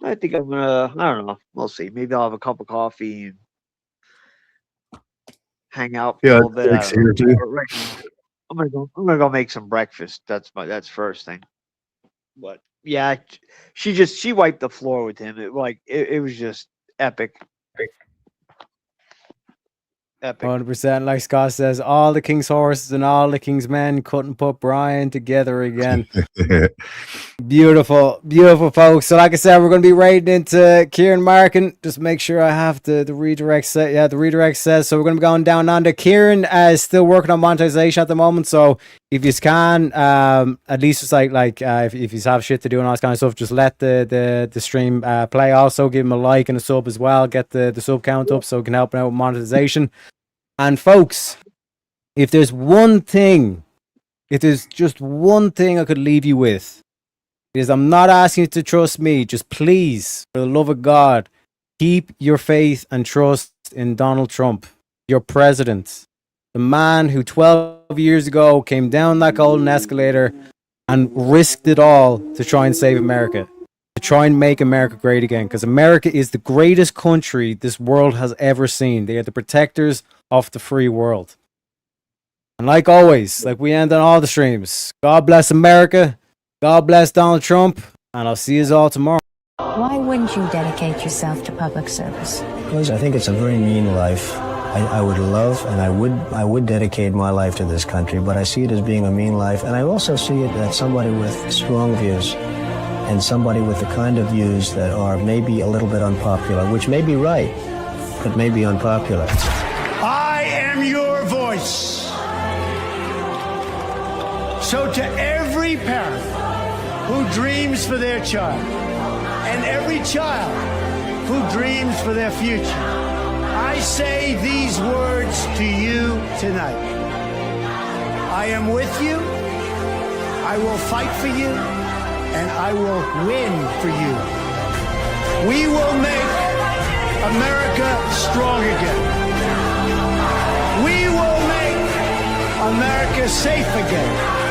P: I don't know. We'll see. Maybe I'll have a cup of coffee and hang out for a little bit.
S: Here too.
P: I'm gonna go make some breakfast. That's first thing. But yeah, she wiped the floor with him. It was just epic.
A: 100%. Like Scott says, all the king's horses and all the king's men couldn't put Brian together again. Beautiful, beautiful, folks. So like I said, we're going to be raiding into Kieran Markin. Just make sure I have the redirect set. Yeah, the redirect says. So we're going to be going down under. Kieran is still working on monetization at the moment. So if you can, at least just if you have shit to do and all this kind of stuff, just let the stream play. Also give him a like and a sub as well. Get the sub count up so it can help out with monetization. And folks, if there's just one thing I could leave you with, is I'm not asking you to trust me. Just please, for the love of God, keep your faith and trust in Donald Trump, your president, the man who 12 years ago, came down that golden escalator and risked it all to try and save America, to try and make America great again, because America is the greatest country this world has ever seen. They are the protectors of the free world. And like always, like we end on all the streams, God bless America, God bless Donald Trump, and I'll see you all tomorrow.
D: Why wouldn't you dedicate yourself to public service?
T: Because I think it's a very mean life. I would love and I would dedicate my life to this country, but I see it as being a mean life, and I also see it as somebody with strong views and somebody with the kind of views that are maybe a little bit unpopular, which may be right, but may be unpopular.
U: I am your voice. So to every parent who dreams for their child, and every child who dreams for their future, I say these words to you tonight. I am with you, I will fight for you, and I will win for you. We will make America strong again. We will make America safe again.